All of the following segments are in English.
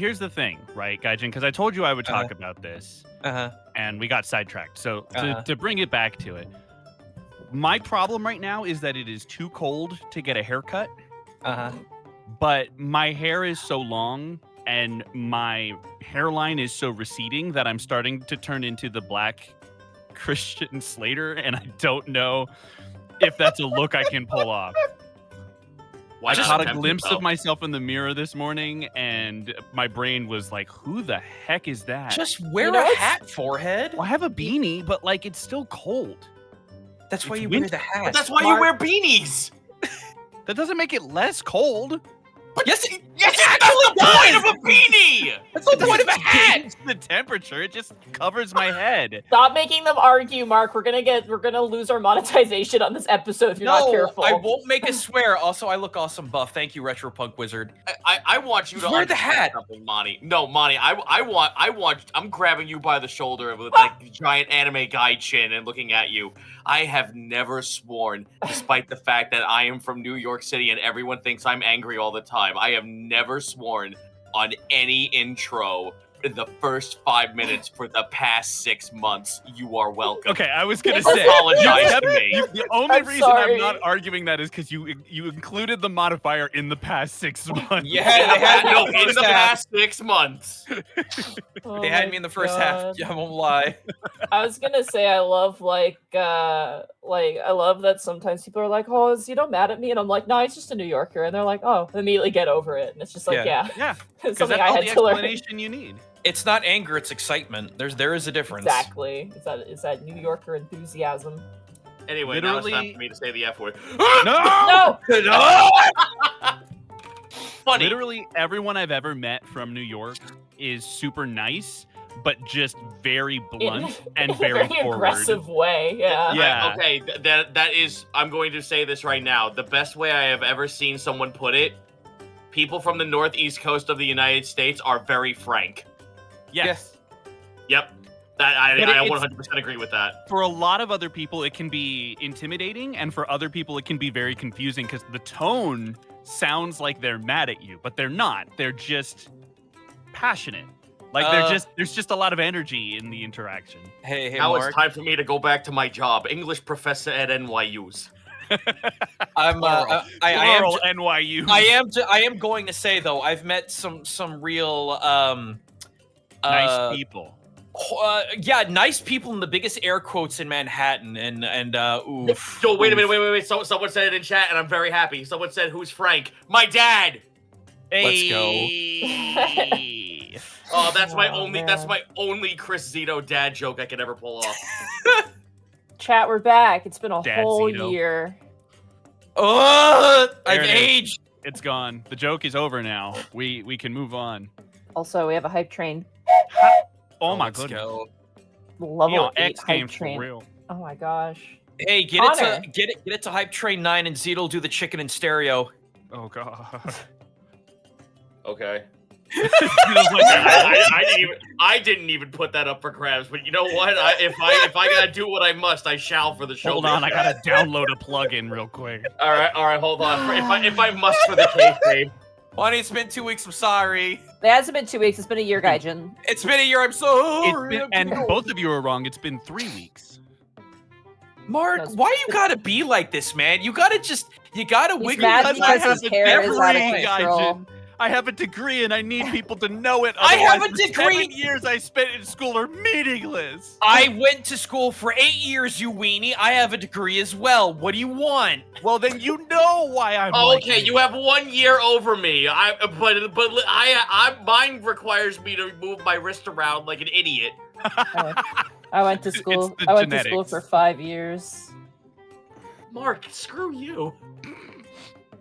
here's the thing, right, Gaijin? Because I told you I would talk about this, and we got sidetracked. So to bring it back to it, my problem right now is that it is too cold to get a haircut. But my hair is so long and my hairline is so receding that I'm starting to turn into the black Christian Slater, and I don't know if that's a look I can pull off. I caught a glimpse of myself in the mirror this morning, and my brain was like, who the heck is that? Just wear a hat, forehead. Well, I have a beanie, but like it's still cold. That's why you wear the hat. But that's why you wear beanies. That doesn't make it less cold. But yes, that's the point of a beanie. That's the point of a hat. The temperature, it just covers my head. Stop making them argue, Mark. We're gonna lose our monetization on this episode if you're not careful. I won't make a swear. Also, I look awesome buff. Thank you, Retro Punk Wizard. I want you to wear the hat. Something, Monty. No, Monty. I'm grabbing you by the shoulder with like the giant anime guy chin and looking at you. I have never sworn, despite the fact that I am from New York City and everyone thinks I'm angry all the time. I have never sworn on any intro in the first 5 minutes for the past 6 months. You are welcome. Okay, I was gonna say, apologize to me. The only reason I'm not arguing that is because you included the modifier in the past 6 months. Yeah, they had me in the past 6 months. They had me in the first half. Yeah, I won't lie. I was gonna say I love I love that sometimes people are like, "Oh, is mad at me?" And I'm like, "No, it's just a New Yorker," and they're like, "Oh," immediately get over it, and it's just like, yeah, it's something I had to learn. Explanation you need. It's not anger; it's excitement. There is a difference. Exactly. It's that New Yorker enthusiasm. Anyway, now it's time for me to say the F word. No! Funny. Literally everyone I've ever met from New York is super nice, but just very blunt and very forward. Aggressive way. Yeah. Yeah. Okay, that is. I'm going to say this right now. The best way I have ever seen someone put it. People from the northeast coast of the United States are very frank. Yes. Yep. I 100% agree with that. For a lot of other people, it can be intimidating, and for other people, it can be very confusing because the tone sounds like they're mad at you, but they're not. They're just passionate. Like there's just a lot of energy in the interaction. Hey, now Mark. It's time for me to go back to my job, English professor at NYU's. I'm NYU. I am going to say though, I've met some real nice people. Yeah, nice people in the biggest air quotes in Manhattan, and oof. Yo, wait a minute. Someone said it in chat, and I'm very happy. Someone said, "Who's Frank?" My dad. Let's go. Oh, that's my only Chris Zito dad joke I could ever pull off. Chat, we're back. It's been a Dad whole Zito. year. Oh, I've There it is. aged. It's gone. The joke is over now. We can move on. Also, we have a hype train. Oh my Let's goodness. go. Level 8 X hype Games train. for real. Oh my gosh. Hey, get it to Hype Train 9, and Zed'll do the chicken in stereo. Oh god. Okay. Like, I didn't even put that up for grabs, but you know what? If I gotta do what I must, I shall for the show. Hold on, I gotta download a plugin real quick. All right, hold on. If I must for the kayfabe. Bonnie, it's been 2 weeks. I'm sorry. It hasn't been 2 weeks. It's been a year, Gaijin. It's been a year. I'm sorry. And both of you are wrong. It's been 3 weeks. Mark, why you gotta be like this, man? You gotta wiggle. Mad because his hair is out of control. I have a degree and I need people to know it. I have Otherwise, a degree. 7 years I spent in school are meaningless. I went to school for 8 years, you weenie. I have a degree as well. What do you want? Well, then you know why I'm. Oh, like okay, you have 1 year over me. Mine requires me to move my wrist around like an idiot. I went to school. It's the I went to genetics. school for 5 years. Mark, screw you.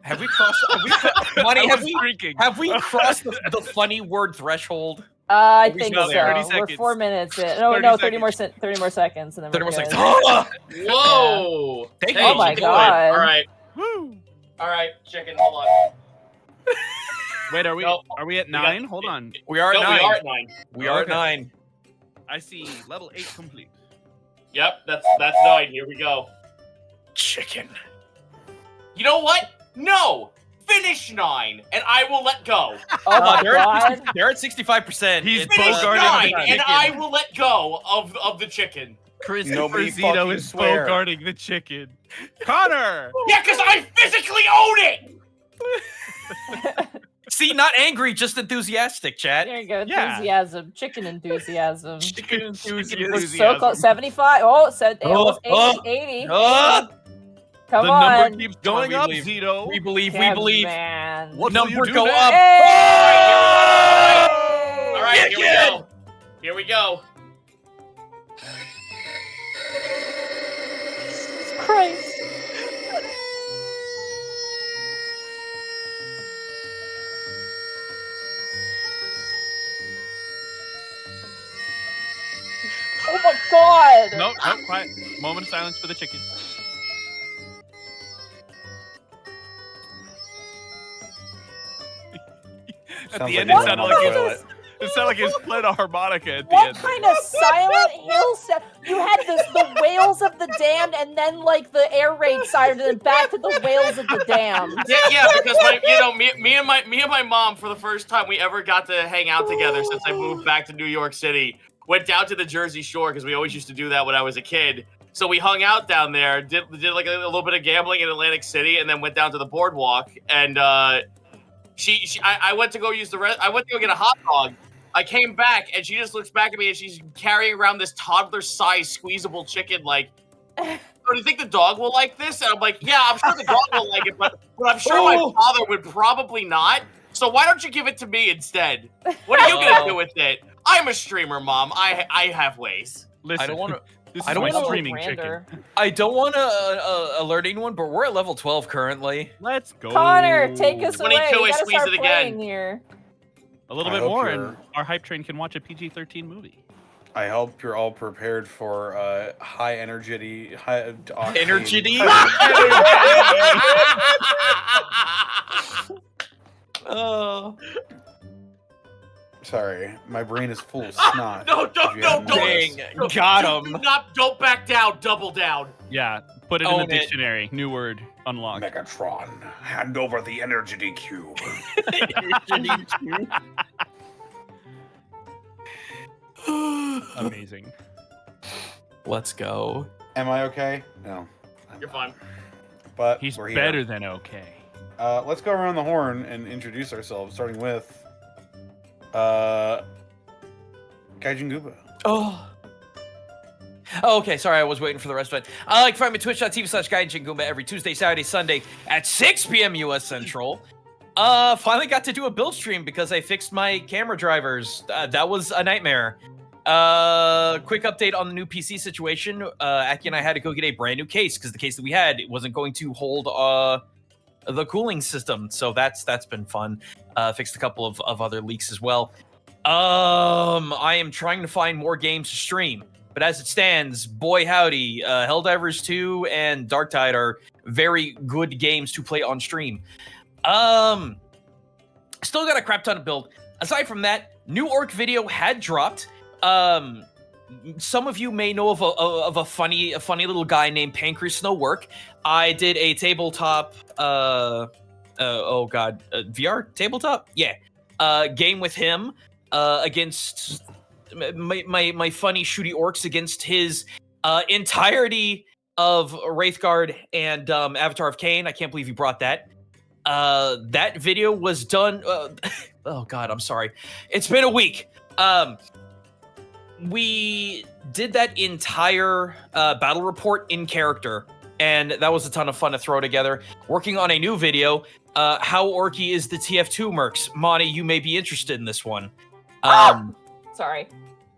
Have we crossed? Money, have we crossed the funny word threshold? I We think still so. there. 30 We're seconds. 4 minutes in. 30 30 more seconds, and then 30 we're more good. seconds. Whoa! Thank you. Oh my chicken God. All right, Woo. chicken. Hold on. Wait, are we? No, Are we at 9? Hold on. We are at No, 9. we are at 9. We are at Okay. 9. I see level 8 complete. Yep, that's 9. Here we go. Chicken. You know what? No! Finish 9, and I will let go. Oh my god. They're at 65%. He's Finish bogarting 9, the and I will let go of the chicken. Christopher Zito is bogarting the chicken. Connor! Yeah, because I physically own it! See, not angry, just enthusiastic, chat. There you go. Yeah. Enthusiasm. Chicken enthusiasm. Chicken enthusiasm. We're so close. 75. Almost 80. 80. Come the on. number keeps going up, Zito. We believe, Yeah, we believe. Man. What Number go next? up. Hey! All right, here we go. Here we go. Christ. Oh my god! No, quiet. Moment of silence for the chicken. At the end, it sounded like he was playing a harmonica at the What end. kind of Silent Hill sound? You had the wails of the damned, and then like the air raid siren, and then back to the wails of the damned. Yeah, because me and my mom, for the first time we ever got to hang out together since I moved back to New York City, went down to the Jersey Shore because we always used to do that when I was a kid. So we hung out down there, did like a little bit of gambling in Atlantic City, and then went down to the boardwalk. And I went to go I went to go get a hot dog. I came back and she just looks back at me and she's carrying around this toddler-sized squeezable chicken. Like, oh, do you think the dog will like this? And I'm like, yeah, I'm sure the dog will like it, but I'm sure my father would probably not. So why don't you give it to me instead? What are you gonna do with it? I'm a streamer, Mom. I have ways. Listen, I don't want to. This I is don't my wanna streaming chicken. I don't want to alert anyone, but we're at level 12 currently. Let's go. Connor, take us away. 22, You I gotta squeeze start it again. playing here. A little bit more, and our hype train can watch a PG-13 movie. I hope you're all prepared for high energy. Oh. Sorry, my brain is full of snot. No, don't. Got him. Don't back down. Double down. Yeah, put it in the dictionary. New word unlocked. Megatron, hand over the energy cube. Amazing. Let's go. Am I okay? No. You're fine. But He's we're here. better than okay. Let's go around the horn and introduce ourselves, starting with Gaijin Gooba. Oh, okay. Sorry, I was waiting for the rest of it. I like to find me twitch.tv/GaijinGoomba every Tuesday, Saturday, Sunday at 6 p.m. US Central. Finally got to do a build stream because I fixed my camera drivers. That was a nightmare. Quick update on the new PC situation. Aki and I had to go get a brand new case because the case that we had wasn't going to hold the cooling system. So that's been fun. Fixed a couple of other leaks as well. I am trying to find more games to stream, but as it stands, boy howdy, Helldivers 2 and Darktide are very good games to play on stream. Still got a crap ton of build. Aside from that, new orc video had dropped. Some of you may know of a funny little guy named Pancreas Snow Work. I did a tabletop VR tabletop? Yeah. Game with him against my funny shooty orcs against his entirety of Wraithguard and Avatar of Cain. I can't believe you brought that. That video was done. Oh God, I'm sorry. It's been a week. We did that entire battle report in character, and that was a ton of fun to throw together. Working on a new video, how orky is the TF2 mercs? Monty, you may be interested in this one. Sorry.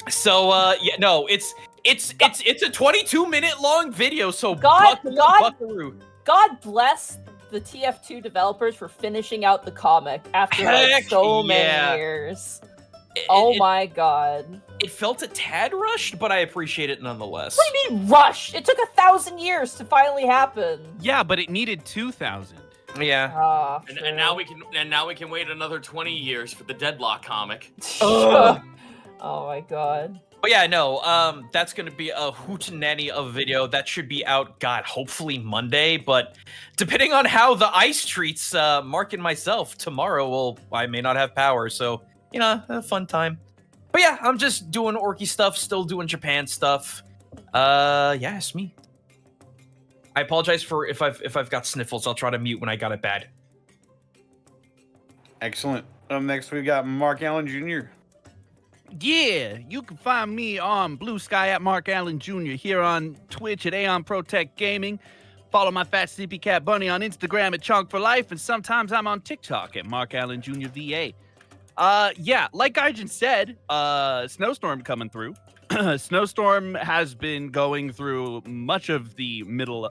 So yeah, no, it's a 22-minute long video. So God bless the TF2 developers for finishing out the comic after like so many years. My God. It felt a tad rushed, but I appreciate it nonetheless. What do you mean rushed? It took 1,000 years to finally happen. Yeah, but it needed 2,000. Yeah. And now we can wait another 20 years for the Deadlock comic. Oh my God. But yeah, no, that's going to be a hootenanny of a video. That should be out, God, hopefully Monday. But depending on how the ice treats Mark and myself, tomorrow I may not have power. So, a fun time. But yeah, I'm just doing orky stuff, still doing Japan stuff. Yeah, it's me. I apologize for if I've got sniffles. I'll try to mute when I got it bad. Excellent. Next, we've got Mark Allen Jr. Yeah, you can find me on Blue Sky at Mark Allen Jr. here on Twitch at Aeon Protect Gaming. Follow my fat sleepy cat bunny on Instagram at Chunk for Life, and sometimes I'm on TikTok at Mark Allen Jr. VA. Yeah, like Gaijin said, snowstorm coming through. Snowstorm has been going through much of the middle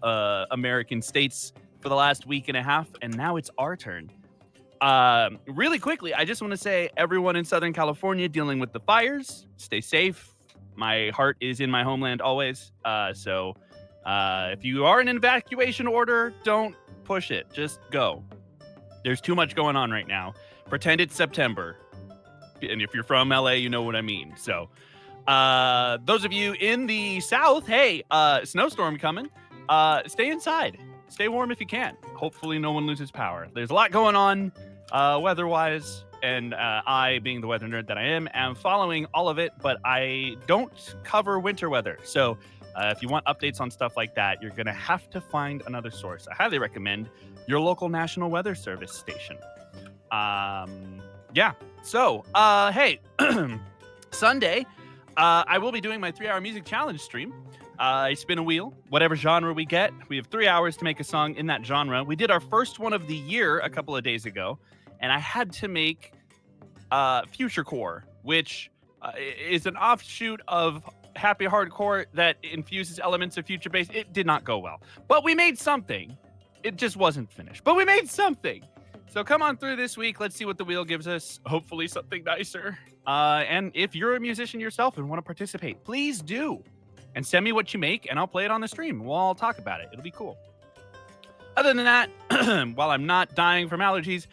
American states for the last week and a half, and now it's our turn. Really quickly, I just want to say, everyone in Southern California dealing with the fires, stay safe. My heart is in my homeland always. So if you are in an evacuation order, don't push it. Just go. There's too much going on right now. Pretend it's September. And if you're from LA, you know what I mean. So those of you in the South, hey, snowstorm coming. Stay inside. Stay warm if you can. Hopefully no one loses power. There's a lot going on weather-wise, and I, being the weather nerd that I am following all of it, but I don't cover winter weather. So if you want updates on stuff like that, you're going to have to find another source. I highly recommend your local National Weather Service station. Yeah. So, hey, Sunday, I will be doing my 3-hour music challenge stream. I spin a wheel, whatever genre we get. We have 3 hours to make a song in that genre. We did our first one of the year a couple of days ago, and I had to make Future Core, which is an offshoot of Happy Hardcore that infuses elements of future bass. It did not go well, but we made something. It just wasn't finished, but we made something. So come on through this week. Let's see what the wheel gives us. Hopefully something nicer. And if you're a musician yourself and want to participate, please do. And send me what you make, and I'll play it on the stream. We'll all talk about it. It'll be cool. Other than that, while I'm not dying from allergies,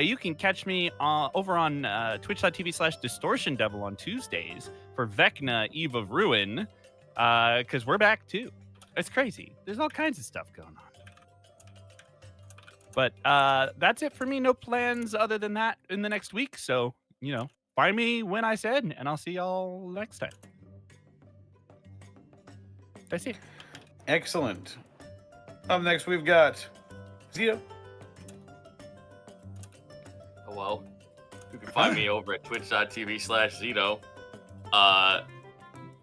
you can catch me over on twitch.tv/distortiondevil on Tuesdays for Vecna Eve of Ruin, because we're back too. It's crazy. There's all kinds of stuff going on. But that's it for me. No plans other than that in the next week. So, find me when I said, and I'll see y'all next time. That's it. Excellent. Up next, we've got Zito. Hello. You can find me over at twitch.tv/Zito. Not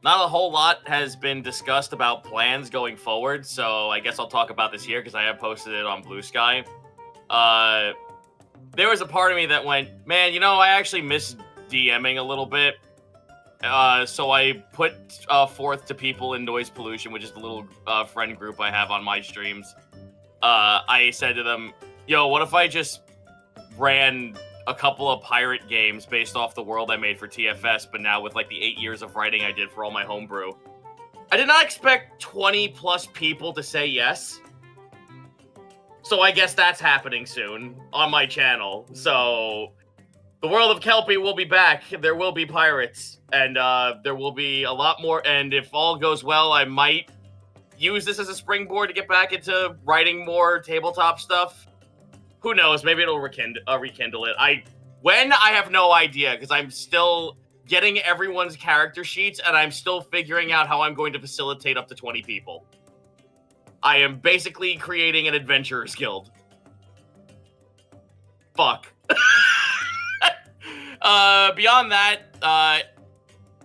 a whole lot has been discussed about plans going forward, so I guess I'll talk about this here because I have posted it on Blue Sky. There was a part of me that went, man, I actually miss DMing a little bit. So I put forth to people in Noise Pollution, which is the little friend group I have on my streams. I said to them, yo, what if I just ran a couple of pirate games based off the world I made for TFS, but now with like the 8 years of writing I did for all my homebrew? I did not expect 20 plus people to say yes. So I guess that's happening soon on my channel. So the world of Kelpie will be back. There will be pirates, and there will be a lot more. And if all goes well, I might use this as a springboard to get back into writing more tabletop stuff. Who knows? Maybe it'll rekindle it. I have no idea, because I'm still getting everyone's character sheets, and I'm still figuring out how I'm going to facilitate up to 20 people. I am basically creating an adventurers guild. Fuck. Beyond that,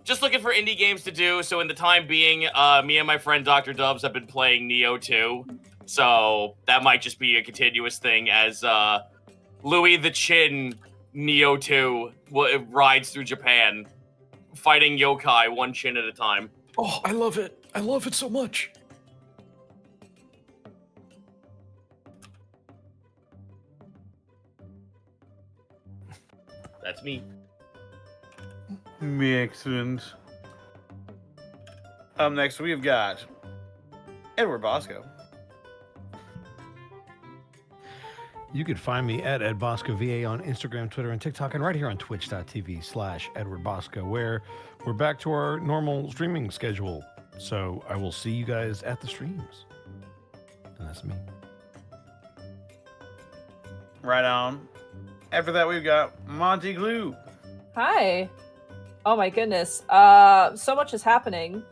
just looking for indie games to do. So in the time being, me and my friend Dr. Dubs have been playing Neo 2. So that might just be a continuous thing as Louis the Chin Neo 2 rides through Japan, fighting yokai one chin at a time. Oh, I love it. I love it so much. That's me. Excellent. Up next, we've got Edward Bosco. You could find me at Ed Bosco VA on Instagram, Twitter, and TikTok, and right here on twitch.tv/Edward Bosco, where we're back to our normal streaming schedule. So I will see you guys at the streams. And that's me. Right on. After that, we've got Monty Glue. Hi. Oh my goodness. So much is happening.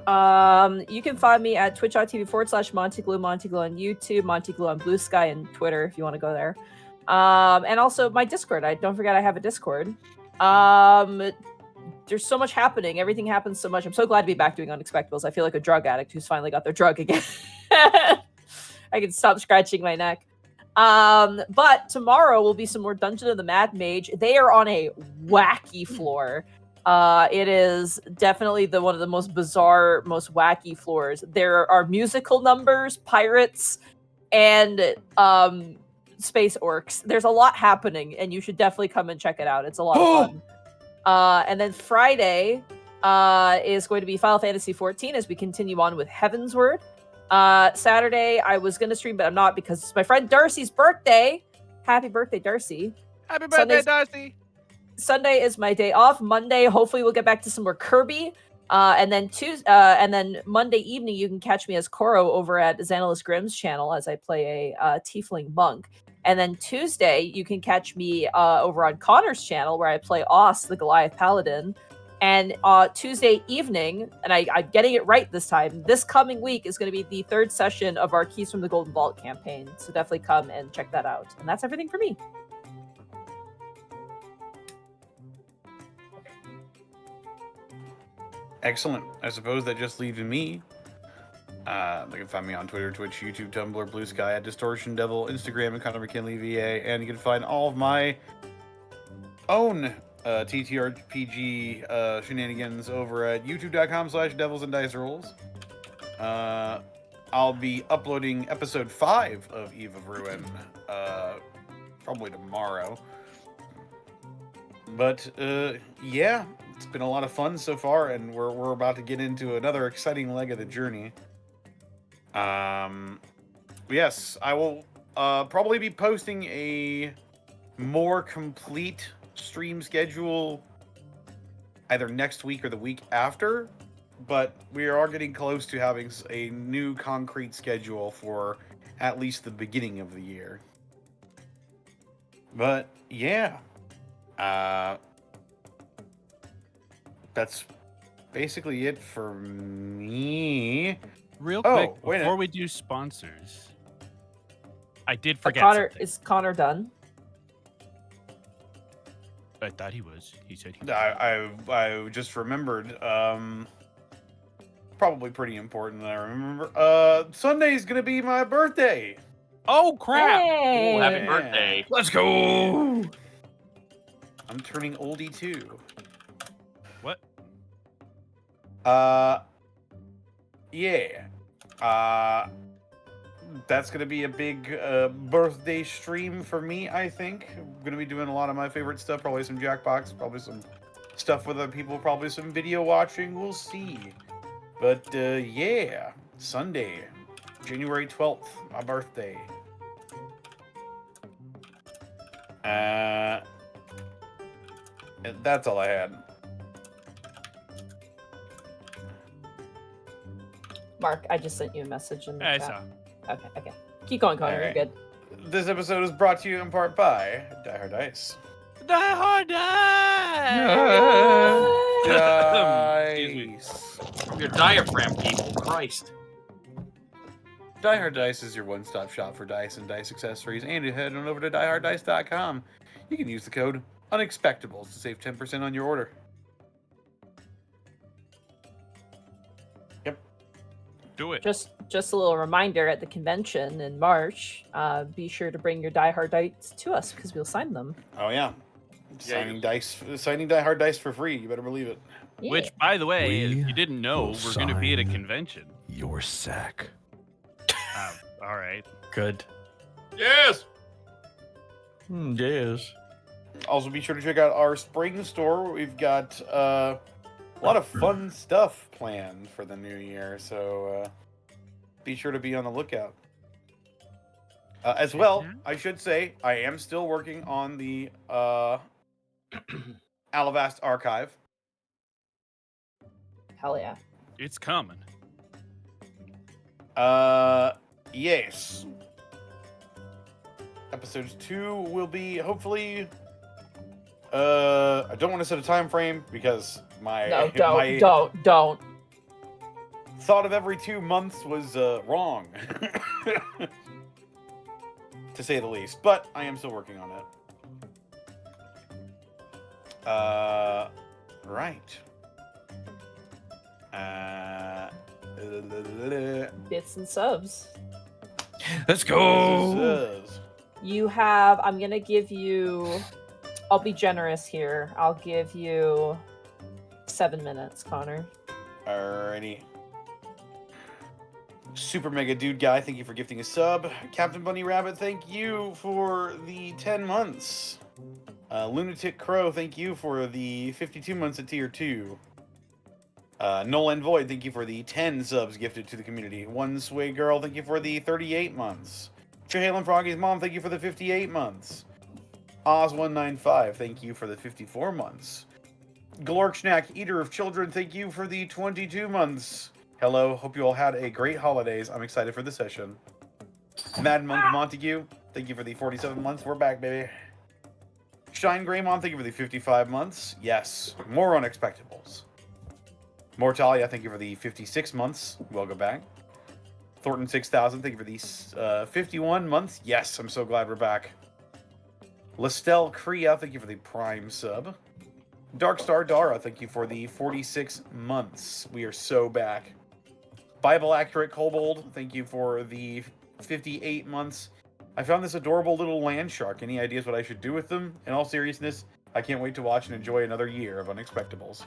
You can find me at twitch.tv/MontyGlue, Montyglue on YouTube, Montyglue on Blue Sky and Twitter if you want to go there. And also my Discord. Don't forget I have a Discord. There's so much happening. Everything happens so much. I'm so glad to be back doing Unexpectables. I feel like a drug addict who's finally got their drug again. I can stop scratching my neck. But tomorrow will be some more Dungeon of the Mad Mage. They are on a wacky floor. It is definitely one of the most bizarre, most wacky floors. There are musical numbers, pirates, and space orcs. There's a lot happening, and you should definitely come and check it out. It's a lot of fun. And then Friday is going to be Final Fantasy XIV as we continue on with Heavensward. Saturday, I was going to stream, but I'm not because it's my friend Darcy's birthday. Happy birthday, Darcy. Happy birthday, Darcy. Sunday is my day off. Monday, hopefully we'll get back to some more Kirby. And then Monday evening, you can catch me as Koro over at Xanalis Grimm's channel as I play a Tiefling monk. And then Tuesday, you can catch me over on Connor's channel where I play Oss, the Goliath Paladin. And Tuesday evening, and I'm getting it right this time, this coming week is going to be the third session of our Keys from the Golden Vault campaign. So definitely come and check that out. And that's everything for me. Excellent. I suppose that just leaves me. You can find me on Twitter, Twitch, YouTube, Tumblr, Blue Sky, at Distortion Devil, Instagram, and Connor McKinley VA. And you can find all of my own TTRPG shenanigans over at youtube.com/Devils and Dice Rolls. I'll be uploading episode 5 of Eve of Ruin probably tomorrow. But yeah, it's been a lot of fun so far, and we're about to get into another exciting leg of the journey. Yes, I will probably be posting a more complete stream schedule either next week or the week after, but we are getting close to having a new concrete schedule for at least the beginning of the year. But yeah, that's basically it for me. Real quick, before we do sponsors, I did forget something. Is Connor done? I thought he was. He said he was. I just remembered. Probably pretty important that I remember. Sunday's gonna be my birthday. Oh crap! Hey. Ooh, happy birthday! Let's go! I'm turning oldie too. What? Yeah. That's gonna be a big birthday stream for me, I think. I'm gonna be doing a lot of my favorite stuff, probably some Jackbox, probably some stuff with other people, probably some video watching, we'll see. But yeah, Sunday, January 12th, my birthday. That's all I had. Mark, I just sent you a message in the I chat. saw. Okay. Keep going, Connor. Alright. You're good. This episode is brought to you in part by Die Hard Dice. Die Hard Dice! Dice. From your diaphragm, people. Christ. Die Hard Dice is your one-stop shop for dice and dice accessories, and you head on over to dieharddice.com. You can use the code Unexpectables to save 10% on your order. Yep. Do it. Just a little reminder at the convention in March, be sure to bring your Die Hard Dice to us because we'll sign them. Oh yeah. Signing Die Hard Dice for free. You better believe it. Yeah. Which, by the way, if We you didn't know, will we're going to be at a sign convention. Your sack. All right. Good. Yes. Yes. Also, be sure to check out our spring store. We've got a lot of fun stuff planned for the new year, so be sure to be on the lookout. As well, I should say, I am still working on the Alavast archive. Hell yeah. It's coming. Yes. Episodes 2 will be hopefully. I don't want to set a time frame because my don't. thought of every 2 months was wrong, to say the least. But I am still working on it. Right. Bits and subs. Let's go. You have. I'm gonna give you. I'll be generous here. I'll give you 7 minutes, Connor. Alrighty. Super Mega Dude Guy, thank you for gifting a sub. Captain Bunny Rabbit, thank you for the 10 months. Lunatic Crow, thank you for the 52 months at tier 2. Nolan Void, thank you for the 10 subs gifted to the community. One Sway Girl, thank you for the 38 months. Chahalen Froggy's mom, thank you for the 58 months. Oz195, thank you for the 54 months. Glorkschnack, Eater of Children, thank you for the 22 months. Hello, hope you all had a great holidays. I'm excited for the session. Mad Monk Montague, thank you for the 47 months. We're back, baby. Shine Greymon, thank you for the 55 months. Yes, more Unexpectables. Mortalia, thank you for the 56 months. Welcome back. Thornton 6000, thank you for the 51 months. Yes, I'm so glad we're back. Lestel Kriya, thank you for the Prime sub. Darkstar Dara, thank you for the 46 months. We are so back. Bible Accurate Kobold, thank you for the 58 months. I found this adorable little land shark. Any ideas what I should do with them? In all seriousness, I can't wait to watch and enjoy another year of Unexpectables.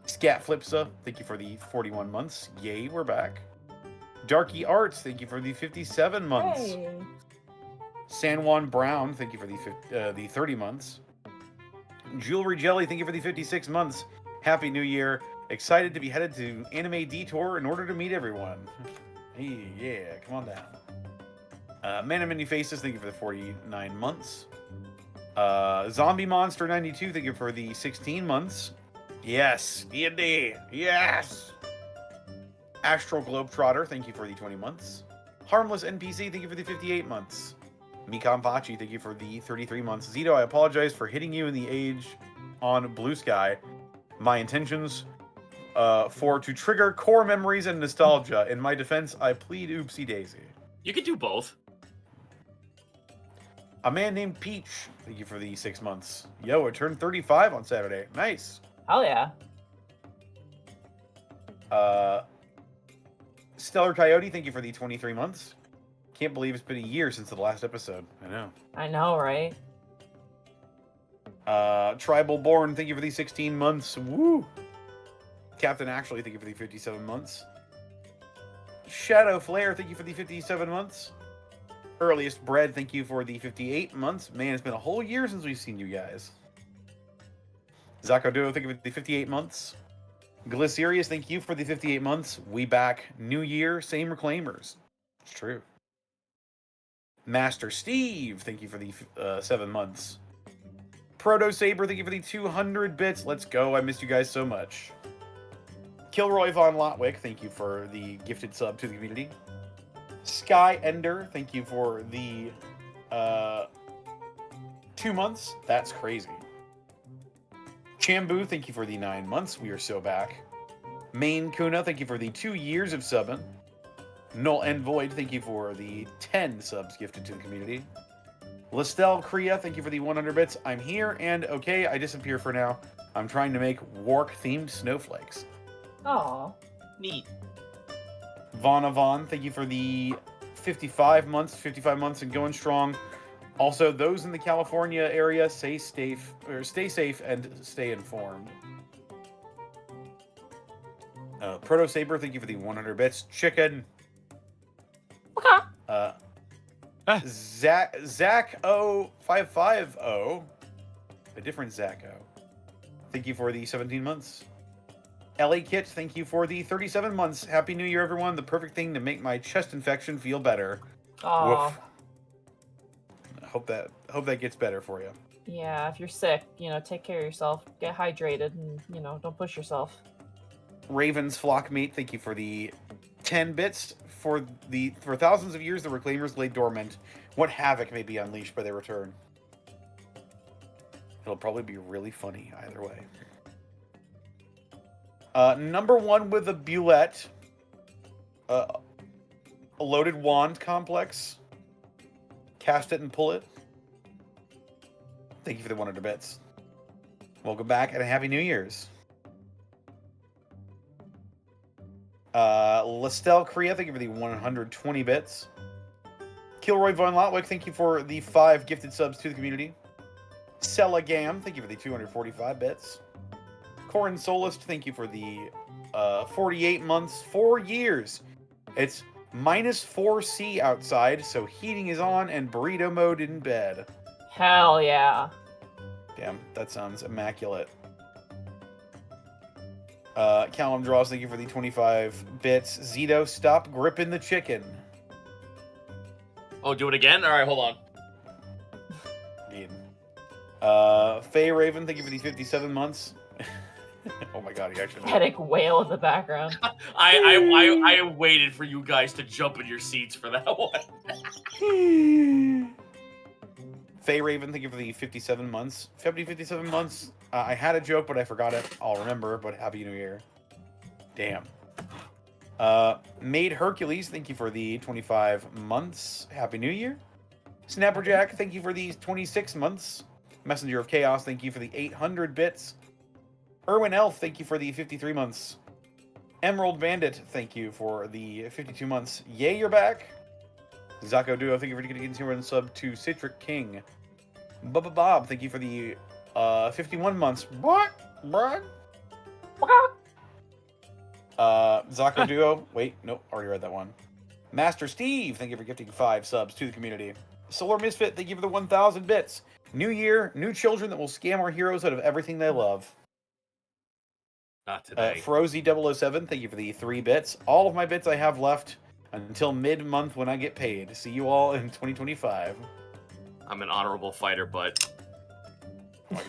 Scat Flipsa, thank you for the 41 months. Yay, we're back. Darky Arts, thank you for the 57 months. Hey. San Juan Brown, thank you for the 30 months. Jewelry Jelly, thank you for the 56 months. Happy New Year. Excited to be headed to Anime Detour in order to meet everyone. Hey, yeah, come on down. Man of Many Faces, thank you for the 49 months. Zombie Monster 92, thank you for the 16 months. Yes, D&D, yes! Astral Globetrotter, thank you for the 20 months. Harmless NPC, thank you for the 58 months. Mikan Pachi, thank you for the 33 months. Zito, I apologize for hitting you in the age on Blue Sky. My intentions for to trigger core memories and nostalgia. In my defense, I plead oopsie daisy. You can do both. A man named Peach, thank you for the 6 months. Yo, I turned 35 on Saturday. Nice. Hell yeah. Stellar Coyote, thank you for the 23 months. Can't believe it's been a year since the last episode. I know, right? Tribal Born, thank you for the 16 months. Woo! Captain Actually, thank you for the 57 months. Shadow Flare, thank you for the 57 months. Earliest Bread, thank you for the 58 months. Man, it's been a whole year since we've seen you guys. Zakaduo, thank you for the 58 months. Glycerius, thank you for the 58 months. We back. New year, same reclaimers. It's true. Master Steve, thank you for the 7 months. Proto Saber, thank you for the 200 bits. Let's go. I missed you guys so much. Kilroy Von Lotwick, thank you for the gifted sub to the community. Sky Ender, thank you for the 2 months. That's crazy. Chambu, thank you for the 9 months. We are so back. Main Kuna, thank you for the 2 years of subbing. Null and Void, thank you for the 10 subs gifted to the community. Lestel Kriya, thank you for the 100 bits. I'm here and okay, I disappear for now. I'm trying to make Wark-themed snowflakes. Aw. Neat. Vaughn, thank you for the 55 months and going strong. Also, those in the California area, stay safe and stay informed. Proto Saber, thank you for the 100 bits. Chicken. Zach O550, a different Zach O. Thank you for the 17 months. LA Kit, thank you for the 37 months. Happy New Year, everyone. The perfect thing to make my chest infection feel better. Oh. I hope that gets better for you. Yeah, if you're sick, take care of yourself. Get hydrated and, don't push yourself. Raven's Flockmate, thank you for the 10 bits. For thousands of years, the Reclaimers lay dormant. What havoc may be unleashed by their return? It'll probably be really funny either way. Number 1 with a Bulette. A loaded wand complex. Cast it and pull it. Thank you for the 100 bits. Welcome back and a Happy New Year's. Lestel Korea, thank you for the 120 bits. Kilroy Von Lotwick, thank you for the 5 gifted subs to the community. Sella Gam, thank you for the 245 bits. Corin Solist, thank you for the 48 months, 4 years. It's minus 4C outside, so heating is on and burrito mode in bed. Hell yeah. Damn, that sounds immaculate. Callum Draws, thank you for the 25 bits. Zito, stop gripping the chicken. Oh, do it again? All right, hold on. Indeed. Faye Raven, thank you for the 57 months. Oh my god, he actually... Pathetic wail in the background. I waited for you guys to jump in your seats for that one. Faye Raven, thank you for the 57 months. 57 months. I had a joke, but I forgot it. I'll remember, but Happy New Year. Damn. Maid Hercules, thank you for the 25 months. Happy New Year. Snapperjack, thank you for these 26 months. Messenger of Chaos, thank you for the 800 bits. Erwin Elf, thank you for the 53 months. Emerald Bandit, thank you for the 52 months. Yay, you're back. Zako Duo, thank you for getting here and sub to Citric King. Bubba Bob, thank you for the 51 months. What? Zako Duo, wait, nope, already read that one. Master Steve, thank you for gifting 5 subs to the community. Solar Misfit, thank you for the 1,000 bits. New year, new children that will scam our heroes out of everything they love. Not today. Frozy007, thank you for the 3 bits. All of my bits I have left until mid-month when I get paid. See you all in 2025. I'm an honorable fighter, but... Oh my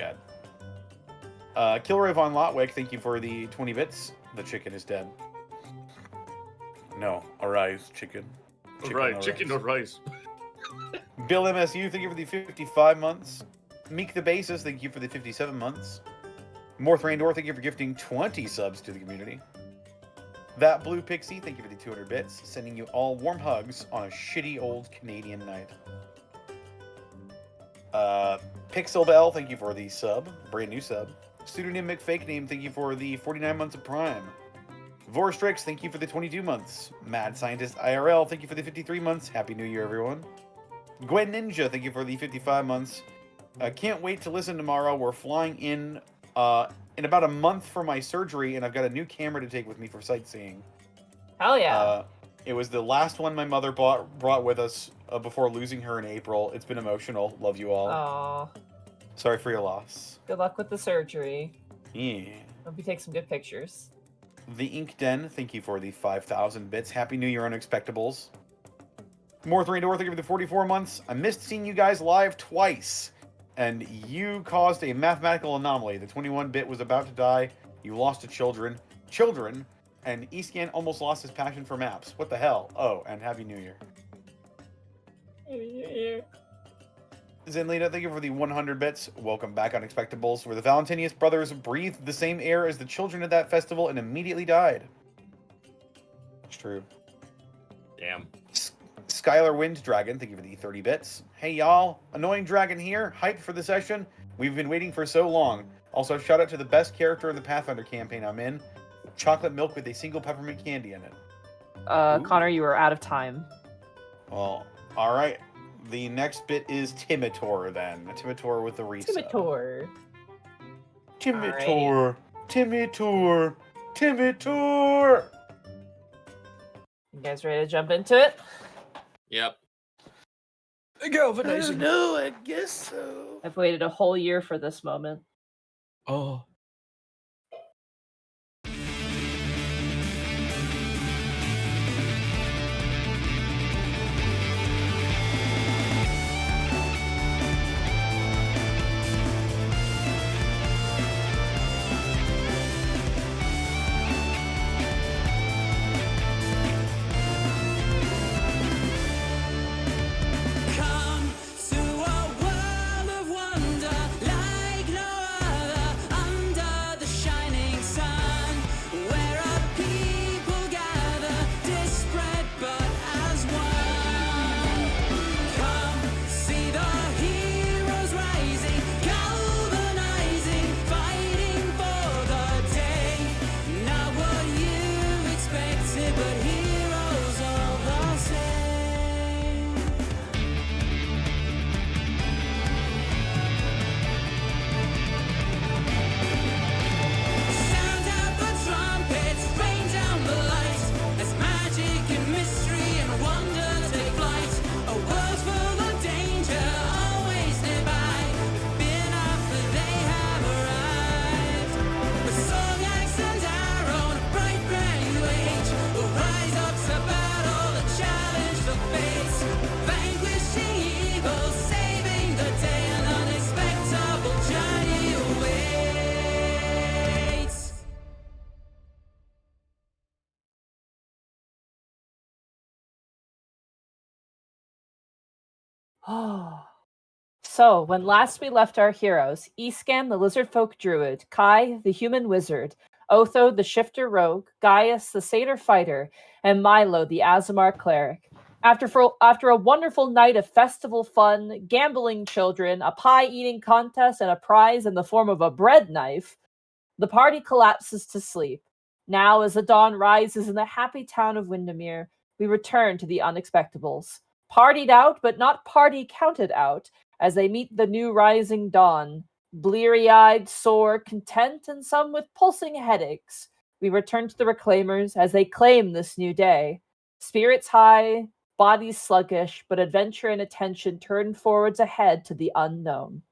god. Kilroy Von Lotwick, thank you for the 20 bits. The chicken is dead. No, arise, chicken. Chicken or rice. Bill MSU, thank you for the 55 months. Meek the Basis, thank you for the 57 months. Morth Randor, thank you for gifting 20 subs to the community. That Blue Pixie, thank you for the 200 bits. Sending you all warm hugs on a shitty old Canadian night. Pixel Bell, thank you for the sub. Brand new sub. Pseudonym McFake Name, thank you for the 49 months of Prime. Vorstrix, thank you for the 22 months. Mad Scientist IRL, thank you for the 53 months. Happy New Year, everyone. Gwen Ninja, thank you for the 55 months. Can't wait to listen tomorrow. We're flying in about a month for my surgery, and I've got a new camera to take with me for sightseeing. Hell yeah. It was the last one my mother brought with us before losing her in April. It's been emotional. Love you all. Aww. Sorry for your loss. Good luck with the surgery. Yeah. Hope you take some good pictures. The Ink Den, thank you for the 5,000 bits. Happy New Year, Unexpectables. More 3 Door, thank you for the 44 months. I missed seeing you guys live twice. And you caused a mathematical anomaly. The 21-bit was about to die. You lost to children. And Escan almost lost his passion for maps. What the hell? Oh, and Happy New Year. Happy New Year. Zenlita, thank you for the 100 bits. Welcome back, Unexpectables, where the Valentinius brothers breathed the same air as the children at that festival and immediately died. It's true. Damn. Skylar Wind Dragon, thank you for the 30 bits. Hey y'all, Annoying Dragon here, hyped for the session. We've been waiting for so long. Also, shout out to the best character in the Pathfinder campaign I'm in. Chocolate milk with a single peppermint candy in it. Connor, you are out of time. Well, alright. The next bit is Timitor then. Timitor with the reset. Timitor. Timitor. Timitor. Timitor. You guys ready to jump into it? Yep. Galvanizing. No, I guess so. I've waited a whole year for this moment. Oh. Oh. So, when last we left our heroes, Escan, the lizard folk druid, Kai, the human wizard, Otho, the shifter rogue, Gaius, the satyr fighter, and Milo, the Azamar cleric. After a wonderful night of festival fun, gambling children, a pie-eating contest, and a prize in the form of a bread knife, the party collapses to sleep. Now, as the dawn rises in the happy town of Windermere, we return to the Unexpectables. Partied out, but not party counted out, as they meet the new rising dawn. Bleary-eyed, sore, content, and some with pulsing headaches, we return to the Reclaimers as they claim this new day. Spirits high, bodies sluggish, but adventure and attention turn forwards ahead to the unknown.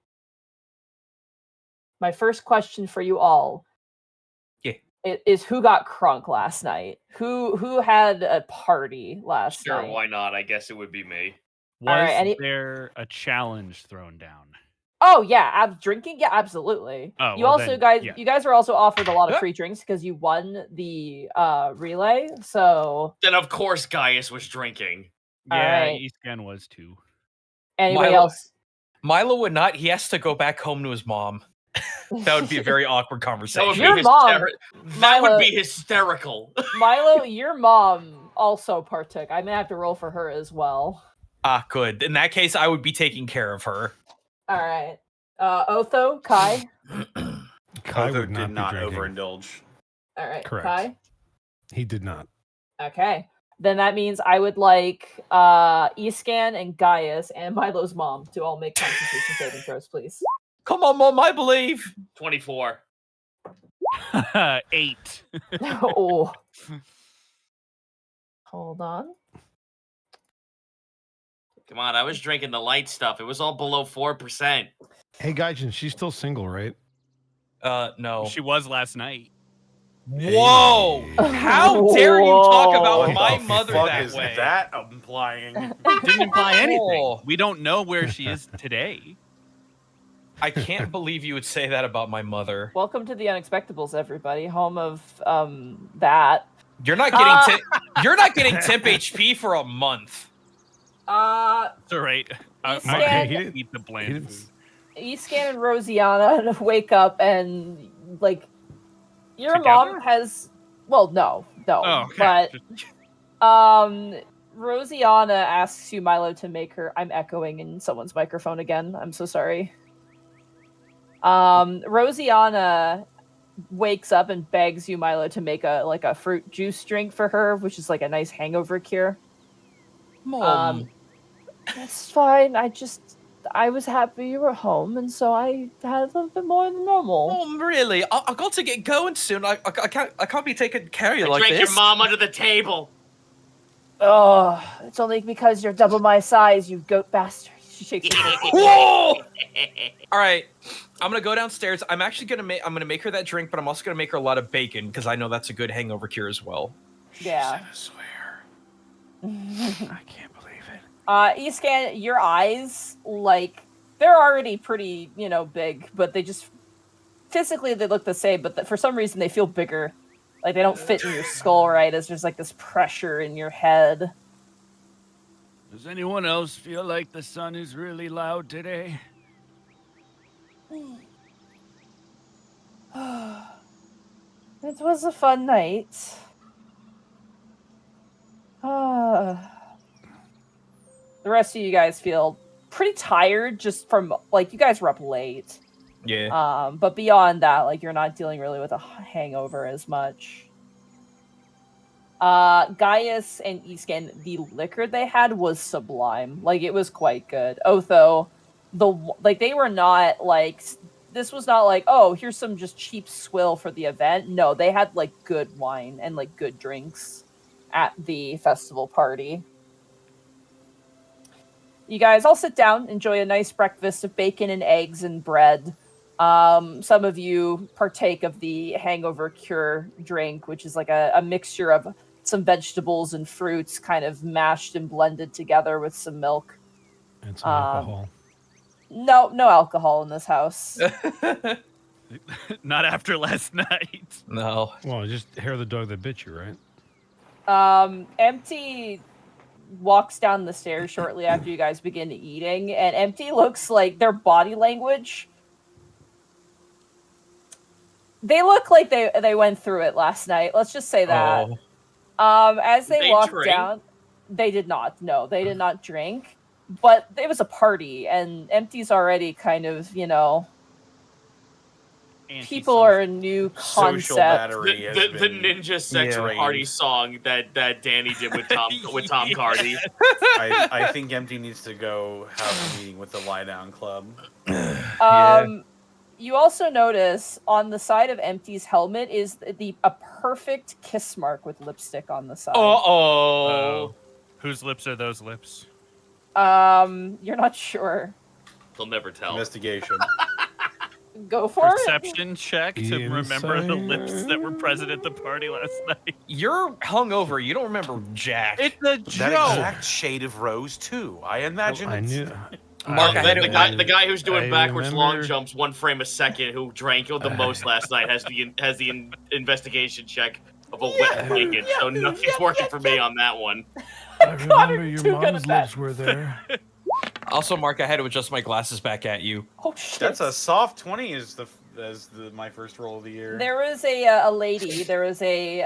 My first question for you all is who got crunk last night? Who had a party last night? Sure, why not? I guess it would be me. Was there a challenge thrown down? Oh yeah, drinking. Yeah, absolutely. Oh, you well also then, guys, yeah. you guys were also offered a lot of free drinks because you won the relay. So Then of course Gaius was drinking. Yeah, right. Escan was too. Anybody else? Milo would not. He has to go back home to his mom. That would be a very awkward conversation. Your mom, that would be hysterical. Milo, your mom also partook. I may have to roll for her as well. Ah, good. In that case, I would be taking care of her. All right. Otho, Kai. Kai Otho would did not drinking. overindulge. All right. Correct. Kai. He did not. Okay. Then that means I would like Escan and Gaius and Milo's mom to all make Constitution saving throws, please. Come on, Mom, I believe. 24. 8. Oh. Hold on. Come on, I was drinking the light stuff. It was all below 4%. Hey, Gaijin, she's still single, right? No. She was last night. Whoa! How dare you talk about my mother that is way? that implying? Didn't imply anything. We don't know where she is today. I can't believe you would say that about my mother. Welcome to the Unexpectables, everybody. Home of that. You're not getting you're not getting temp HP for a month. It's all right. Escan, he didn't eat the bland food. Escan and Rosianna wake up and like your Together? mom has no, Oh, okay. but Rosianna asks you, Milo, to make her. I'm echoing in someone's microphone again. I'm so sorry. Rosianna wakes up and begs you, Milo, to make a fruit juice drink for her, which is like a nice hangover cure. Mom. That's fine. I was happy you were home, and so I had a little bit more than normal. Mom, really? I got to get going soon. I can't be taking care of you like Drank this. your mom under the table. Oh, it's only because you're double my size, you goat bastard. She shakes her head. Whoa! All right, I'm gonna go downstairs. I'm actually gonna make her that drink, but I'm also gonna make her a lot of bacon because I know that's a good hangover cure as well. Yeah. I swear. I can't believe it. Escan, your eyes, like, they're already pretty, big, but they just physically they look the same, but for some reason they feel bigger. Like they don't fit in your skull right, as there's like this pressure in your head. Does anyone else feel like the sun is really loud today? It was a fun night. The rest of you guys feel pretty tired just from, like, you guys were up late. Yeah. But beyond that, like, you're not dealing really with a hangover as much. Gaius and Escan, the liquor they had was sublime. Like, it was quite good. Otho, they were not, like, this was not like, oh, here's some just cheap swill for the event. No, they had, like, good wine and, like, good drinks at the festival party. You guys all sit down, enjoy a nice breakfast of bacon and eggs and bread. Some of you partake of the hangover cure drink, which is like a mixture of some vegetables and fruits kind of mashed and blended together with some milk. And some alcohol. No alcohol in this house. Not after last night. No. Well, just hair of the dog that bit you, right? Empty walks down the stairs shortly after you guys begin eating, and Empty looks like their body language. They look like they went through it last night. Let's just say that. As they walk down, they did not. No, they did not drink. But it was a party, and Empty's already kind of, people are a new concept. Social battery the ninja sex party song that Danny did with Tom Cardy. I think Empty needs to go have a meeting with the Lie Down Club. You also notice on the side of Empty's helmet is a perfect kiss mark with lipstick on the side. Oh. Whose lips are those lips? You're not sure. They'll never tell. Investigation. Go for Perception check to remember the lips that were present at the party last night. You're hungover. You don't remember Jack. It's a joke. That exact shade of rose too. I imagine. I knew. Mark, the guy who's doing backwards long jumps 1 frame a second, who drank the most last night, has the investigation check of a wet naked. So nothing's working for me on that one. I remember your mom's lips were there. Also, Mark, I had to adjust my glasses back at you. Oh shit! That's a soft 20. Is my first roll of the year. There was a lady. There was a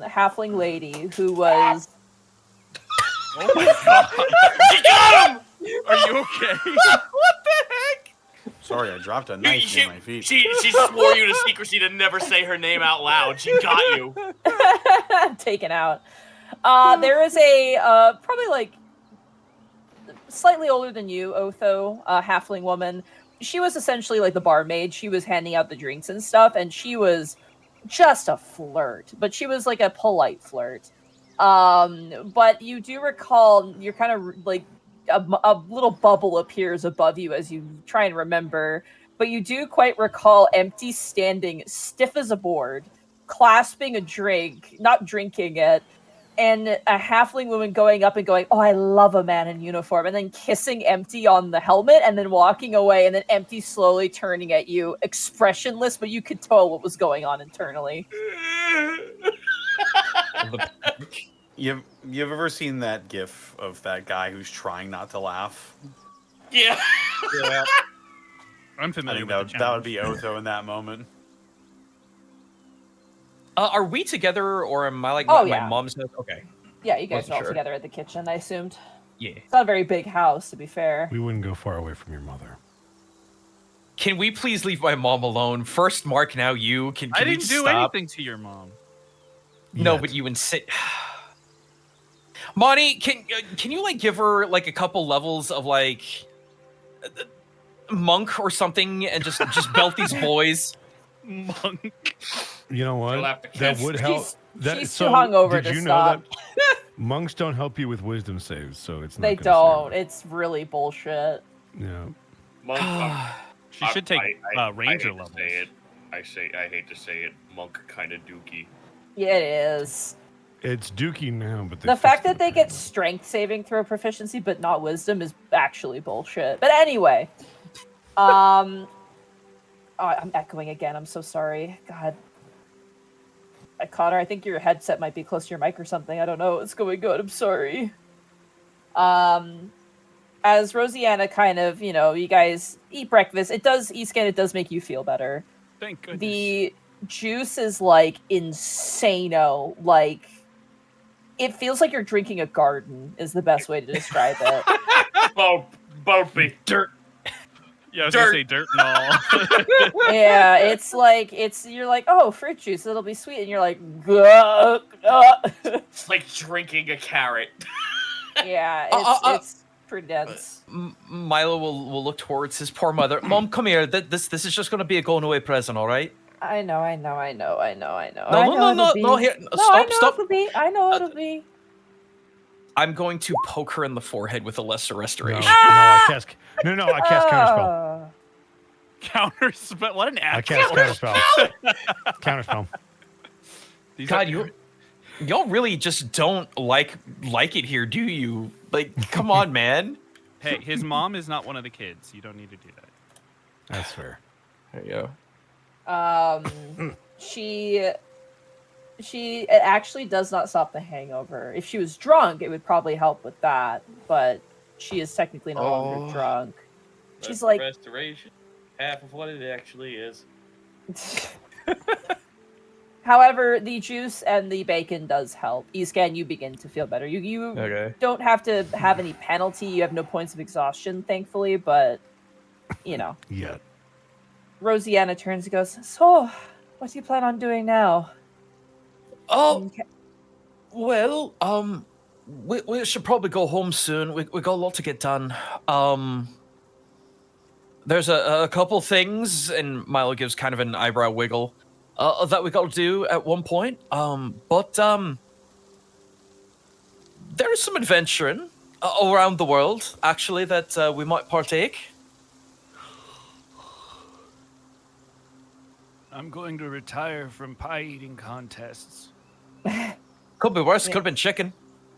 halfling lady who was. Oh my god! You got him! Are you okay? What the heck? Sorry, I dropped a knife near my feet. She swore you to secrecy to never say her name out loud. She got you. Taken out. There is a probably like slightly older than you, Otho, halfling woman. She was essentially like the barmaid. She was handing out the drinks and stuff, and she was just a flirt, but she was like a polite flirt. But you do recall, you're kind of like a little bubble appears above you as you try and remember, but you do quite recall Empty standing stiff as a board, clasping a drink, not drinking it, and a halfling woman going up and going, "Oh, I love a man in uniform," and then kissing Empty on the helmet and then walking away, and then Empty slowly turning at you, expressionless, but you could tell what was going on internally. You've ever seen that gif of that guy who's trying not to laugh? Yeah. Yeah. I'm I familiar think with that would be Otho in that moment. Are we together, or am I like my mom's house? Okay. Yeah, you guys Wasn't are all sure. together at the kitchen, I assumed. Yeah. It's not a very big house, to be fair. We wouldn't go far away from your mother. Can we please leave my mom alone? First Mark, now you. Can I we didn't do stop? anything to your mom. No, Yet. but you insist. Monty, can you like give her like a couple levels of like monk or something, and just belt these boys? Monk. You know what? You'll have to That kiss. would help. She's too hungover did to you stop. know that monks don't help you with wisdom saves, so it's not They gonna don't. save It's really bullshit. it. Yeah. Monk. She should take ranger I levels. I hate to say it. Monk kind of dookie. Yeah, it is. It's dookie now, but The fact that they get strength saving throw proficiency but not wisdom is actually bullshit. But anyway, I'm echoing again. I'm so sorry. God, Connor, I think your headset might be close to your mic or something. I don't know what's going on. I'm sorry. As Rosianna kind of, you guys eat breakfast. It does make you feel better. Thank goodness. The juice is like insano. Like, it feels like you're drinking a garden is the best way to describe it. Boatby. Dirt. Yeah, I was gonna say dirt and all. Yeah, it's like you're like, oh, fruit juice, it'll be sweet, and you're like, gah, gah. It's like drinking a carrot. Yeah, it's pretty dense. Milo will look towards his poor mother. Mom, come here. This is just gonna be a going away present, all right? I know. No, here. Stop. I know it'll be. I'm going to poke her in the forehead with a lesser restoration. I cast counterspell. Counterspell. What an I asshole. cast counterspell. Counterspell. God, y'all really just don't like it here, do you? Like, come on, man. Hey, his mom is not one of the kids. You don't need to do that. That's fair. There you go. It actually does not stop the hangover. If she was drunk, it would probably help with that, but she is technically no longer drunk. She's like restoration, half of what it actually is. However, the juice and the bacon does help. Escan, you begin to feel better. You don't have to have any penalty. You have no points of exhaustion, thankfully, but, you know. Yeah. Rosianna turns and goes, so, what do you plan on doing now? Oh, well, we should probably go home soon. We got a lot to get done. There's a couple things, and Milo gives kind of an eyebrow wiggle, that we got to do at one point. But there is some adventuring around the world, actually, that we might partake. I'm going to retire from pie eating contests. Could be worse. Could have been chicken.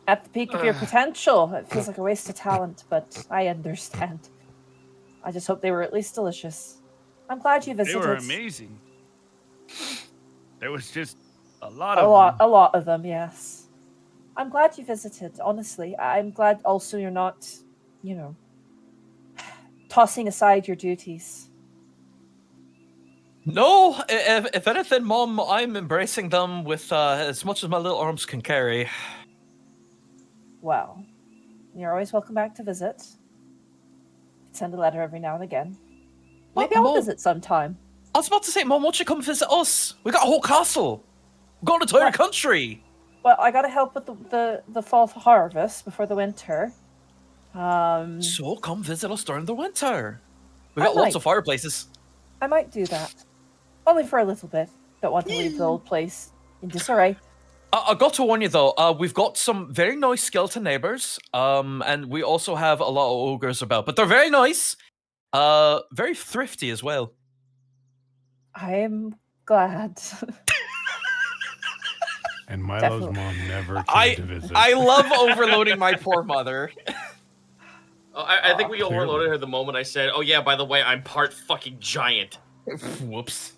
At the peak of your potential. It feels like a waste of talent, but I understand. I just hope they were at least delicious. I'm glad you visited. They were amazing. There was just a lot of them. A lot of them, yes. I'm glad you visited, honestly. I'm glad also you're not, you know, tossing aside your duties. No, if anything, Mom, I'm embracing them with as much as my little arms can carry. Well, you're always welcome back to visit. Send a letter every now and again. Maybe I'll visit sometime. I was about to say, Mom, why don't you come visit us? We got a whole castle. We got an entire country. Well, I gotta help with the fall harvest before the winter. So come visit us during the winter. We got lots of fireplaces. I might do that. Only for a little bit. Don't want to leave the old place in disarray. I got to warn you, though. We've got some very nice skeleton neighbors. And we also have a lot of ogres about. But they're very nice. Very thrifty as well. I'm glad. And Milo's mom never came to visit. I love overloading my poor mother. I think we overloaded her the moment I said, oh yeah, by the way, I'm part fucking giant. Whoops.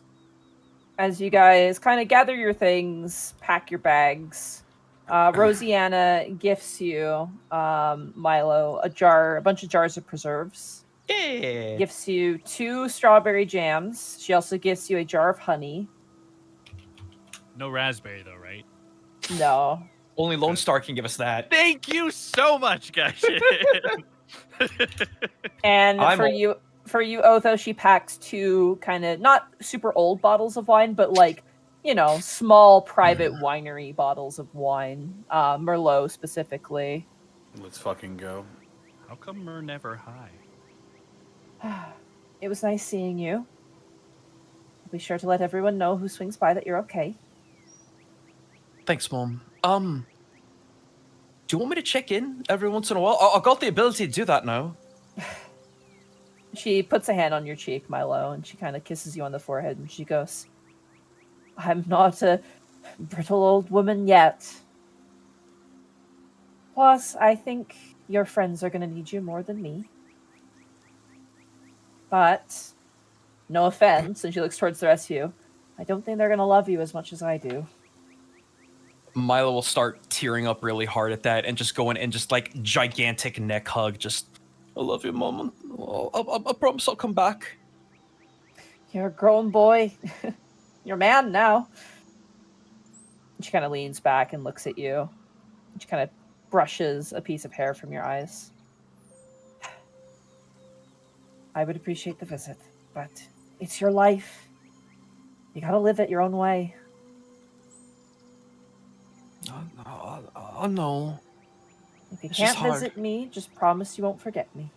As you guys kind of gather your things, pack your bags, Rosianna gifts you, Milo, a bunch of jars of preserves. Yeah. Gifts you 2 strawberry jams. She also gives you a jar of honey. No raspberry, though, right? No. Only Lone Star can give us that. Thank you so much, guys. And for you, Otho, she packs 2 kind of not super old bottles of wine, but like, you know, small private winery bottles of wine, Merlot specifically. Let's fucking go. How come we're never high? It was nice seeing you. I'll be sure to let everyone know who swings by that you're okay. Thanks, Mom. Do you want me to check in every once in a while? I got the ability to do that now. She puts a hand on your cheek, Milo, and she kind of kisses you on the forehead, and she goes, I'm not a brittle old woman yet. Plus, I think your friends are going to need you more than me. But, no offense, and she looks towards the rest of you, I don't think they're going to love you as much as I do. Milo will start tearing up really hard at that and just go in and just like gigantic neck hug. Just, I love you, Mom. I promise I'll come back. You're a grown boy. You're a man now. She kind of leans back and looks at you. She kind of brushes a piece of hair from your eyes. I would appreciate the visit, but it's your life. You gotta live it your own way. Oh no. If you can't visit me, just promise you won't forget me.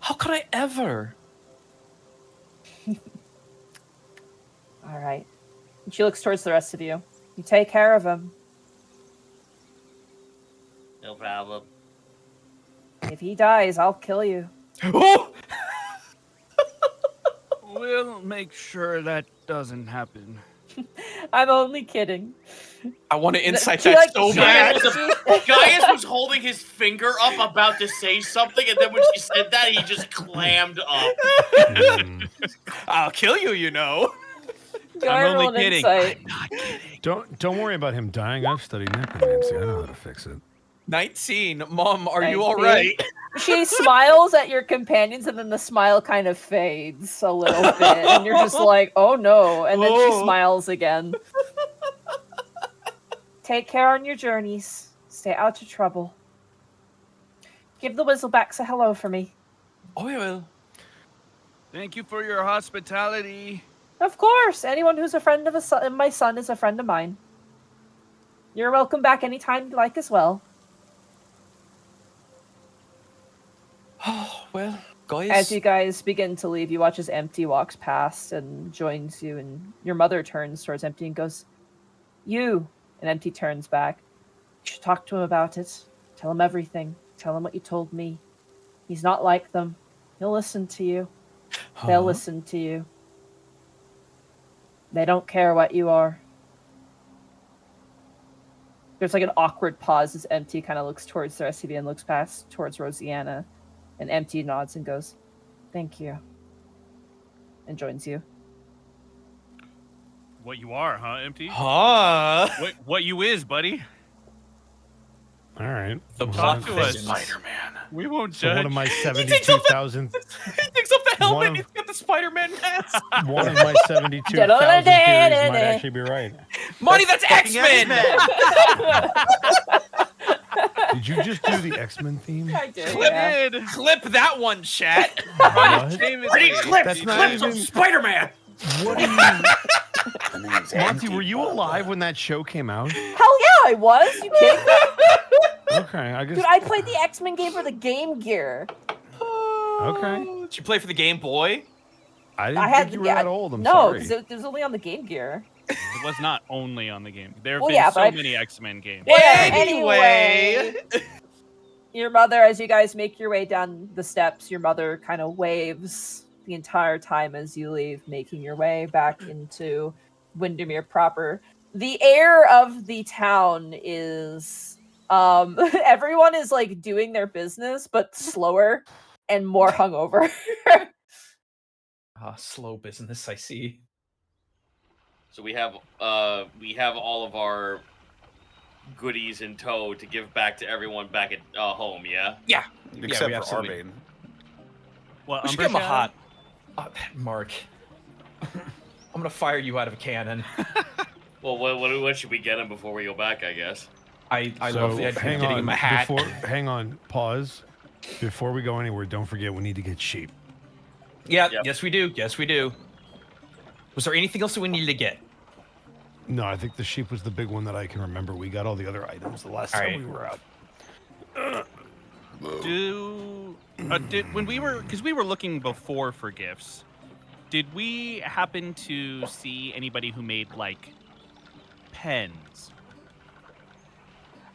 How could I ever? All right. And she looks towards the rest of you. You take care of him. No problem. If he dies, I'll kill you. Oh! We'll make sure that doesn't happen. I'm only kidding. I want to insight that so bad. Gaius was holding his finger up about to say something, and then when she said that, he just clammed up. I'll kill you, you know. I'm only kidding. I'm not kidding. Don't worry about him dying. I've studied necromancy. I know how to fix it. 19. Mom, are you 19. all right? She smiles at your companions, and then the smile kind of fades a little bit, and you're just like, "Oh no!" And then she smiles again. Take care on your journeys. Stay out of trouble. Give the Wizzlebacks a hello for me. Oh, I will. Thank you for your hospitality. Of course. Anyone who's a friend of my son is a friend of mine. You're welcome back anytime you like as well. Oh, well, guys. As you guys begin to leave, you watch as Empty walks past and joins you, and your mother turns towards Empty and goes, "You," and Empty turns back. "You should talk to him about it. Tell him everything. Tell him what you told me. He's not like them. He'll listen to you. They'll listen to you. They don't care what you are." There's like an awkward pause as Empty kind of looks towards the rest of you and looks past towards Rosianna. And Empty nods and goes, "Thank you." And joins you. What you are, huh, Empty? Huh? What you is, buddy? All right. The Talk to us. Spider-Man. We won't So judge. one of my 72,000. He picks up the helmet and he's got the Spider-Man mask. One of my 72,000 theories might actually be right. Money, that's X-Men! Did you just do the X-Men theme? I did. Clip that one, chat. What? Ready, clips! That's not Clips even- of Spider-Man! What do you... Monty, were you alive when that show came out? Hell yeah, I was. You kidding me? Okay, I guess... Dude, I played the X-Men game for the Game Gear. Okay. Did you play for the Game Boy? I didn't I had think you were that old. I'm no, sorry. because it was only on the Game Gear. It was not only on the game. There have Well, been yeah, so but many X-Men games. Yeah, Anyway. Your mother, as you guys make your way down the steps, your mother kind of waves the entire time as you leave, making your way back into Windermere proper. The air of the town is everyone is like doing their business, but slower and more hungover. Slow business, I see. So we have all of our goodies in tow to give back to everyone back at home, yeah? Yeah. Except we for absolutely- Arbane. Well, We should give him a hot. Mark. I'm gonna fire you out of a cannon. Well, what should we get him before we go back, I guess? I So, love the idea of hang getting on. him a hat. Hang on. Pause. Before we go anywhere, don't forget we need to get sheep. Yeah, Yep. yes we do. Yes we do. Was there anything else that we needed to get? No, I think the sheep was the big one that I can remember. We got all the other items the last All time right. we were out. When we were, because we were looking before for gifts, did we happen to see anybody who made like pens?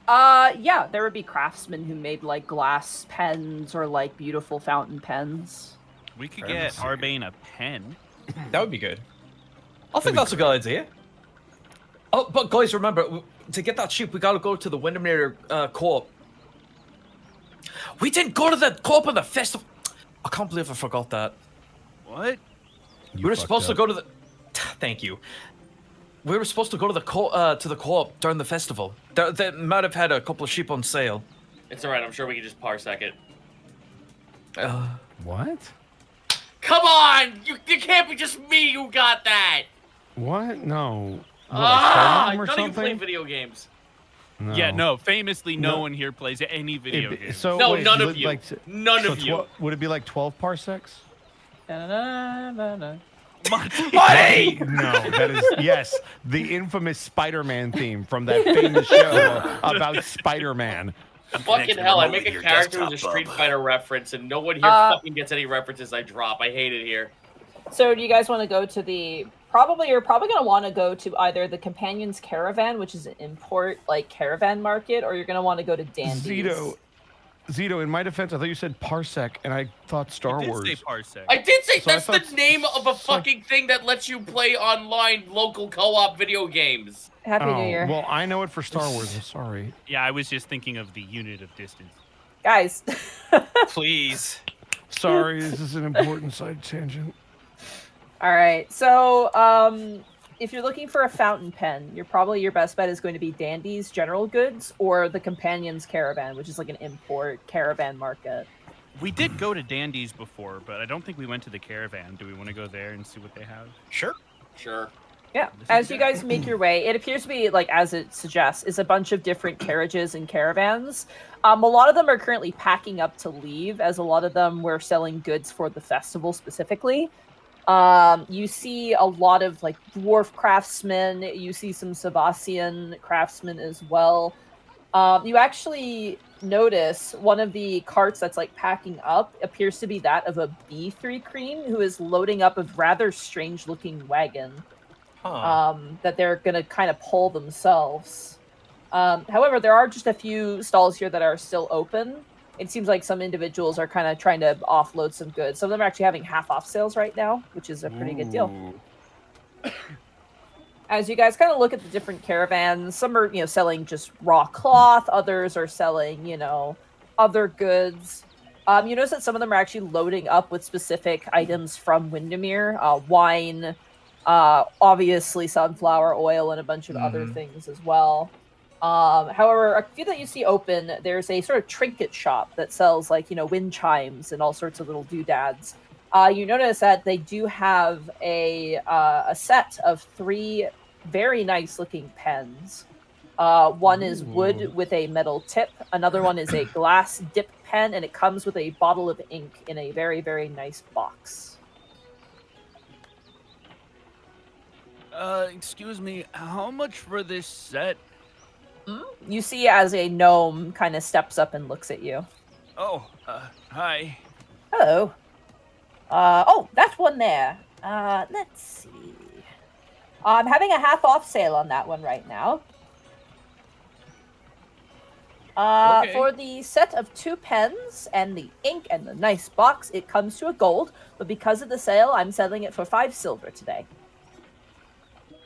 Yeah, there would be craftsmen who made like glass pens or like beautiful fountain pens. We could get Arbane a pen. That would be good. I think that's a good idea. Oh, but guys, remember, to get that sheep, we gotta go to the Windermere co-op. We didn't go to the co-op on the festival. I can't believe I forgot that. What? You We were fucked supposed to up. go to the. Thank you. We were supposed to go to the co-op during the festival. They might have had a couple of sheep on sale. It's alright, I'm sure we can just parsec it. What? Come on! You can't be just me who got that! What? No. What, Ah! like, None or of you play something? video games. No. Yeah, no. Famously, no No. one here plays any video game. So No, wait, none of would you. like None so of you. Would it be like 12 parsecs? Na-na-na-na-na. Money! No, that is yes, the infamous Spider-Man theme from that famous show about Spider-Man. Fucking hell, I make a character who's a Street Fighter reference, and no one here fucking gets any references I drop. I hate it here. So do you guys want to go to the you're probably going to want to go to either the Companions Caravan, which is an import like caravan market, or you're going to want to go to Dandy's. Zito, in my defense, I thought you said parsec, and I thought Star I did Wars. say parsec. I did say So I that's the thought name of a so- fucking thing that lets you play online local co-op video games. Happy New Year. Well, I know it for Star Wars. I'm sorry. Yeah, I was just thinking of the unit of distance. Guys. Please. Sorry, this is an important side tangent. All right. So, if you're looking for a fountain pen, your best bet is going to be Dandy's General Goods or the Companion's Caravan, which is like an import caravan market. We did go to Dandy's before, but I don't think we went to the Caravan. Do we want to go there and see what they have? Sure. Yeah. As you guys make your way, it appears to be, like, as it suggests, is a bunch of different carriages and caravans. A lot of them are currently packing up to leave, as a lot of them were selling goods for the festival specifically. You see a lot of, like, dwarf craftsmen. You see some Sabassian craftsmen as well. You actually notice one of the carts that's, like, packing up appears to be that of a B3 Cream, who is loading up a rather strange-looking wagon. That they're going to kind of pull themselves. However, there are just a few stalls here that are still open. It seems like some individuals are kind of trying to offload some goods. Some of them are actually having half-off sales right now, which is a pretty good deal. As you guys kind of look at the different caravans, some are, selling just raw cloth. Others are selling, other goods. You notice that some of them are actually loading up with specific items from Windermere. Wine, obviously sunflower oil, and a bunch of other things as well. However, a few that you see open, there's a sort of trinket shop that sells, like, wind chimes and all sorts of little doodads. You notice that they do have a set of 3 very nice looking pens. One is wood with a metal tip. Another one is a glass dip pen, and it comes with a bottle of ink in a very, very nice box. Excuse me, how much for this set? You see as a gnome kind of steps up and looks at you. Oh, hi. Hello. Oh, that one there. Let's see. I'm having a half-off sale on that one right now. Okay. For the set of 2 pens and the ink and the nice box, it comes to a gold, but because of the sale, I'm selling it for 5 silver today.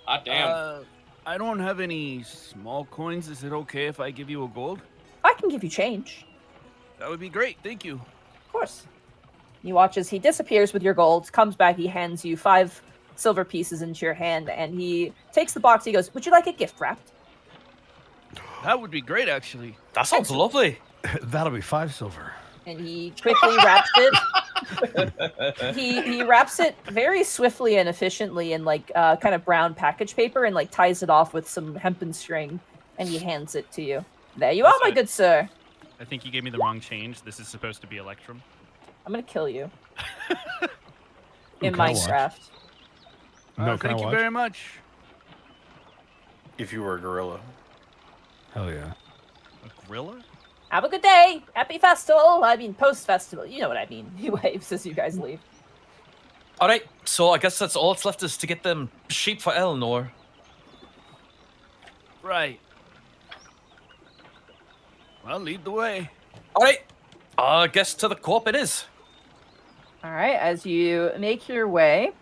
Ah, damn. I don't have any small coins. Is it okay if I give you a gold? I can give you change. That would be great. Thank you. Of course. You watch as he disappears with your gold, comes back, he hands you 5 silver pieces into your hand, and he takes the box. He goes, "Would you like it gift wrapped?" That would be great, actually. That sounds lovely. That'll be 5 silver. And he quickly wraps it. He wraps it very swiftly and efficiently in, like, kind of brown package paper, and, like, ties it off with some hempen string, and he hands it to you. There you are, my good sir. I think you gave me the wrong change. This is supposed to be Electrum. I'm gonna kill you. In Can I watch? Minecraft. No, can thank I you watch? very much. If you were a gorilla. Hell yeah. A gorilla? Have a good day. Happy festival. I mean, post-festival. You know what I mean. He waves as you guys leave. All right, so I guess that's all that's left is to get them sheep for Eleanor. Right. Well, lead the way. All right, I guess to the co-op it is. All right, as you make your way,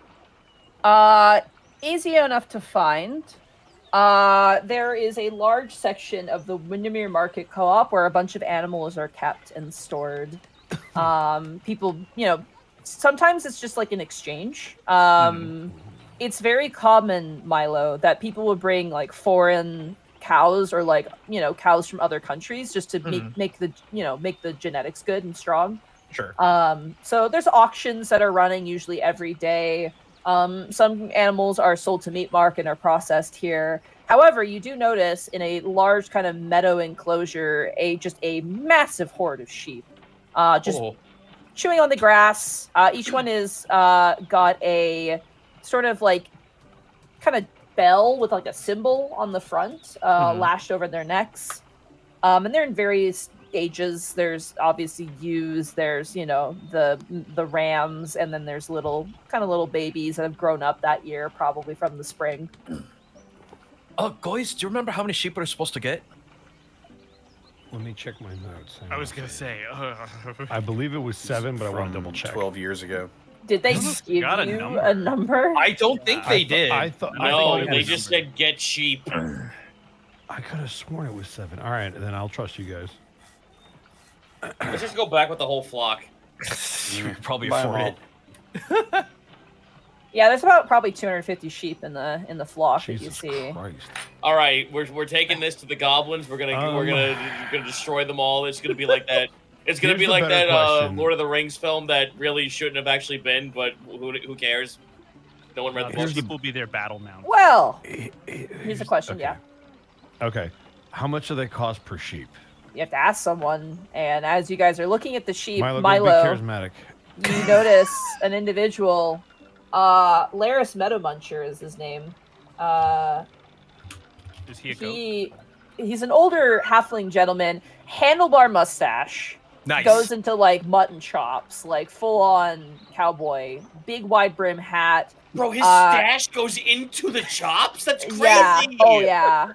easy enough to find. There is a large section of the Windermere Market Co-op where a bunch of animals are kept and stored. People, sometimes it's just like an exchange. It's very common, Milo, that people will bring, like, foreign cows or, like, cows from other countries just to make the genetics good and strong. Sure. So there's auctions that are running usually every day. Some animals are sold to meat market and are processed here. However, you do notice in a large kind of meadow enclosure, just a massive horde of sheep, chewing on the grass. Each one is got a sort of, like, kind of bell with, like, a symbol on the front, lashed over their necks. And they're in various ages. There's obviously ewes, there's, the rams, and then there's little babies that have grown up that year, probably from the spring. Guys, do you remember how many sheep we're supposed to get? Let me check my notes. Hang I on was a going to second. say. I believe it was 7, but I want to double check. 12 years ago. Did they Almost give got a you number. a number? I don't think they did. I thought No, it they was- just said get sheep. I could have sworn it was 7. All right, then I'll trust you guys. Let's just go back with the whole flock. You could probably Buy 'em afford all. it. Yeah, there's about probably 250 sheep in the flock Jesus that you see. Christ. All right, we're taking this to the goblins. We're gonna destroy them all. It's gonna be like that. It's gonna Here's be the like better that question. Lord of the Rings film that really shouldn't have actually been, but who cares? No one read the book. Sheep will be their battle mount. Well, here's a question. Okay. Yeah, Okay. How much do they cost per sheep? you have to ask someone. And as you guys are looking at the sheep, Milo, Milo, go be charismatic. you notice an individual. Laris Meadowmuncher is his name. Is he a goat? He's an older halfling gentleman, handlebar mustache. Nice. Goes into like mutton chops, like full on cowboy, big wide brim hat. Bro, his stash goes into the chops? That's crazy. Yeah. Oh yeah.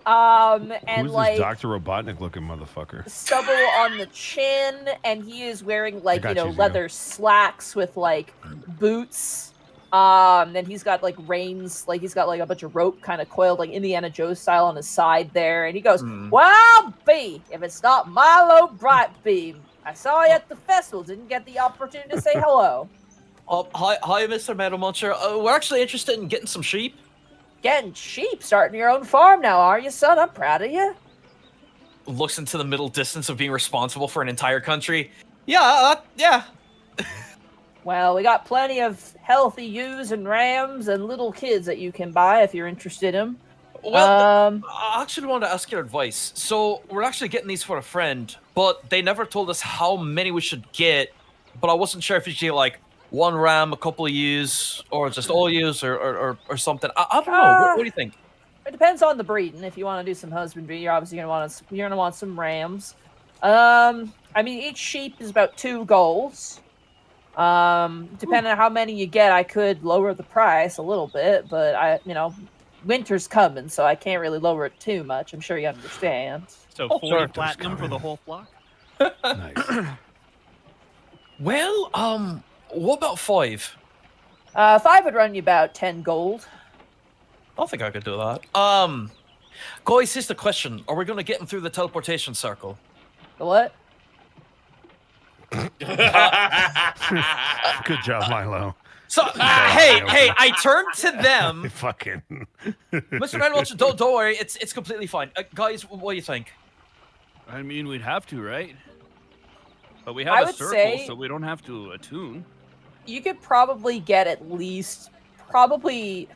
And Who's like this Dr. Robotnik looking motherfucker? stubble on the chin, and he is wearing like I got you, leather slacks with like boots. Then he's got like reins, like he's got like a bunch of rope kind of coiled like Indiana Jones style on his side there, and he goes, "Well, B, if it's not Milo Brightbeam, I saw you at the festival, didn't get the opportunity to say hello." Hi, Mr. Meadowmuncher. We're actually interested in getting some sheep. Getting sheep, starting your own farm now, are you, son? I'm proud of you. Looks into the middle distance of being responsible for an entire country. Yeah, yeah. Well, we got plenty of healthy ewes and rams and little kids that you can buy if you're interested in them. Well, I actually want to ask your advice. So we're actually getting these for a friend, but they never told us how many we should get. But I wasn't sure if you should get like one ram, a couple of ewes, or just all ewes, or something. I don't know. What do you think? It depends on the breeding. If you want to do some husbandry, you're obviously gonna want some rams. I mean, each sheep is about 2 golds. Depending on how many you get, I could lower the price a little bit, but winter's coming, so I can't really lower it too much. I'm sure you understand. So 40 platinum for the whole flock? Nice. Well, what about 5? 5 would run you about 10 gold. I think I could do that. Guys, here's the question: are we gonna get him through the teleportation circle? The what? Good job, Milo. So, hey, I turned to them. Fucking. Mr. Meadowmuncher, don't worry, it's completely fine. Guys, what do you think? I mean, we'd have to, right? But we I have a would circle, say- so we don't have to attune. You could probably get at least, probably,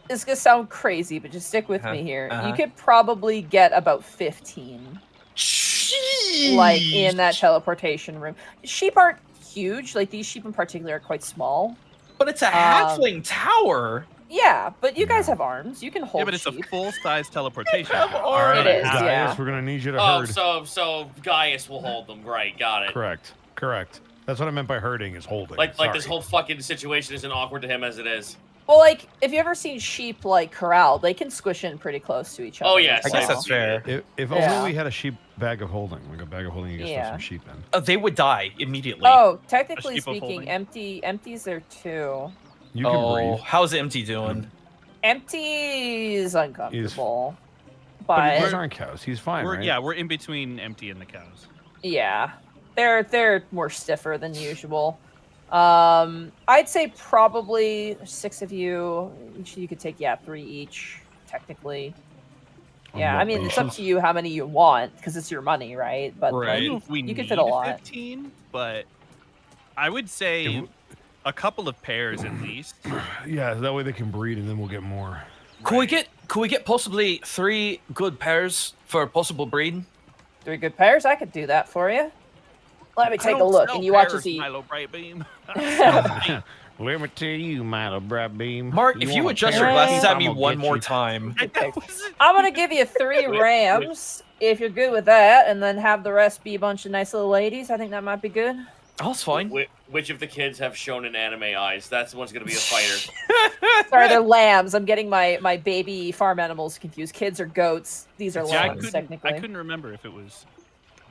this is gonna sound crazy, but just stick with me here. You could probably get about 15. Jeez. Like in that teleportation room. Sheep aren't huge. Like these sheep in particular are quite small. But it's a halfling tower. Yeah, but you guys have arms. You can hold. Yeah, but it's sheep. a full-size teleportation. All right, It is, Gaius, yeah. we're gonna need you to Oh, herd. so Gaius will hold them. Right, got it. Correct. That's what I meant by herding is holding. Like this Sorry. whole fucking situation isn't awkward to him as it is. Well, like if you ever seen sheep like corralled, they can squish in pretty close to each other. Oh, yes. I guess that's fair. If Yeah. only we had a sheep bag of holding, like a bag of holding, you can stuff some sheep in. They would die immediately. Oh, technically sheep of speaking, holding. empty's there too. You can breathe. How's empty doing? Empty's uncomfortable. But But these aren't cows. He's fine, right? Yeah, we're in between empty and the cows. yeah, they're more stiffer than usual. I'd say probably 6 of you. You could take 3 each, technically. On Yeah, what I mean it's up basis? to you how many you want because it's your money, right? But Right. I like, don't know if we you need can fit a lot. 15, but I would say a couple of pairs at least. Yeah, that way they can breed, and then we'll get more. Could we get possibly 3 good pairs for possible breeding? 3 good pairs. I could do that for you. Let me I take a don't look, sell and you watch pairs, as he. Milo Brightbeam. Let me tell you, Milo Brightbeam. Mark, if you want a adjust pair your of glasses sheep, at I'm me gonna one get more you. time. I'm gonna give you 3 rams if you're good with that, and then have the rest be a bunch of nice little ladies. I think that might be good. Oh, that's fine. Which of the kids have shown in anime eyes? That's the one's gonna be a fighter. Sorry, they're lambs. I'm getting my baby farm animals confused. Kids are goats. These are Yeah, lambs, technically. I couldn't remember if it was.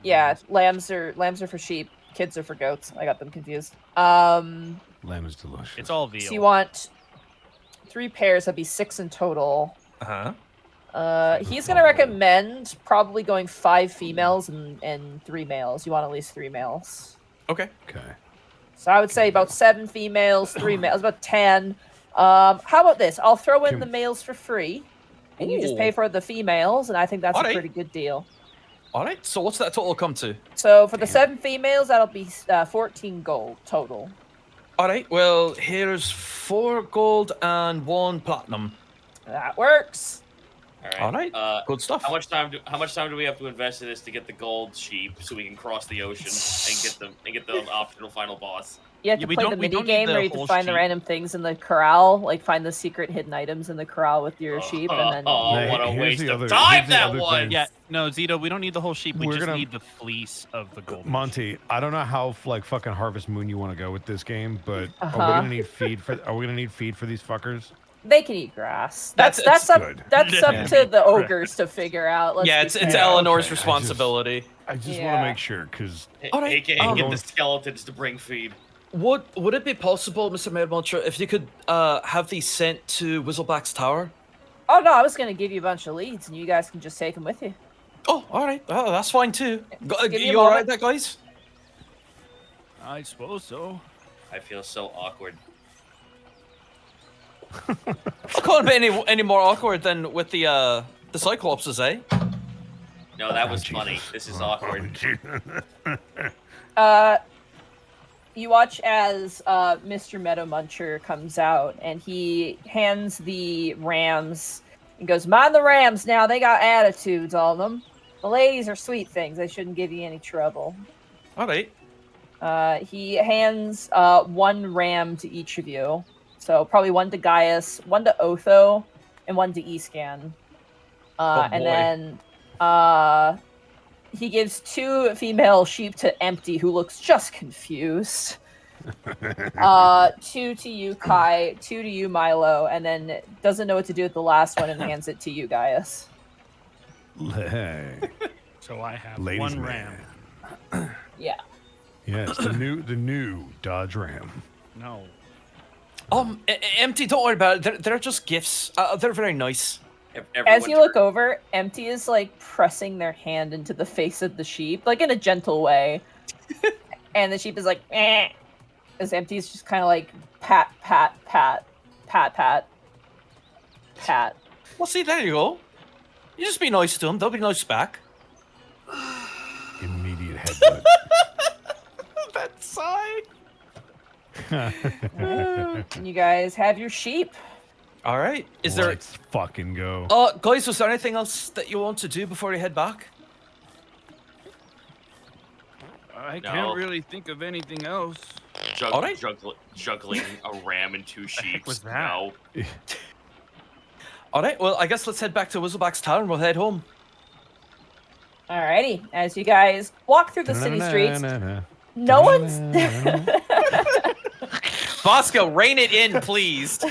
Yeah, lambs are for sheep. Kids are for goats. I got them confused. Lamb is delicious. It's all veal. So you want 3 pairs? That'd be 6 in total. He's gonna recommend probably going 5 females and 3 males. You want at least 3 males. Okay. Okay. So I would say about 7 females, 3 males, about 10. How about this? I'll throw in the males for free, and you just pay for the females, and I think that's a pretty good deal. All right. So what's that total come to? So for the 7 females, that'll be 14 gold total. All right. Well, here's 4 gold and 1 platinum. That works. All right. Good stuff. How much time do we have to invest in this to get the gold sheep so we can cross the ocean and get the optional final boss? You have to play the mini game where you have to find the random things in the corral, like find the secret hidden items in the corral with your sheep, and then. Oh, what a waste of time that was! Yeah, no, Zito, we don't need the whole sheep. We just need the fleece of the gold. Monty, I don't know how like fucking Harvest Moon you want to go with this game, but are we gonna need feed for? Are we gonna need feed for these fuckers? They can eat grass. That's up to the ogres to figure out. It's Eleanor's responsibility. I just want to make sure, because get the skeletons to bring feed. Would it be possible, Mr. Mayor, if you could have these sent to Wizzleback's tower? Oh no, I was gonna give you a bunch of leads, and you guys can just take them with you. Oh, all right. Oh, that's fine too. You all right, there, guys? I suppose so. I feel so awkward. Can't be any more awkward than with the Cyclopses, eh? No, that was funny. This is awkward. You watch as Mr. Meadow Muncher comes out, and he hands the rams and goes, "Mind the rams now. They got attitudes on them. The ladies are sweet things. They shouldn't give you any trouble." All right. He hands 1 ram to each of you. So probably 1 to Gaius, 1 to Otho, and 1 to Escan. And then he gives 2 female sheep to Empty, who looks just confused. 2 to you, Kai, 2 to you, Milo, and then doesn't know what to do with the last one and hands it to you, Gaius. So I have Ladies 1 man. ram. Yeah. Yes, the new Dodge Ram. No. Empty, don't worry about it. They're just gifts. They're very nice. As you look over, Empty is like pressing their hand into the face of the sheep, like in a gentle way. And the sheep is like, eh. As Empty is just kind of like pat, pat, pat, pat, pat, pat. Well, see, there you go. You just be nice to them. They'll be nice back. Immediate headbutt. That sigh. You guys have your sheep. All right. Let's fucking go. Guys, was there anything else that you want to do before you head back? I can't really think of anything else. Juggling a ram and 2 sheep. Was that? No. All right. Well, I guess let's head back to Wizzleback's tower and we'll head home. Alrighty. As you guys walk through the city streets, no one's. Bosco, rein it in, please.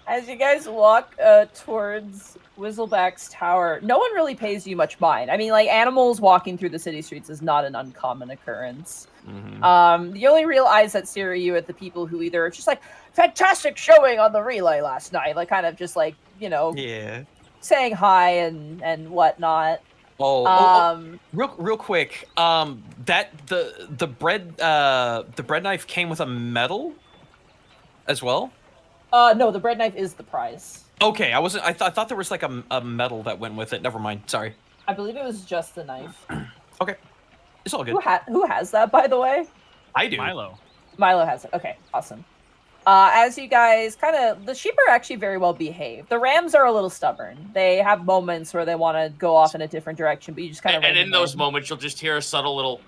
As you guys walk towards Wizzleback's tower, no one really pays you much mind. I mean, like, animals walking through the city streets is not an uncommon occurrence. Mm-hmm. The only real eyes that stare at you are the people who either are just like, fantastic showing on the relay last night, like kind of just like, you know, saying hi and whatnot. Real quick. That the bread knife came with a medal as well. No, the bread knife is the prize. Okay, I thought there was like a medal that went with it. Never mind. Sorry. I believe it was just the knife. Okay, it's all good. Who has that, by the way? I do. Milo has it. Okay, awesome. As you guys the sheep are actually very well behaved. The rams are a little stubborn. They have moments where they want to go off in a different direction, but you just kind of. And in those moments, you'll just hear a subtle little,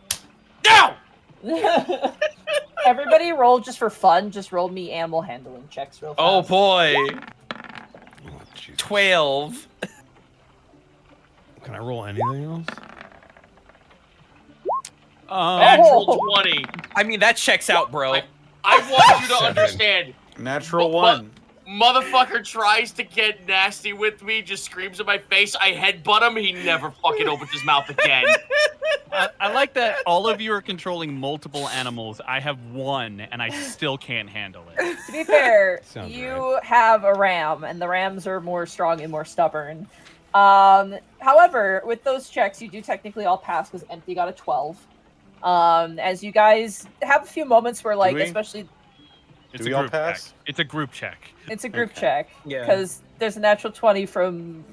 no! Everybody roll just for fun. Just roll me animal handling checks real fast. Oh boy. 12. Can I roll anything else? Natural 20. I mean, that checks out, bro. I want you to understand. Natural 1. Motherfucker tries to get nasty with me, just screams in my face. I headbutt him. He never fucking opens his mouth again. I like that all of you are controlling multiple animals. I have 1, and I still can't handle it. To be fair, you have a ram, and the rams are more strong and more stubborn. However, with those checks, you do technically all pass because Empty got a 12. As you guys have a few moments where, like, especially... It's a group check. It's a group check. It's a group check. Yeah. Because there's a natural 20 from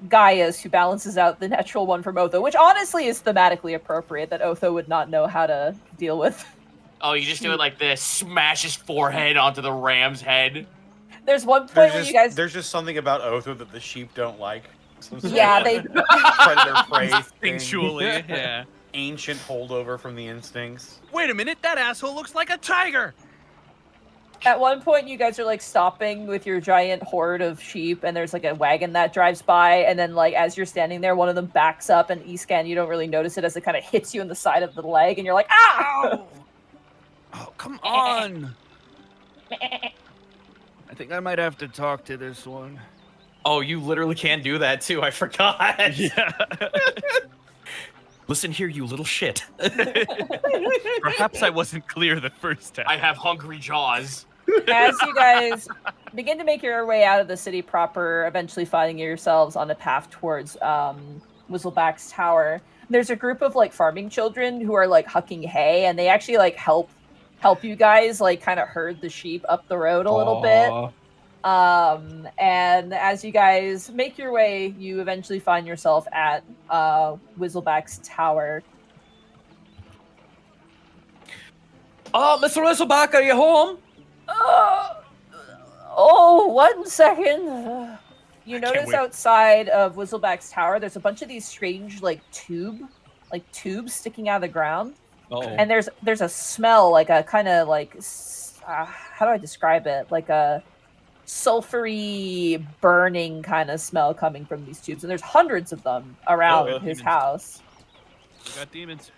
Gaius, who balances out the natural 1 from Otho, which honestly is thematically appropriate that Otho would not know how to deal with. Oh, you just do it like this. Smash his forehead onto the ram's head. There's one point where you guys... There's just something about Otho that the sheep don't like. Yeah, they... Predator prey Instinctually, yeah. Ancient holdover from the instincts. Wait a minute, that asshole looks like a tiger! At one point, you guys are, like, stopping with your giant horde of sheep, and there's, like, a wagon that drives by, and then, like, as you're standing there, one of them backs up, and E-scan, you don't really notice it as it kind of hits you in the side of the leg, and you're like, ah! Oh, come on! I think I might have to talk to this one. Oh, you literally can do that too. I forgot. Yeah. Listen here, you little shit. Perhaps I wasn't clear the first time. I have hungry jaws. As you guys begin to make your way out of the city proper, eventually finding yourselves on a path towards Wizzleback's tower, there's a group of, like, farming children who are, like, hucking hay, and they actually, like, help you guys, like, kind of herd the sheep up the road a little bit. And as you guys make your way, you eventually find yourself at Wizzleback's tower. Mr. Wizzleback, are you home? Oh, 1 second. You notice outside of Wizzleback's tower, there's a bunch of these strange, like, tubes sticking out of the ground. Oh. And there's a smell, like a kind of, like, how do I describe it? Like a sulfury, burning kind of smell coming from these tubes. And there's hundreds of them around his house. We got demons.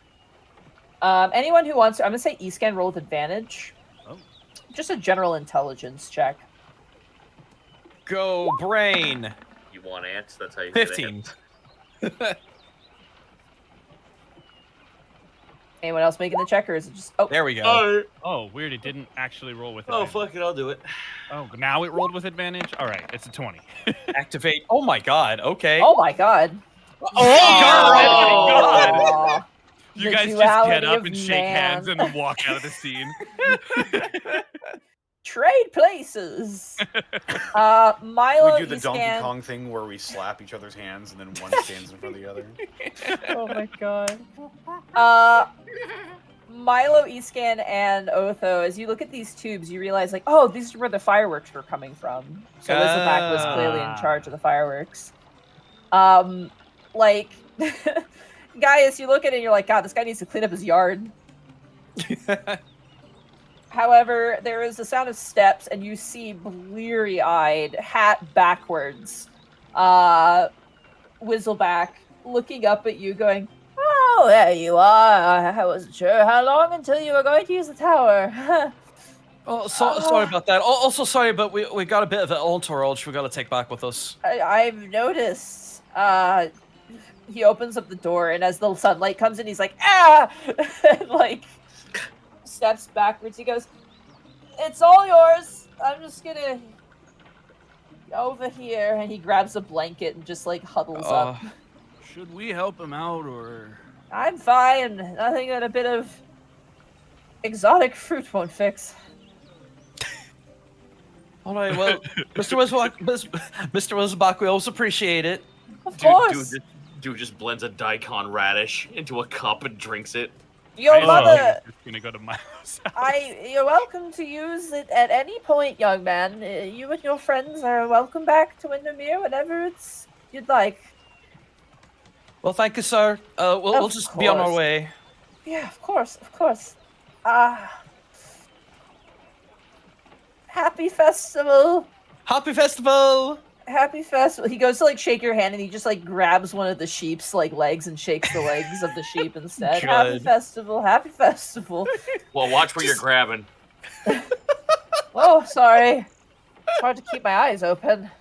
Anyone who wants to, I'm going to say E-scan, roll with advantage. Oh. Just a general intelligence check. Go, brain. You want ants? That's how you 15. Anyone else making the check, or is it just... Oh, there we go. Oh, weird. It didn't actually roll with Oh, advantage. fuck it. I'll do it. Oh, now it rolled with advantage? All right. It's a 20. Activate. Oh, my God. Okay. Oh, my God. Oh, God. Aw. You The guys just duality get up of and shake man. hands and then walk out of the scene. Trade places. Milo, We do the Donkey E-scan. Kong thing where we slap each other's hands and then one stands in front of the other. Oh my god. Milo, E-scan, and Otho, as you look at these tubes, you realize, like, oh, these are where the fireworks were coming from. So Wizzleback was clearly in charge of the fireworks. Like, Gaius, you look at it and you're like, God, this guy needs to clean up his yard. However, there is the sound of steps, and you see bleary-eyed, hat backwards, Wizzleback looking up at you, going, "Oh, there you are. I wasn't sure how long until you were going to use the tower." Oh, sorry about that. Also, sorry, but we got a bit of an entourage we got to take back with us. I've noticed. He opens up the door, and as the sunlight comes in, he's like, "Ah!" and, like, steps backwards. He goes, "It's all yours. I'm just gonna over here," and he grabs a blanket and just, like, huddles up. Should we help him out, or? I'm fine. Nothing that a bit of exotic fruit won't fix. All right, well, Mr. Wizzleback, we always appreciate it. Of course. Dude just blends a daikon radish into a cup and drinks it. Your mother. I'm just gonna go to Milo's house. You're welcome to use it at any point, young man. You and your friends are welcome back to Windermere whenever you'd like. Well, thank you, sir. We'll just be on our way. Yeah, of course, of course. Happy festival. Happy festival. Happy festival. He goes to, like, shake your hand, and he just, like, grabs one of the sheep's, like, legs and shakes the legs of the sheep instead. Good. Happy festival. Happy festival. Well, watch where you're grabbing. Oh, sorry. It's hard to keep my eyes open.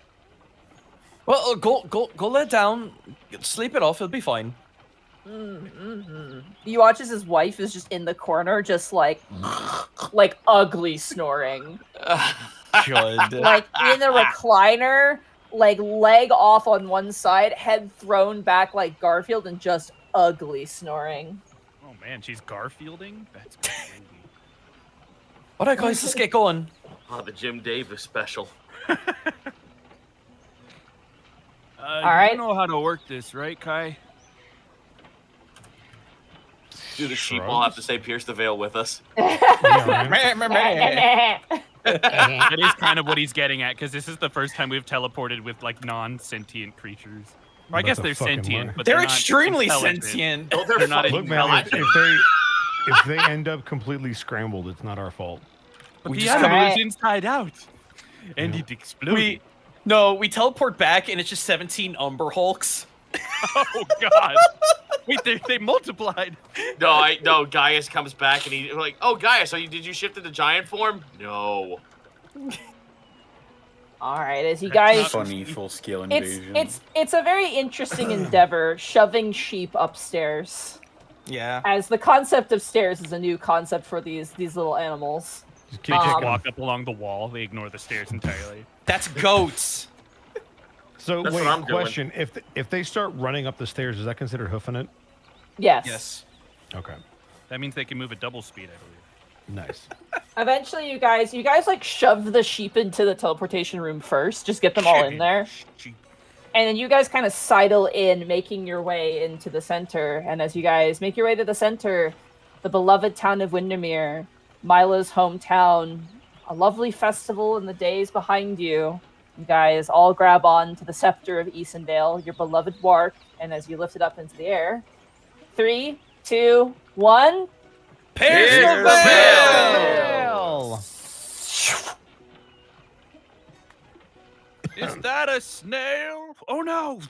Well, go lay down. Sleep it off. It'll be fine. You watch as his wife is just in the corner, just like ugly snoring. Good. Like in a recliner, like leg off on one side, head thrown back like Garfield, and just ugly snoring. Oh man, she's Garfielding? That's crazy. All right, guys, let's get going. Oh, the Jim Davis special. All right. You know how to work this, right, Kai? Do the sheep all have to say pierce the veil with us? That is kind of what he's getting at, because this is the first time we've teleported with like non-sentient creatures. Or I guess they're sentient, but they're not extremely intelligent. sentient. Oh, They're not Look, man, intelligent. if they end up completely scrambled, it's not our fault. But We the just animal gotta- is inside out, and it exploded. We teleport back and it's just 17 Umber Hulks. Oh God! Wait, they multiplied. No, Gaius comes back and he's like, "Oh, Gaius, did you shift into giant form?" No. All right, as you guys, Funny full-scale invasion. it's a very interesting endeavor, shoving sheep upstairs. Yeah. As the concept of stairs is a new concept for these little animals. They just walk up along the wall. They ignore the stairs entirely. That's goats. So That's wait, what I'm doing. question: if they start running up the stairs, is that considered hoofing it? Yes. Yes. Okay, That means they can move at double speed, I believe. nice. Eventually, you guys like shove the sheep into the teleportation room first. Just get them all in there. And then you guys kind of sidle in, making your way into the center. And as you guys make your way to the center, the beloved town of Windermere, Milo's hometown, a lovely festival in the days behind you. You guys all grab on to the scepter of Easondale, your beloved wark, and as you lift it up into the air, 3, 2, 1. Pierce the veil! Is that a snail? Oh no!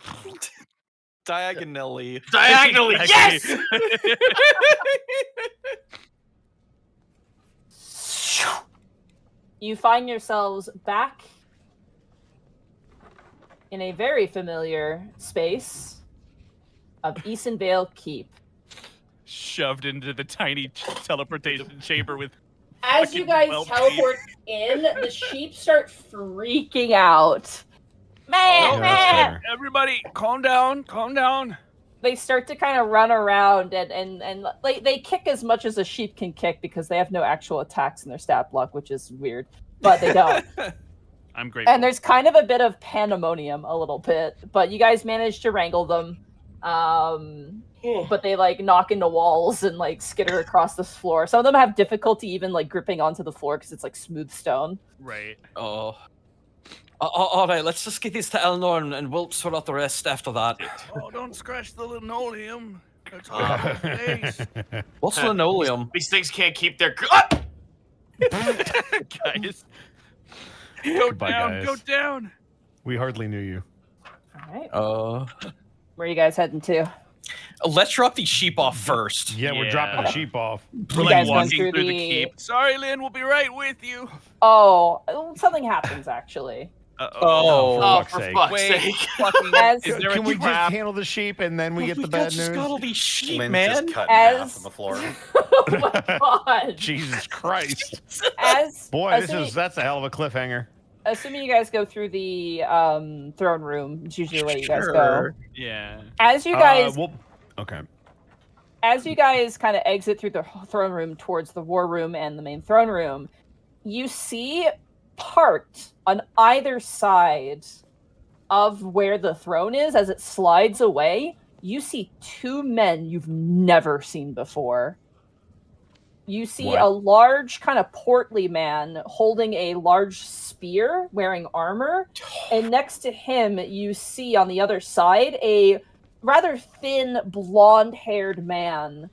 Diagonally. Diagonally, yes! You find yourselves back in a very familiar space of Easondale Keep. Shoved into the tiny teleportation chamber with. As you fucking guys 12 teleport in, the sheep start freaking out. Man, Yeah, that's fair. Everybody, calm down, calm down. They start to kind of run around and like they kick as much as a sheep can kick because they have no actual attacks in their stat block, which is weird, but they don't. I'm grateful. And there's kind of a bit of pandemonium, a little bit, but you guys manage to wrangle them. But they like knock into walls and like skitter across this floor. Some of them have difficulty even like gripping onto the floor because it's like smooth stone. Right. Oh. All right, let's just get these to Eleanor and we'll sort out the rest after that. Oh, don't scratch the linoleum. That's all over the face. What's linoleum? These things can't keep their. Guys. Go Goodbye, down, guys. go down. We hardly knew you. All right. Where are you guys heading to? Let's drop these sheep off first. Yeah, we're Yeah. dropping the sheep off. We're You like guys going walking through through the the- keep. Sorry, Lynn, we'll be right with you. Oh, something happens actually. Oh. Oh, fuck's for sake. fuck's Wait, sake. fucking, As- is there Can a we just trap? handle the sheep and then we get We the got bad to news? scuttle these sheep, Lynn's man. just cut in half As- on the floor. Oh my god. Jesus Christ. Boy, That's a hell of a cliffhanger. assuming you guys go through the throne room, it's usually the way you guys go. Sure. Yeah. As you guys Okay. as you guys kind of exit through the throne room towards the war room and the main throne room, you see parked on either side of where the throne is as it slides away, you see two men you've never seen before. You see What? a large, kind of portly man holding a large spear, wearing armor, and next to him, you see on the other side a rather thin, blonde-haired man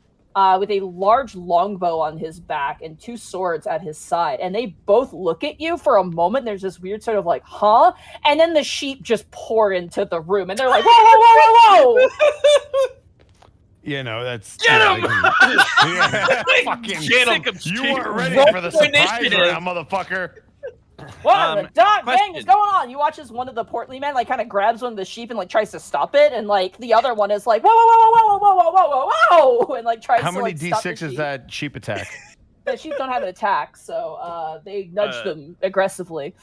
with a large longbow on his back and two swords at his side. And they both look at you for a moment. There's this weird sort of like, huh? And then the sheep just pour into the room, and they're like, whoa, whoa, whoa, whoa, whoa! You know, that's Get him! Fucking Get him! You weren't ready Roll for the for surprise initiative. round, motherfucker. What the dog dang is question. going on? You watch as one of the portly men like kind of grabs one of the sheep and like tries to stop it, and like the other one is like, whoa, whoa, whoa, whoa, whoa, whoa, whoa, whoa, whoa, and like tries How to many like stop the D6 is sheep. that sheep attack? The sheep don't have an attack, so they nudge them aggressively.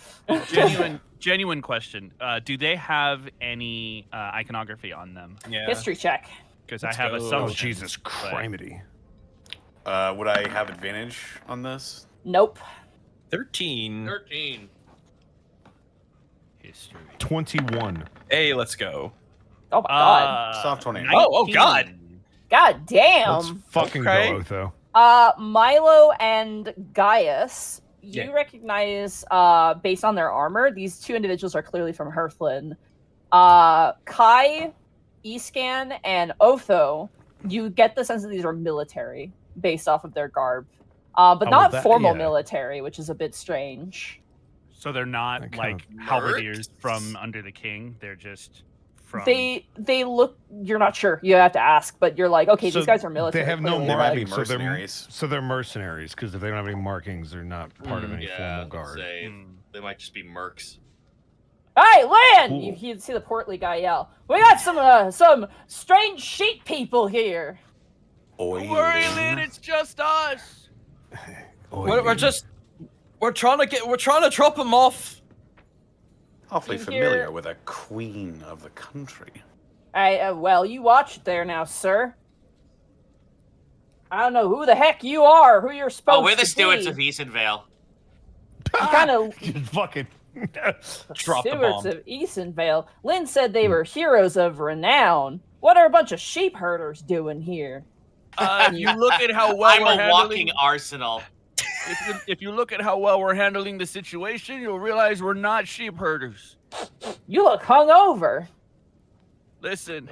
Genuine question. Do they have any iconography on them? Yeah. History check. Because I Let's have go. assumptions. Oh, Jesus but- criminy. Would I have advantage on this? Nope. 13. 13. History. 21. Hey, let's go. Oh my god. Soft 20. Oh, God. God damn. Let's fucking Okay. go, Otho. Milo and Gaius, you Yeah. recognize, based on their armor, these two individuals are clearly from Hearthland. Kai, Escan, and Otho, you get the sense that these are military based off of their garb. But not formal military, which is a bit strange. So they're not That kind like of halberdiers from under the king. They're just from. They look. You're not sure. You have to ask, but you're like, okay, So these guys are military. They have no clearly, They might but- be markings, mercenaries. so they're mercenaries because if they don't have any markings, they're not part of any Yeah, formal guard. they might just be mercs. Hey, Lynn! Cool. You see the portly guy yell. We got some strange sheep people here. Oi, Don't worry, Lynn. Lynn. It's just us. We're trying to drop them off. Awfully You familiar hear- with a queen of the country. Well, you watch it there now, sir. I don't know who the heck you are, who you're supposed to be. Oh, we're the stewards of Eastonvale. You kind of Just fucking Drop the stewards bomb. of Eastonvale. Lynn said they were heroes of renown. What are a bunch of sheep herders doing here? If you look at how well I'm we're a handling, walking arsenal. if you look at how well we're handling the situation, you'll realize we're not sheep herders. You look hungover. Listen,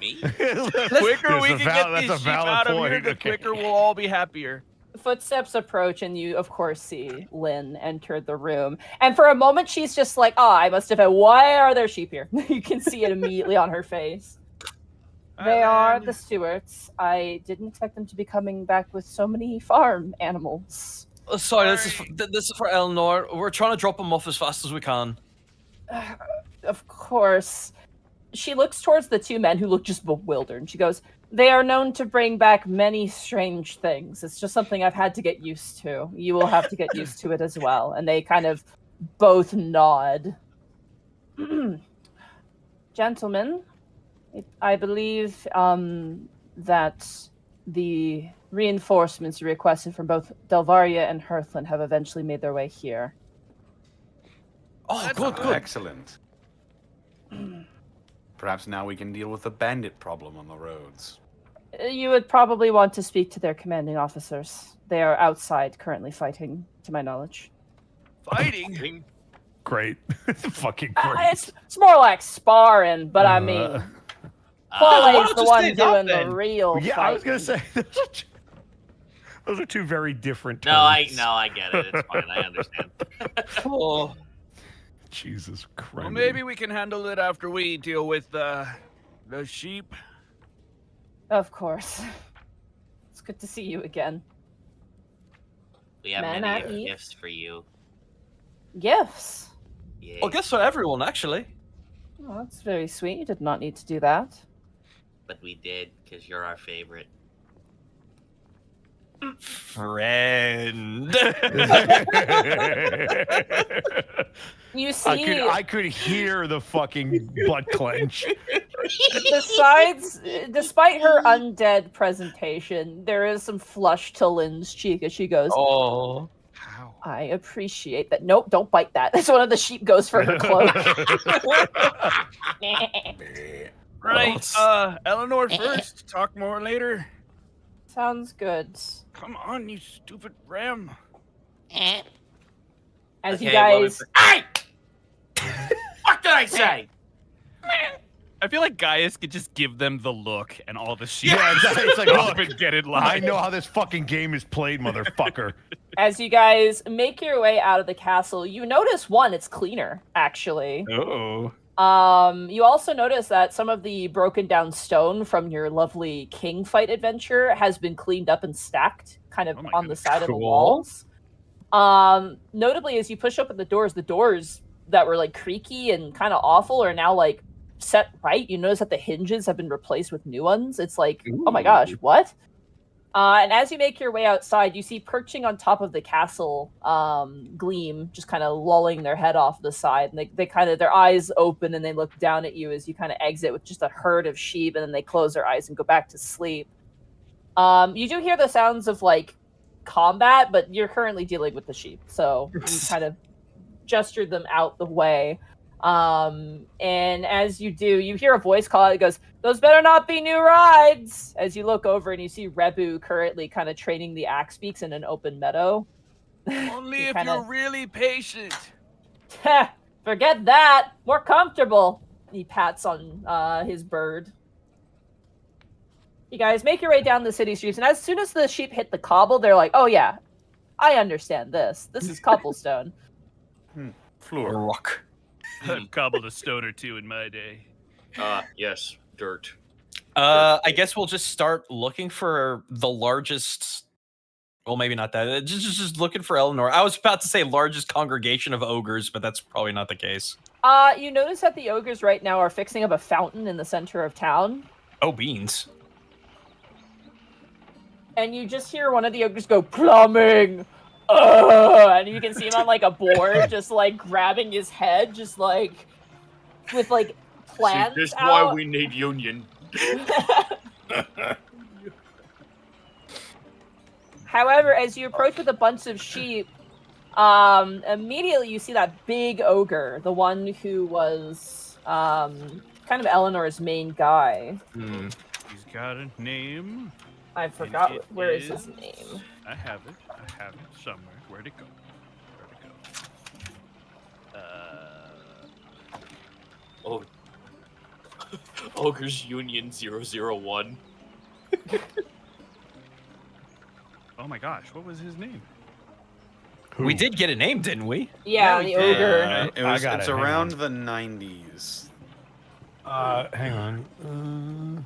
Me? the quicker we can get these sheep out of here, the quicker we'll all be happier. Footsteps approach, and you, of course, see Lynn enter the room. And for a moment, she's just like, "Oh, I must have had. Why are there sheep here?" You can see it immediately on her face. They are the stewards. I didn't expect them to be coming back with so many farm animals. Sorry, this is for Eleanor. We're trying to drop them off as fast as we can. Of course. She looks towards the two men who look just bewildered, and she goes, "They are known to bring back many strange things. It's just something I've had to get used to. You will have to get used to it as well." And they kind of both nod. Gentlemen, I believe that the reinforcements you requested from both Delvaria and Hearthland have eventually made their way here. Oh, That's good, Oh, good. excellent. Perhaps now we can deal with the bandit problem on the roads. You would probably want to speak to their commanding officers. They are outside currently fighting, to my knowledge. Fighting. great. Fucking great. It's more like sparring, but I mean, why Paule's don't the you one stand up doing then? the real Yeah, fighting. I was gonna say those are two very different. No, I tones. get it. It's fine. I understand. Oh, Jesus Christ. Well, maybe we can handle it after we deal with the sheep. Of course. It's good to see you again. We have Man, many I eat. gifts for you. Gifts. Yeah. well, guess for everyone actually. Oh, that's very sweet. You did not need to do that. But we did, because you're our favorite. Friend. You see, I could hear the fucking butt clench. despite her undead presentation, there is some flush to Lynn's cheek as she goes, Oh. How? I appreciate that. Nope, don't bite that. That's one of the sheep goes for her cloak. Right. Eleanor first. Talk more later. Sounds good. Come on, you stupid ram. As you Okay, what guys, was Hey! What did I say? I feel like Gaius could just give them the look, and all the sheep Yeah, it's like, stop look, and get in line. I know how this fucking game is played, motherfucker. as you guys make your way out of the castle, you notice one, it's cleaner, actually. Oh. You also notice that some of the broken down stone from your lovely king fight adventure has been cleaned up and stacked kind of Oh my on the goodness. side of the Cool. walls. Notably, as you push open the doors that were like creaky and kind of awful are now like set right. You notice that the hinges have been replaced with new ones. It's like, oh my gosh, what? And as you make your way outside, you see perching on top of the castle, Gleam, just kind of lolling their head off the side. And they kind of, their eyes open and they look down at you as you kind of exit with just a herd of sheep. And then they close their eyes and go back to sleep. You do hear the sounds of like combat, but you're currently dealing with the sheep, so you kind of gestured them out the way. And as you do, you hear a voice call out. It goes, "Those better not be new rides!" As you look over and you see Rebu currently kind of training the axe beaks in an open meadow. Only if you're really patient. Forget that. More comfortable. He pats on his bird. You guys make your way down the city streets, and as soon as the sheep hit the cobble, they're like, "Oh yeah, I understand this. This is cobblestone." Floor. Rock. I've cobbled a stone or two in my day. Yes, dirt. I guess we'll just start looking for the largest. Well, maybe not that. Just looking for Eleanor. I was about to say largest congregation of ogres, but that's probably not the case. You notice that the ogres right now are fixing up a fountain in the center of town. Oh, beans. And you just hear one of the ogres go, "Plumbing!" And you can see him on like a board, just like grabbing his head, just like with like plans. See, this is out. why we need union. However, as you approach with a bunch of sheep, immediately you see that big ogre, the one who was kind of Eleanor's main guy. He's got a name. I forgot where is his name. I have it somewhere. Where'd it go? Oh, Ogres Union 001. Oh my gosh, what was his name? We did get a name, didn't we? Yeah, we the did. ogre. It's around the 90s. Hang on.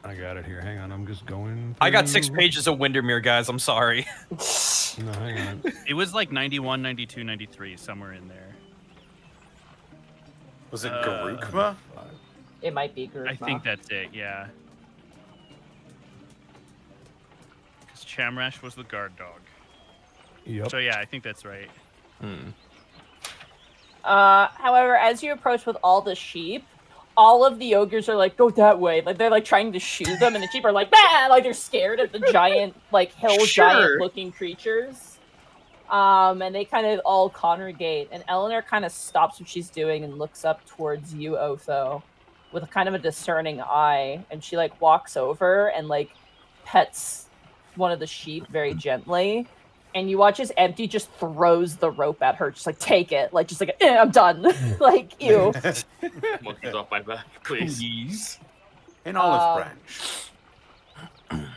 I got it here. Hang on, I'm just going. I got 6 pages of Windermere, guys. I'm sorry. No, hang on. It was like 91, 92, 93, somewhere in there. Was it Garukma? It might be Garukma. I think that's it, yeah. Because Chamrash was the guard dog. Yep. So yeah, I think that's right. However, as you approach with all the sheep, all of the ogres are like, "Go that way!" Like they're like trying to shoot them, and the sheep are like, "Bah!" Like they're scared of the giant, like hill giant-looking creatures. And they kind of all congregate, and Eleanor kind of stops what she's doing and looks up towards you, Otho, with kind of a discerning eye, and she like walks over and like pets one of the sheep very gently. And you watch as Empty just throws the rope at her, just like, "Take it." Like, just like, "I'm done." Like, ew. Monkeys off my back, please. An olive branch.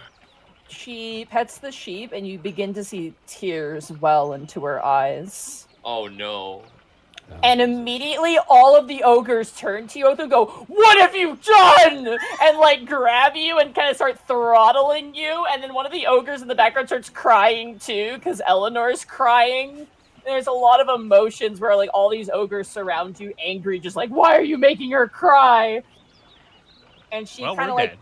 She pets the sheep, and you begin to see tears well into her eyes. Oh no. And immediately all of the ogres turn to you and go, "What have you done?" And like grab you and kind of start throttling you. And then one of the ogres in the background starts crying too, because Eleanor's crying. There's a lot of emotions where like all these ogres surround you, angry, just like, "Why are you making her cry?" And she kind of like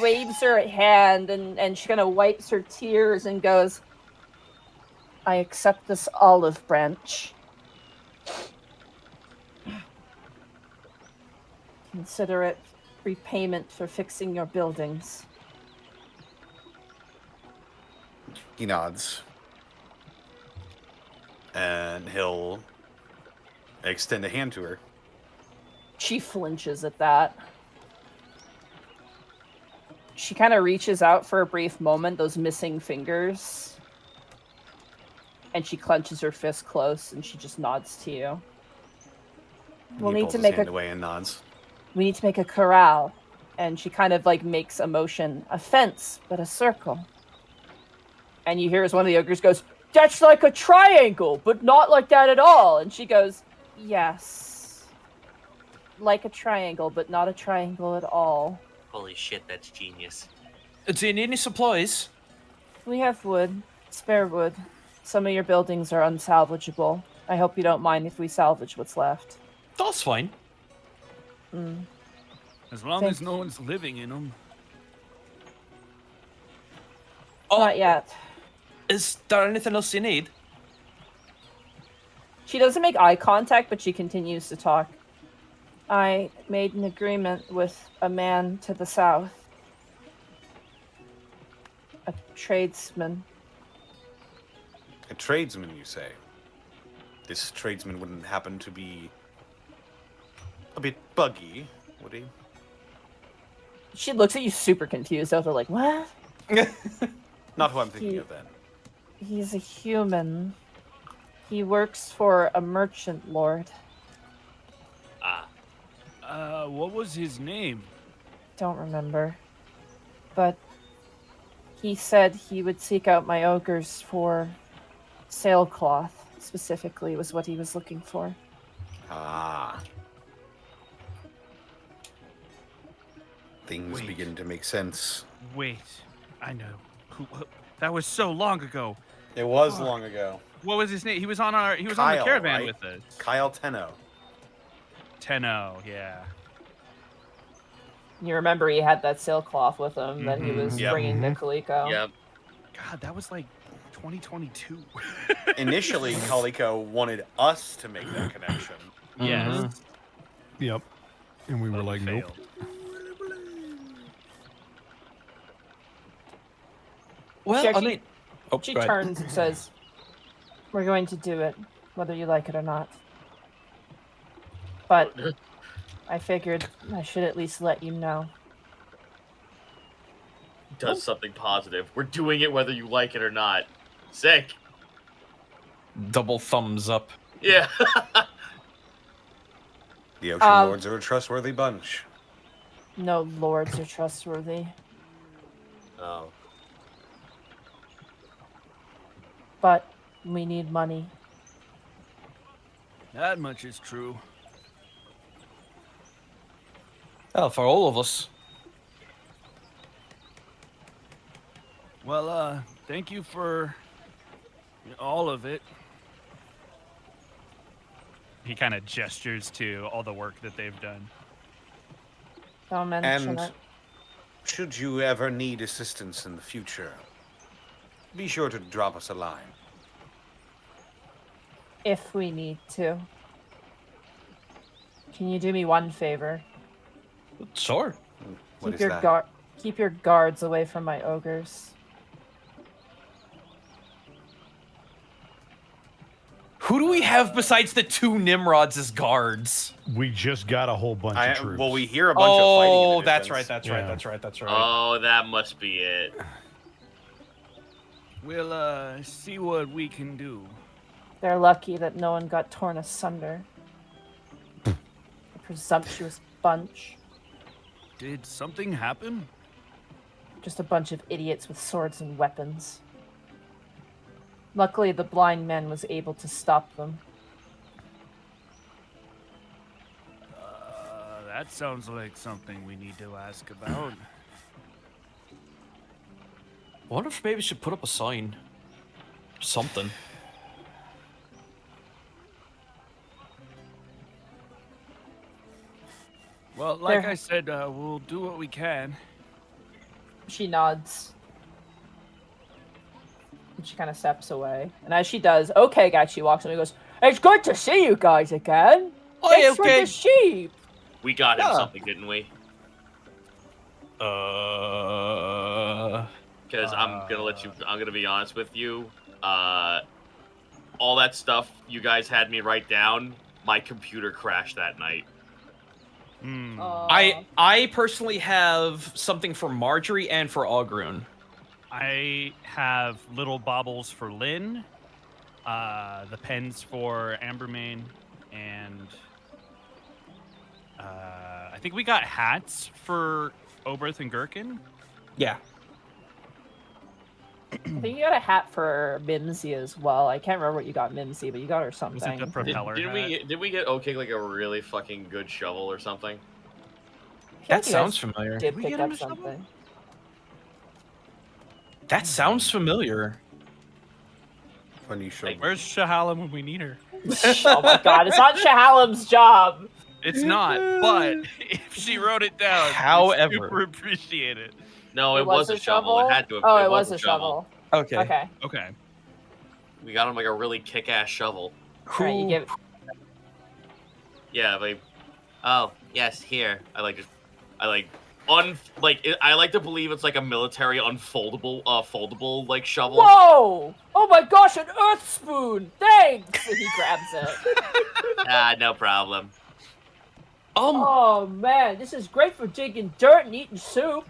waves her hand and she kind of wipes her tears and goes, "I accept this olive branch. Consider it repayment for fixing your buildings." He nods. And he'll extend a hand to her. She flinches at that. She kind of reaches out for a brief moment, those missing fingers. And she clenches her fist close and she just nods to you. We'll need to make hand away and nods. We need to make a corral. And she kind of like makes a motion, a fence, but a circle. And you hear as one of the ogres goes, "That's like a triangle, but not like that at all." And she goes, "Yes. Like a triangle, but not a triangle at all." Holy shit, that's genius. Do you need any supplies? We have wood, spare wood. Some of your buildings are unsalvageable. I hope you don't mind if we salvage what's left. That's fine. As long as no one's living in them. Not yet. Is there anything else you need? She doesn't make eye contact, but she continues to talk. "I made an agreement with a man to the south. A tradesman. A tradesman, you say? This tradesman wouldn't happen to be a bit buggy, would he? She looks at you super confused. They're like, what? Not who I'm thinking of then. He's a human. He works for a merchant lord. What was his name? Don't remember. But he said he would seek out my ogres for sailcloth, specifically, was what he was looking for. Ah. Things begin to make sense. Wait, I know. That was so long ago. It was long ago. What was his name? He was on on the Kyle, caravan right? with us. Kyle Tenno. Yeah. You remember he had that sailcloth with him that he was bringing to Kaliko. Yep. God, that was like 2022. Initially, Kaliko wanted us to make that connection. Yes. Yep. And we were like, nope. Failed. Well, She I mean, She go ahead. turns and says, we're going to do it, whether you like it or not. But I figured I should at least let you know. Does something positive. We're doing it whether you like it or not. Sick. Double thumbs up. Yeah. The Ocean Lords are a trustworthy bunch. No lords are trustworthy. Oh. But we need money. That much is true. Oh, for all of us. Well, thank you for all of it. He kind of gestures to all the work that they've done. Don't mention And it. should you ever need assistance in the future, be sure to drop us a line. If we need to. Can you do me one favor? Sure. What Keep is your that? keep your guards away from my ogres. Who do we have besides the two Nimrods as guards? We just got a whole bunch of troops. Well, we hear a bunch of fighting. In the that's distance. right. That's Yeah. right. That's right. That's right. Oh, that must be it. We'll see what we can do. They're lucky that no one got torn asunder. A presumptuous bunch. Did something happen? Just a bunch of idiots with swords and weapons. Luckily, the blind man was able to stop them. That sounds like something we need to ask about. I wonder if maybe we should put up a sign. Something. Well, like There. I said, we'll do what we can. She nods. And she kind of steps away. And as she does, okay, guys, she walks in and goes, it's good to see you guys again. Oh, Thanks yeah, okay. for the sheep. We got him Yeah. something, didn't we? Because I'm gonna be honest with you. All that stuff you guys had me write down, my computer crashed that night. Hmm. I personally have something for Marjorie and for Ogrun. I have little baubles for Lynn, the pens for Ambermane, and I think we got hats for Oberth and Gherkin. Yeah. I think you got a hat for Mimsy as well. I can't remember what you got Mimsy, but you got her something. Was it the propeller Did hat? we get OK like a really fucking good shovel or something? That you sounds guys familiar. Did we pick get him up a shovel? something. That sounds familiar. When you show Where's Shahalem when we need her? Oh my god, it's not Shahalem's job. It's not, but if she wrote it down, However. we super appreciate it. No, it was a shovel. It had to have Oh, it it was a shovel. Okay. Okay. Okay. We got him like a really kick-ass shovel. Alright, you give Yeah, like, oh yes, here. I I like to believe it's like a military foldable like shovel. Whoa! Oh my gosh, an earth spoon! Thanks! And he grabs it. No problem. Oh man, this is great for digging dirt and eating soup.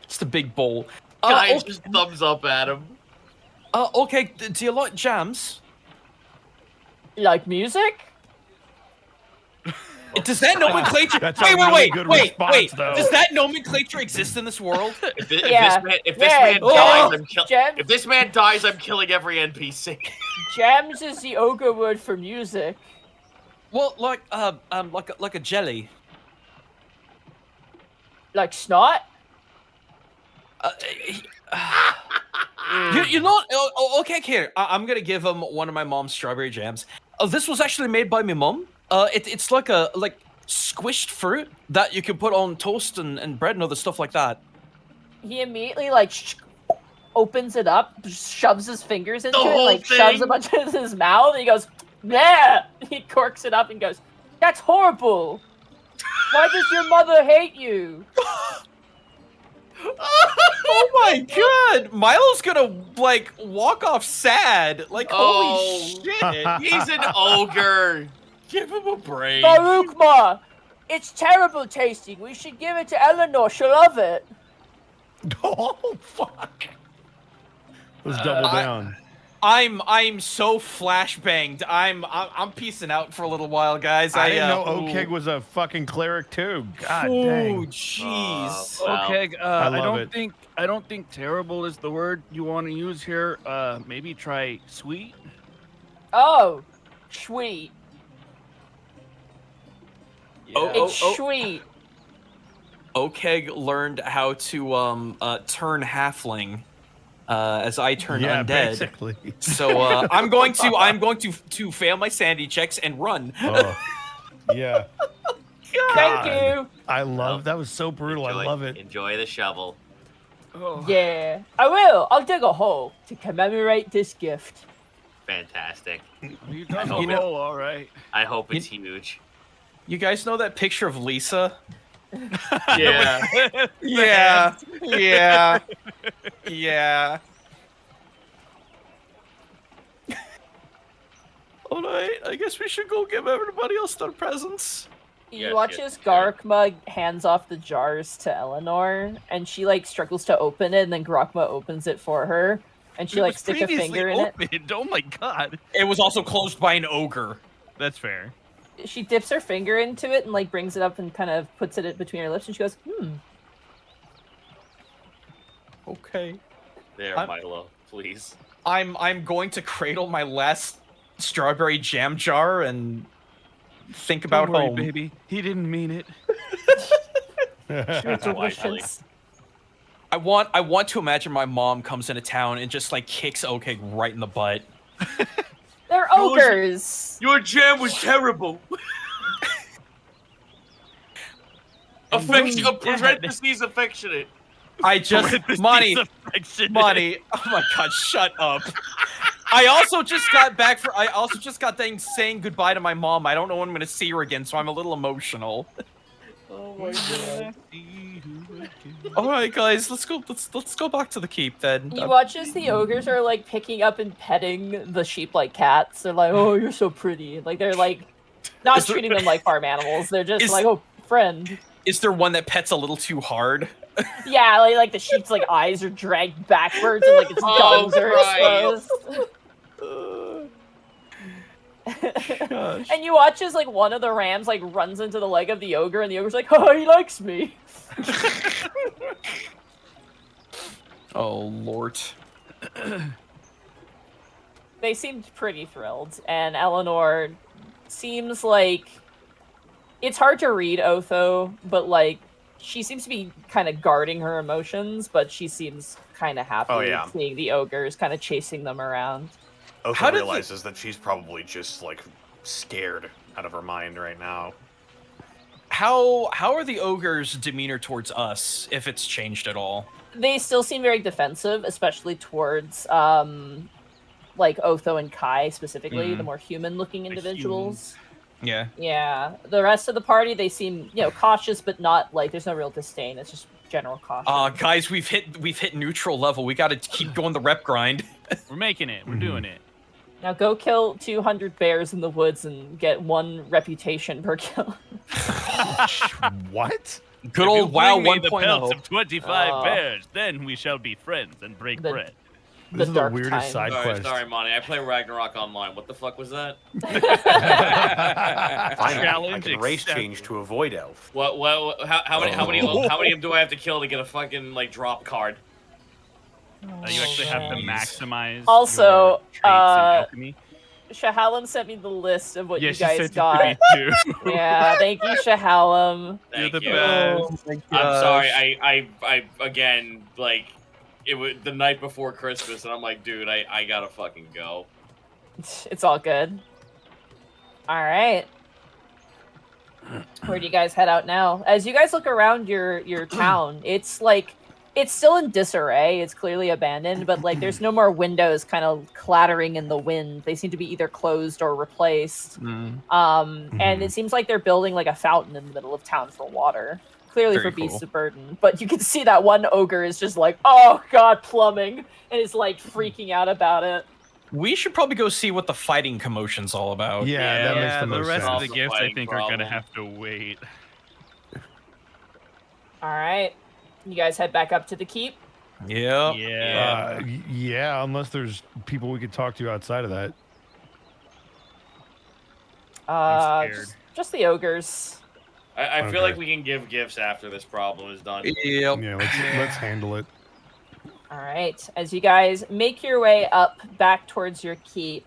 Just a big bowl. Guy just thumbs up at him. Okay, do you like jams? Like music? Does that nomenclature? That's a really good response, though. Does that nomenclature exist in this world? If this man dies, I'm killing every NPC. Jams is the ogre word for music. Well, like a jelly. Like snot? You know, okay, here. I'm gonna give him one of my mom's strawberry jams. This was actually made by my mom. It's like squished fruit that you can put on toast and bread and other stuff like that. He immediately opens it up, shoves his fingers into it, thing. shoves a bunch in his mouth, and he goes, "Yeah!" He corks it up and goes, "That's horrible. Why does your mother hate you?" Oh my god! Milo's gonna walk off sad. Holy shit! He's an ogre. Give him a break. Barukma! It's terrible tasting. We should give it to Eleanor. She'll love it. Oh fuck! Let's double down. I'm so flashbanged. I'm peacing out for a little while, guys. I didn't know Okeg was a fucking cleric too. God dang. Oh jeez. Okay, I don't think terrible is the word you want to use here. Maybe try sweet. Oh, sweet. Yeah. It's sweet. Okeg learned how to turn halfling as I turn undead. Basically. So I'm going to fail my sanity checks and run. Oh, yeah. Thank you. I love that. Was so brutal. I love it. Enjoy the shovel. Oh. Yeah, I will. I'll dig a hole to commemorate this gift. Fantastic. You done the hole, all right. I hope it's huge. You guys know that picture of Lisa? Yeah. Yeah. Yeah. Yeah. Alright, I guess we should go give everybody else their presents. You watch as Garkma hands off the jars to Eleanor, and she struggles to open it, and then Garkma opens it for her, and she sticks a finger in it. Oh my god. It was also closed by an ogre. That's fair. She dips her finger into it and brings it up and kind of puts it between her lips, and she goes, Okay. There, Milo, please. I'm going to cradle my last strawberry jam jar and think about Don't worry, home. baby. He didn't mean it. delicious. I want to imagine my mom comes into town and just kicks Okeg right in the butt. They're ogres. Your jam was terrible. Parentheses affectionate. I just Monty. Oh my god, shut up. I also just got done saying goodbye to my mom. I don't know when I'm gonna see her again, so I'm a little emotional. Oh my god. All right, guys, let's go back to the keep then. You watch as the ogres are picking up and petting the sheep like cats. They're like, "Oh, you're so pretty." They're not treating them like farm animals. They're just "Oh, friend." Is there one that pets a little too hard? Yeah, the sheep's eyes are dragged backwards and its gums are exposed. And you watch as one of the rams runs into the leg of the ogre, and the ogre's like, "Oh, he likes me." Oh Lord. They seemed pretty thrilled, and Eleanor seems like it's hard to read Otho, but she seems to be kind of guarding her emotions, but she seems kind of happy seeing the ogres kind of chasing them around. Otho realizes that she's probably just scared out of her mind right now. How are the ogres' demeanor towards us, if it's changed at all? They still seem very defensive, especially towards Otho and Kai specifically, the more human-looking individuals. Yeah. Yeah. The rest of the party, they seem, cautious, but not like there's no real disdain. It's just general caution. Guys, we've hit neutral level. We got to keep going the rep grind. We're making it. We're doing it. Now go kill 200 bears in the woods and get 1 reputation per kill. What? Good old WoW 1.0. The pelts of 25 bears, then we shall be friends and break bread. This is the weirdest side quest. Sorry, Monty. I play Ragnarok Online. What the fuck was that? Finally, I can race change to avoid elf. What? How many of them do I have to kill to get a fucking drop card? You actually have to maximize. Also, your traits in alchemy. Shahalam sent me the list of what you she guys sent got. it to me too. Yeah, thank you, Shahalam. You're the you. best. I'm sorry. I again, it was the night before Christmas, and I'm like, dude, I gotta fucking go. It's all good. All right. Where do you guys head out now? As you guys look around your town, it's still in disarray. It's clearly abandoned, but there's no more windows kind of clattering in the wind. They seem to be either closed or replaced. And it seems like they're building a fountain in the middle of town for water. Clearly Very for beasts cool. of burden. But you can see that one ogre is just oh god, plumbing, and is freaking out about it. We should probably go see what the fighting commotion's all about. Yeah, that makes the most rest sense. of the gifts I Fighting think are gonna problem. have to wait. All right. You guys head back up to the keep. Yep. Yeah. Yeah, unless there's people we could talk to outside of that. I'm scared. Just the ogres. I feel Okay. like we can give gifts after this problem is done. Yep. Yeah, let's handle it. All right. As you guys make your way up back towards your keep,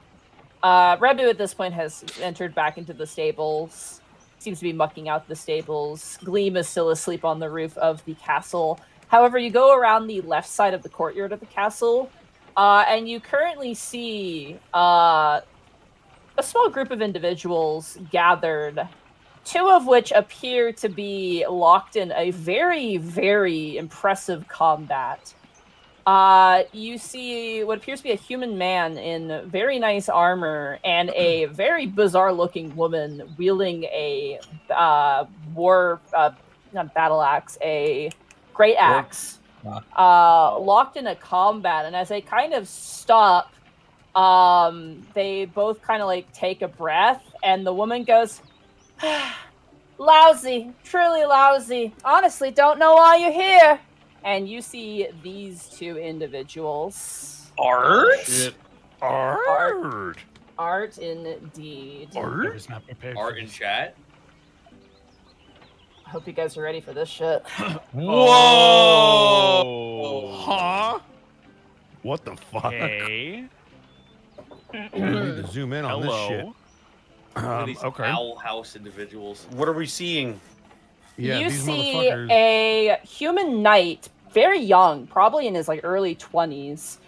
Rebu at this point has entered back into the stables. Seems to be mucking out the stables. Gleam is still asleep on the roof of the castle. However, you go around the left side of the courtyard of the castle, and you currently see a small group of individuals gathered, 2 of which appear to be locked in a very, very impressive combat. You see what appears to be a human man in very nice armor and a very bizarre-looking woman wielding a not battle axe, a great axe, locked in a combat. And as they kind of stop, they both kind of take a breath, and the woman goes, "Lousy, truly lousy. Honestly, don't know why you're here." And you see these 2 individuals. Art? Art. Art indeed. I Art. was not prepared. Art in chat. I hope you guys are ready for this shit. Whoa! Huh? What the fuck? Okay. We need to zoom in on this shit. Hello. Look at these Okay. owl house individuals. What are we seeing? Yeah, You these see motherfuckers. a human knight, very young, probably in his early 20s,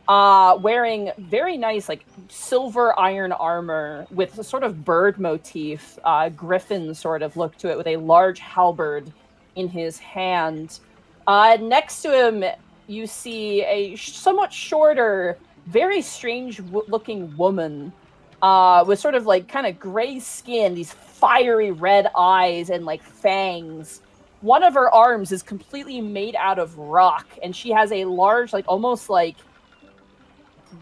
wearing very nice silver iron armor with a sort of bird motif, griffin sort of look to it, with a large halberd in his hand. Next to him, you see a somewhat shorter, very strange looking woman with sort of kind of gray skin, these fiery red eyes and fangs. One of her arms is completely made out of rock, and she has a large, almost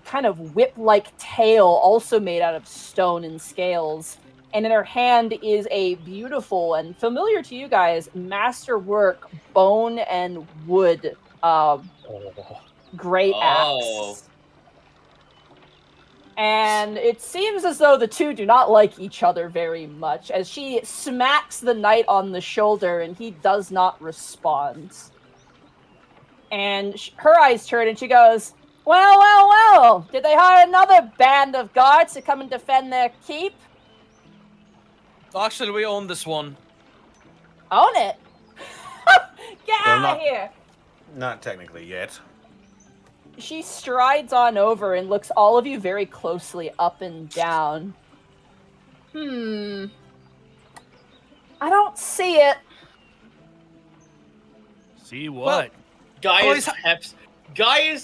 kind of whip-like tail, also made out of stone and scales. And in her hand is a beautiful and familiar to you guys masterwork bone and wood great axe. And it seems as though the 2 do not like each other very much, as she smacks the knight on the shoulder and he does not respond. And her eyes turn and she goes, well, did they hire another band of guards to come and defend their keep? Actually, we own this one. Own it? Get Well, out of here! Not technically yet. She strides on over and looks all of you very closely up and down. I don't see it. See what? Gaius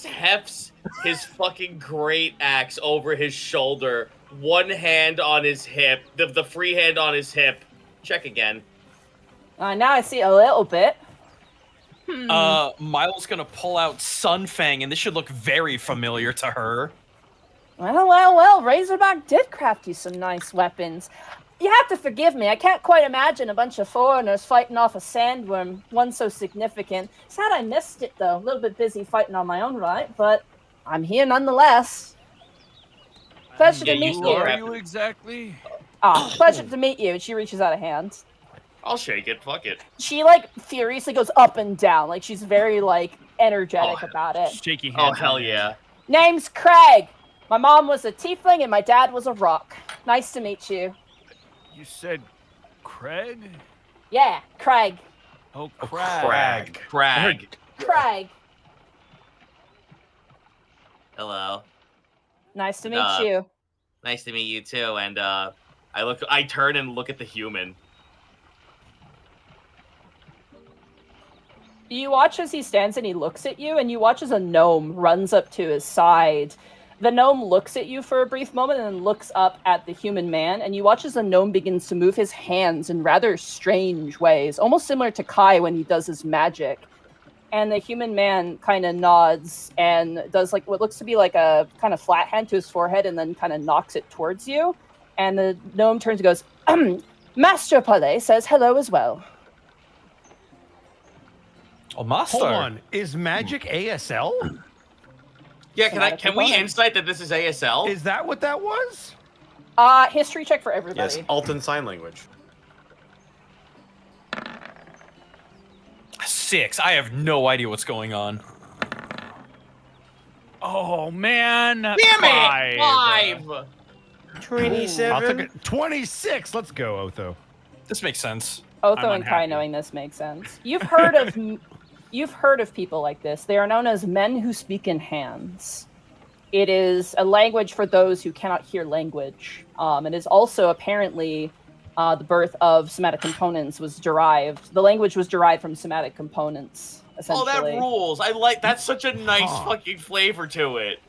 hefts his fucking great axe over his shoulder one hand on his hip, the free hand on his hip. Check again. Now I see a little bit. Milo's gonna pull out Sunfang, and this should look very familiar to her. Well, Razorback did craft you some nice weapons. You have to forgive me, I can't quite imagine a bunch of foreigners fighting off a sandworm, one so significant. Sad I missed it, though. A little bit busy fighting on my own right, but I'm here nonetheless. Pleasure to meet you. Who are you exactly? Pleasure to meet you. She reaches out a hand. I'll shake it. Fuck it. She, furiously goes up and down. Like, she's very, energetic about it. Shaky hands. Oh, hell yeah. Name's Craig. My mom was a tiefling and my dad was a rock. Nice to meet you. You said Craig? Yeah, Craig. Oh, Craig. Craig. Hello. Nice to meet you. Nice to meet you too. And I turn and look at the human. You watch as he stands and he looks at you, and you watch as a gnome runs up to his side. The gnome looks at you for a brief moment and then looks up at the human man, and you watch as the gnome begins to move his hands in rather strange ways, almost similar to Kai when he does his magic. And the human man kind of nods and does what looks to be a kind of flat hand to his forehead and then kind of knocks it towards you. And the gnome turns and goes, Master Palais says hello as well. Oh, Master. Hold on. Is magic ASL? Yeah, can we insight that this is ASL? Is that what that was? History check for everybody. Yes, Alton Sign Language. 6. I have no idea what's going on. Oh, man. Damn it! 5! 27. I'll take it. 26. Let's go, Otho. This makes sense. Otho and Kai knowing this makes sense. You've heard of people like this. They are known as men who speak in hands. It is a language for those who cannot hear language. It is also apparently the birth of somatic components was derived. The language was derived from somatic components, essentially. Oh, that rules. That's such a nice fucking flavor to it.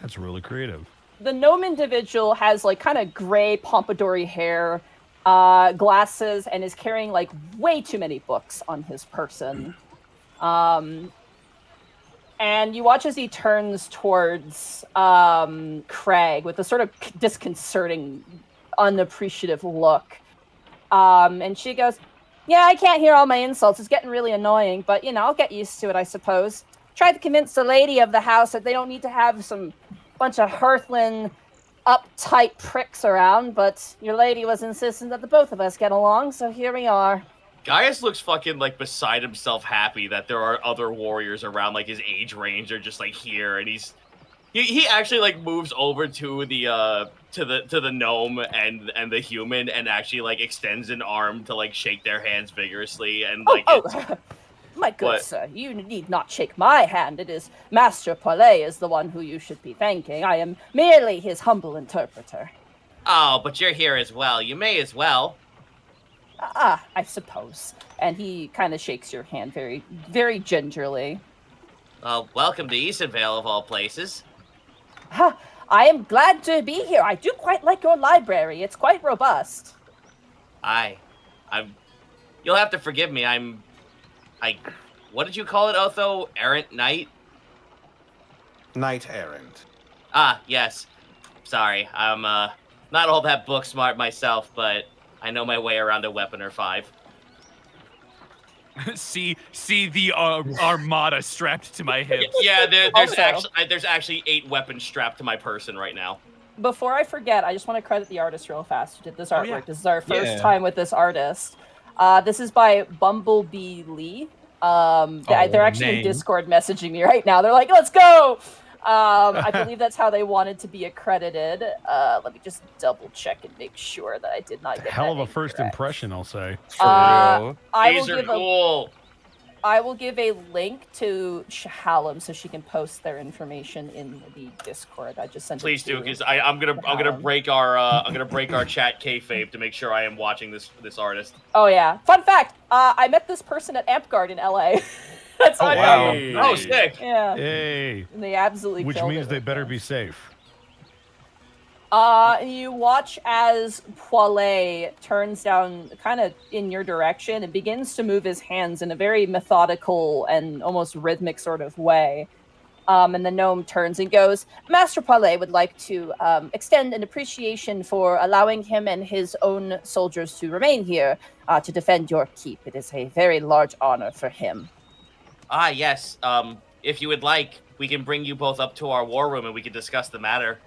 That's really creative. The gnome individual has kind of gray pompadour hair, glasses, and is carrying way too many books on his person. And you watch as he turns towards Craig with a sort of disconcerting, unappreciative look. And she goes, yeah, I can't hear all my insults. It's getting really annoying, but, I'll get used to it, I suppose. Tried to convince the lady of the house that they don't need to have some bunch of Hearthland uptight pricks around, but your lady was insistent that the both of us get along, so here we are. Gaius looks fucking beside himself happy that there are other warriors around his age range are just here, and he actually moves over to the gnome and the human and actually extends an arm to shake their hands vigorously and My good sir, you need not shake my hand. It is Master Palais is the one who you should be thanking. I am merely his humble interpreter. Oh, but you're here as well. You may as well. I suppose. And he kind of shakes your hand very, very gingerly. Welcome to Eastonvale of all places. I am glad to be here. I do quite like your library. It's quite robust. You'll have to forgive me. What did you call it, Otho? Errant knight? Knight errant. Yes. Sorry, I'm not all that book smart myself, but I know my way around a weapon or 5. see the armada strapped to my hip. Yeah, there's actually 8 weapons strapped to my person right now. Before I forget, I just want to credit the artist real fast who did this artwork. Yeah. This is our first time with this artist. This is by Bumblebee Lee. They're actually in Discord messaging me right now. They're like, let's go! I believe that's how they wanted to be accredited. Let me just double check and make sure that I did not get Hell that of a first impression, I'll say. I will give a link to Hallam so she can post their information in the Discord. I just sent Please it to do, because I'm gonna break our chat kayfabe to make sure I am watching this artist. Oh yeah. Fun fact, I met this person at Ampguard in LA. That's how I found them. Oh, sick. Yeah. Hey. And they absolutely Which killed means it they with better them. be safe. You watch as Poilet turns down kind of in your direction and begins to move his hands in a very methodical and almost rhythmic sort of way. And the gnome turns and goes, Master Poilet would like to extend an appreciation for allowing him and his own soldiers to remain here to defend your keep. It is a very large honor for him. Ah, yes. If you would like, we can bring you both up to our war room and we can discuss the matter.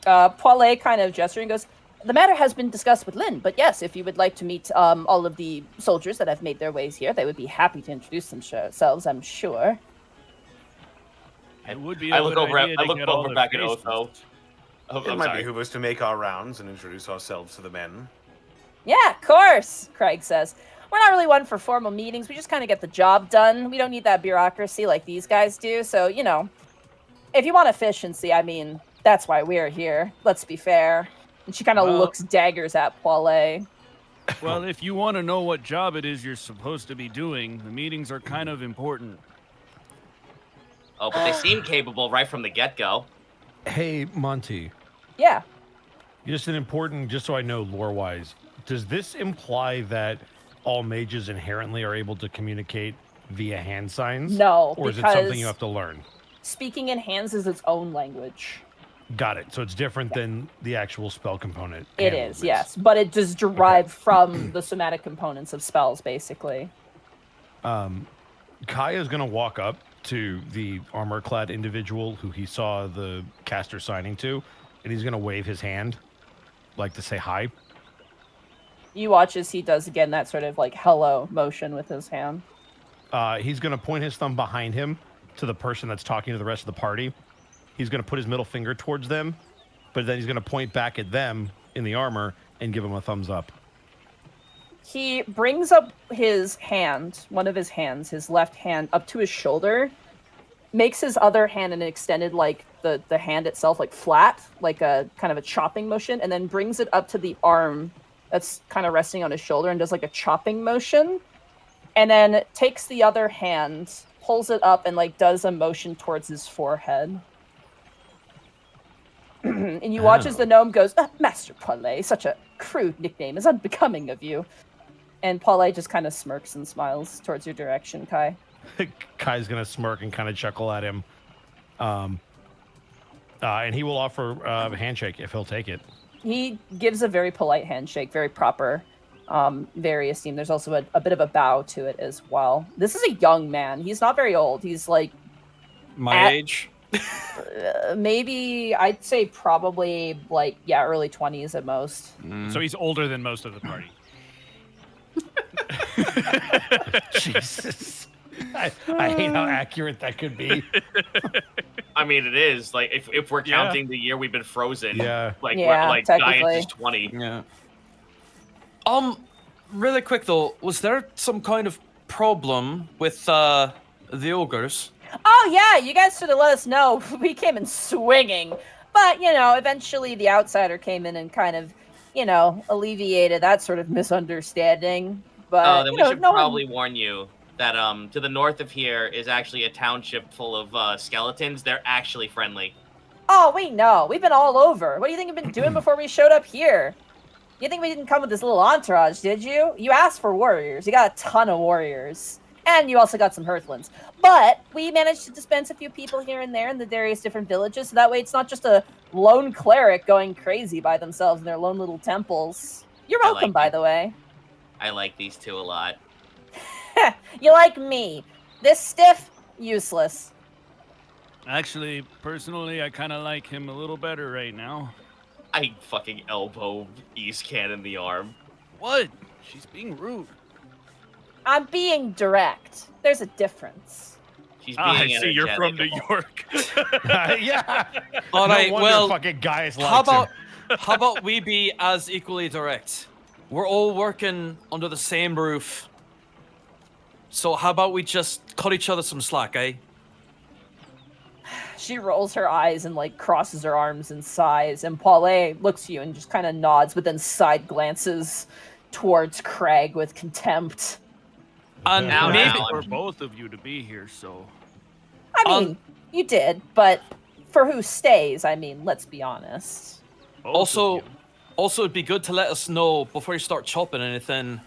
Poilet kind of gesturing goes, the matter has been discussed with Lynn, but yes, if you would like to meet all of the soldiers that have made their ways here, they would be happy to introduce themselves, I'm sure. It would be. I look over back at Otho. It might behoove us to make our rounds and introduce ourselves to the men. Yeah, of course, Craig says. We're not really one for formal meetings. We just kind of get the job done. We don't need that bureaucracy like these guys do. So, you know, if you want efficiency, I mean, that's why we're here. Let's be fair. And she kind of looks daggers at Poilet. Well, if you want to know what job it is you're supposed to be doing, the meetings are kind of important. Oh, but they seem capable right from the get-go. Hey, Monty. Yeah. Just so I know lore-wise, does this imply that all mages inherently are able to communicate via hand signs? No, or is it something you have to learn? Speaking in hands is its own language. Got it. So it's different than the actual spell component. It is, yes. But it does derive from the somatic components of spells, basically. Kai is going to walk up to the armor-clad individual who he saw the caster signing to, and he's going to wave his hand, like to say hi. You watch as he does, again, that sort of, like, hello motion with his hand. He's going to point his thumb behind him to the person that's talking to the rest of the party. He's going to put his middle finger towards them, but then he's going to point back at them in the armor and give them a thumbs up. He brings up his hand, one of his hands, his left hand, up to his shoulder, makes his other hand an extended, like, the hand itself, like, flat, like a kind of a chopping motion, and then brings it up to the arm that's kind of resting on his shoulder and does, like, a chopping motion, and then takes the other hand, pulls it up, and, like, does a motion towards his forehead. And you watch as the gnome goes, Master Poilet, such a crude nickname is unbecoming of you. And Poilet just kind of smirks and smiles towards your direction, Kai. Kai's going to smirk and kind of chuckle at him. And he will offer a handshake if he'll take it. He gives a very polite handshake, very proper, very esteemed. There's also a bit of a bow to it as well. This is a young man. He's not very old. He's like... My age? Maybe, I'd say probably, like, yeah, early 20s at most. So he's older than most of the party. Jesus. I hate how accurate that could be. I mean, it is. Like, if we're counting the year we've been frozen, like, yeah, we're, like, Giants is 20. Yeah. Really quick, though, was there some kind of problem with, the ogres? Oh, yeah, you guys should have let us know. We came in swinging. But, you know, eventually the outsider came in and kind of, you know, alleviated that sort of misunderstanding. But, then we should probably warn you that to the north of here is actually a township full of skeletons. They're actually friendly. Oh, we know. We've been all over. What do you think we've been doing before we showed up here? You think we didn't come with this little entourage, did you? You asked for warriors. You got a ton of warriors. And you also got some Hearthlings. But we managed to dispense a few people here and there in the various different villages, so that way it's not just a lone cleric going crazy by themselves in their lone little temples. You're welcome, by the way. I like these two a lot. You like me. This stiff, useless. Actually, personally, I kind of like him a little better right now. I fucking elbow East Can in the arm. What? She's being rude. I'm being direct. There's a difference. She's being I see you're from New York. Yeah. All right, well, fucking guys how about we be as equally direct? We're all working under the same roof. So how about we just cut each other some slack, eh? She rolls her eyes and, like, crosses her arms and sighs, and Poilet looks at you and just kind of nods, but then side glances towards Craig with contempt. And maybe now, for both of you to be here, so... I mean, you did, but for who stays, I mean, let's be honest. Also, it'd be good to let us know before you start chopping anything.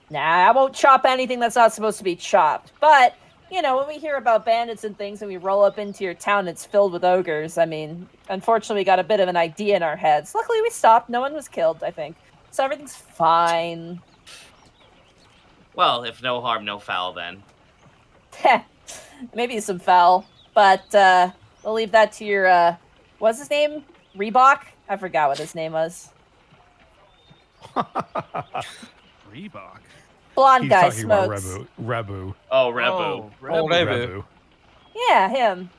Nah, I won't chop anything that's not supposed to be chopped. But, you know, when we hear about bandits and things and we roll up into your town, it's filled with ogres. I mean, unfortunately, we got a bit of an idea in our heads. Luckily, we stopped. No one was killed, I think. So everything's fine. Well, if no harm, no foul, then. Maybe some foul. But we'll leave that to your, what's his name? Reebok? I forgot what his name was. Reebok. Blonde He's guy talking smokes. about Rebu. Oh, Rebu. Rebu. Yeah, him.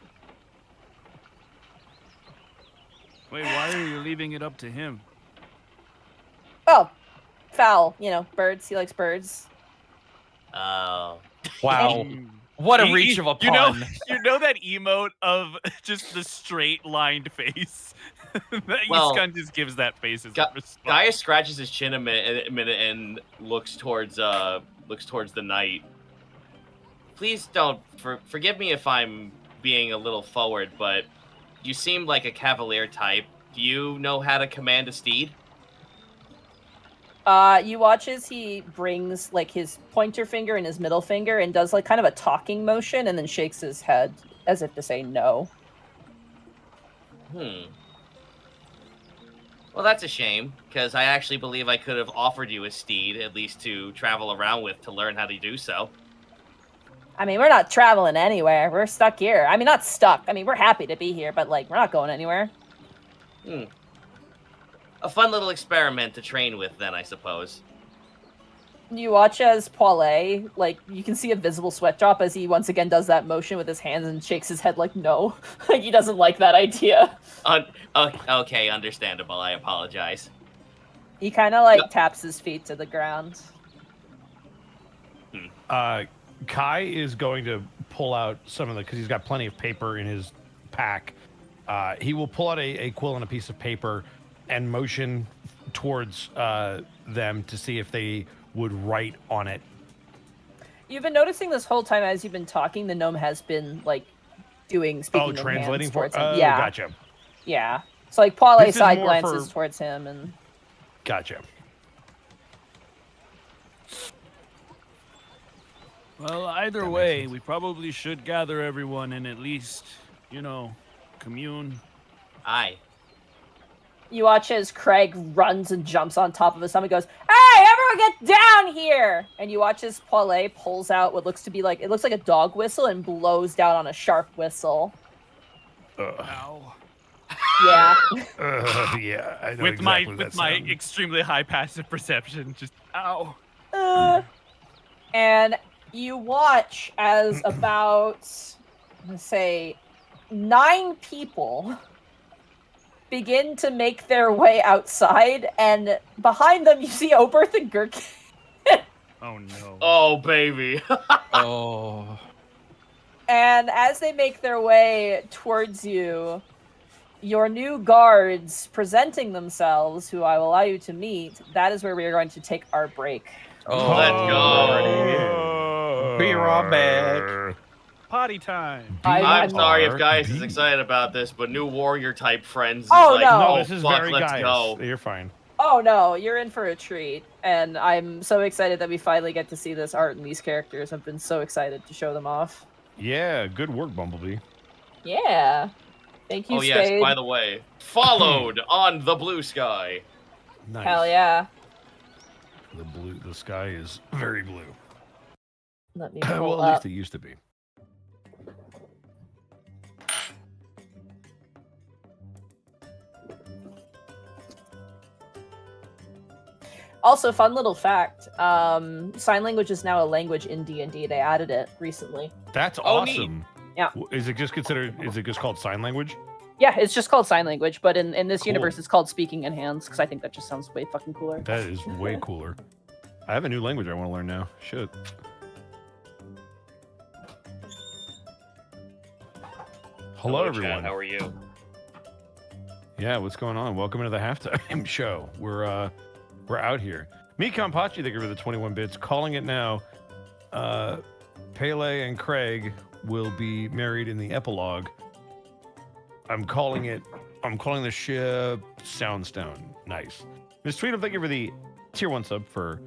Wait, why are you leaving it up to him? Oh, foul. You know, birds. He likes birds. Oh. Wow. What a reach of a pun. You know that emote of just the straight lined face? That Well, Iskun just gives that face as a response. Gaius scratches his chin a minute and looks towards the knight. Please don't forgive me if I'm being a little forward, but you seem like a cavalier type. Do you know how to command a steed? You watch as he brings like his pointer finger and his middle finger and does like kind of a talking motion and then shakes his head as if to say no. Well, that's a shame, because I actually believe I could have offered you a steed, at least to travel around with to learn how to do so. I mean, we're not traveling anywhere. We're stuck here. I mean, not stuck. I mean, we're happy to be here, but like, we're not going anywhere. A fun little experiment to train with, then, I suppose. You watch as Paulet, like, you can see a visible sweat drop as he once again does that motion with his hands and shakes his head like no. Like, he doesn't like that idea. Okay, understandable. I apologize. He kind of, like, taps his feet to the ground. Kai is going to pull out some of because he's got plenty of paper in his pack. He will pull out a quill and a piece of paper and motion towards them to see if they would write on it. You've been noticing this whole time as you've been talking, the gnome has been like speaking translating towards him. Oh, yeah, gotcha. Yeah, so like Paulet This is side more glances towards him and. Gotcha. Well, either way, we probably should gather everyone and at least, you know, commune. Aye. You watch as Craig runs and jumps on top of his stomach and goes, "Hey, everyone get down here!" And you watch as Paulet pulls out what looks to be like, it looks like a dog whistle and blows down on a sharp whistle. Ow. Yeah. Yeah, I know With exactly my sound. extremely high passive perception, just ow. And you watch as about, let's say, 9 people begin to make their way outside, and behind them you see Oberth and Gherkin. Oh no. Oh, baby. Oh. And as they make their way towards you, your new guards presenting themselves, who I will allow you to meet, that is where we are going to take our break. Oh. Let's go. Be right back. Potty time. I'm sorry if Gaius is excited about this, but new warrior type friends is Oh, like, no. No, oh, this is fuck, very let's Gaius. go. You're fine. Oh no, you're in for a treat. And I'm so excited that we finally get to see this art and these characters. I've been so excited to show them off. Yeah, good work, Bumblebee. Yeah. Thank you, Oh, Spade. yes, by the way, followed on the blue sky. Nice. Hell yeah. The sky is very blue. Let me Well, pull at least up. it used to be. Also, fun little fact. Sign language is now a language in D&D. They added it recently. That's Oh, neat. awesome. Yeah. Is it just called sign language? Yeah, it's just called sign language, but in this Cool. universe, it's called speaking in hands, because I think that just sounds way fucking cooler. That is way cooler. I have a new language I want to learn now. Shit. Hello, Chat, everyone. how are you? Yeah, what's going on? Welcome to the halftime show. We're out here. Me Kampachi, thank you for the 21 bits. Calling it now. Pele and Craig will be married in the epilogue. I'm calling the ship Soundstone. Nice. Miss Tweedle, thank you for the tier 1 sub for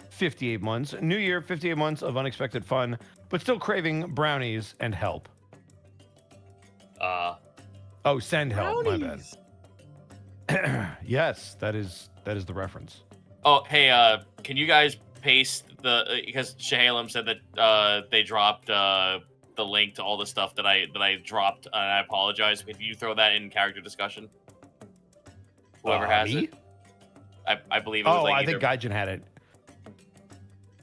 58 months. New year, 58 months of unexpected fun, but still craving brownies and help. Oh, send help. Brownies. My bad. Yes, that is the reference. Oh, hey, can you guys paste because Shahalem said that they dropped the link to all the stuff that I dropped, and I apologize. Could you throw that in character discussion? Whoever has Me? it. I believe it was like I either, think Gaijin had it.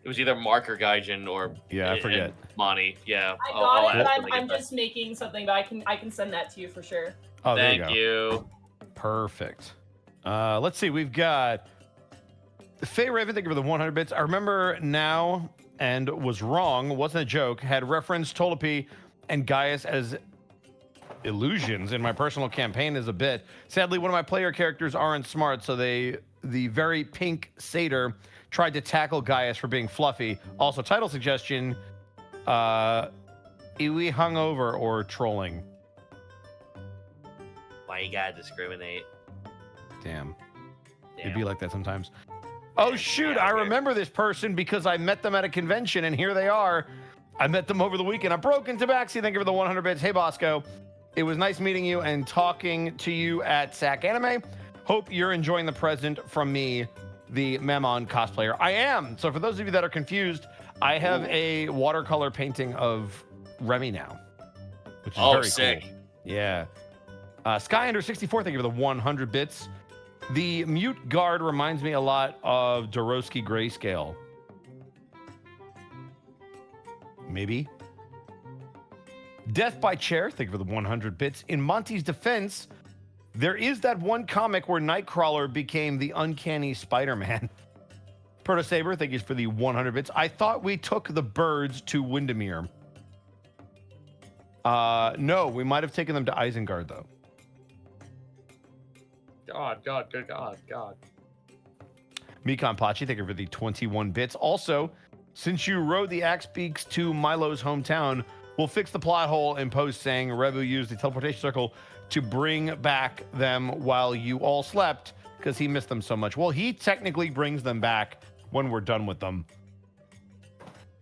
it was either Mark or Gaijin or I forget. Monty. Yeah. I I'll got it, ask but them to get I'm that. just making something, but I can send that to you for sure. Oh, there Thank you go. you. Perfect. Let's see. We've got Faye Raven. Thank you for the 100 bits. I remember now and was wrong. Wasn't a joke. Had referenced Tolopi and Gaius as illusions in my personal campaign as a bit. Sadly, one of my player characters aren't smart, so the very pink satyr tried to tackle Gaius for being fluffy. Also, title suggestion: Iwi hungover or trolling. Why you gotta discriminate? Damn. Damn. It'd be like that sometimes. Oh, shoot. Yeah, I okay. remember this person because I met them at a convention, and here they are. I met them over the weekend. I'm broken tabaxi. Thank you for the 100 bits. Hey, Bosco. It was nice meeting you and talking to you at SAC Anime. Hope you're enjoying the present from me, the Memon cosplayer. I am. So for those of you that are confused, I have a watercolor painting of Remy now, which is very sick. cool. Yeah. Sky Under 64, thank you for the 100 bits. The mute guard reminds me a lot of Dorosky Grayscale. Maybe. Death by Chair, thank you for the 100 bits. In Monty's defense, there is that one comic where Nightcrawler became the uncanny Spider-Man. Proto Saber, thank you for the 100 bits. I thought we took the birds to Windermere. No, we might have taken them to Isengard, though. God. Mikon Pachi, thank you for the 21 bits. Also, since you rode the axe beaks to Milo's hometown, we'll fix the plot hole in post saying Rebu used the teleportation circle to bring back them while you all slept because he missed them so much. Well, he technically brings them back when we're done with them.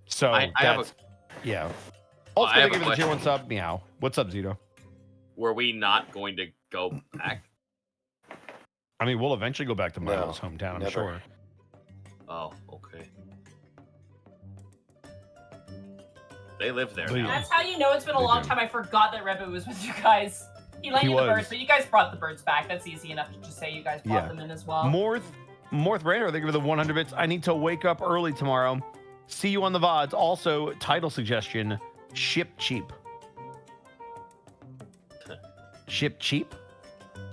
So I have yeah. Also, I have thank you a for the tier 1 question. sub. Meow. What's up, Zito? Were we not going to go back? I mean, we'll eventually go back to No, Milo's hometown, I'm never. sure. Oh, okay. They live there But now. That's how you know it's been a They long do. time. I forgot that Rebu was with you guys. He lent He you the was. birds, but you guys brought the birds back. That's easy enough to just say you guys brought Yeah. them in as well. Morth Rainer, thank you for the 100 bits. I need to wake up early tomorrow. See you on the VODs. Also, title suggestion, Ship Cheap. Ship Cheap?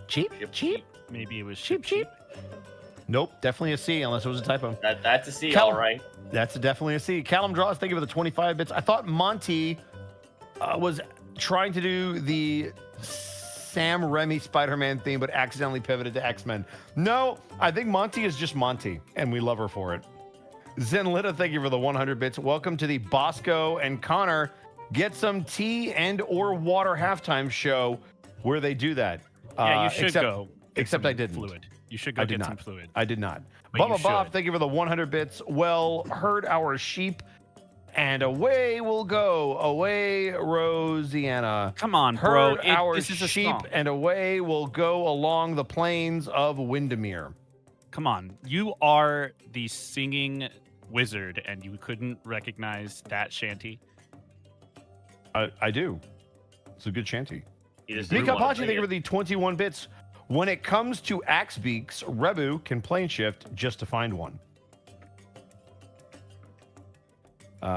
Cheap? Ship Cheap? Maybe it was Cheap, cheap. Nope, definitely a C unless it was a typo. That's a C, Cal- all right. That's definitely a C. Callum Draws, thank you for the 25 bits. I thought Monty was trying to do the Sam Raimi Spider-Man theme, but accidentally pivoted to X-Men. No, I think Monty is just Monty, and we love her for it. Zenlita, thank you for the 100 bits. Welcome to the Bosco and Connor Get Some Tea and or Water halftime show where they do that. Yeah, you should go. get Except some I didn't. Fluid. You should go I did get some not. fluid. I did not. But you Bubba Bob, should. thank you for the 100 bits. Well, herd our sheep, and away we'll go. Away, Rosianna. Come on, bro. Herd our This is a sheep, song. and away we'll go along the plains of Windermere. Come on. You are the singing wizard, and you couldn't recognize that shanty. I do. It's a good shanty. You just Mika didn't wanna Pachi, sing thank you it. for the 21 bits. When it comes to axe beaks, Rebu can plane shift just to find one.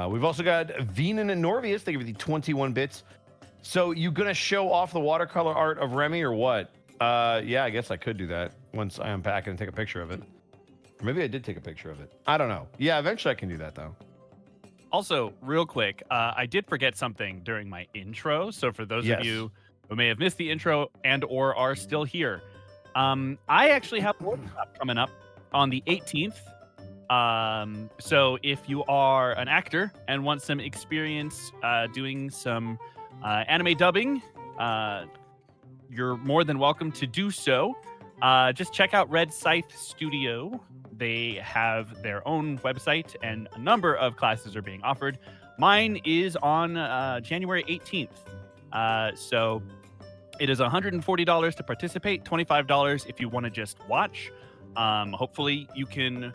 We've also got Venan and Norvius, thank you for the 21 bits. So you gonna show off the watercolor art of Remy or what? Yeah, I guess I could do that once I unpack it and take a picture of it. Or maybe I did take a picture of it. I don't know. Yeah, eventually I can do that though. Also, real quick, I did forget something during my intro. So for those Yes. of you who may have missed the intro and or are still here, I actually have a workshop coming up on the 18th. So if you are an actor and want some experience doing some anime dubbing, you're more than welcome to do so. Just check out Red Scythe Studio. They have their own website, and a number of classes are being offered. Mine is on January 18th. So it is $140 to participate, $25 if you want to just watch. Hopefully you can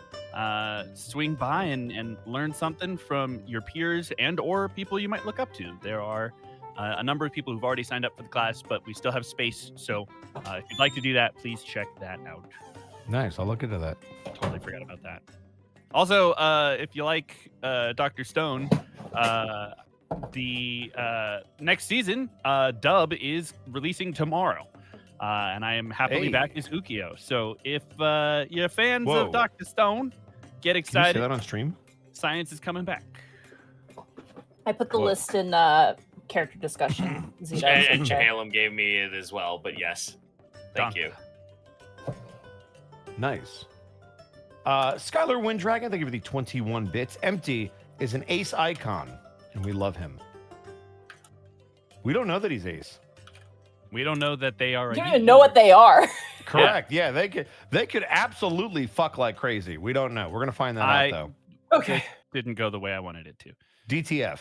swing by and learn something from your peers and or people you might look up to. There are a number of people who've already signed up for the class, but we still have space. So if you'd like to do that, please check that out. Nice. I'll look into that. Totally forgot about that. Also, if you like Dr. Stone, the next season, Dub is releasing tomorrow. And I am happily back as Ukio. So if you're fans of Dr. Stone, get excited. Can you say that on stream? Science is coming back. I put the list in character discussion. And Jahalem gave me it as well, but yes. Thank you. Nice. Skylar Winddragon, thank you for the 21 bits. Empty is an ace icon, and we love him. We don't know that he's ace. We don't know that they are. You don't even know what they are. Correct. Yeah, they could absolutely fuck like crazy. We don't know. We're gonna find that out though. Okay. Didn't go the way I wanted it to. DTF.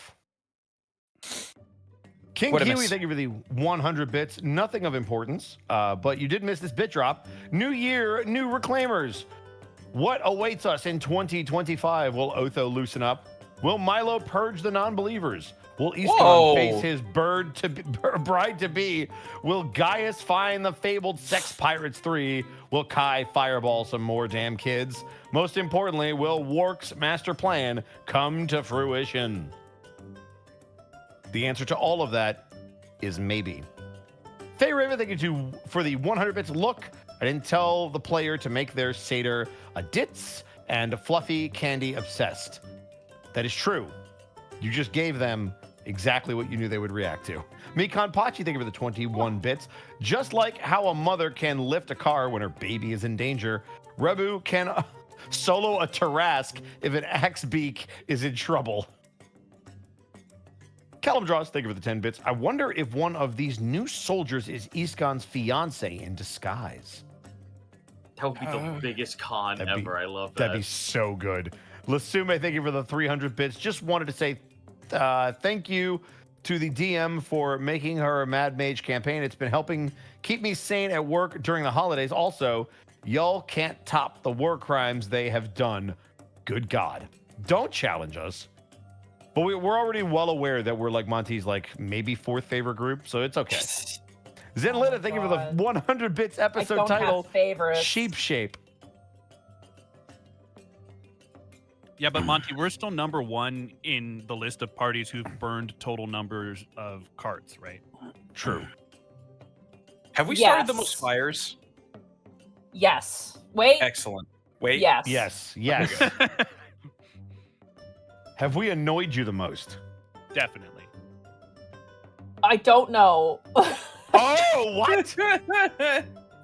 King Kiwi, thank you for the 100 bits. Nothing of importance, but you did miss this bit drop. New year, new reclaimers. What awaits us in 2025? Will Otho loosen up? Will Milo purge the non-believers? Will Easton face his bride-to-be? Will Gaius find the fabled sex pirates 3? Will Kai fireball some more damn kids? Most importantly, will Wark's master plan come to fruition? The answer to all of that is maybe. Faye Raven, thank you for the 100 bits. Look, I didn't tell the player to make their satyr a ditz and a fluffy candy obsessed. That is true. You just gave them exactly what you knew they would react to. Mikon Pachi, thank you for the 21 bits. Just like how a mother can lift a car when her baby is in danger, Rebu can solo a Tarask if an axe beak is in trouble. Callum Draws, thank you for the 10 bits. I wonder if one of these new soldiers is Iskon's fiance in disguise. That would be the biggest con ever. I love that. That'd be so good. Lasume, thank you for the 300 bits. Just wanted to say thank you to the DM for making her a Mad Mage campaign. It's been helping keep me sane at work during the holidays. Also, y'all can't top the war crimes they have done. Good God. Don't challenge us. But we're already well aware that we're like Monty's like maybe fourth favorite group, so it's okay. Zenlita, thank you for the 100 bits episode title. Sheep Shape. Yeah, but Monty, we're still number one in the list of parties who've burned total numbers of carts, right? True. Have we started the most fires? Yes. Wait. Excellent. Wait. Yes. Yes. Have we annoyed you the most? Definitely. I don't know. Oh, what?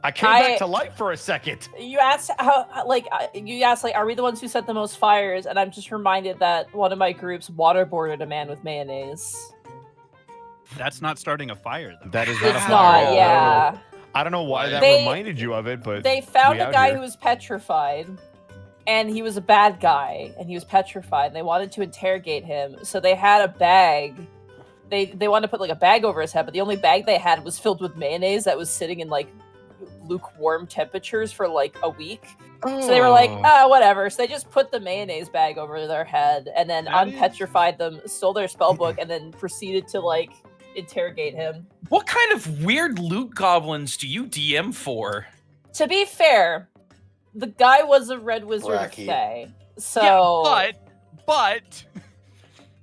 I came back to life for a second. You asked are we the ones who set the most fires? And I'm just reminded that one of my groups waterboarded a man with mayonnaise. That's not starting a fire, though. That is not it's a fire. Not, yeah. I don't know why that reminded you of it, but they found a guy who was petrified, and he was a bad guy, and he was petrified. And they wanted to interrogate him, so they had a bag. They wanted to put like a bag over his head, but the only bag they had was filled with mayonnaise that was sitting in like lukewarm temperatures for like a week. So they were like, whatever. So they just put the mayonnaise bag over their head and then unpetrified them, stole their spell book, and then proceeded to like interrogate him. What kind of weird loot goblins do you DM for? To be fair, the guy was a red wizard of Fae. So yeah, but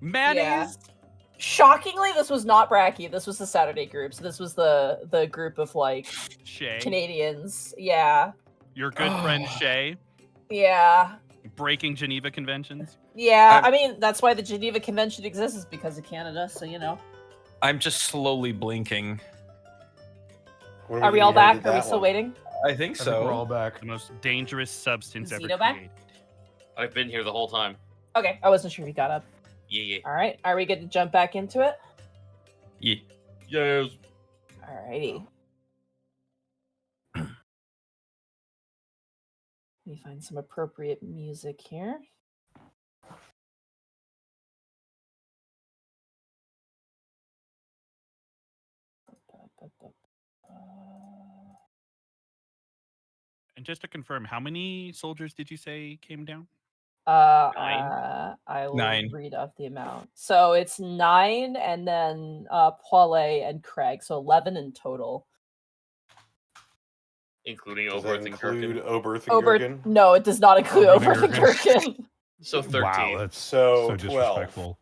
mayonnaise. Yeah. Shockingly, this was not Bracky. This was the Saturday group. So this was the group of like Shay. Canadians. Yeah. Your good friend Shay. Yeah. Breaking Geneva conventions. Yeah, I mean that's why the Geneva Convention exists, is because of Canada. So you know. I'm just slowly blinking. Are we all back? Are we still waiting? I think so. We're all back. The most dangerous substance ever Xenoback? created. I've been here the whole time. Okay, I wasn't sure if you got up. Yeah. All right, are we good to jump back into it? Yeah. Yes. Alrighty. Let me find some appropriate music here. And just to confirm, how many soldiers did you say came down? Nine. I will 9. read off the amount. So it's 9, and then Poile and Craig, so 11 in total. Including Does Oberth that and Kirkin. include Oberth and Gurgen? No, it does not include Oberth Oberth and and Gurgen. So 13. Wow, that's So so 12. disrespectful.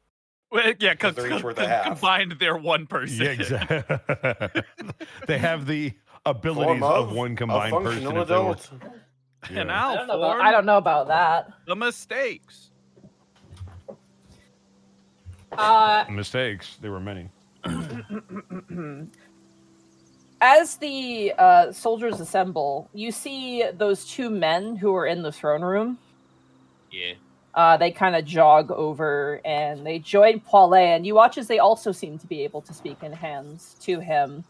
Well, yeah, because they're each worth a half. combined, they're one person. Yeah, exactly. They have the abilities Form of one combined a person. functional if they were- adult. And Yeah. now I don't know about that. the mistakes. Mistakes. There were many. As the soldiers assemble, you see those two men who are in the throne room. Yeah. They kind of jog over and they join Poile, and you watch as they also seem to be able to speak in hands to him.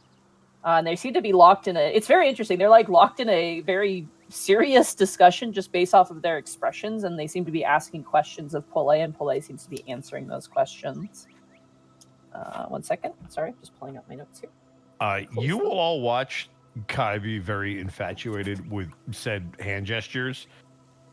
And they seem to be locked in it's very interesting. They're like locked in a very serious discussion just based off of their expressions, and they seem to be asking questions of Poile, and Poile seems to be answering those questions. 1 second. Sorry, just pulling up my notes here. You will all watch Kai be very infatuated with said hand gestures,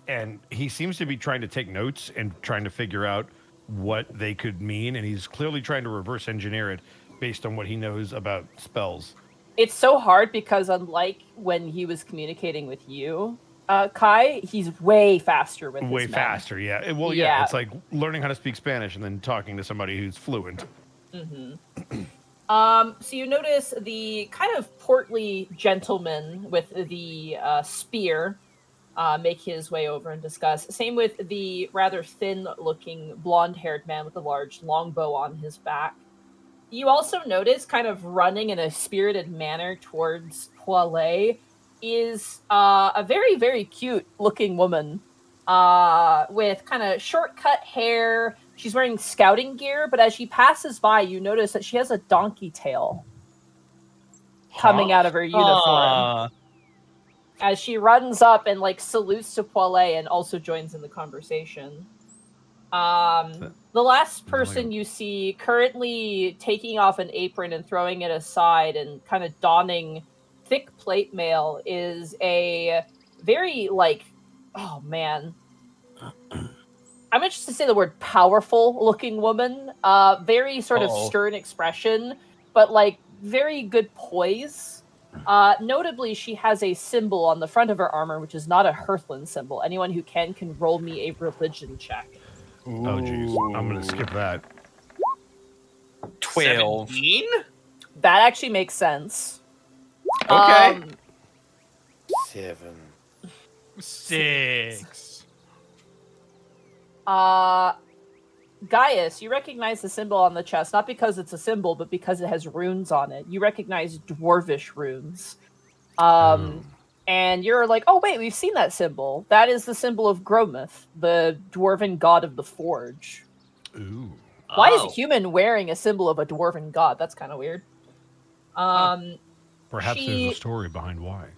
and he seems to be trying to take notes and trying to figure out what they could mean, and he's clearly trying to reverse engineer it based on what he knows about spells. It's so hard because unlike when he was communicating with you, Kai, he's way faster with Way his men. faster, yeah. Well, yeah, it's like learning how to speak Spanish and then talking to somebody who's fluent. Mm-hmm. So you notice the kind of portly gentleman with the spear make his way over and discuss. Same with the rather thin-looking blonde-haired man with a large longbow on his back. You also notice, kind of running in a spirited manner towards Poile, is a very, very cute-looking woman with kind of short-cut hair. She's wearing scouting gear, but as she passes by, you notice that she has a donkey tail coming out of her uniform. As she runs up and like salutes to Poile and also joins in the conversation. The last person you see currently taking off an apron and throwing it aside and kind of donning thick plate mail is a very oh man. I'm interested to say the word powerful looking woman. Very sort of stern expression, but like very good poise. Notably, she has a symbol on the front of her armor, which is not a Hearthland symbol. Anyone who can roll me a religion check. Ooh. Oh, jeez. I'm going to skip that. 12. 17? That actually makes sense. Okay. 7. 6. Gaius, you recognize the symbol on the chest, not because it's a symbol, but because it has runes on it. You recognize dwarvish runes. And you're like, oh, wait, we've seen that symbol. That is the symbol of Gromith, the dwarven god of the forge. Ooh. Why is a human wearing a symbol of a dwarven god? That's kind of weird. Perhaps there's a story behind why.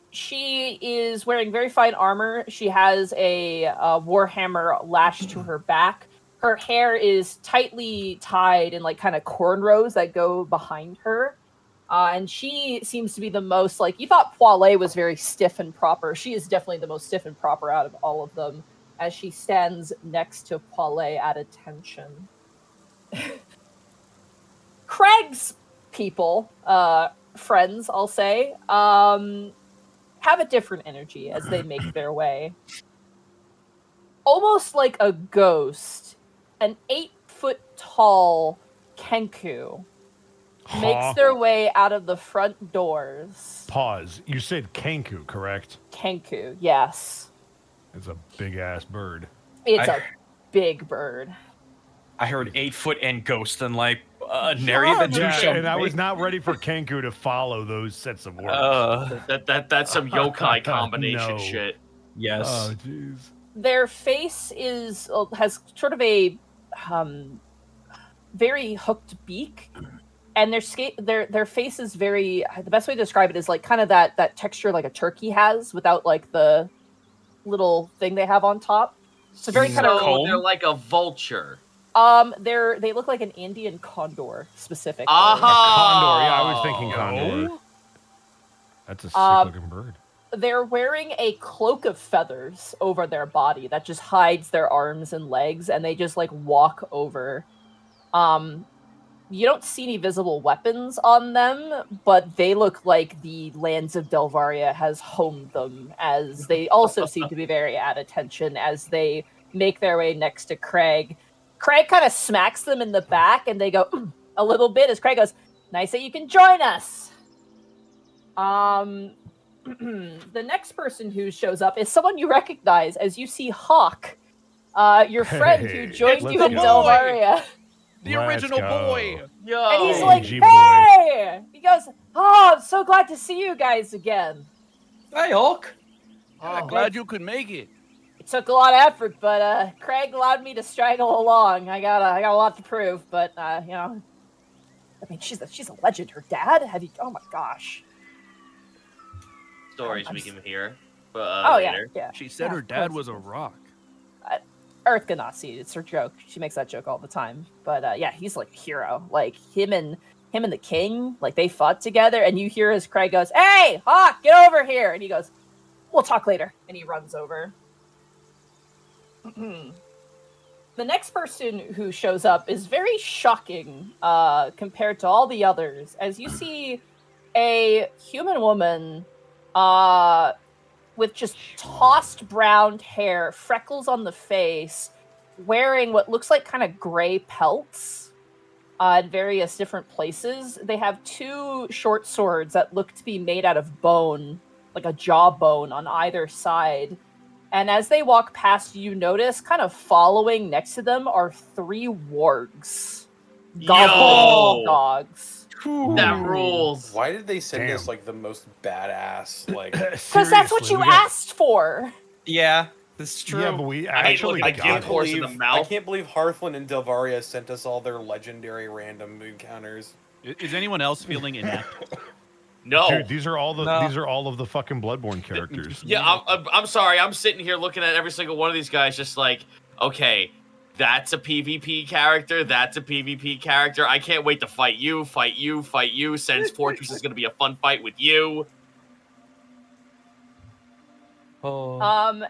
She is wearing very fine armor. She has a warhammer lashed to her back. Her hair is tightly tied in like kind of cornrows that go behind her. And she seems to be the most, like, you thought Poile was very stiff and proper. She is definitely the most stiff and proper out of all of them, as she stands next to Poile at attention. Craig's people, friends, I'll say, have a different energy as they make their way. Almost like a ghost, an 8-foot-tall Kenku makes their way out of the front doors. Pause. You said Kenku, correct? Kenku, yes. It's a big-ass bird. It's a big bird. I heard 8-foot and ghost and like nary the Yeah, and I was not ready for Kenku to follow those sets of words. That's some yokai combination shit. Yes. Oh, jeez. Their face has sort of a very hooked beak, and their face is very. The best way to describe it is like kind of that texture like a turkey has, without like the little thing they have on top. It's a very kind of. So they're like a vulture. They look like an Indian condor specifically. Condor. Yeah, I was thinking condor. Oh. That's a sick-looking bird. They're wearing a cloak of feathers over their body that just hides their arms and legs, and they just like walk over. You don't see any visible weapons on them, but they look like the lands of Delvaria has homed them, as they also seem to be very at attention as they make their way next to Craig. Craig kind of smacks them in the back, and they go a little bit as Craig goes, "Nice that you can join us." The next person who shows up is someone you recognize as you see Hawk, your friend who joined you in Delvaria. The original boy. Yo. And he's like, OG "Hey!" He goes, "Oh, I'm so glad to see you guys again." Hey, Hawk. I'm glad you could make it. It took a lot of effort, but Craig allowed me to straggle along. I got a lot to prove, but you know, I mean, she's a legend. Her dad? Have you? Oh my gosh. Stories we can hear. But, Oh later. yeah. She said Yeah, her of dad course. was a rock. Earth Ganassi, it's her joke. She makes that joke all the time. But yeah, he's like a hero. Like him and the king, like they fought together, and you hear as Craig goes, "Hey, Hawk, get over here!" And he goes, "We'll talk later." And he runs over. The next person who shows up is very shocking compared to all the others, as you see a human woman with just tossed brown hair, freckles on the face, wearing what looks like kind of gray pelts in various different places. They have two short swords that look to be made out of bone, like a jawbone on either side. And as they walk past, you notice, kind of following next to them are three wargs. Goblin dogs. That rules. Why did they send Damn. us like the most badass like? Because that's what you asked for. Yeah, this is true. Yeah, but we I actually I got can't it. horse in the I mouth. can't believe Hearthland and Delvaria sent us all their legendary random encounters. Is anyone else feeling inept? No. Dude, these are all of the fucking Bloodborne characters. Yeah, I'm sorry. I'm sitting here looking at every single one of these guys, just like, okay, that's a PvP character. That's a PvP character. I can't wait to fight you, fight you, fight you. Sen's Fortress is going to be a fun fight with you. Oh.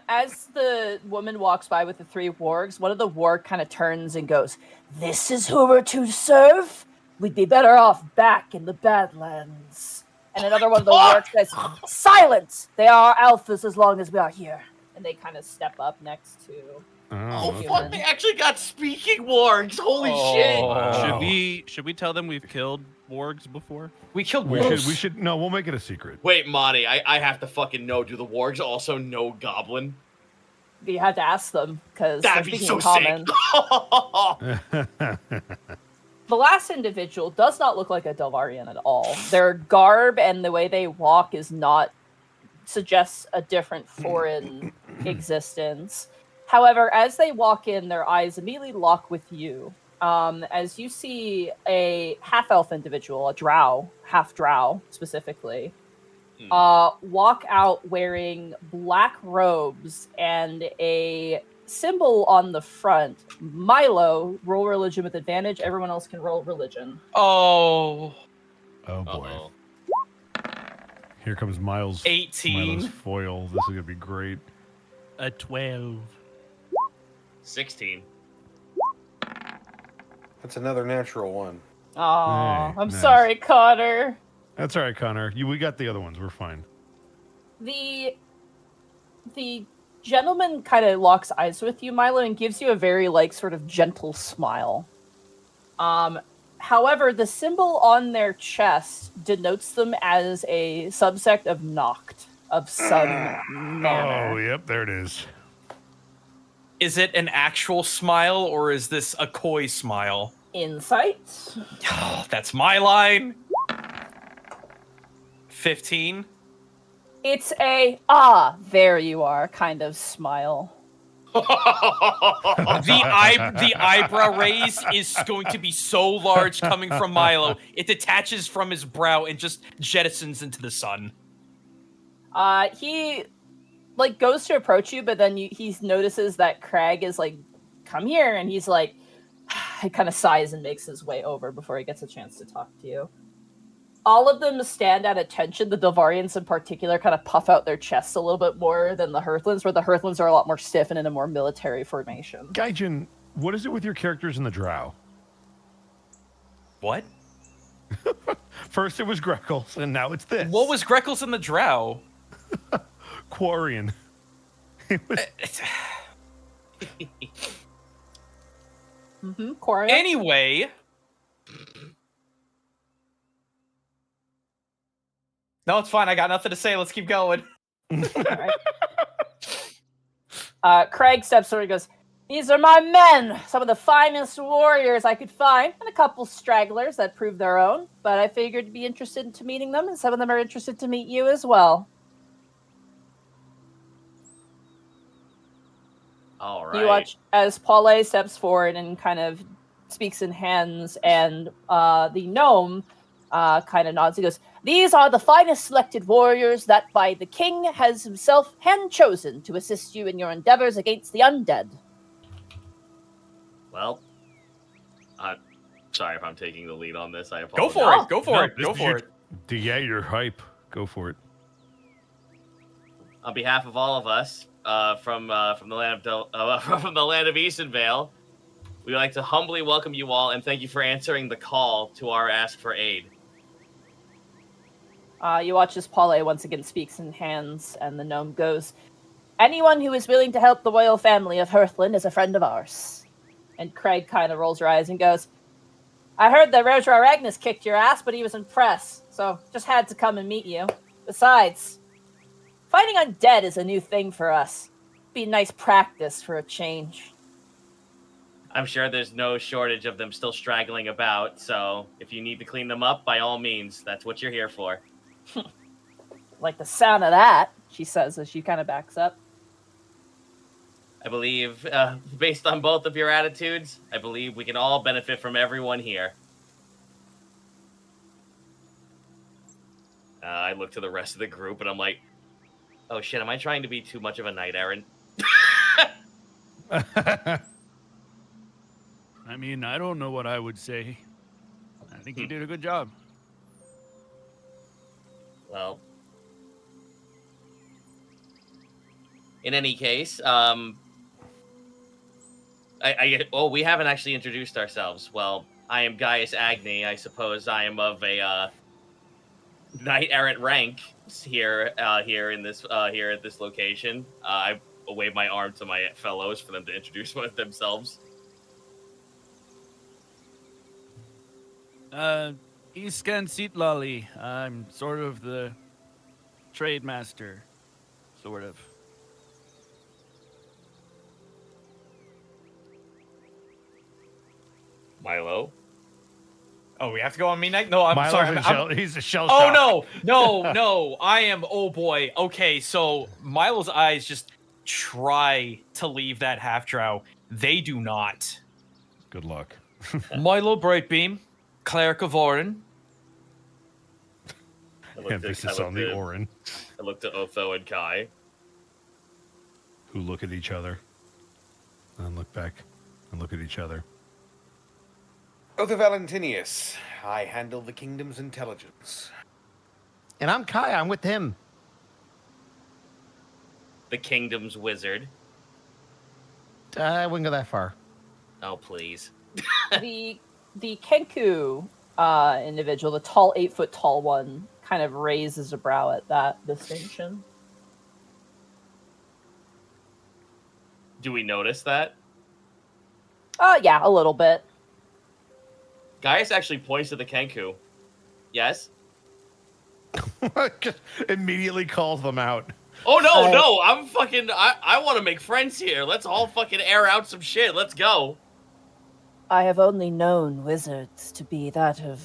As the woman walks by with the three wargs, one of the warg kind of turns and goes, "This is who we're to serve? We'd be better off back in the Badlands." And another one of the wargs says, "Silence! They are alphas as long as we are here." And they kind of step up next to... Oh, okay. fuck, they actually got speaking wargs. Holy shit. Wow. Should we tell them we've killed wargs before? We killed We wolves. should no, we'll make it a secret. Wait, Monty, I have to fucking know. Do the wargs also know Goblin? You had to ask them, because they're That'd be speaking so in sick. common. The last individual does not look like a Delvarian at all. Their garb and the way they walk suggests a different foreign existence. However, as they walk in, their eyes immediately lock with you. As you see a half-elf individual, a drow, half-drow specifically, walk out wearing black robes and a symbol on the front. Milo, roll religion with advantage. Everyone else can roll religion. Oh. Oh boy. Uh-oh. Here comes Miles. 18. Milo's foil. This is gonna be great. A 12. 16. That's another natural one. Aw, Hey, I'm nice. sorry, Connor. That's all right, Connor. We got the other ones. We're fine. The gentleman kind of locks eyes with you, Milo, and gives you a very sort of gentle smile. However, the symbol on their chest denotes them as a subsect of Noct of some manner. Oh, yep, there it is. Is it an actual smile or is this a coy smile? Insight. Oh, that's my line. 15. It's a there you are kind of smile. The eyebrow raise is going to be so large coming from Milo. It detaches from his brow and just jettisons into the sun. He like goes to approach you, but then he notices that Craig is like, "Come here," and he's like, he kind of sighs and makes his way over before he gets a chance to talk to you. All of them stand at attention. The Delvarians in particular kind of puff out their chests a little bit more than the Hearthlings, where the Hearthlings are a lot more stiff and in a more military formation. Gaijin, what is it with your characters in the Drow? What? First it was Greckles, and now it's this. What was Greckles in the Drow? Quarian. It was... Quarian. Anyway... No, it's fine. I got nothing to say. Let's keep going. Right. Craig steps forward and goes, "These are my men, some of the finest warriors I could find, and a couple stragglers that prove their own. But I figured you'd be interested in meeting them, and some of them are interested to meet you as well." All right. You watch as Paulé steps forward and kind of speaks in hands, and the gnome kind of nods. He goes, "These are the finest selected warriors that by the king has himself hand-chosen to assist you in your endeavors against the undead." Well, sorry if I'm taking the lead on this. I Go apologize. for it. Go for it. this Go is for your- it. Yeah, you're hype. Go for it. On behalf of all of us from the land of from the land of Eastonvale, we'd like to humbly welcome you all and thank you for answering the call to our ask for aid. You watch as Paulé once again speaks in hands, and the gnome goes, "Anyone who is willing to help the royal family of Hearthland is a friend of ours." And Craig kind of rolls her eyes and goes, "I heard that Roger Aragnis kicked your ass, but he was impressed, so just had to come and meet you. Besides, fighting undead is a new thing for us. Be nice practice for a change." I'm sure there's no shortage of them still straggling about, so if you need to clean them up, by all means, that's what you're here for. "Like the sound of that," she says as she kind of backs up. I believe, based on both of your attitudes, I believe we can all benefit from everyone here. I look to the rest of the group and I'm like, oh shit, am I trying to be too much of a knight errant? I mean, I don't know what I would say. I think you did a good job. Well, in any case, we haven't actually introduced ourselves. Well, I am Gaius Agni. I suppose I am of a knight errant rank here at this location. I wave my arm to my fellows for them to introduce themselves. Iskan Sitlali. I'm sort of the trade master, sort of. Milo. Oh, we have to go on me night? No, I'm Milo's sorry. he's a shell Oh shock. no! I am. Oh boy. Okay, so Milo's eyes just try to leave that half drow. They do not. Good luck. Milo Brightbeam, Cleric of Orin. Emphasis on the Orin. I looked at Otho and Kai. Who look at each other. And look back. And look at each other. Otho Valentinius. I handle the kingdom's intelligence. And I'm Kai. I'm with him. The kingdom's wizard. I wouldn't go that far. Oh, please. the Kenku individual, the tall, 8-foot tall one, kind of raises a brow at that distinction. Do we notice that? Yeah, a little bit. Gaius actually points to the Kenku. Yes? Just immediately calls them out. Oh, no, I'm fucking... I want to make friends here. Let's all fucking air out some shit. Let's go. I have only known wizards to be that of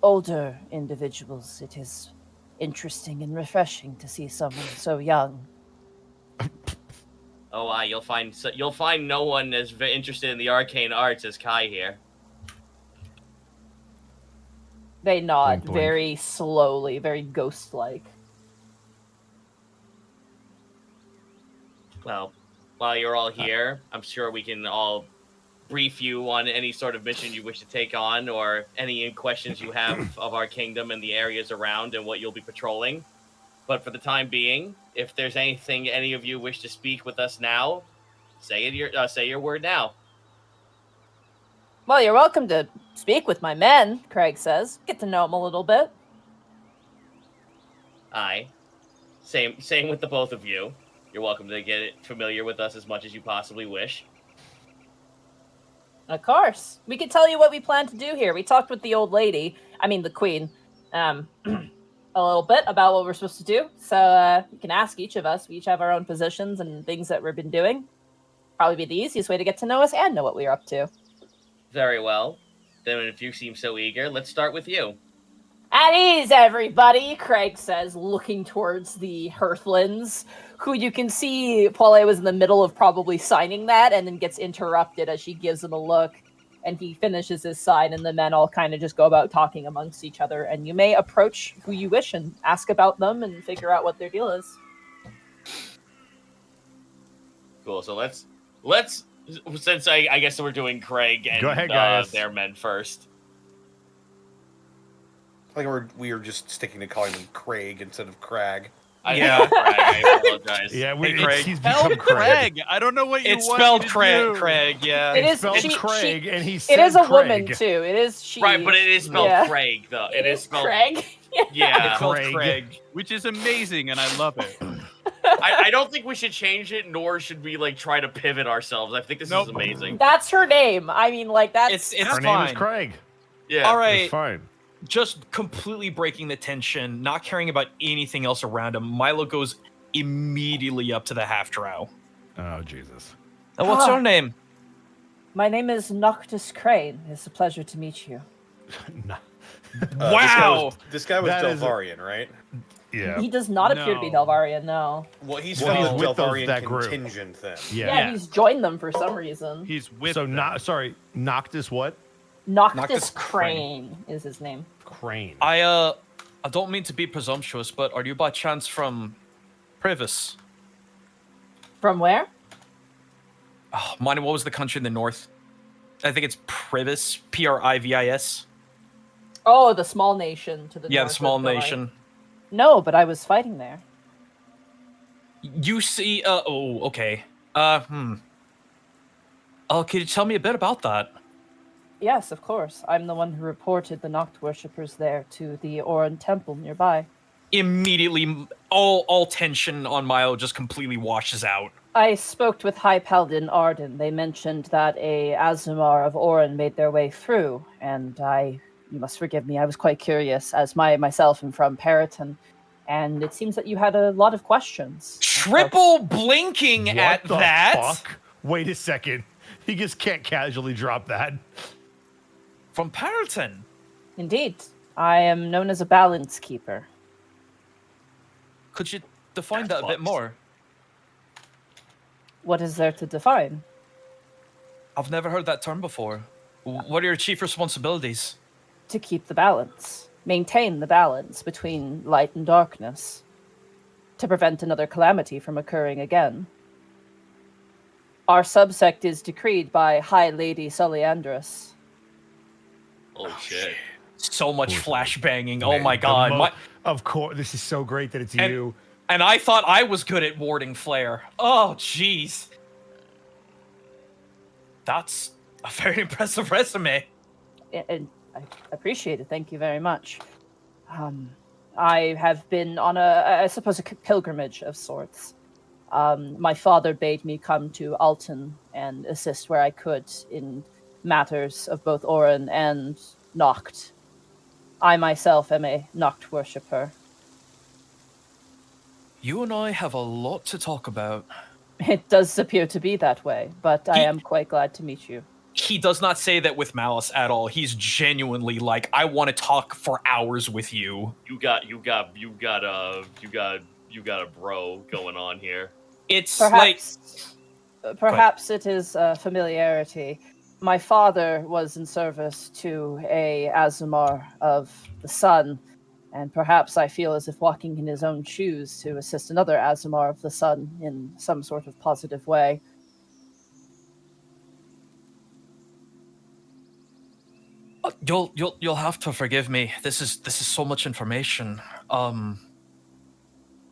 older individuals. It is interesting and refreshing to see someone so young. Oh, you'll find no one as interested in the arcane arts as Kai here. They nod Blink, blink. very slowly, very ghost-like. well, while you're all here, I'm sure we can all brief you on any sort of mission you wish to take on, or any questions you have of our kingdom and the areas around and what you'll be patrolling. But for the time being, if there's anything any of you wish to speak with us now, say your word now. Well, you're welcome to speak with my men, Craig says. Get to know them a little bit. Aye. Same with the both of you. You're welcome to get familiar with us as much as you possibly wish. Of course. We can tell you what we plan to do here. We talked with the old lady, I mean the queen, a little bit about what we're supposed to do. So you can ask each of us. We each have our own positions and things that we've been doing. Probably be the easiest way to get to know us and know what we're up to. Very well. Then if you seem so eager, let's start with you. At ease, everybody, Craig says, looking towards the Hearthlands, who you can see Paulette was in the middle of probably signing that and then gets interrupted as she gives him a look, and he finishes his sign, and the men all kind of just go about talking amongst each other, and you may approach who you wish and ask about them and figure out what their deal is. Cool, so let's since I guess we're doing Craig and Go ahead, guys. Their men first. Like we are just sticking to calling him Craig instead of Crag. Craig, I apologize. Yeah, he's Spelled become Craig. Craig. I don't know what you It's want spelled me to Craig. do. Craig, yeah. It is spelled she, Craig, she, and he it said is a Craig. woman too. It is she. Right, but it is spelled Yeah. Craig though. It is spelled Craig. Yeah. It's called Craig. Craig. Which is amazing, and I love it. I don't think we should change it, nor should we try to pivot ourselves. I think this is amazing. That's her name. I mean, that's It's Her fine. name is Craig. Yeah. All right. It's fine. Just completely breaking the tension, not caring about anything else around him, Milo goes immediately up to the half-drow. Oh, Jesus. And what's your name? My name is Noctis Crane. It's a pleasure to meet you. No. Wow! This guy was That is- Delvarian, right? Yeah. He does not appear to be No. Delvarian, no. Well, he's Well, from he's the with those- Delvarian that group. contingent then. Yeah. Yeah, he's joined them for some reason. He's with So, them. Noctis what? Noctis Noctis Crane is his name. Crane. I don't mean to be presumptuous, but are you by chance from Privis? From where? Oh, what was the country in the north? I think it's Privis, Privis. Oh, the small nation to the Yeah, north the small of Delhi. nation. No, but I was fighting there. You see, okay. Could you tell me a bit about that? Yes, of course. I'm the one who reported the Noct worshippers there to the Oran temple nearby. Immediately, all tension on Milo just completely washes out. I spoke with High Paladin Arden. They mentioned that a Azumar of Oran made their way through, and you must forgive me, I was quite curious, as myself am from Periton, and it seems that you had a lot of questions. Triple blinking What at the that fuck? Wait a second. He just can't casually drop that. from Periton. Indeed. I am known as a balance keeper. Could you define that a bit more? What is there to define? I've never heard that term before. What are your chief responsibilities? To keep the balance. Maintain the balance between light and darkness. To prevent another calamity from occurring again. Our subsect is decreed by High Lady Soliandrus. Oh shit. So much flashbanging. Oh Man, my god. Of course. This is so great that it's And- you. And I thought I was good at warding flare. Oh, jeez. That's a very impressive resume. And I appreciate it. Thank you very much. I have been on I suppose, a pilgrimage of sorts. My father bade me come to Alton and assist where I could in matters of both Oran and Noct. I myself am a Noct worshipper. You and I have a lot to talk about. It does appear to be that way, but I am quite glad to meet you. He does not say that with malice at all. He's genuinely like, I want to talk for hours with you. You got a bro going on here. It's Perhaps it is familiarity. My father was in service to a Azumar of the Sun, And perhaps I feel as if walking in his own shoes to assist another Aasimar of the Sun in some sort of positive way. You'll have to forgive me. This is so much information.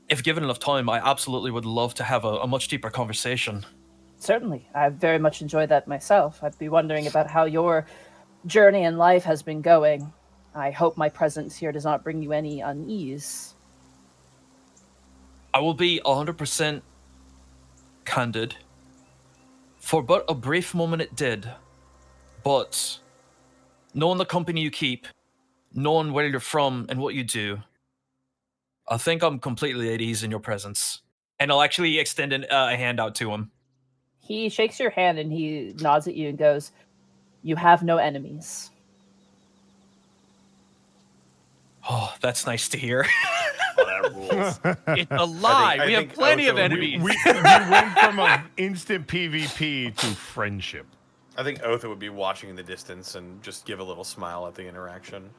If given enough time, I absolutely would love to have a much deeper conversation. Certainly. I very much enjoyed that myself. I'd be wondering about how your journey in life has been going. I hope my presence here does not bring you any unease. I will be 100% candid. For but a brief moment it did. But knowing the company you keep, knowing where you're from and what you do, I think I'm completely at ease in your presence. And I'll actually extend a hand out to him. He shakes your hand and he nods at you and goes, "You have no enemies." Oh, that's nice to hear. That rules. It's a lie. I We have think plenty of Otho- enemies. We went from an instant PvP to friendship. I think Otho would be watching in the distance and just give a little smile at the interaction.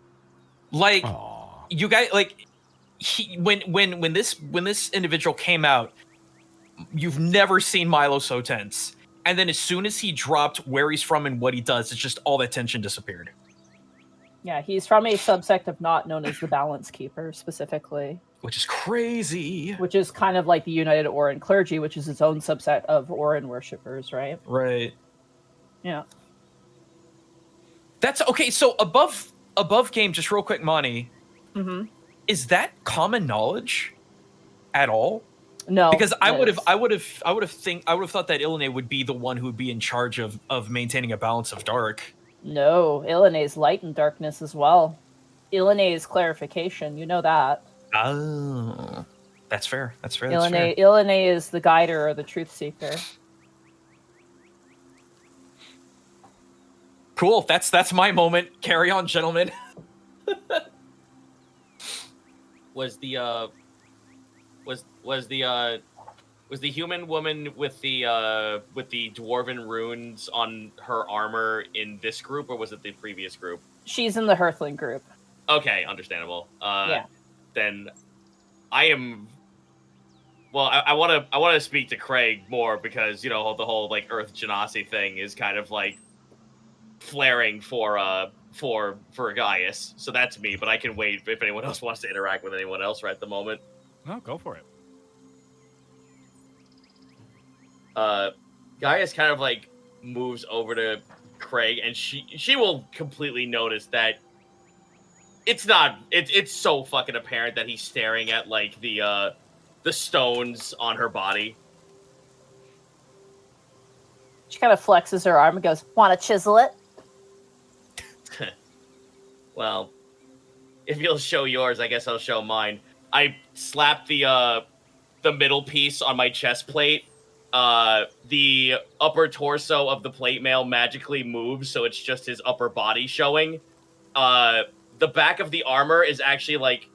Like, Aww. you guys, like, when this individual came out, you've never seen Milo so tense. And then as soon as he dropped where he's from and what he does, it's just all that tension disappeared. Yeah, he's from a subsect of Not known as the Balance Keeper, specifically. Which is crazy. Which is kind of like the United Orin Clergy, which is its own subset of Orin worshippers, right? Right. Yeah. That's okay. So above game, just real quick, Monty. Mm-hmm. Is that common knowledge at all? No. Because I would have thought that Ilene would be the one who would be in charge of maintaining a balance of dark. No, Ilane's light and darkness as well. Ilane's clarification, you know that. Oh, that's fair. That's fair. Ilene is the guider or the truth seeker. Cool. That's my moment. Carry on, gentlemen. Was the human woman with the dwarven runes on her armor in this group, or was it the previous group? She's in the Hearthling group. Okay, understandable. Yeah. Then I am. Well, I want to speak to Craig more because the whole like Earth Genasi thing is kind of like flaring for Gaius. So that's me, but I can wait if anyone else wants to interact with anyone else right at the moment. No, go for it. Gaius kind of like moves over to Craig, and she will completely notice that it's so fucking apparent that he's staring at like the stones on her body. She kind of flexes her arm and goes, "Want to chisel it?" Well, if you'll show yours, I guess I'll show mine. I slap the middle piece on my chest plate. The upper torso of the plate mail magically moves, so it's just his upper body showing. The back of the armor is actually like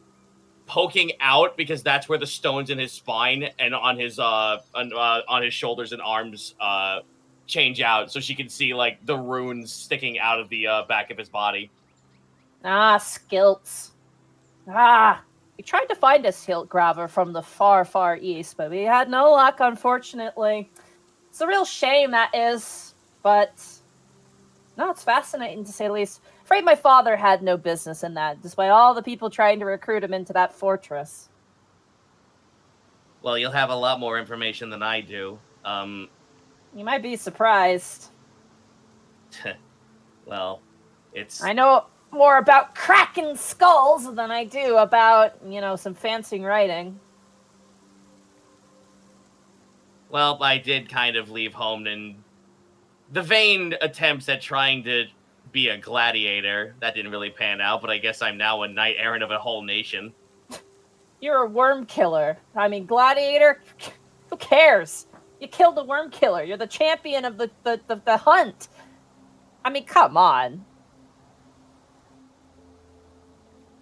poking out because that's where the stones in his spine and on his shoulders and arms change out, so she can see like the runes sticking out of the back of his body. Ah, skilts. We tried to find a silt graver from the far, far east, but we had no luck, unfortunately. It's a real shame, that is. But, no, it's fascinating, to say the least. Afraid my father had no business in that, despite all the people trying to recruit him into that fortress. Well, you'll have a lot more information than I do. You might be surprised. Well, it's... I know more about cracking skulls than I do about, some fancy writing. Well, I did kind of leave home in the vain attempts at trying to be a gladiator. That didn't really pan out, but I guess I'm now a knight errant of a whole nation. You're a worm killer. I mean, gladiator? Who cares? You killed a worm killer. You're the champion of the hunt. I mean, come on.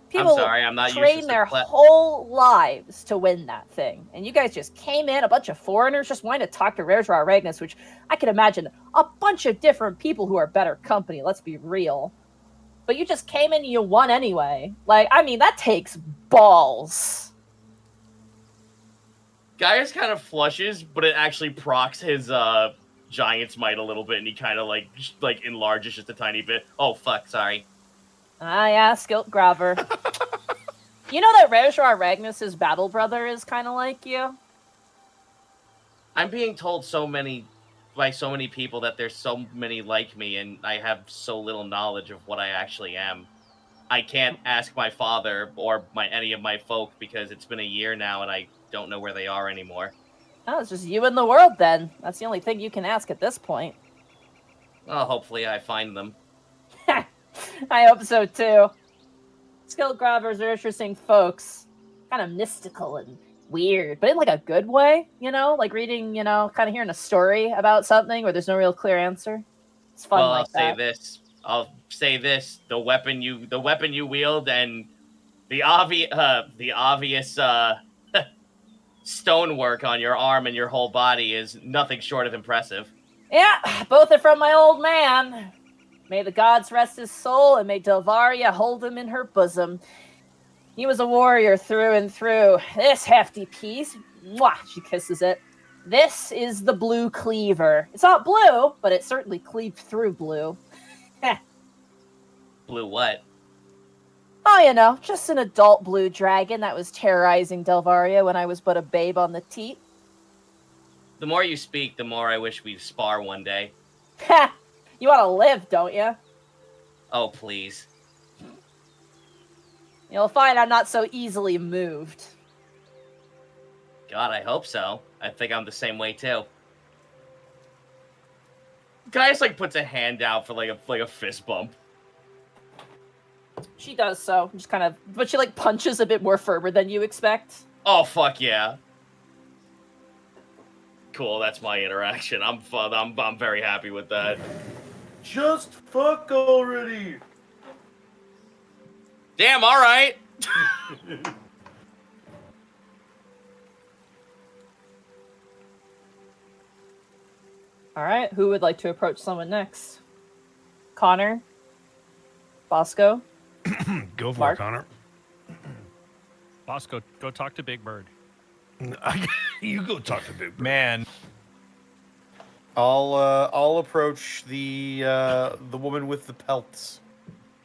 People I'm sorry, I'm not train used to their whole lives to win that thing. And you guys just came in, a bunch of foreigners just wanting to talk to Rejra Regnus, which I can imagine a bunch of different people who are better company, let's be real. but you just came in and you won anyway. Like, I mean, that takes balls. Gaius kind of flushes, but it actually procs his giant's might a little bit, and he kind of like enlarges just a tiny bit. Oh fuck, sorry. Ah, yeah, Skilt Grabber. You know that Rejoar Ragnus' battle brother is kind of like you? I'm being told by so many people that there's so many like me, and I have so little knowledge of what I actually am. I can't ask my father or any of my folk because it's been a year now, and I don't know where they are anymore. Oh, it's just you in the world then. That's the only thing you can ask at this point. Well, hopefully I find them. I hope so too. Skill grabbers are interesting folks. Kind of mystical and weird, but in like a good way, you know? Like reading, you know, kind of hearing a story about something where there's no real clear answer. It's fun Well, like that. I'll say this. The weapon you wield and the obvious stonework on your arm and your whole body is nothing short of impressive. Yeah, both are from my old man. May the gods rest his soul, and may Delvaria hold him in her bosom. He was a warrior through and through. This hefty piece, mwah, she kisses it. This is the blue cleaver. It's not blue, but it certainly cleaved through blue. Blue what? Oh, you know, just an adult blue dragon that was terrorizing Delvaria when I was but a babe on the teat. The more you speak, the more I wish we'd spar one day. Ha! You want to live, don't you? Oh, please. You'll find I'm not so easily moved. God, I hope so. I think I'm the same way, too. Gaius, puts a hand out for, a fist bump. She does so. Just kind of... But she, punches a bit more firmer than you expect. Oh, fuck yeah. Cool, that's my interaction. I'm very happy with that. Just fuck already. Damn, all right. All right, who would like to approach someone next? Connor? Bosco? Go for Mark? it, Connor. Bosco, go talk to Big Bird. You go talk to Big Bird. Man. I'll approach the woman with the pelts.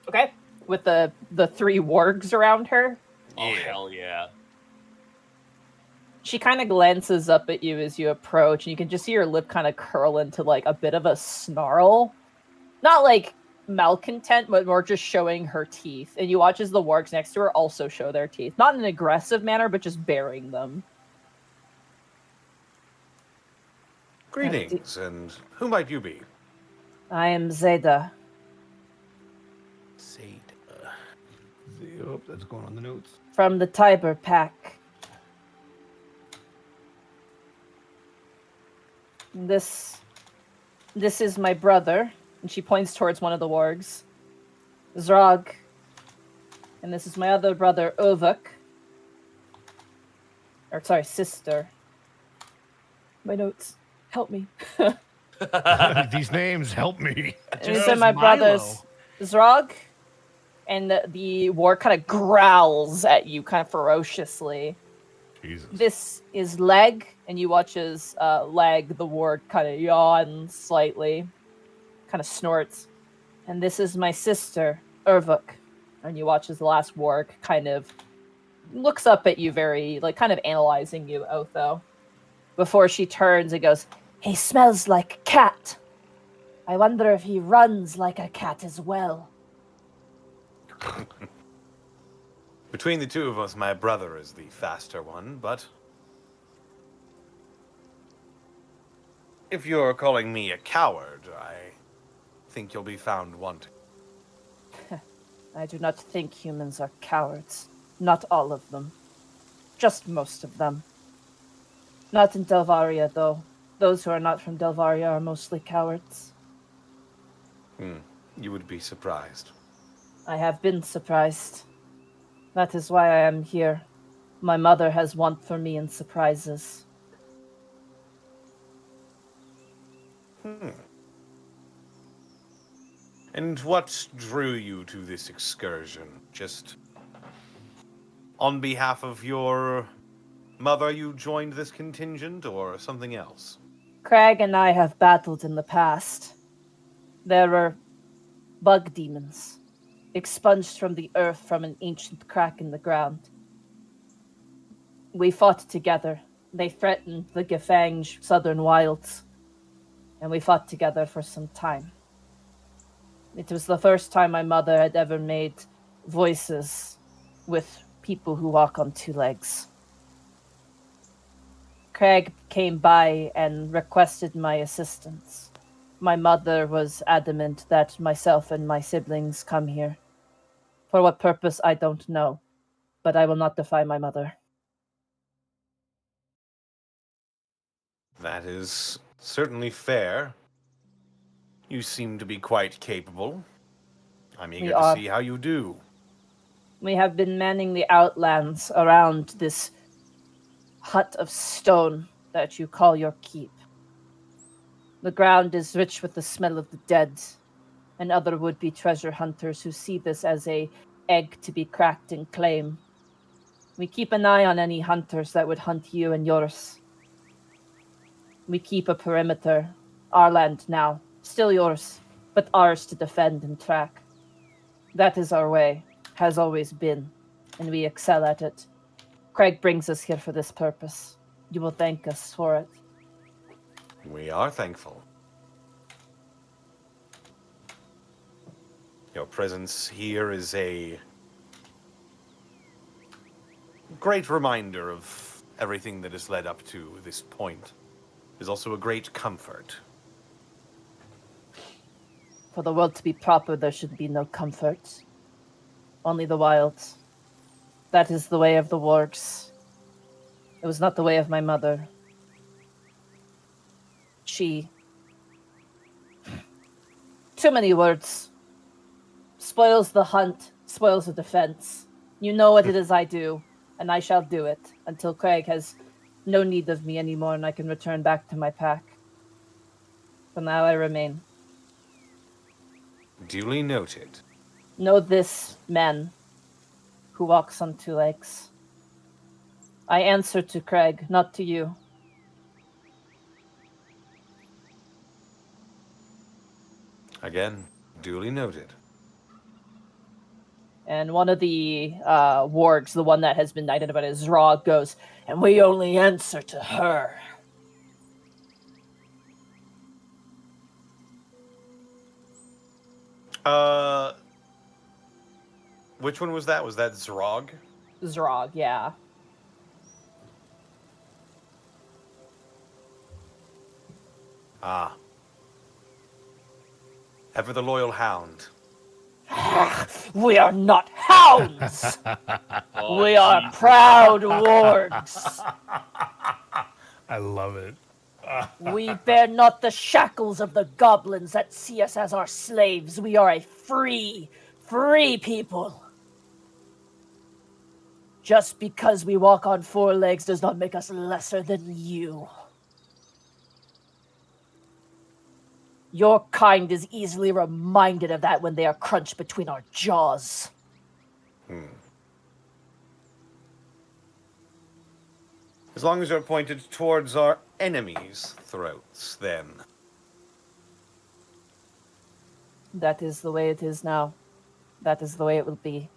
Okay. With the three wargs around her. Oh, hell yeah. She kind of glances up at you as you approach, and you can just see her lip kind of curl into a bit of a snarl. Not malcontent, but more just showing her teeth. And you watch as the wargs next to her also show their teeth. Not in an aggressive manner, but just baring them. Greetings, and who might you be? I am Zeta. Oh, that's going on the notes. From the Tiber Pack. This is my brother, and she points towards one of the wargs. Zrog. And this is my other brother, Ovuk. Or, sorry, sister. My notes. Help me. These names help me. These are my brothers, Zrog. And the warg kind of growls at you kind of ferociously. Jesus. This is Leg, and you watch as Leg, the warg, kind of yawns slightly, kind of snorts. And this is my sister, Urvuk. And you watch as the last warg kind of looks up at you very, kind of analyzing you, Otho. Before she turns and goes, "He smells like a cat. I wonder if he runs like a cat as well." Between the two of us, my brother is the faster one, but if you're calling me a coward, I think you'll be found wanting. I do not think humans are cowards. Not all of them. Just most of them. Not in Delvaria, though. Those who are not from Delvaria are mostly cowards. You would be surprised. I have been surprised. That is why I am here. My mother has want for me in surprises. And what drew you to this excursion? Just on behalf of your mother you joined this contingent, or something else? Craig and I have battled in the past. There were bug demons, expunged from the earth from an ancient crack in the ground. We fought together. They threatened the Gefanged southern wilds, and we fought together for some time. It was the first time my mother had ever made voices with people who walk on two legs. Craig came by and requested my assistance. My mother was adamant that myself and my siblings come here. For what purpose, I don't know, but I will not defy my mother. That is certainly fair. You seem to be quite capable. I'm eager to see how you do. We have been manning the outlands around this hut of stone that you call your keep. The ground is rich with the smell of the dead and other would-be treasure hunters who see this as an egg to be cracked and claim. We keep an eye on any hunters that would hunt you and yours. We keep a perimeter, our land now, still yours, but ours to defend and track. That is our way, has always been, and we excel at it. Craig brings us here for this purpose. You will thank us for it. We are thankful. Your presence here is a great reminder of everything that has led up to this point. It is also a great comfort. For the world to be proper, there should be no comfort. Only the wild. That is the way of the wargs. It was not the way of my mother. She... Too many words. Spoils the hunt, spoils the defense. You know what it is I do, and I shall do it until Craig has no need of me anymore and I can return back to my pack. For now I remain. Duly noted. Know this, man, who walks on two legs. I answer to Craig, not to you. Again, duly noted. And one of the wargs, the one that has been identified as Zrog, goes, and we only answer to her. Which one was that? Was that Zrog? Zrog, yeah. Ah. Ever the loyal hound. We are not hounds! We are proud wargs! I love it. We bear not the shackles of the goblins that see us as our slaves. We are a free people. Just because we walk on four legs does not make us lesser than you. Your kind is easily reminded of that when they are crunched between our jaws. As long as you're pointed towards our enemies' throats, then. That is the way it is now. That is the way it will be.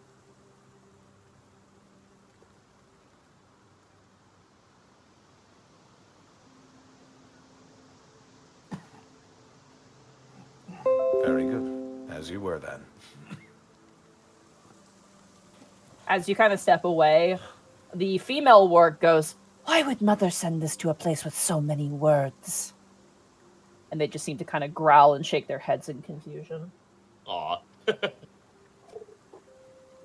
Very good. As you were then. As you kind of step away, the female warg goes, why would Mother send this to a place with so many words? And they just seem to kind of growl and shake their heads in confusion. Aw.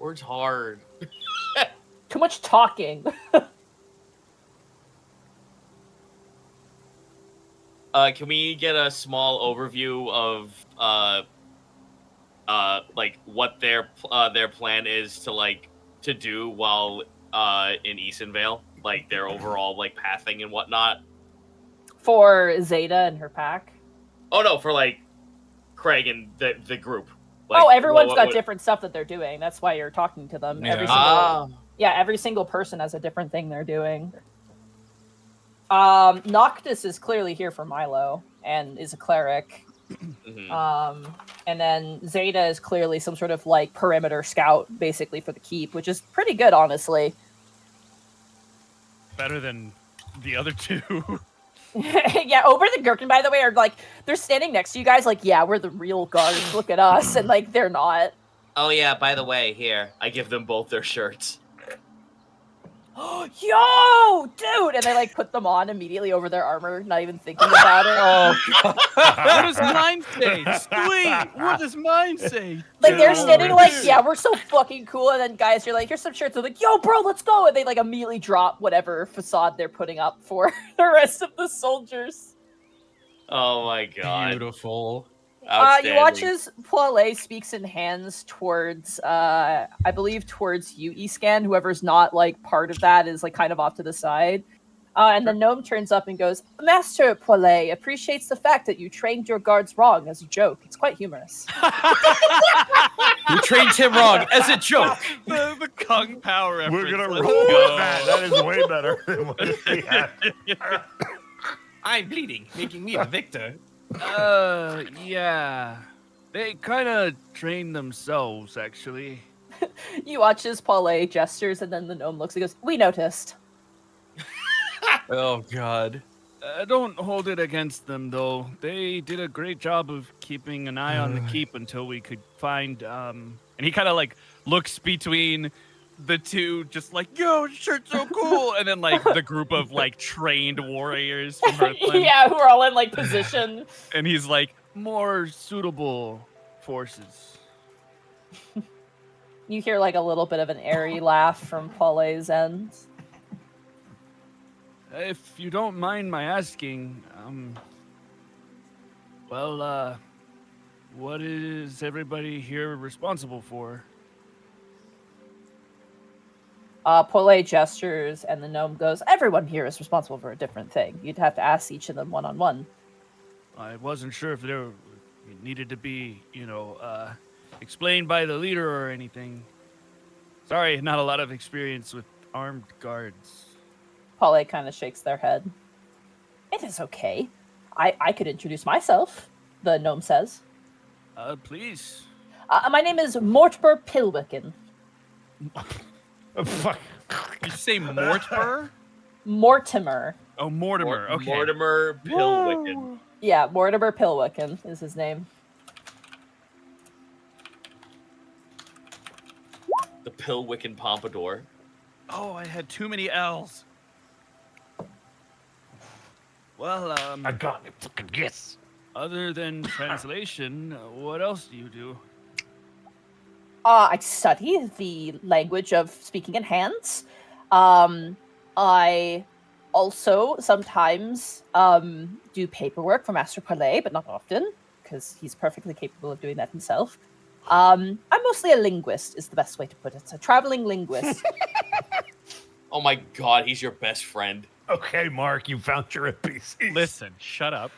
Words hard. Too much talking. Can we get a small overview of like what their plan is to do while in Easonvale, like their overall like pathing and whatnot? For Zeta and her pack? Oh no, for like Craig and the group. Oh, everyone's got different stuff that they're doing. That's why you're talking to them. Yeah. Every single person has a different thing they're doing. Noctis is clearly here for Milo and is a cleric. And then Zeta is clearly some sort of like perimeter scout, basically for the keep, which is pretty good, honestly. Better than the other two. Yeah, Ober and Gherkin, by the way, are like, they're standing next to you guys like, yeah, we're the real guards, look at us, and like, they're not. Oh yeah, by the way, here, I give them both their shirts. Yo, dude! And they like put them on immediately over their armor, not even thinking about it. What does mine say? Sweet! What does mine say? Like, they're standing like, yeah, we're so fucking cool, and then guys are like, here's some shirts. They're like, yo, bro, let's go! And they like immediately drop whatever facade they're putting up for the rest of the soldiers. Oh my god. Beautiful. You watch as Poile speaks in hands towards, I believe towards you, Escan. Whoever's not, like, part of that is, like, kind of off to the side. And the gnome turns up and goes, Master Poile appreciates the fact that you trained your guards wrong as a joke. It's quite humorous. You trained him wrong as a joke. The Kung Pao reference. We're gonna roll with that. That is way better than what we had. I'm bleeding, making me the victor. Yeah. They kind of train themselves, actually. You watch as Poile gestures, and then the gnome looks and goes, we noticed. Oh, God. Don't hold it against them, though. They did a great job of keeping an eye on the keep until we could find, And he kind of, like, looks between the two, just like, yo, shirt's so cool! And then, like, the group of, like, trained warriors from Hearthland. Yeah, who are all in, like, position. And he's like, more suitable forces. You hear, like, a little bit of an airy laugh from Paule's end. If you don't mind my asking, what is everybody here responsible for? Poile gestures, and the gnome goes, everyone here is responsible for a different thing. You'd have to ask each of them one-on-one. I wasn't sure if it needed to be, explained by the leader or anything. Sorry, not a lot of experience with armed guards. Poile kind of shakes their head. It is okay. I could introduce myself, the gnome says. Please. My name is Mortimer Pilwicken. Fuck. Did you say Mortimer? Mortimer. Oh, Mortimer. Okay. Mortimer Pilwicken. Yeah, Mortimer Pilwicken is his name. The Pilwicken Pompadour. Oh, I had too many L's. Well, I got it. Fucking yes. Other than translation, what else do you do? I study the language of speaking in hands. I also sometimes do paperwork for Master Poile, but not often, because he's perfectly capable of doing that himself. I'm mostly a linguist, is the best way to put it. A traveling linguist. Oh my god, he's your best friend. Okay, Mark, you found your NPC. Listen, shut up.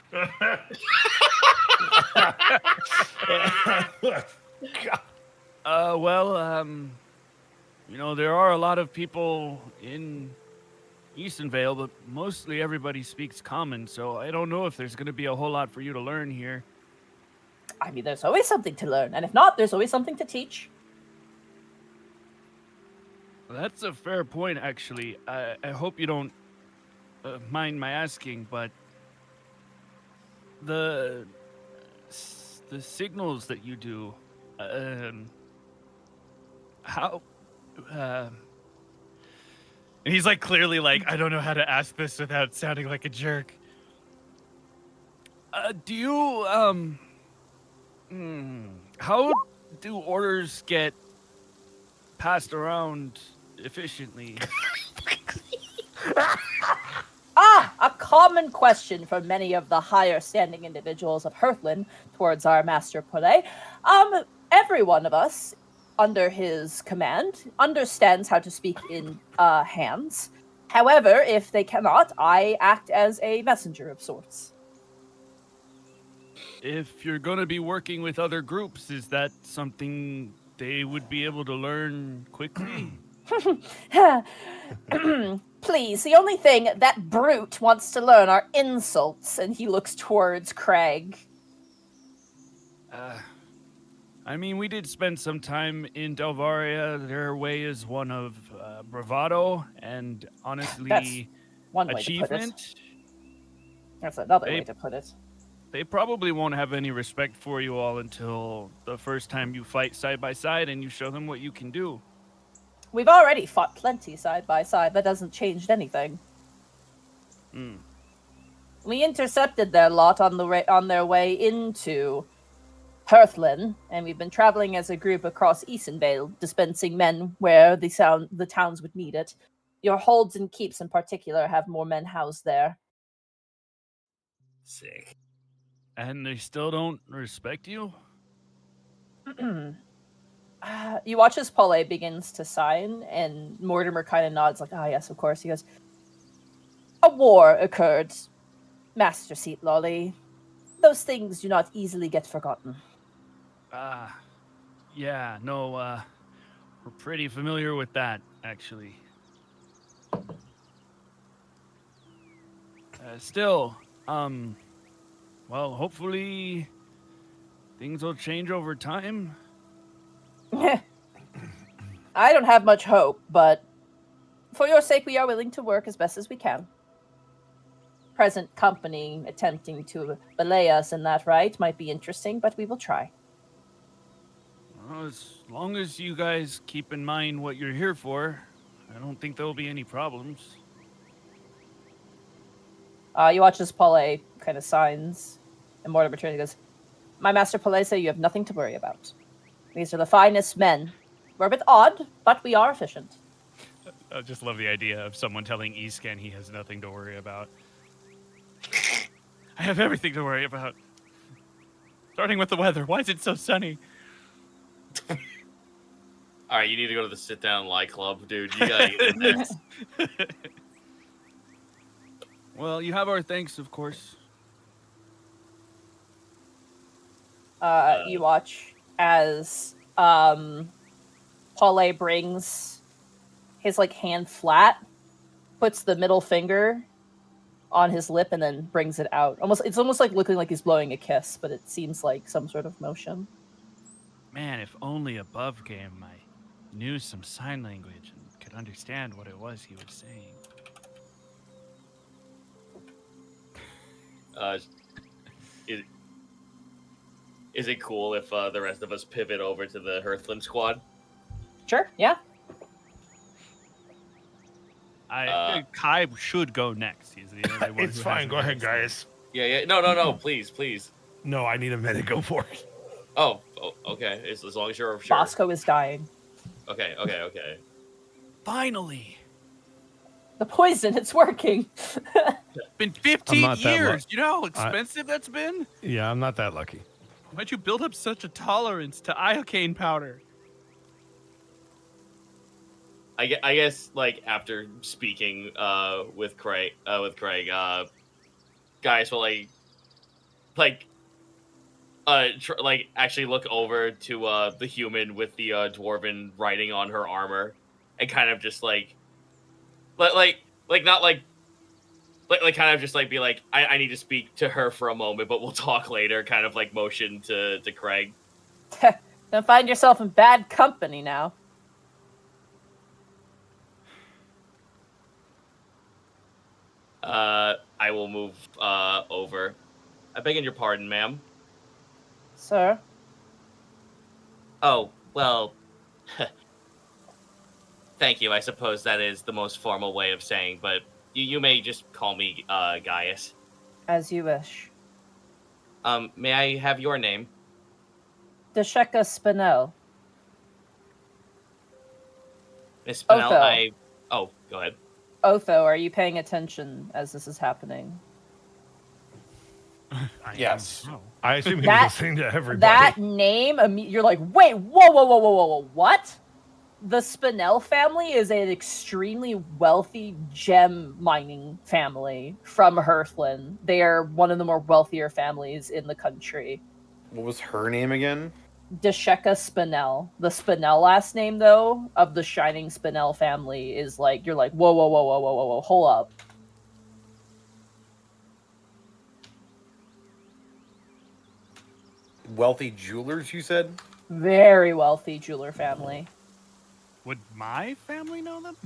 There are a lot of people in Eastonvale, but mostly everybody speaks common, so I don't know if there's going to be a whole lot for you to learn here. I mean, there's always something to learn, and if not, there's always something to teach. That's a fair point, actually. I hope you don't mind my asking, but the signals that you do, how... And he's like clearly like, I don't know how to ask this without sounding like a jerk. Do you, how do orders get passed around efficiently? A common question for many of the higher standing individuals of Hearthland towards our Master Poile. Every one of us, under his command, understands how to speak in hands. However, if they cannot, I act as a messenger of sorts. if you're going to be working with other groups, is that something they would be able to learn quickly? Please, the only thing that brute wants to learn are insults, and he looks towards Craig. I mean, we did spend some time in Delvaria. Their way is one of bravado and, honestly, That's one way achievement. To put it. That's another way to put it. They probably won't have any respect for you all until the first time you fight side by side and you show them what you can do. We've already fought plenty side by side. That doesn't change anything. We intercepted their lot on their way into Hearthlin, and we've been traveling as a group across Easenvale, dispensing men where the towns would need it. Your holds and keeps in particular have more men housed there. Sick. And they still don't respect you? You watch as Paulet begins to sign, and Mortimer kind of nods like, ah, yes, of course. He goes, a war occurred, Master Seat Lolly. Those things do not easily get forgotten. Yeah, no, we're pretty familiar with that, actually. Still, well, hopefully things will change over time. I don't have much hope, but for your sake, we are willing to work as best as we can. Present company attempting to belay us in that right might be interesting, but we will try. Well, as long as you guys keep in mind what you're here for, I don't think there will be any problems. You watch as Paulet kind of signs, and Mortimer turns and goes, my Master Paulet say you have nothing to worry about. These are the finest men. We're a bit odd, but we are efficient. I just love the idea of someone telling Escan he has nothing to worry about. I have everything to worry about. Starting with the weather. Why is it so sunny? All right, you need to go to the sit down lie club, dude. You gotta get in there. Well, you have our thanks, of course. You watch as Paulet brings his hand flat, puts the middle finger on his lip, and then brings it out. It's almost like looking like he's blowing a kiss, but it seems like some sort of motion. Man, if only above game I knew some sign language and could understand what it was he was saying. Is it cool if the rest of us pivot over to the Hearthlin squad? Sure, yeah. Kai should go next. He's the only one. It's fine. Go ahead, guys. Yeah. No. Please. No, I need a minute. Go for it. Oh, okay. As long as you're sure. Bosco is dying. Okay. Finally. The poison, it's working. Been 15 years. You know how expensive that's been? Yeah, I'm not that lucky. Why'd you build up such a tolerance to iocane powder? I guess after speaking with Craig, guys will actually look over to the human with the dwarven writing on her armor, and kind of just be I need to speak to her for a moment, but we'll talk later. Kind of motion to Craig. Don't find yourself in bad company now. I will move over. I beg your pardon, ma'am. Sir? Oh, well, thank you. I suppose that is the most formal way of saying, but you may just call me Gaius. As you wish. May I have your name? Desheka Spinell. Miss Spinell, Otho. Oh, go ahead. Otho, are you paying attention as this is happening? Yes. I assume he was listening to everybody. That name, you're like, wait, whoa, what? The Spinell family is an extremely wealthy gem mining family from Hearthland. They are one of the more wealthier families in the country. What was her name again? Desheka Spinell. The Spinell last name, though, of the Shining Spinell family is like, you're like, whoa, whoa, whoa, whoa, whoa, whoa, whoa, hold up. Wealthy jewelers, you said? Very wealthy jeweler family. Would my family know them?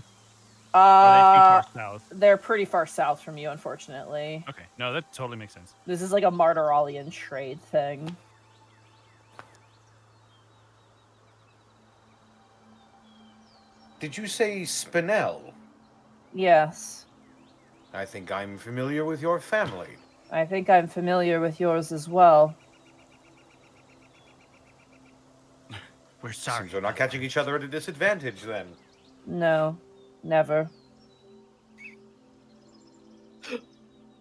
Or are they too far south? They're pretty far south from you, unfortunately. Okay, no, that totally makes sense. This is like a Martyralian trade thing. Did you say Spinell? Yes. I think I'm familiar with your family. I think I'm familiar with yours as well. We're sorry. Seems we're not catching each other at a disadvantage, then. No, never.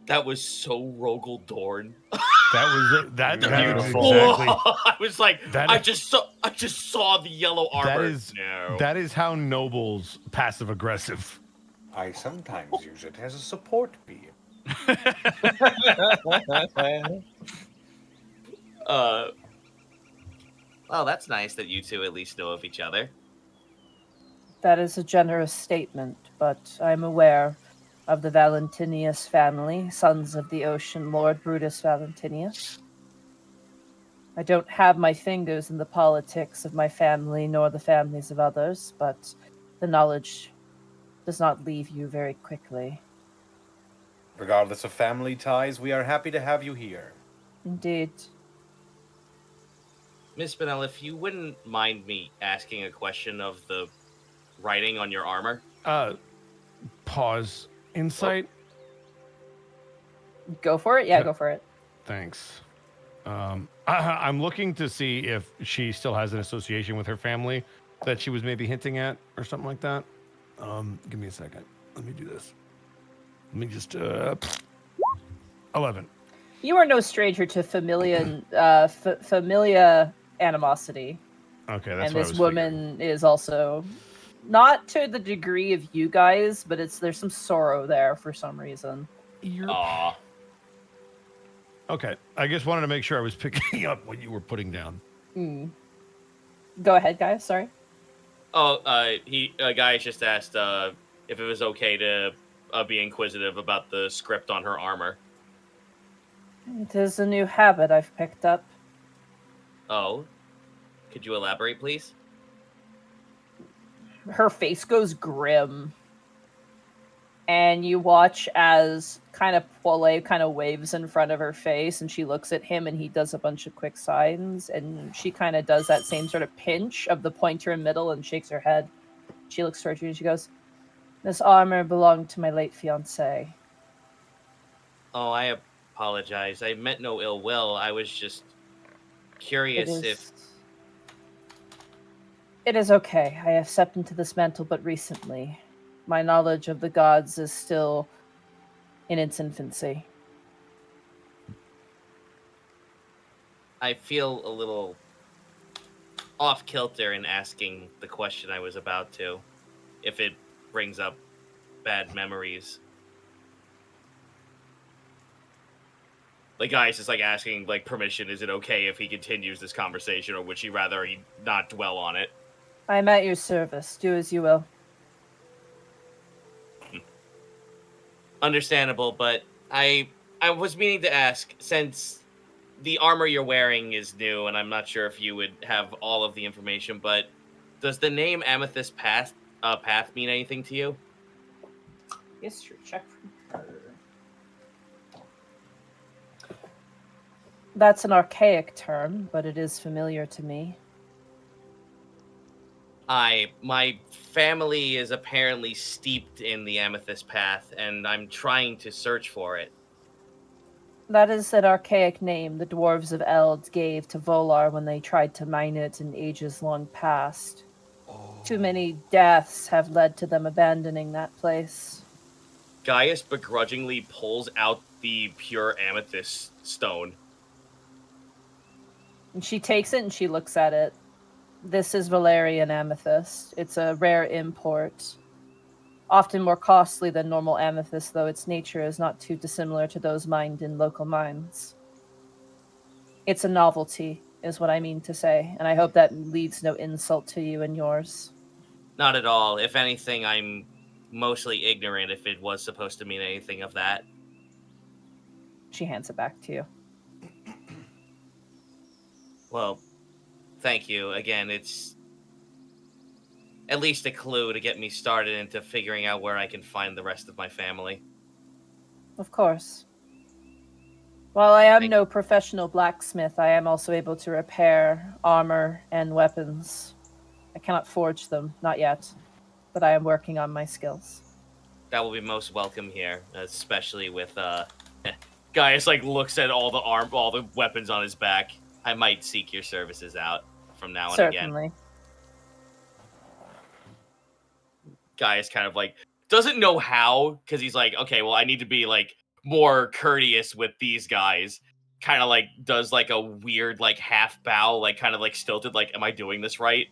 That was so Rogel Dorn. That was that Beautiful. exactly. I was like, That I is- just saw the yellow armor. That is how nobles passive aggressive. I sometimes use it as a support beam. Well, that's nice that you two at least know of each other. That is a generous statement, but I'm aware of the Valentinius family, sons of the ocean lord Brutus Valentinius. I don't have my fingers in the politics of my family nor the families of others, but the knowledge does not leave you very quickly. Regardless of family ties, we are happy to have you here. Indeed. Miss Spinell, if you wouldn't mind me asking a question of the writing on your armor. Pause. Insight. Go for it? Yeah, go for it. Thanks. I'm looking to see if she still has an association with her family that she was maybe hinting at or something like that. Give me a second. Let me do this. Let me just 11. You are no stranger to familia animosity. Okay, that's and what I this was woman is also not to the degree of you guys, but there's some sorrow there for some reason. Aw. Okay, I just wanted to make sure I was picking up what you were putting down. Go ahead, guys. Sorry. Oh, guy just asked if it was okay to be inquisitive about the script on her armor. It is a new habit I've picked up. Oh, could you elaborate, please? Her face goes grim. And you watch as Poile kind of waves in front of her face, and she looks at him, and he does a bunch of quick signs, and she kind of does that same sort of pinch of the pointer in middle and shakes her head. She looks towards you and she goes, "This armor belonged to my late fiancé." Oh, I apologize. I meant no ill will. I was just curious if... It is okay. I have stepped into this mantle but recently. My knowledge of the gods is still in its infancy. I feel a little off kilter in asking the question I was about to, if it brings up bad memories. The guy's just asking permission. Is it okay if he continues this conversation, or would she rather he not dwell on it? I am at your service. Do as you will. Understandable, but I was meaning to ask, since the armor you're wearing is new, and I'm not sure if you would have all of the information, but does the name Amethyst Path mean anything to you? History check from her. That's an archaic term, but it is familiar to me. My family is apparently steeped in the Amethyst Path, and I'm trying to search for it. That is an archaic name the dwarves of Eld gave to Volar when they tried to mine it in ages long past. Too many deaths have led to them abandoning that place. Gaius begrudgingly pulls out the pure amethyst stone. And she takes it and she looks at it. This is Valerian amethyst. It's a rare import. Often more costly than normal amethyst, though its nature is not too dissimilar to those mined in local mines. It's a novelty, is what I mean to say, and I hope that leads no insult to you and yours. Not at all. If anything, I'm mostly ignorant if it was supposed to mean anything of that. She hands it back to you. Well, thank you. Again, it's at least a clue to get me started into figuring out where I can find the rest of my family. Of course. While I am no professional blacksmith, I am also able to repair armor and weapons. I cannot forge them, not yet, but I am working on my skills. That will be most welcome here, especially with Gaius like looks at all the weapons on his back. I might seek your services out from now and again. Certainly. Gaius kind of like doesn't know how, because he's like, okay, well, I need to be like more courteous with these guys. Kind of like does like a weird like half bow, like kind of like stilted, like, am I doing this right?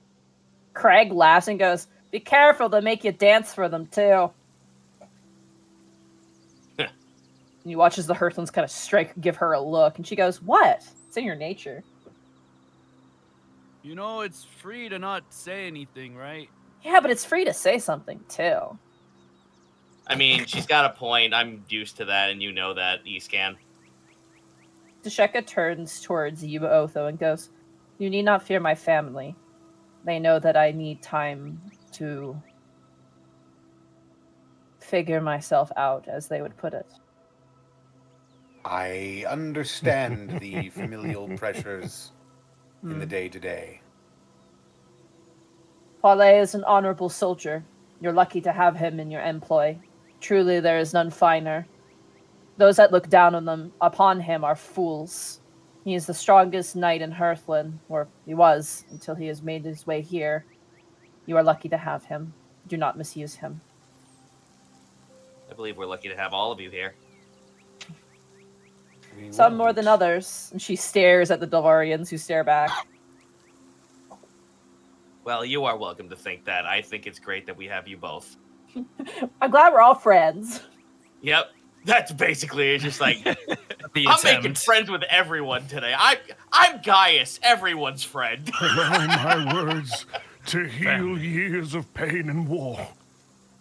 Craig laughs and goes, "Be careful, they make you dance for them too." And you watch as the Hearthlings kind of give her a look, and she goes, "What? It's in your nature." You know, it's free to not say anything, right? Yeah, but it's free to say something too. I mean, she's got a point. I'm used to that, and you know that, Escan. Desheka turns towards you, Otho, and goes, "You need not fear my family. They know that I need time to figure myself out, as they would put it." I understand the familial pressures in the day-to-day. Paulé is an honorable soldier. You're lucky to have him in your employ. Truly, there is none finer. Those that look down upon him are fools. He is the strongest knight in Hearthland, or he was, until he has made his way here. You are lucky to have him. Do not misuse him. I believe we're lucky to have all of you here. Some more than others. And she stares at the Delvarians, who stare back. Well, you are welcome to think that. I think it's great that we have you both. I'm glad we're all friends. Yep. That's basically it. Just like I'm making friends with everyone today. I'm Gaius, everyone's friend. Allow my words to heal years of pain and war.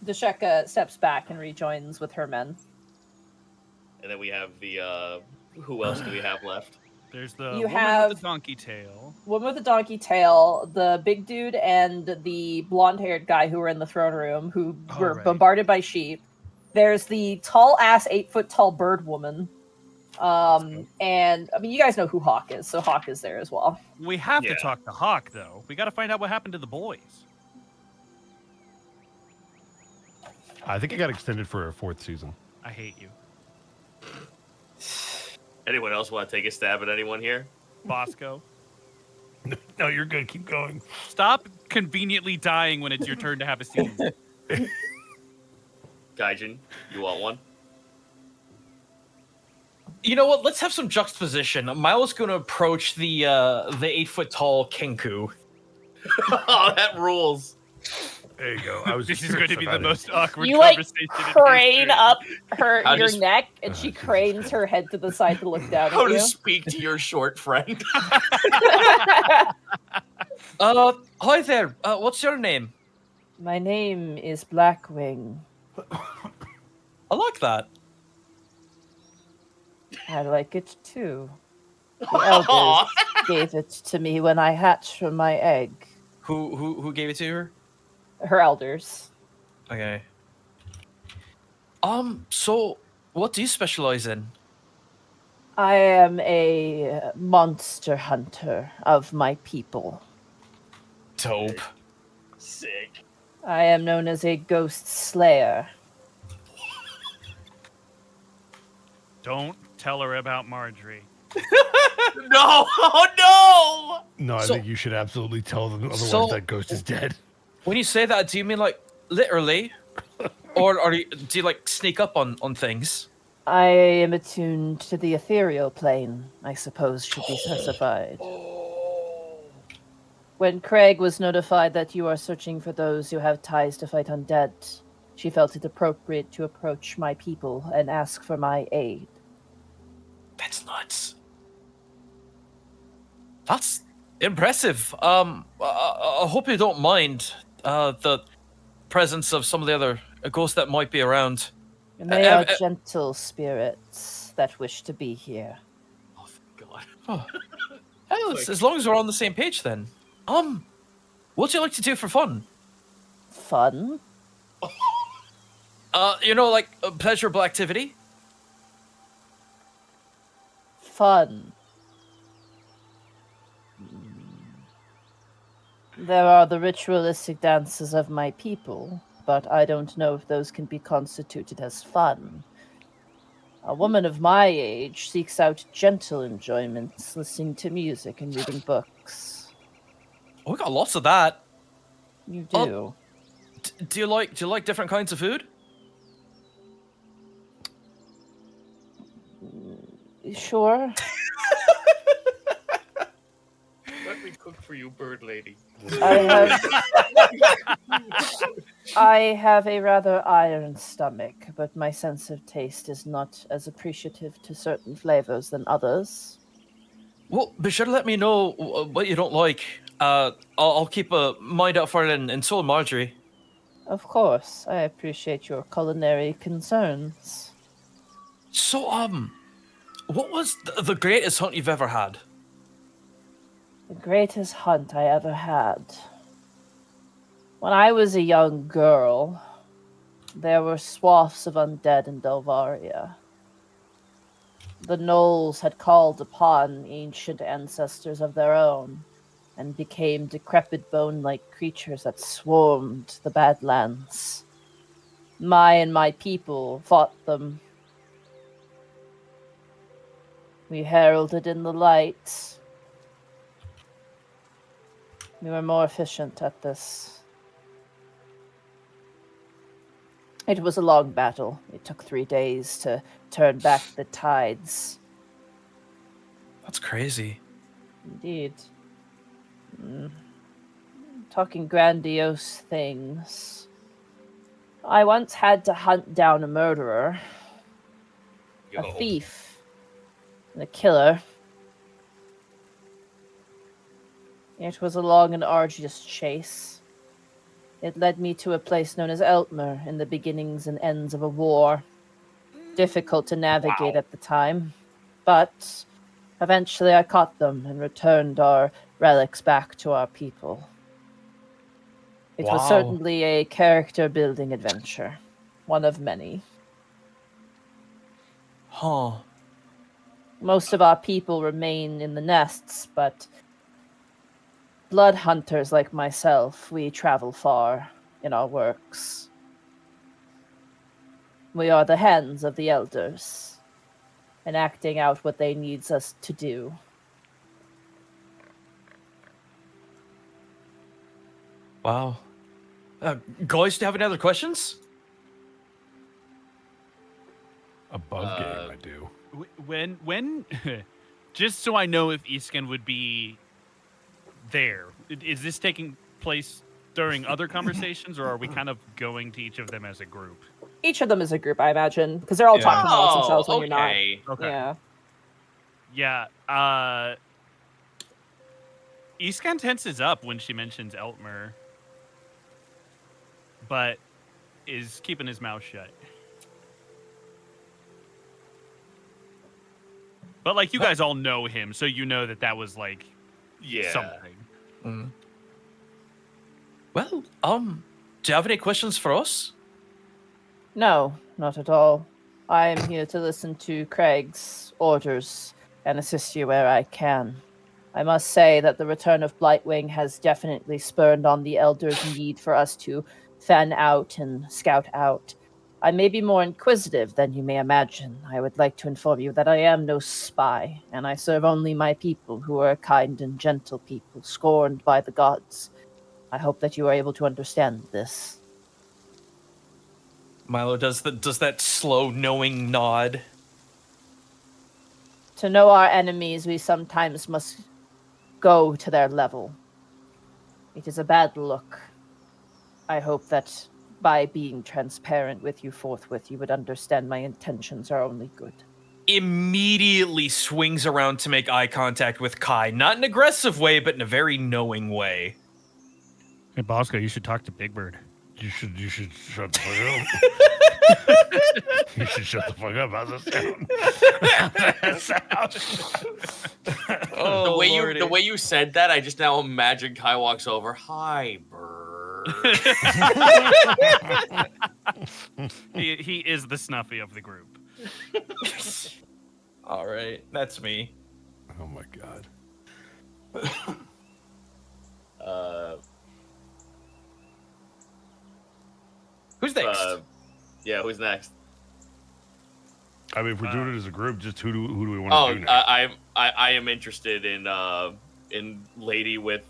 Desheka steps back and rejoins with her men. And then we have the who else do we have left? There's the You woman have- with the donkey tail. Woman with the donkey tail, the big dude, and the blonde-haired guy who were in the throne room, who were right. bombarded by sheep. There's the tall-ass, 8-foot-tall bird woman. And, I mean, you guys know who Hawk is, so Hawk is there as well. We have to talk to Hawk, though. We got to find out what happened to the boys. I think it got extended for a 4th season. I hate you. Anyone else want to take a stab at anyone here? Bosco. No, you're good. Keep going. Stop conveniently dying when it's your turn to have a scene. Gaijin, you want one? You know what? Let's have some juxtaposition. Milo's going to approach the 8-foot-tall Kenku. Oh, that rules. There you go. This is going to be the most awkward You, like, conversation in crane history. up your just- neck, and she cranes her head to the side to look down How at to you. speak to your short friend. Hi there. What's your name? My name is Blackwing. I like that. I like it too. The elders gave it to me when I hatched from my egg. Who gave it to her? Her elders. Okay. So what do you specialize in? I am a monster hunter of my people. Dope. Sick. I am known as a ghost slayer. Don't tell her about Marjorie. No! Oh No, I So- think you should absolutely tell them. Otherwise, So- that ghost is dead. When you say that, do you mean like literally, or do you like sneak up on things? I am attuned to the ethereal plane, I suppose should be specified. When Craig was notified that you are searching for those who have ties to fight undead, she felt it appropriate to approach my people and ask for my aid. That's nuts. That's impressive. I hope you don't mind the presence of some of the other ghosts that might be around. And they are gentle spirits that wish to be here. Oh, thank God. Oh. Well, as long as we're on the same page, then. What would you like to do for fun? Fun? Like a pleasurable activity? Fun. There are the ritualistic dances of my people, but I don't know if those can be constituted as fun. A woman of my age seeks out gentle enjoyments, listening to music and reading books. Oh, we got lots of that. You do. Do you like different kinds of food? Sure. Let me cook for you, bird lady. I have a rather iron stomach, but my sense of taste is not as appreciative to certain flavors than others. Well, be sure to let me know what you don't like. I'll keep a mind out for it, and so will Marjorie. Of course, I appreciate your culinary concerns. So, what was the greatest hunt you've ever had? The greatest hunt I ever had. When I was a young girl, there were swaths of undead in Delvaria. The gnolls had called upon ancient ancestors of their own, and became decrepit bone-like creatures that swarmed the Badlands. My people fought them. We heralded in the light. We were more efficient at this. It was a long battle. It took 3 days to turn back the tides. That's crazy. Indeed. Talking grandiose things. I once had to hunt down a murderer, a thief, and a killer. It was a long and arduous chase. It led me to a place known as Eltmer in the beginnings and ends of a war. Difficult to navigate at the time, but eventually I caught them and returned our relics back to our people. It was certainly a character-building adventure, one of many. Huh. Most of our people remain in the nests, but blood hunters like myself, we travel far in our works. We are the hands of the elders, and acting out what they need us to do. Wow. Guys, do you have any other questions? Above game, I do. When just so I know if Isken would be there, is this taking place during other conversations, or are we kind of going to each of them as a group? Each of them is a group, I imagine, because they're all talking amongst themselves when you're not. Okay. Yeah. Isken tenses up when she mentions Eltmer, but is keeping his mouth shut. But like you guys all know him, so you know that was like something. Mm. Well, do you have any questions for us? No, not at all. I am here to listen to Craig's orders and assist you where I can. I must say that the return of Blightwing has definitely spurred on the Elders' need for us to fan out and scout out. I may be more inquisitive than you may imagine. I would like to inform you that I am no spy, and I serve only my people, who are kind and gentle people, scorned by the gods. I hope that you are able to understand this. Milo does that slow, knowing nod. To know our enemies, we sometimes must go to their level. It is a bad look. I hope that by being transparent with you forthwith, you would understand my intentions are only good. Immediately swings around to make eye contact with Kai. Not in an aggressive way, but in a very knowing way. Hey, Bosco, you should talk to Big Bird. You should shut the fuck up. You should shut the fuck up. How's that sound? Oh, the way you said that, I just now imagine Kai walks over. Hi, Bird. he is the Snuffy of the group. All right, that's me. Oh my god. Who's next? Yeah, who's next? I mean, if we're doing it as a group, just who do we want to do next? I am interested in lady with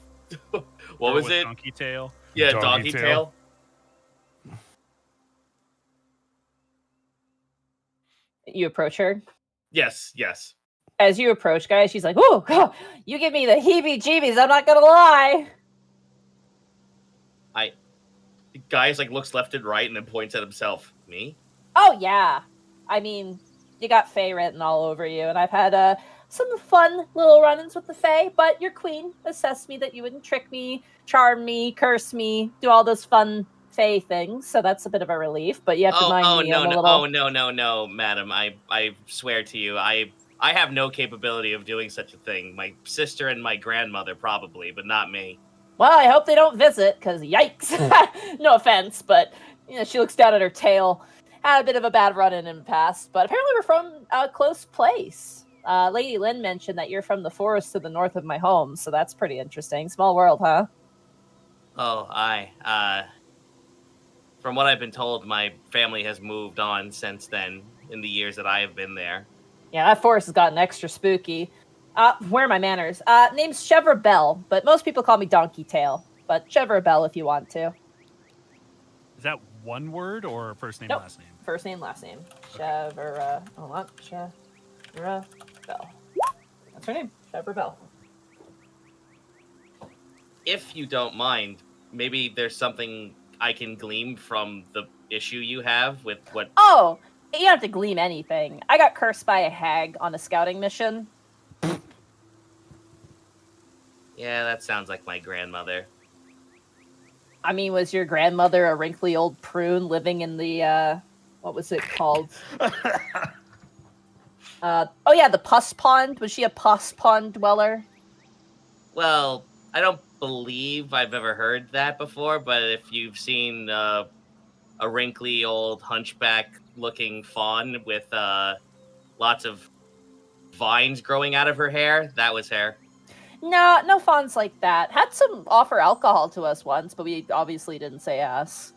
what was it? Donkey tail. Yeah, donkey tail. You approach her. Yes. As you approach, guys, she's like, "Ooh, God, you give me the heebie-jeebies. I'm not gonna lie." The guy's like looks left and right and then points at himself. Me? Oh yeah. I mean, you got Fae written all over you, and I've had some fun little run-ins with the Fae, but your queen assessed me that you wouldn't trick me, charm me, curse me, do all those fun Fae things, so that's a bit of a relief, but you have to mind me a little... Oh, no, madam. I swear to you, I have no capability of doing such a thing. My sister and my grandmother probably, but not me. Well, I hope they don't visit, because yikes. No offense, but she looks down at her tail. Had a bit of a bad run-in the past, but apparently we're from a close place. Lady Lynn mentioned that you're from the forest to the north of my home, so that's pretty interesting. Small world, huh? Oh, from what I've been told, my family has moved on since then, in the years that I have been there. Yeah, that forest has gotten extra spooky. Where are my manners? Name's Chevra Bell, but most people call me Donkey Tail. But Chevra Bell if you want to. Is that one word or first name, nope. last name? First name, last name. Chevra. Hold on. Chevra Bell. That's her name. Chevra Bell. If you don't mind, maybe there's something I can glean from the issue you have with what... Oh! You don't have to glean anything. I got cursed by a hag on a scouting mission. Yeah, that sounds like my grandmother. I mean, was your grandmother a wrinkly old prune living in the, what was it called? Oh yeah, the pus pond. Was she a pus pond dweller? Well, I don't believe I've ever heard that before, but if you've seen a wrinkly old hunchback-looking fawn with lots of vines growing out of her hair, that was her. No fawns like that. Had some offer alcohol to us once, but we obviously didn't say yes.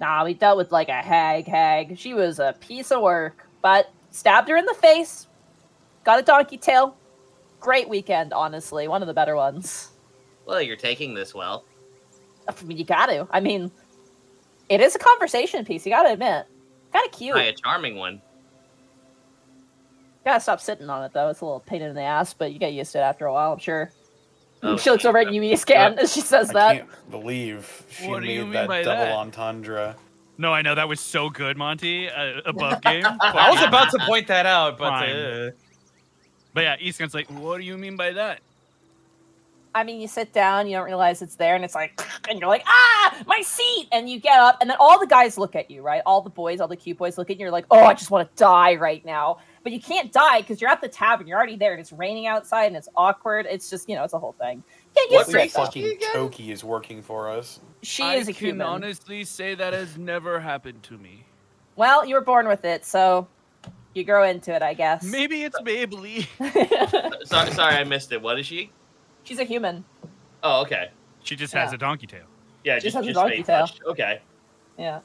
Nah, we dealt with like a hag. She was a piece of work, but stabbed her in the face. Got a donkey tail. Great weekend, honestly. One of the better ones. Well, you're taking this well. I mean, you gotta. I mean, it is a conversation piece, you gotta admit. Kind of cute. Hi, a charming one. Gotta stop sitting on it, though. It's a little pain in the ass, but you get used to it after a while, I'm sure. Oh, she looks over at you, scan, as she says that. I can't believe she made that double entendre. No, I know. That was so good, Monty. Above game. I was about to point that out, but... But yeah, Eastgun's like, what do you mean by that? I mean, you sit down, you don't realize it's there, and it's like, and you're like, my seat! And you get up, and then all the guys look at you, right? All the boys, all the cute boys look at you, and you're like, oh, I just want to die right now. But you can't die, because you're at the tavern, you're already there, and it's raining outside, and it's awkward. It's just, it's a whole thing. What fucking Toki is working for us? She is a human. I can honestly say that has never happened to me. Well, you were born with it, so you grow into it, I guess. Maybe it's Maybelline. Sorry, I missed it. What is she? She's a human. Oh, okay. She just has a donkey tail. Yeah, just has a donkey tail. Okay. Yeah.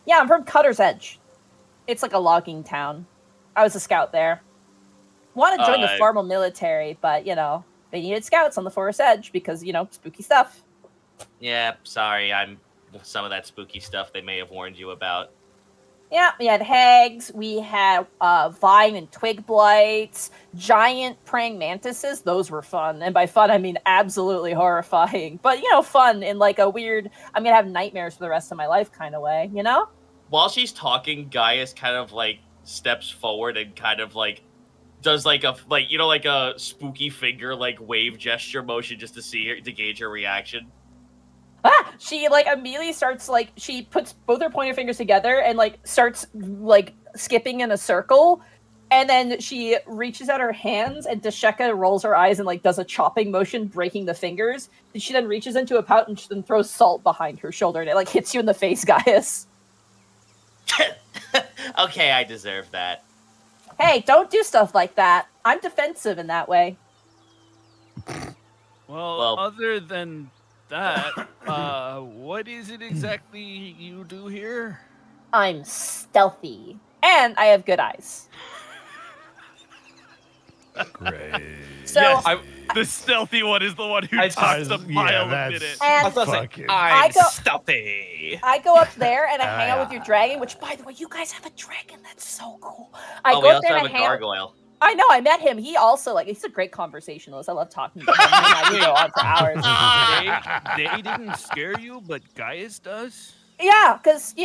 Yeah, I'm from Cutter's Edge. It's like a logging town. I was a scout there. Wanted to join the formal military, but, they needed scouts on the forest edge because, spooky stuff. Yeah, sorry. I'm some of that spooky stuff they may have warned you about. Yeah, we had hags, we had vine and twig blights, giant praying mantises. Those were fun. And by fun, I mean absolutely horrifying. But, fun in like a weird, I'm going to have nightmares for the rest of my life kind of way, While she's talking, Gaius kind of like steps forward and kind of like does like a spooky finger like wave gesture motion just to see her, to gauge her reaction. She like immediately starts like she puts both her pointer fingers together and like starts like skipping in a circle, and then she reaches out her hands and Desheka rolls her eyes and like does a chopping motion, breaking the fingers. And she then reaches into a pouch and throws salt behind her shoulder, and it like hits you in the face, Gaius. Okay, I deserve that. Hey, don't do stuff like that. I'm defensive in that way. Well, other than that, what is it exactly you do here? I'm stealthy, and I have good eyes. Great. So yes, the stealthy one is the one who talks a mile a minute. I'm stealthy. I go up there and I hang out with your dragon, which, by the way, you guys have a dragon. That's so cool. We also have a gargoyle. I know, I met him. He also, he's a great conversationalist. I love talking to him. I can go on for hours. They didn't scare you, but Gaius does? Yeah, because,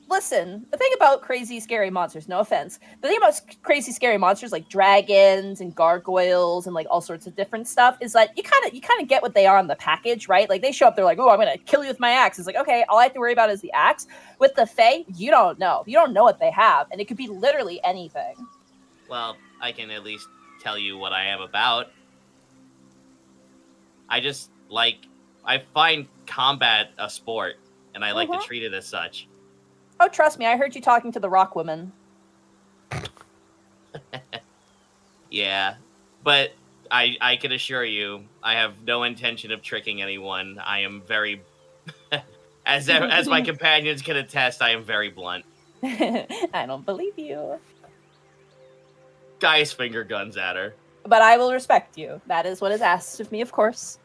listen, the thing about crazy, scary monsters, no offense, the thing about crazy, scary monsters like dragons and gargoyles and, all sorts of different stuff is that you kind of get what they are on the package, right? Like, they show up, they're like, oh, I'm going to kill you with my axe. It's like, okay, all I have to worry about is the axe. With the Fae, you don't know. You don't know what they have, and it could be literally anything. Well, I can at least tell you what I am about. I find combat a sport, and I like to treat it as such. Oh, trust me, I heard you talking to the rock woman. Yeah, but I can assure you, I have no intention of tricking anyone. I am very, as my companions can attest, I am very blunt. I don't believe you. Guy's finger guns at her. But I will respect you. That is what is asked of me, of course.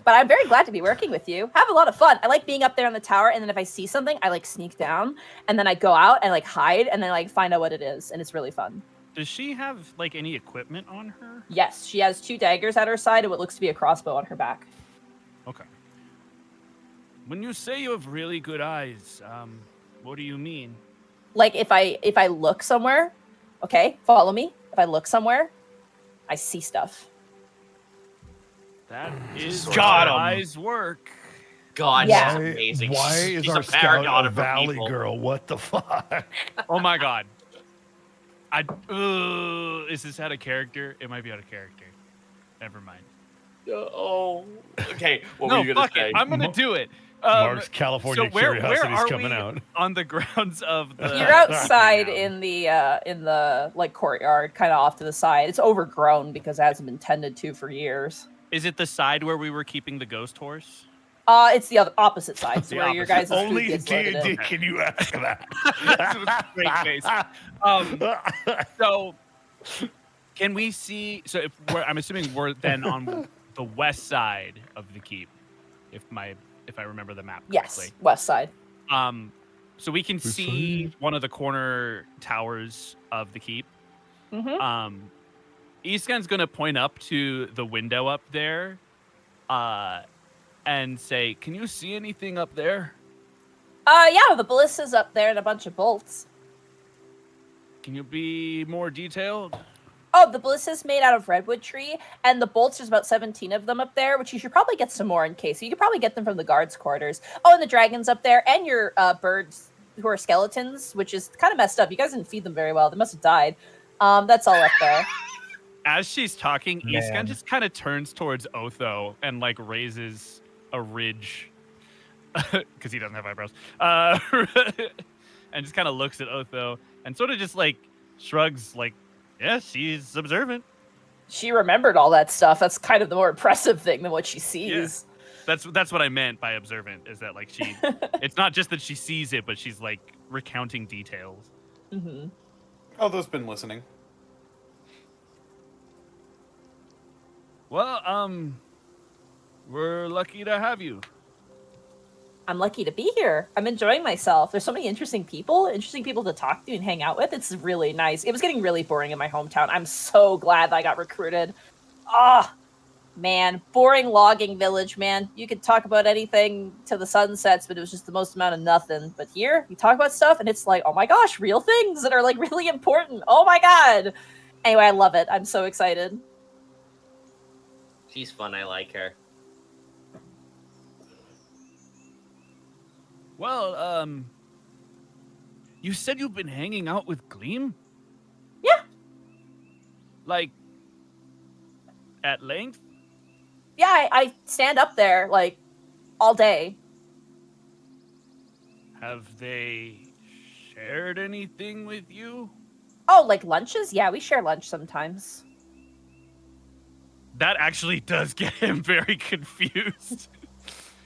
But I'm very glad to be working with you. Have a lot of fun. I like being up there on the tower, and then if I see something, I sneak down, and then I go out and hide, and then find out what it is, and it's really fun. Does she have any equipment on her? Yes, she has 2 daggers at her side and what looks to be a crossbow on her back. Okay. When you say you have really good eyes, what do you mean? If I look somewhere, okay, follow me. If I look somewhere, I see stuff. That is Got him. eyes work. God, Yeah. she's amazing. Why is She's our a scout paragon a of her valley people. girl? What the fuck? Oh my god. Is this out of character? It might be out of character. Never mind. Oh. Okay, what No, were you going fuck to say? it. I'm going to do it. Mark's California where curiosity is are coming we out. on the grounds of the... You're outside in the courtyard, kind of off to the side. It's overgrown because it hasn't been tended to for years. Is it the side where we were keeping the ghost horse? It's the opposite side, so The where your opposite. guys' food Only gets loaded in. D&D can you ask that. That's a great face. So, can we see? So, I'm assuming we're then on the west side of the keep, if I remember the map correctly. Yes, west side. So we can see one of the corner towers of the keep. Mm-hmm. Eastgun's gonna point up to the window up there, and say, "Can you see anything up there?" Yeah, the ballista's up there and a bunch of bolts. Can you be more detailed? Oh, the ballista's made out of redwood tree, and the bolts, there's about 17 of them up there, which you should probably get some more in case. So you could probably get them from the guards' quarters. Oh, and the dragon's up there, and your birds who are skeletons, which is kind of messed up. You guys didn't feed them very well. They must have died. That's all up there. As she's talking, Eastgun just kind of turns towards Otho and raises a ridge because he doesn't have eyebrows, and just kind of looks at Otho and sort of just shrugs, yeah, she's observant. She remembered all that stuff. That's kind of the more impressive thing than what she sees. Yeah. That's what I meant by observant, is that she it's not just that she sees it, but she's recounting details. Mm-hmm. Otho's been listening. Well, we're lucky to have you. I'm lucky to be here. I'm enjoying myself. There's so many interesting people to talk to and hang out with. It's really nice. It was getting really boring in my hometown. I'm so glad that I got recruited. Ah, man, boring logging village, man. You could talk about anything to the sun sets, but it was just the most amount of nothing. But here, you talk about stuff, and it's like, oh my gosh, real things that are like really important. Oh my god. Anyway, I love it. I'm so excited. She's fun. I like her. Well, you said you've been hanging out with Gleam? Yeah. Like, at length? Yeah, I stand up there, like, all day. Have they shared anything with you? Oh, like lunches? Yeah, we share lunch sometimes. That actually does get him very confused.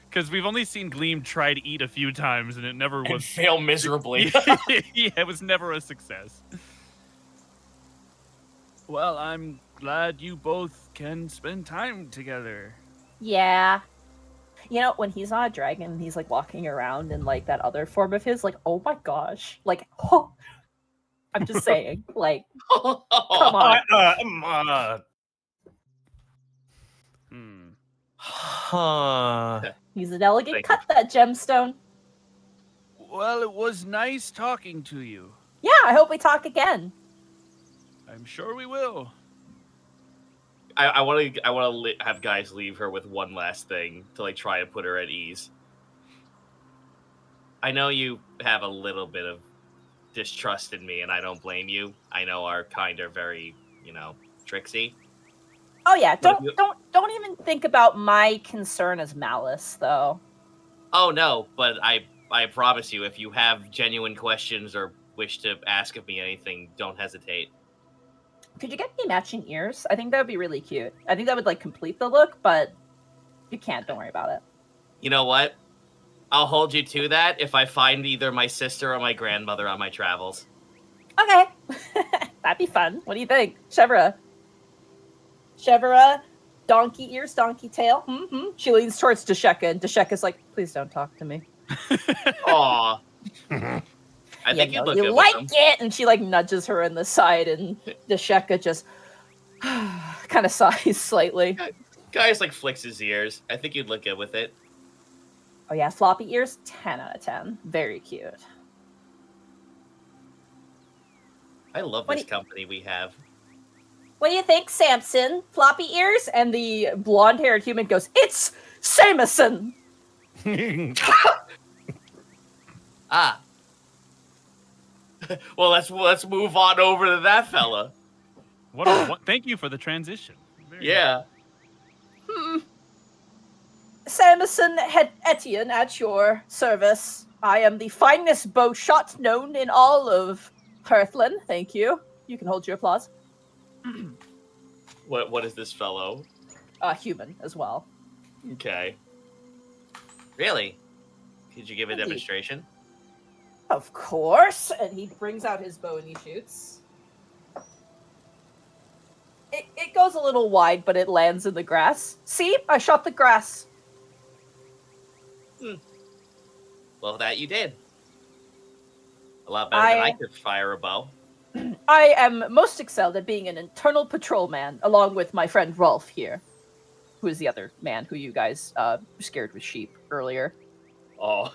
Because we've only seen Gleam try to eat a few times, and it never And was... fail miserably. Yeah, it was never a success. Well, I'm glad you both can spend time together. Yeah. You know, when he's not a dragon, he's like walking around in like that other form of his, like, oh my gosh. Like, oh. I'm just saying, like, come on. Huh. He's an elegant Thank cut, that gemstone. Well, it was nice talking to you. Yeah, I hope we talk again. I'm sure we will. I want to have guys leave her with one last thing to like try and put her at ease. I know you have a little bit of distrust in me, and I don't blame you. I know our kind are very, tricksy. Oh yeah, don't even think about my concern as malice, though. Oh no, but I promise you, if you have genuine questions or wish to ask of me anything, don't hesitate. Could you get me matching ears? I think that would be really cute. I think that would like complete the look, but you can't. Don't worry about it. You know what? I'll hold you to that if I find either my sister or my grandmother on my travels. Okay. That'd be fun. What do you think? Chevra, donkey ears, donkey tail. Mm-hmm. She leans towards Desheka, and Desheka's like, please don't talk to me. Aw. I think you'd look you good like with them. it, and she like nudges her in the side, and Desheka just kind of sighs slightly. Guy's like flicks his ears. I think you'd look good with it. Oh yeah, floppy ears, 10 out of 10. Very cute. I love this company we have. What do you think, Samson? Floppy ears? And the blonde-haired human goes, it's Samuson! Ah. Well, let's move on over to that fella. Thank you for the transition. Yeah. Samuson Etienne at your service. I am the finest bow shot known in all of Hearthland. Thank you. You can hold your applause. What is this fellow? Human as well. Okay. Really? Could you give a Indeed. demonstration? Of course. And he brings out his bow and he shoots. It goes a little wide, but it lands in the grass. See? I shot the grass. Well, that you did. A lot better than I could fire a bow. I am most excelled at being an internal patrolman, along with my friend Rolf here, who is the other man who you guys scared with sheep earlier. Oh.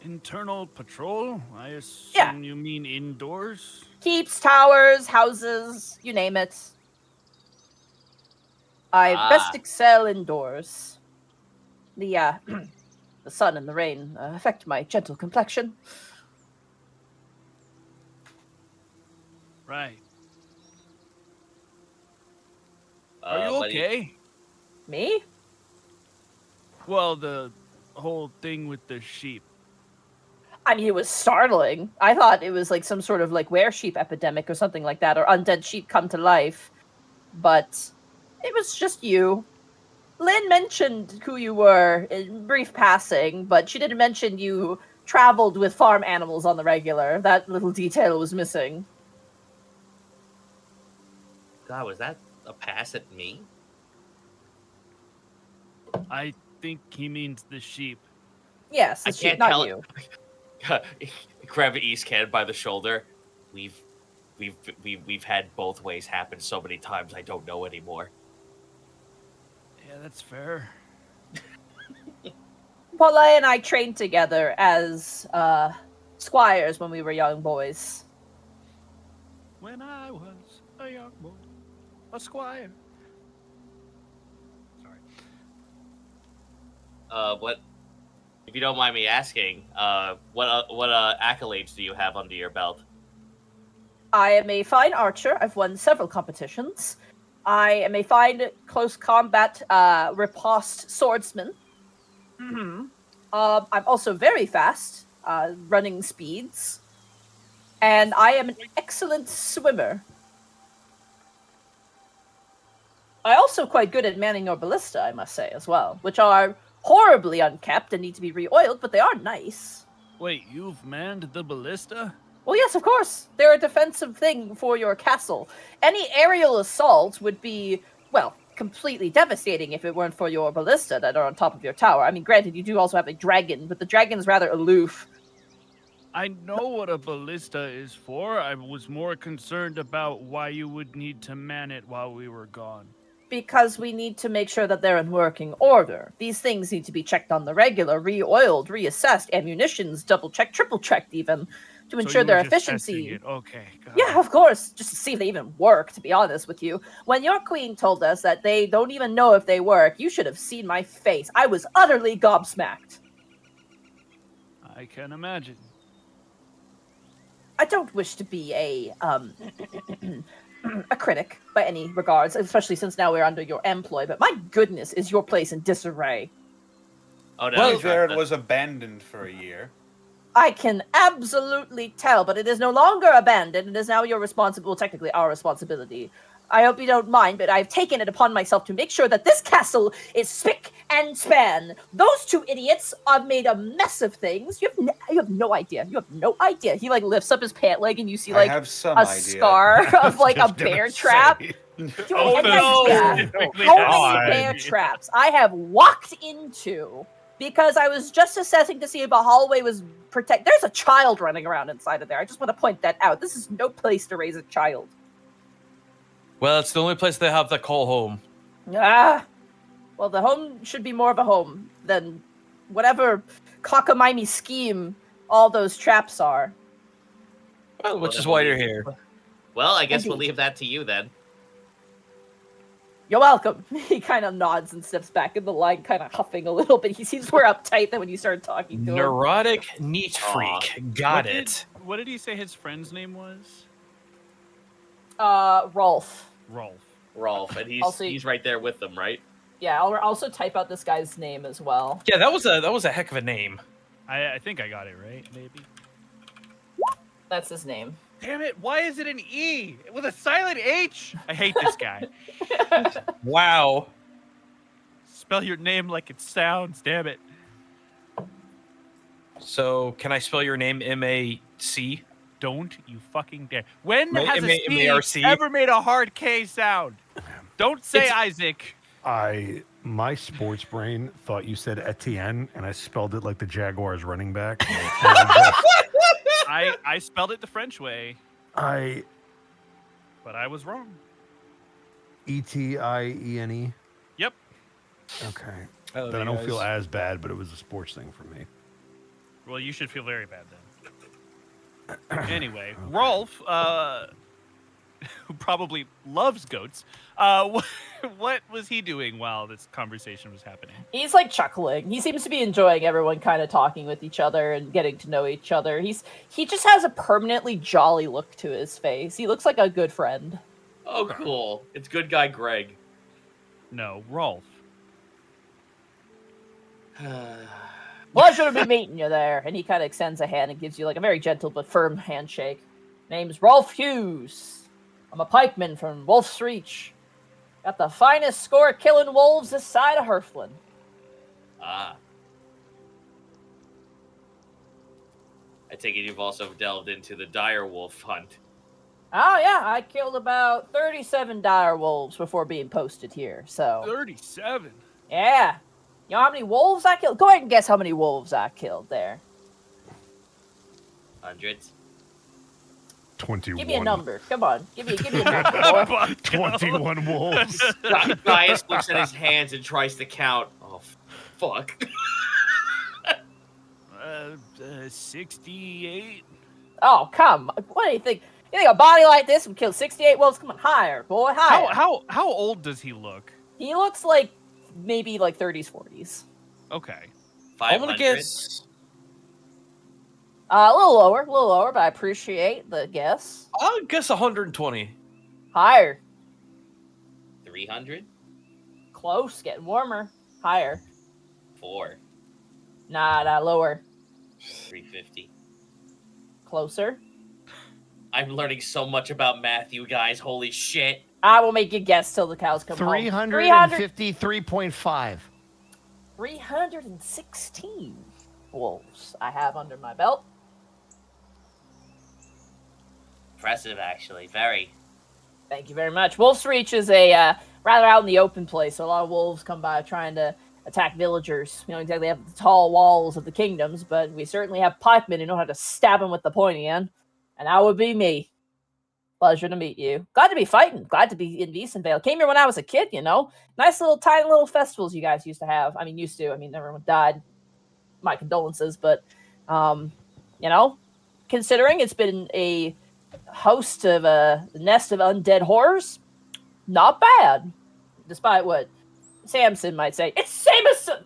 Internal patrol? I assume you mean indoors? Keeps, towers, houses, you name it. I best excel indoors. The sun and the rain affect my gentle complexion. Right. Are you okay? Me? Well, the whole thing with the sheep. I mean, it was startling. I thought it was like some sort of like were-sheep epidemic or something like that, or undead sheep come to life. But it was just you. Lynn mentioned who you were in brief passing, but she didn't mention you traveled with farm animals on the regular. That little detail was missing. God, was that a pass at me? I think he means the sheep. Yes, I it's can't not tell you. Grab Eastcan by the shoulder. We've had both ways happen so many times. I don't know anymore. Yeah, that's fair. Paulette and I trained together as squires when we were young boys. When I was a young boy, a squire. Sorry. What? If you don't mind me asking, what accolades do you have under your belt? I am a fine archer. I've won several competitions. I am a fine close combat riposte swordsman. I'm also very fast, running speeds. And I am an excellent swimmer. I'm also quite good at manning your ballista, I must say, as well, which are horribly unkept and need to be re-oiled, but they are nice. Wait, you've manned the ballista? Well, yes, of course. They're a defensive thing for your castle. Any aerial assault would be, well, completely devastating if it weren't for your ballista that are on top of your tower. I mean, granted, you do also have a dragon, but the dragon's rather aloof. I know what a ballista is for. I was more concerned about why you would need to man it while we were gone. Because we need to make sure that they're in working order. These things need to be checked on the regular, re-oiled, reassessed, ammunitions double-checked, triple-checked even, to ensure their efficiency. Okay. Yeah, of course, just to see if they even work, to be honest with you. When your queen told us that they don't even know if they work, you should have seen my face. I was utterly gobsmacked. I can imagine. I don't wish to be a critic by any regards, especially since now we're under your employ, but my goodness, is your place in disarray. Oh, no. To be fair, it was abandoned for a year. I can absolutely tell, but it is no longer abandoned. It is now your responsibility, well, technically our responsibility. I hope you don't mind, but I've taken it upon myself to make sure that this castle is spick and span. Those two idiots have made a mess of things. You have no idea. You have no idea. He like lifts up his pant leg and you see like a scar of like a bear trap. Oh no! How many bear traps I have walked into because I was just assessing to see if a hallway was protected. There's a child running around inside of there. I just want to point that out. This is no place to raise a child. Well, it's the only place they have the call home. Well, the home should be more of a home than whatever cockamamie scheme all those traps are. Well, which is why you're here. Well, I guess we'll leave that to you then. You're welcome. He kind of nods and steps back in the line, kind of huffing a little bit. He seems more uptight than when you started talking to him. Neurotic neat freak. Got it. What did he say his friend's name was? Rolf. Rolf, and he's right there with them, right? Yeah, I'll also type out this guy's name as well. Yeah, that was a heck of a name. I think I got it right, maybe. That's his name. Damn it, why is it an E with a silent H? I hate this guy. Wow. Spell your name like it sounds, damn it. So, can I spell your name M-A-C? Don't you fucking dare. When has a M-A-R-C? C ever made a hard K sound? Don't say Isaac. My sports brain thought you said Etienne, and I spelled it like the Jaguars running back. I spelled it the French way. But I was wrong. Etienne. Yep. Okay. Then I don't feel as bad, but it was a sports thing for me. Well, you should feel very bad then. Anyway, okay. Rolf, who probably loves goats, what was he doing while this conversation was happening? He's like chuckling. He seems to be enjoying everyone kind of talking with each other and getting to know each other. He just has a permanently jolly look to his face. He looks like a good friend. Oh, cool. It's good guy Greg. No, Rolf. Pleasure to be meeting you there. And he kind of extends a hand and gives you like a very gentle but firm handshake. Name's Rolf Hughes. I'm a pikeman from Wolf's Reach. Got the finest score killing wolves this side of Herflin. Ah. I take it you've also delved into the dire wolf hunt. Oh, yeah. I killed about 37 dire wolves before being posted here, so... 37? Yeah. You know how many wolves I killed? Go ahead and guess how many wolves I killed there. Hundreds. 21. Give me a number. Come on. Give me a number, boy. 21 wolves. Gaius looks at his hands and tries to count. Oh, fuck. 68. Oh, come on. What do you think? You think a body like this would kill 68 wolves? Come on, higher, boy, higher. How old does he look? He looks like maybe like 30s, 40s. Okay. I'm gonna guess. A little lower, but I appreciate the guess. I'll guess 120. Higher. 300. Close, getting warmer. Higher. 4. Nah, lower. 350. Closer. I'm learning so much about math, you guys. Holy shit. I will make you guess till the cows come home. 353.5. 316 wolves I have under my belt. Impressive, actually. Very. Thank you very much. Wolf's Reach is a rather out in the open place, so a lot of wolves come by trying to attack villagers. We don't exactly have the tall walls of the kingdoms, but we certainly have pikemen who know how to stab them with the pointy end. And that would be me. Pleasure to meet you. Glad to be fighting. Glad to be in Weissenvale. Came here when I was a kid, you know. Nice little, tiny little festivals you guys used to have. I mean, everyone died. My condolences, but, you know, considering it's been a host of a nest of undead horrors, not bad. Despite what Samson might say. It's Samson!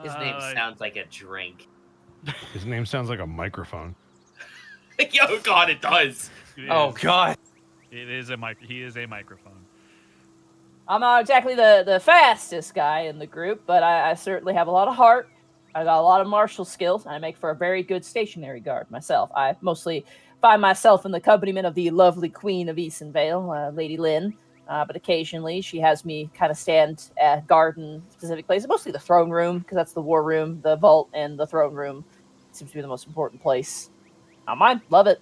His name sounds like a drink. His name sounds like a microphone. Oh God, it does. Oh God. It is he is a microphone. I'm not exactly the fastest guy in the group, but I certainly have a lot of heart. I got a lot of martial skills, and I make for a very good stationary guard myself. I mostly find myself in the accompaniment of the lovely Queen of Eastonvale, Lady Lynn, but occasionally she has me kind of stand at guard in specific places, mostly the throne room, because that's the war room, the vault, and the throne room seems to be the most important place. Not mine. Love it.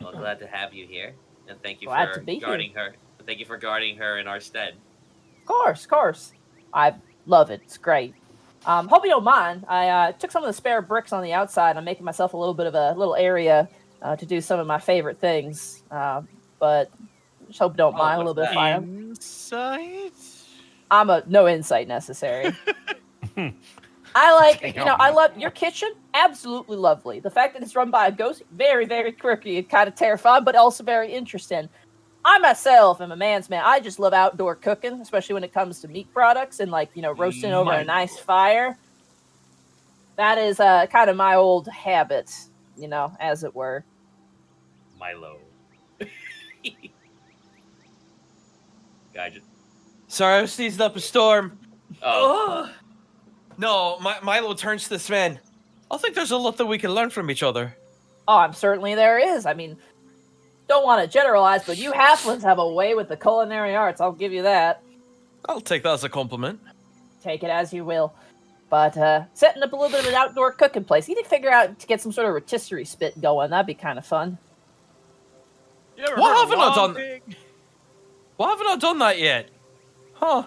Well, glad to have you here, and thank you Glad for to be guarding her. Thank you for guarding her in our stead. Of course. I love it. It's great. Hope you don't mind. I took some of the spare bricks on the outside. I'm making myself a little bit of a little area to do some of my favorite things. But just hope you don't mind a little bit of fire. Insight? No insight necessary. I like, I love your kitchen. Absolutely lovely. The fact that it's run by a ghost, very, very quirky and kind of terrifying, but also very interesting. I myself am a man's man. I just love outdoor cooking, especially when it comes to meat products and roasting over a nice fire. That is kind of my old habit, as it were. Milo. Gaijin. Sorry, I was sneezing up a storm. Oh. No, Milo turns to this man. I think there's a lot that we can learn from each other. Oh, I'm certainly there is. I mean, don't want to generalize, but you halflings have a way with the culinary arts. I'll give you that. I'll take that as a compliment. Take it as you will. But setting up a little bit of an outdoor cooking place. You need to figure out to get some sort of rotisserie spit going. That'd be kind of fun. Why haven't I done that yet? Huh?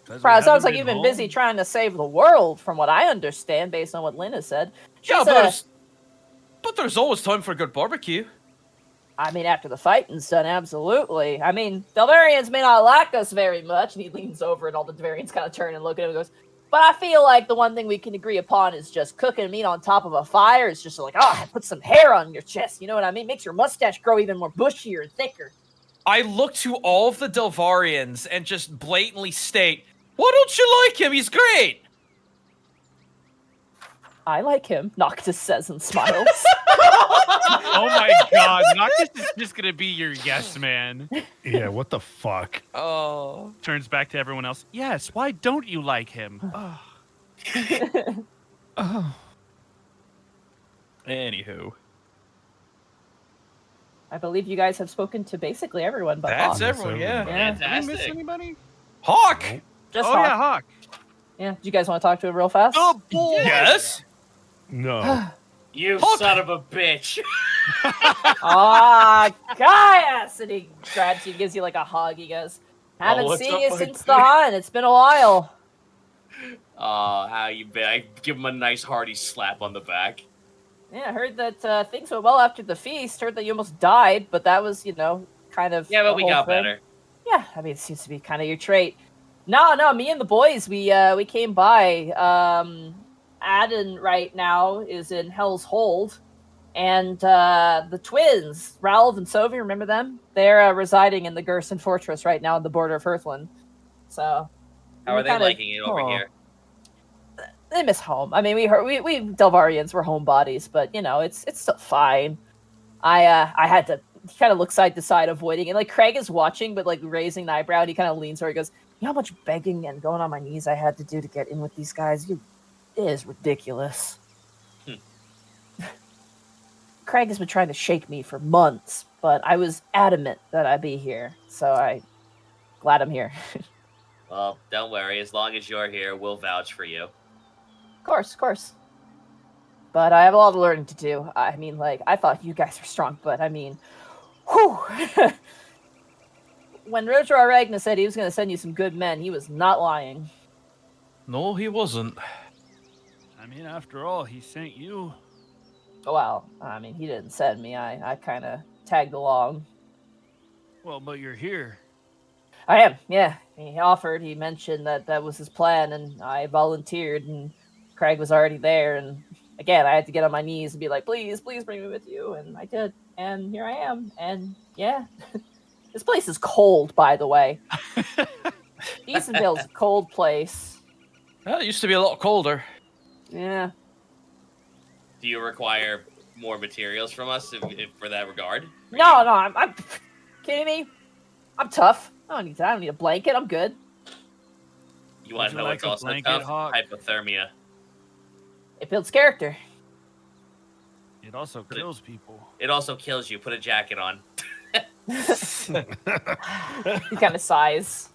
Probably sounds like you've been busy trying to save the world, from what I understand, based on what Lynn has said. But there's always time for a good barbecue. I mean, after the fighting's done, absolutely. I mean, Delvarians may not like us very much, and he leans over, and all the Delvarians kind of turn and look at him and goes, but I feel like the one thing we can agree upon is just cooking meat on top of a fire. It's just like, put some hair on your chest, you know what I mean? Makes your mustache grow even more bushier and thicker. I look to all of the Delvarians and just blatantly state, why don't you like him? He's great! I like him, Noctis says and smiles. Oh my god, Noctis is just gonna be your yes man. Yeah, what the fuck? Oh. Turns back to everyone else. Yes, why don't you like him? Oh. Oh. Anywho. I believe you guys have spoken to basically everyone but That's Hawk. everyone, yeah. Did we miss anybody? Hawk! Just oh Hawk. yeah, Hawk. Yeah, do you guys want to talk to him real fast? Oh boy! Yes? No. You Hawk. son of a bitch. Ah, Gaius! And he grabs you, gives you like a hug. He goes, Haven't what's seen up, you bud? since the hunt. It's been a while. How you been? I give him a nice hearty slap on the back. Yeah, I heard that things went well after the feast. Heard that you almost died, but that was, kind of Yeah, the but we whole got thing. better. Yeah, I mean, it seems to be kind of your trait. No, me and the boys, we came by. Adden right now is in Hell's Hold, and the twins, Ralph and Sophie, remember them? They're residing in the Gerson Fortress right now on the border of Hearthland. So, How are they liking it over here? They miss home. I mean, we Delvarians were homebodies, but it's still fine. I had to kind of look side to side, avoiding it. Like Craig is watching, but like raising an eyebrow, and he kind of leans over. He goes, "You know how much begging and going on my knees I had to do to get in with these guys? It is ridiculous." Craig has been trying to shake me for months, but I was adamant that I be here, so glad I'm here. Well, don't worry. As long as you're here, we'll vouch for you. Of course. But I have a lot of learning to do. I mean, like, I thought you guys were strong, but I mean, whew. When Roger Ragnar said he was going to send you some good men, he was not lying. No, he wasn't. I mean, after all, he sent you. Well, I mean, he didn't send me. I kind of tagged along. Well, but you're here. I am, yeah. He offered, he mentioned that was his plan, and I volunteered, and Craig was already there, and again, I had to get on my knees and be like, please bring me with you, and I did, and here I am, and yeah. This place is cold, by the way. Easonville's a cold place. Well, it used to be a lot colder. Yeah. Do you require more materials from us if for that regard? No, I'm kidding me? I'm tough. I don't need a blanket. I'm good. You want to know what's also tough? Hypothermia. It builds character. It also kills people. It also kills you. Put a jacket on. He kind of sighs.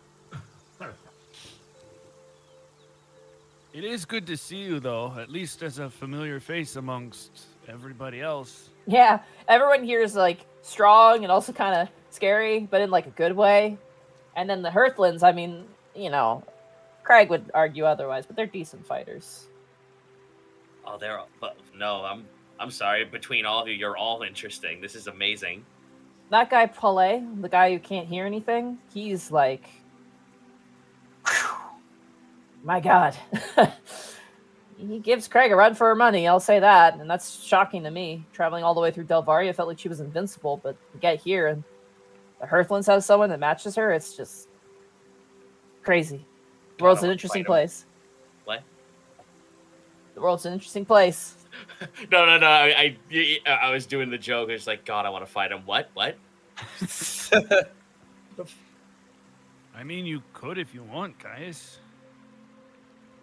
It is good to see you, though, at least as a familiar face amongst everybody else. Yeah, everyone here is like strong and also kind of scary, but in like a good way. And then the Hearthlands, I mean, Craig would argue otherwise, but they're decent fighters. Oh, but no, I'm sorry. Between all of you, you're all interesting. This is amazing. That guy Paulet, the guy who can't hear anything, he's like, whew, my God. He gives Craig a run for her money, I'll say that, and that's shocking to me. Traveling all the way through Delvaria, felt like she was invincible, but to get here and the Hearthlands has someone that matches her, it's just crazy. The world's an interesting place. What? The world's an interesting place. No. I was doing the joke. It's like, God, I want to fight him. What? I mean, you could if you want, guys.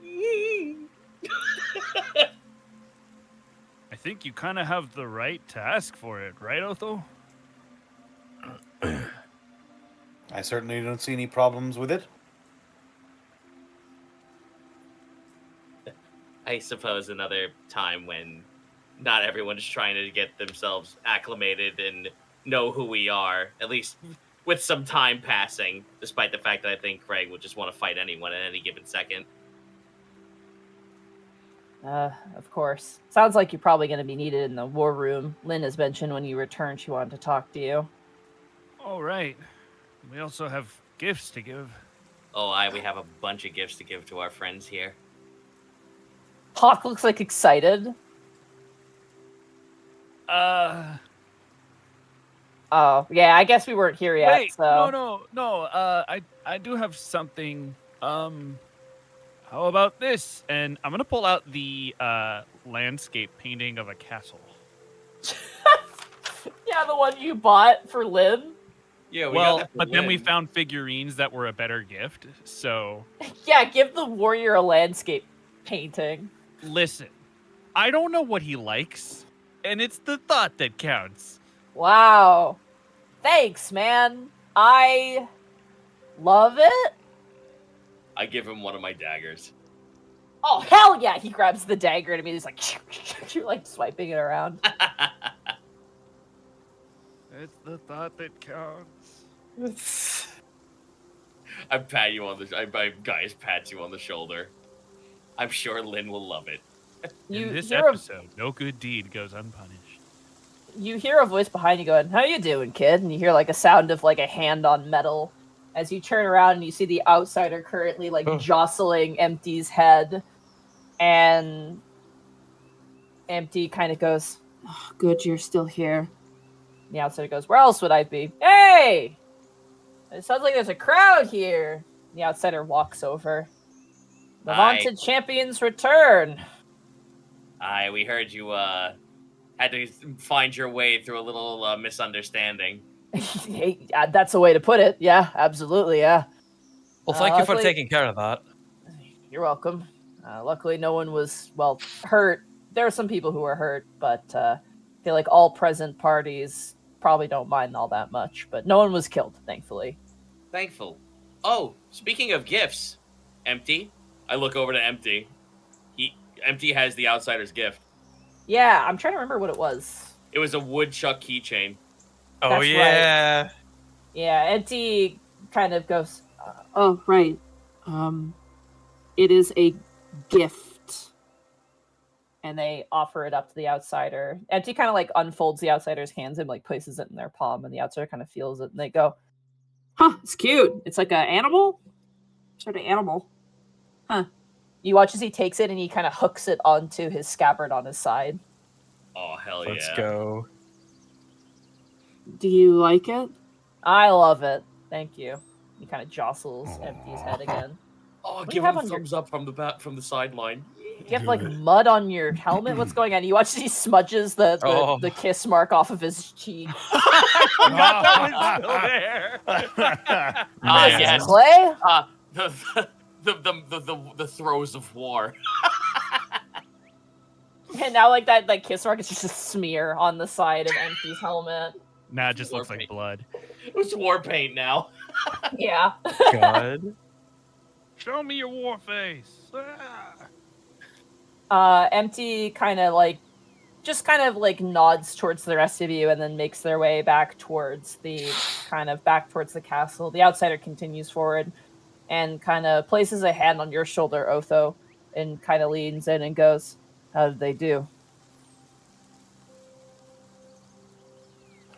I think you kind of have the right to ask for it, right, Otho? I certainly don't see any problems with it. I suppose another time when not everyone is trying to get themselves acclimated and know who we are, at least with some time passing, despite the fact that I think Craig would just want to fight anyone at any given second. Of course. Sounds like you're probably going to be needed in the war room. Lynn has mentioned when you return she wanted to talk to you. All right. We also have gifts to give. Oh, we have a bunch of gifts to give to our friends here. Hawk looks like excited. Oh, yeah, I guess we weren't here yet. Wait, so. no. I do have something. How about this? And I'm gonna pull out the landscape painting of a castle. Yeah, the one you bought for Lynn. Yeah, but then we found figurines that were a better gift. So yeah, give the warrior a landscape painting. Listen, I don't know what he likes, and it's the thought that counts. Wow. Thanks, man. I love it. I give him one of my daggers. Oh, hell yeah. He grabs the dagger and he's like, you're like swiping it around. It's the thought that counts. I pat you on the. Guys, pat you on the shoulder. I'm sure Lynn will love it. In this episode, no good deed goes unpunished. You hear a voice behind you going, "How you doing, kid?" And you hear like a sound of like a hand on metal. As you turn around and you see the outsider currently like jostling Empty's head, and Empty kind of goes, oh, "Good, you're still here." And the outsider goes, "Where else would I be?" "Hey, it sounds like there's a crowd here." And the outsider walks over. "The vaunted champions return." Aye, we heard you had to find your way through a little misunderstanding. Hey, that's a way to put it. Yeah, absolutely, yeah. Well, thank you for taking care of that. You're welcome. Luckily, no one was, hurt. There are some people who were hurt, but I feel like all present parties probably don't mind all that much. But no one was killed, thankfully. Thankful. Oh, speaking of gifts, Empty. I look over to Empty. Empty has the outsider's gift. Yeah, I'm trying to remember what it was. It was a woodchuck keychain. Oh, That's yeah. Right. Yeah, Empty kind of goes, oh, right. It is a gift. And they offer it up to the outsider. Empty kind of like unfolds the outsider's hands and like places it in their palm, and the outsider kind of feels it, and they go, huh, it's cute. It's like an animal? Sort of animal. Huh. You watch as he takes it and he kind of hooks it onto his scabbard on his side. Oh, hell yeah. Let's go. Do you like it? I love it. Thank you. He kind of jostles Empty's head again. Oh, give him a thumbs up from the sideline. You have like mud on your helmet? What's going on? You watch as he smudges the kiss mark off of his cheek. I forgot that was still there. Yes. Clay? The throes of war. And now like that kiss mark is just a smear on the side of Empty's helmet. Nah, it just looks like blood. It's war paint now. Yeah. God. Show me your war face. Empty kind of like nods towards the rest of you and then makes their way back towards the castle. The outsider continues forward and kind of places a hand on your shoulder, Otho, and kind of leans in and goes, how did they do?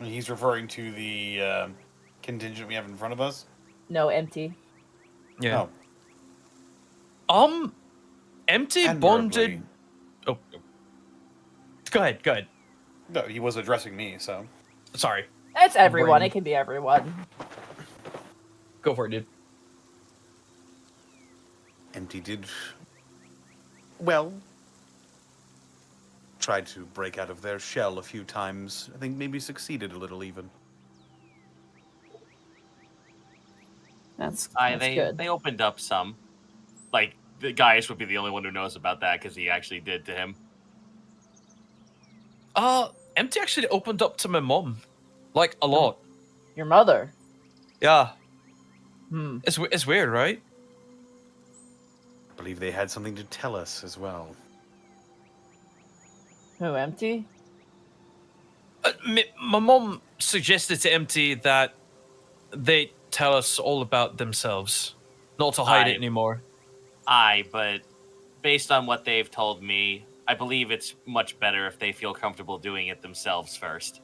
He's referring to the contingent we have in front of us? No, Empty. Yeah. Empty bonded... Oh. Go ahead. No, he was addressing me, so... Sorry. It's everyone. It can be everyone. Go for it, dude. Empty did... well... tried to break out of their shell a few times. I think maybe succeeded a little even. That's good. They They opened up some. Like, the Gaius would be the only one who knows about that because he actually did to him. Empty actually opened up to my mom. Like, a lot. Your mother? Yeah. It's weird, right? I believe they had something to tell us as well. Who, Empty? My mom suggested to Empty that they tell us all about themselves. Not to hide it anymore. But based on what they've told me, I believe it's much better if they feel comfortable doing it themselves first.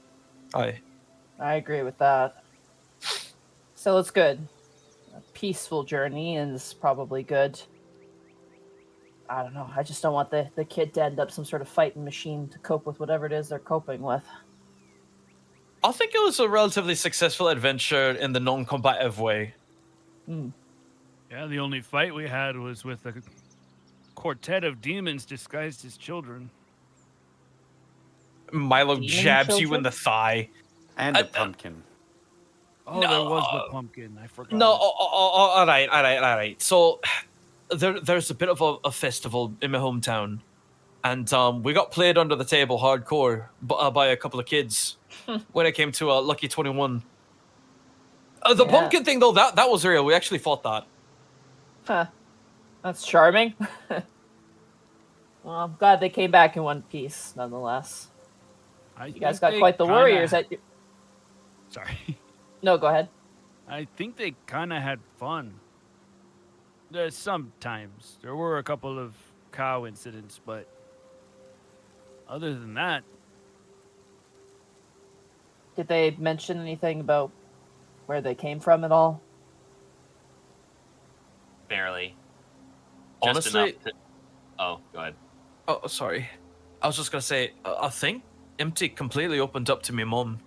I agree with that. So it's good. A peaceful journey is probably good. I don't know. I just don't want the kid to end up some sort of fighting machine to cope with whatever it is they're coping with. I think it was a relatively successful adventure in the non-combative way. Yeah, the only fight we had was with a quartet of demons disguised as children. Milo jabs you in the thigh. And a pumpkin. Oh, no, there was the pumpkin. I forgot. No, all right. So, there's a bit of a festival in my hometown. And we got played under the table hardcore by a couple of kids when it came to Lucky 21. The pumpkin thing, though, that was real. We actually fought that. Huh. That's charming. Well, I'm glad they came back in one piece, nonetheless. You guys got quite the warriors at your... Sorry. No, go ahead. I think they kind of had fun. Sometimes. There were a couple of cow incidents, but other than that... Did they mention anything about where they came from at all? Barely. Honestly... Oh, go ahead. Oh, sorry. I was just gonna say, I think Empty completely opened up to me mum.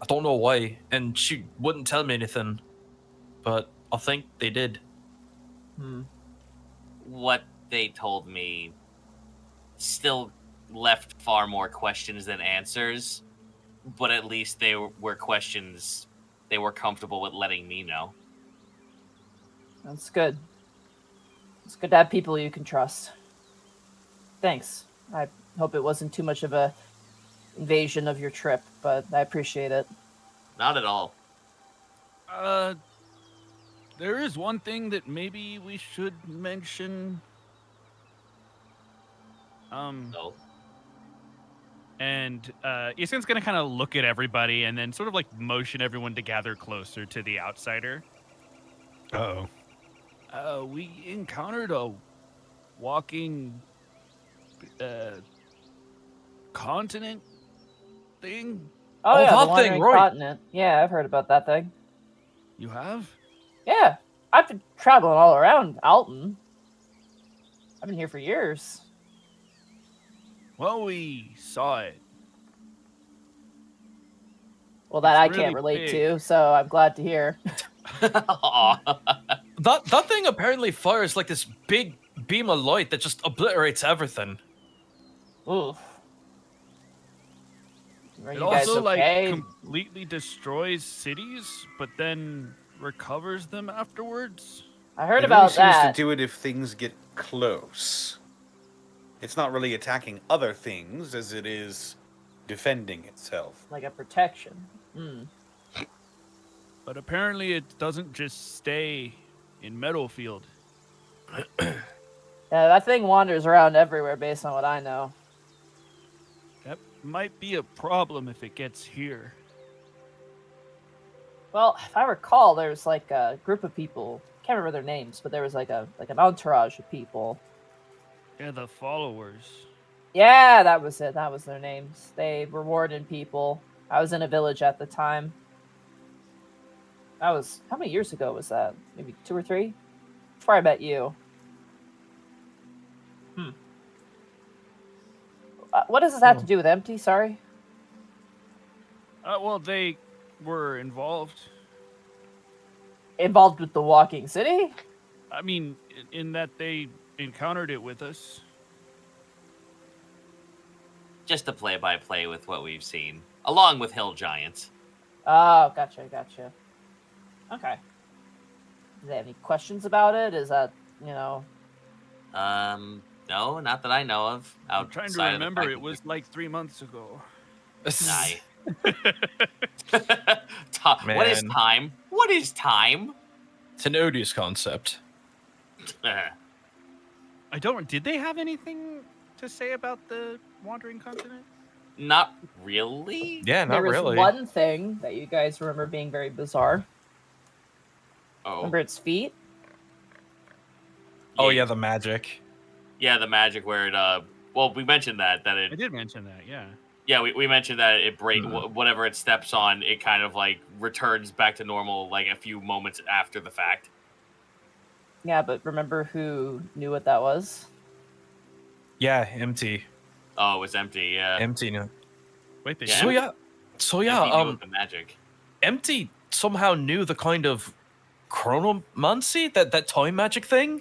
I don't know why, and she wouldn't tell me anything, but I think they did. What they told me still left far more questions than answers, but at least they were questions they were comfortable with letting me know. That's good. It's good to have people you can trust. Thanks. I hope it wasn't too much of a invasion of your trip, but I appreciate it. Not at all. There is one thing that maybe we should mention. No. And Iskin's gonna kind of look at everybody and then sort of like motion everyone to gather closer to the outsider. Uh-oh. We encountered a walking continent thing. Oh, yeah, that the thing, Wandering right. Continent. Yeah, I've heard about that thing. You have? Yeah, I've been traveling all around Alton. I've been here for years. Well, we saw it. Well, that I It's can't really relate big. to, so I'm glad to hear. Aw. That thing apparently fires like this big beam of light that just obliterates everything. Oof. Are It you guys also okay? like completely destroys cities, but then recovers them afterwards. I heard It about only seems that. to do it if things get close. It's not really attacking other things as it is defending itself. Like a protection. But apparently it doesn't just stay in Meadowfield. Yeah, that thing wanders around everywhere based on what I know. That might be a problem if it gets here. Well, if I recall, there's like a group of people. Can't remember their names, but there was like an entourage of people. Yeah, the followers. Yeah, that was it. That was their names. They were warning people. I was in a village at the time. That was, how many years ago was that? Maybe 2 or 3? Before I met you. What does this have to do with Empty? Sorry. Well, they were involved. Involved with the Walking City? I mean, in that they encountered it with us. Just a play-by-play with what we've seen, along with hill giants. Oh, gotcha. Okay. Do they have any questions about it? Is that, No, not that I know of. I'm trying to outside of the remember. fact It that was like 3 months ago. Aye. What is Man. time? What is time? It's an odious concept. I don't. Did they have anything to say about the wandering continent? Not really. Yeah, not there was really. one thing that you guys remember being very bizarre. Oh, Remember its feet? Oh yeah, the magic. yeah, the magic where it. Well, we mentioned that I it. did mention that. Yeah. Yeah, we mentioned that it whatever it steps on, it kind of like returns back to normal like a few moments after the fact. Yeah, but remember who knew what that was? Yeah, empty. Oh, it was empty. Yeah. Empty. No. Wait. They Yeah. So yeah. Empty knew the magic. Empty somehow knew the kind of chronomancy, that time magic thing.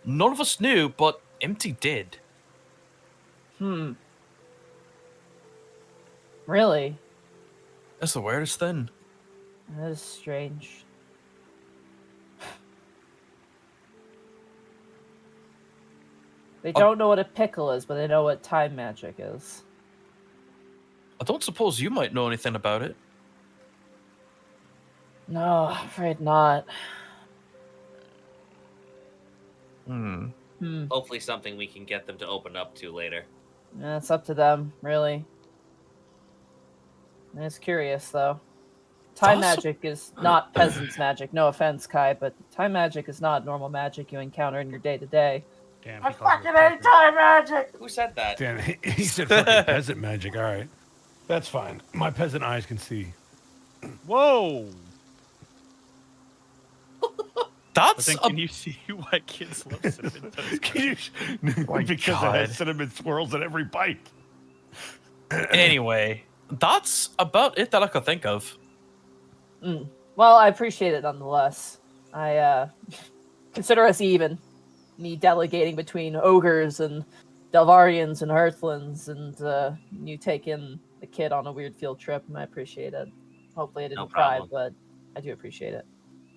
None of us knew, but Empty did. Really? That's the weirdest thing. That is strange. They don't know what a pickle is, but they know what time magic is. I don't suppose you might know anything about it. No, I'm afraid not. Hopefully, something we can get them to open up to later. Yeah, it's up to them, really. It's curious, though. time magic is not peasant's magic. No offense, Kai, but time magic is not normal magic you encounter in your day-to-day. Damn, I fucking hate time magic. Who said that? Damn, he said fucking peasant magic. All right. That's fine. My peasant eyes can see. Whoa! But That's then can you see why kids love cinnamon toast? Because it has cinnamon swirls in every bite. Anyway, that's about it that I could think of. Well, I appreciate it nonetheless. I consider us even. Me delegating between ogres and Delvarians and Hearthlands, and you taking the kid on a weird field trip, and I appreciate it. Hopefully I didn't cry, but I do appreciate it.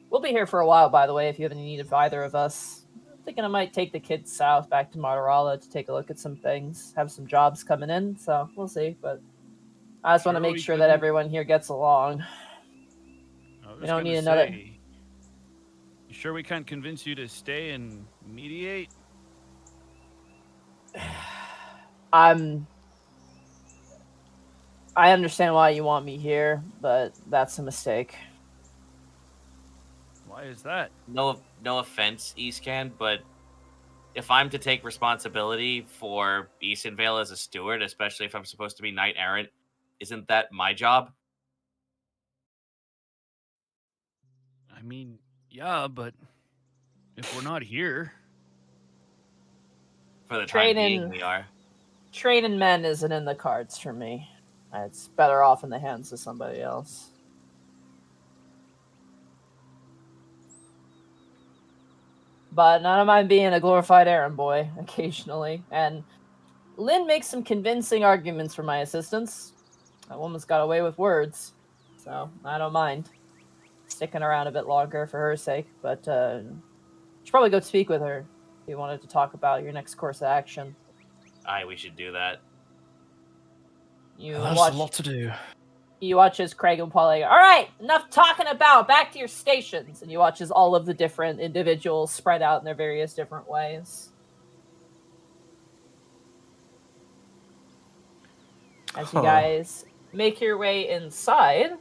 We'll be here for a while, by the way, if you have any need of either of us. I'm thinking I might take the kids south back to Motorola to take a look at some things, have some jobs coming in, so we'll see, but I just want to make sure that everyone here gets along. We don't need another... You sure we can't convince you to stay and mediate? I understand why you want me here, but that's a mistake. Why is that? No offense, Eastcan, but if I'm to take responsibility for Eastonvale as a steward, especially if I'm supposed to be knight errant, isn't that my job? I mean, yeah, but if we're not here... For the time being, we are. Training men isn't in the cards for me. It's better off in the hands of somebody else. But I don't mind being a glorified errand boy occasionally. And Lynn makes some convincing arguments for my assistance. That woman's got away with words. So I don't mind sticking around a bit longer for her sake. But you should probably go speak with her if you wanted to talk about your next course of action. Aye, we should do that. There's a lot to do. You watch as Craig and Paulie go, all right, enough talking about, back to your stations. And you watch as all of the different individuals spread out in their various different ways. As you guys make your way inside,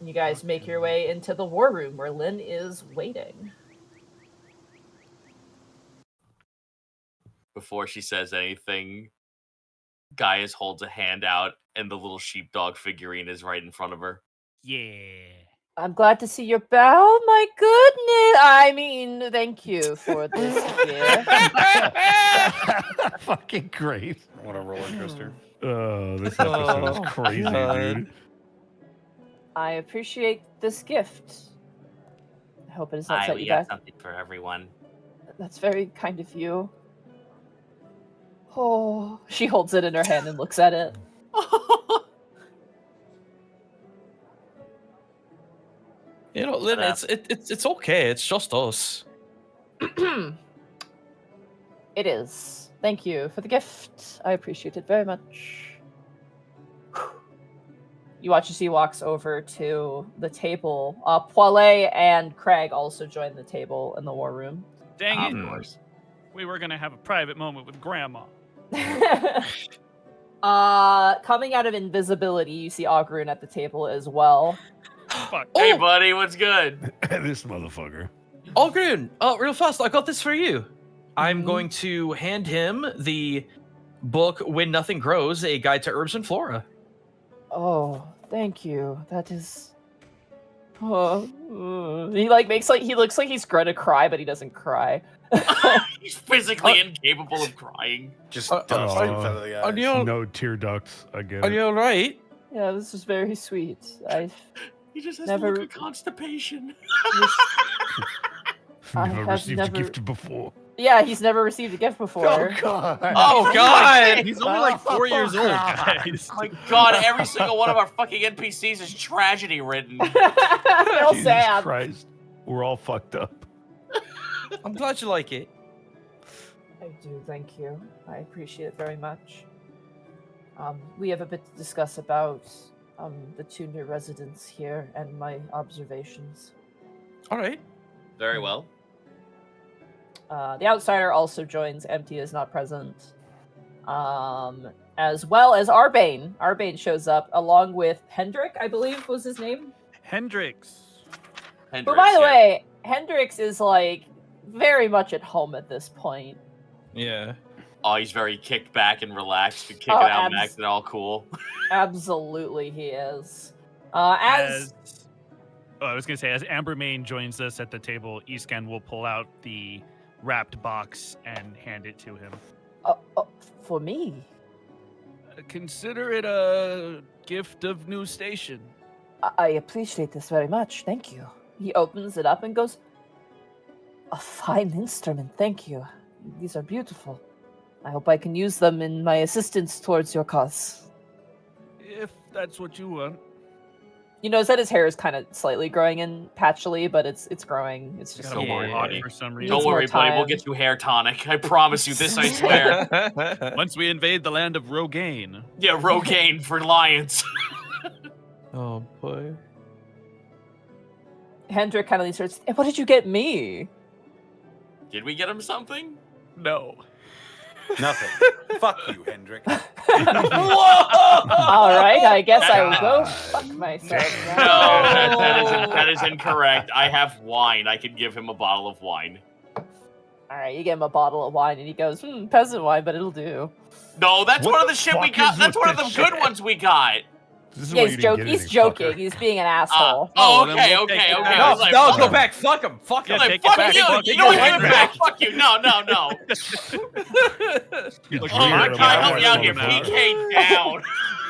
you guys make your way into the war room where Lynn is waiting. Before she says anything, Gaius holds a hand out, and the little sheepdog figurine is right in front of her. Yeah. I'm glad to see your bow. My goodness. I mean, thank you for this gift. Fucking great. What a roller coaster. Oh, this episode is crazy, dude. I appreciate this gift. I hope it does not set we you got back. something for everyone. That's very kind of you. Oh, she holds it in her hand and looks at it. You know, Lynn, it's okay. It's just us. It is. Thank you for the gift. I appreciate it very much. You watch as he walks over to the table. Poilet and Craig also join the table in the war room. Dang it. We were going to have a private moment with Grandma. Coming out of invisibility, you see Ogrun at the table as well. Fuck. Hey, buddy, what's good? This motherfucker. Ogrun, real fast, I got this for you. I'm going to hand him the book When Nothing Grows, A Guide to Herbs and Flora. Oh, thank you. That is... He looks like he's going to cry, but he doesn't cry. He's physically incapable of crying. Just dust out of the eyes. No tear ducts. I get Are it. you alright? Yeah, this is very sweet. He just has never... to look at constipation. Never received a gift before. Yeah, he's never received a gift before. Oh, God. Oh, God. He's only like 4 years old, guys. Oh my God, every single one of our fucking NPCs is tragedy written. Real Jesus sad. Christ. We're all fucked up. I'm glad you like it. I do, thank you. I appreciate it very much. We have a bit to discuss about the 2 new residents here and my observations. All right. Very well. The outsider also joins. Empty is not present. as well as Arbane. Arbane shows up along with Hendrik, I believe was his name. Hendrix. But by the way, Hendrix is like very much at home at this point. Yeah. Oh, he's very kicked back and relaxed and kicking out Max and all cool. Absolutely, he is. I was gonna say, as Ambermain joins us at the table, Escan will pull out the wrapped box and hand it to him. For me? Consider it a gift of new station. I appreciate this very much. Thank you. He opens it up and goes, a fine instrument. Thank you. These are beautiful. I hope I can use them in my assistance towards your cause. If that's what you want. You notice that his hair is kind of slightly growing in patchily, but it's growing. It's just got a more hot for some reason. Don't worry, buddy. We'll get you hair tonic. I promise you this. I swear. Once we invade the land of Rogaine. Yeah, Rogaine for lions. Oh boy. Hendrik kind of starts. What did you get me? Did we get him something? No. Nothing. Fuck you, Hendrik. All right, I guess I will go fuck myself. No, that is incorrect. I have wine. I can give him a bottle of wine. All right, you give him a bottle of wine, and he goes, peasant wine, but it'll do. No, that's one of the shit we got. That's one of the good ones we got. Yeah, he's joking. He's being an asshole. Okay. No, go back. Fuck him. Fuck him. Like, fuck you. You know what? Give it back. Fuck you. No. Oh, Kai, help me out here. PK down.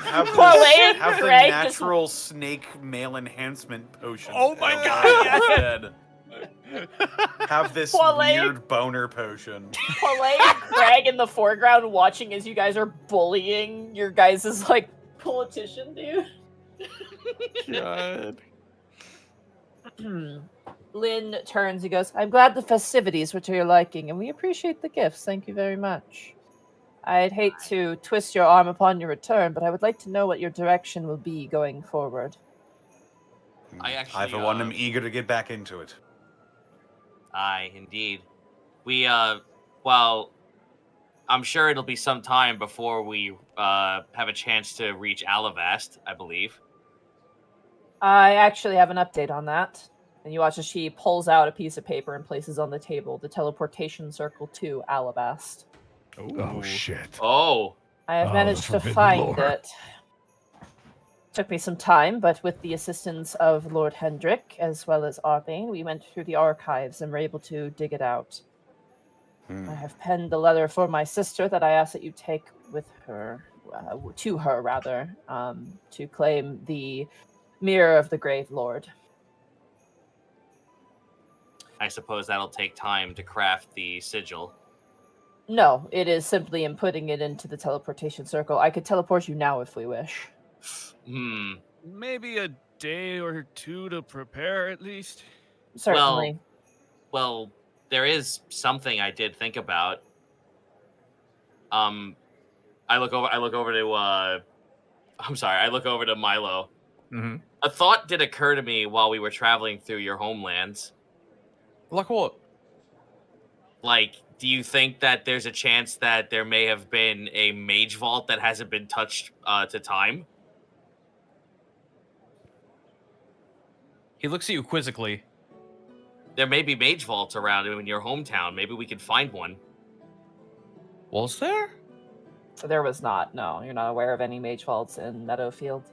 Have the natural snake male enhancement potion. Oh my god. Have this weird boner potion. Polay and Greg in the foreground watching as you guys are bullying your guys' like politician, dude. God. Lynn turns, he goes, I'm glad the festivities were to your liking, and we appreciate the gifts. Thank you very much. I'd hate to twist your arm upon your return, but I would like to know what your direction will be going forward. I, for one, am eager to get back into it. Aye, indeed. We, well, I'm sure it'll be some time before we have a chance to reach Alavast, I believe. I actually have an update on that. And you watch as she pulls out a piece of paper and places on the table the teleportation circle to Alavast. Oh shit. Oh. I have managed to find it. Took me some time, but with the assistance of Lord Hendrik, as well as Arbane, we went through the archives and were able to dig it out. I have penned the letter for my sister that I ask that you take with her, to her rather, to claim the Mirror of the Grave Lord. I suppose that'll take time to craft the sigil. No, it is simply in putting it into the teleportation circle. I could teleport you now if we wish. Maybe a day or two to prepare at least. Certainly. Well, there is something I did think about. I look over to Milo. Mm-hmm. A thought did occur to me while we were traveling through your homelands. Like what? Like, do you think that there's a chance that there may have been a mage vault that hasn't been touched to time? He looks at you quizzically. There may be mage vaults around in your hometown. Maybe we could find one. Was there? There was not. No, you're not aware of any mage vaults in Meadowfield.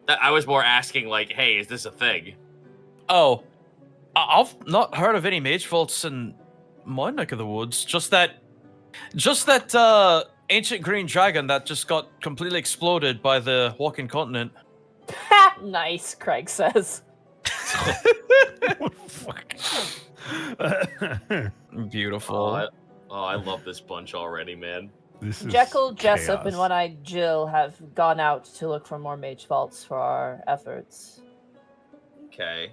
I was more asking, like, hey, is this a thing? Oh, I've not heard of any mage vaults in my neck of the woods. Just that ancient green dragon that just got completely exploded by the walking continent. Nice, Craig says. Beautiful. I love this bunch already, man. This is Jekyll, Jessup, chaos. and One-Eyed Jill have gone out to look for more mage vaults for our efforts. Okay.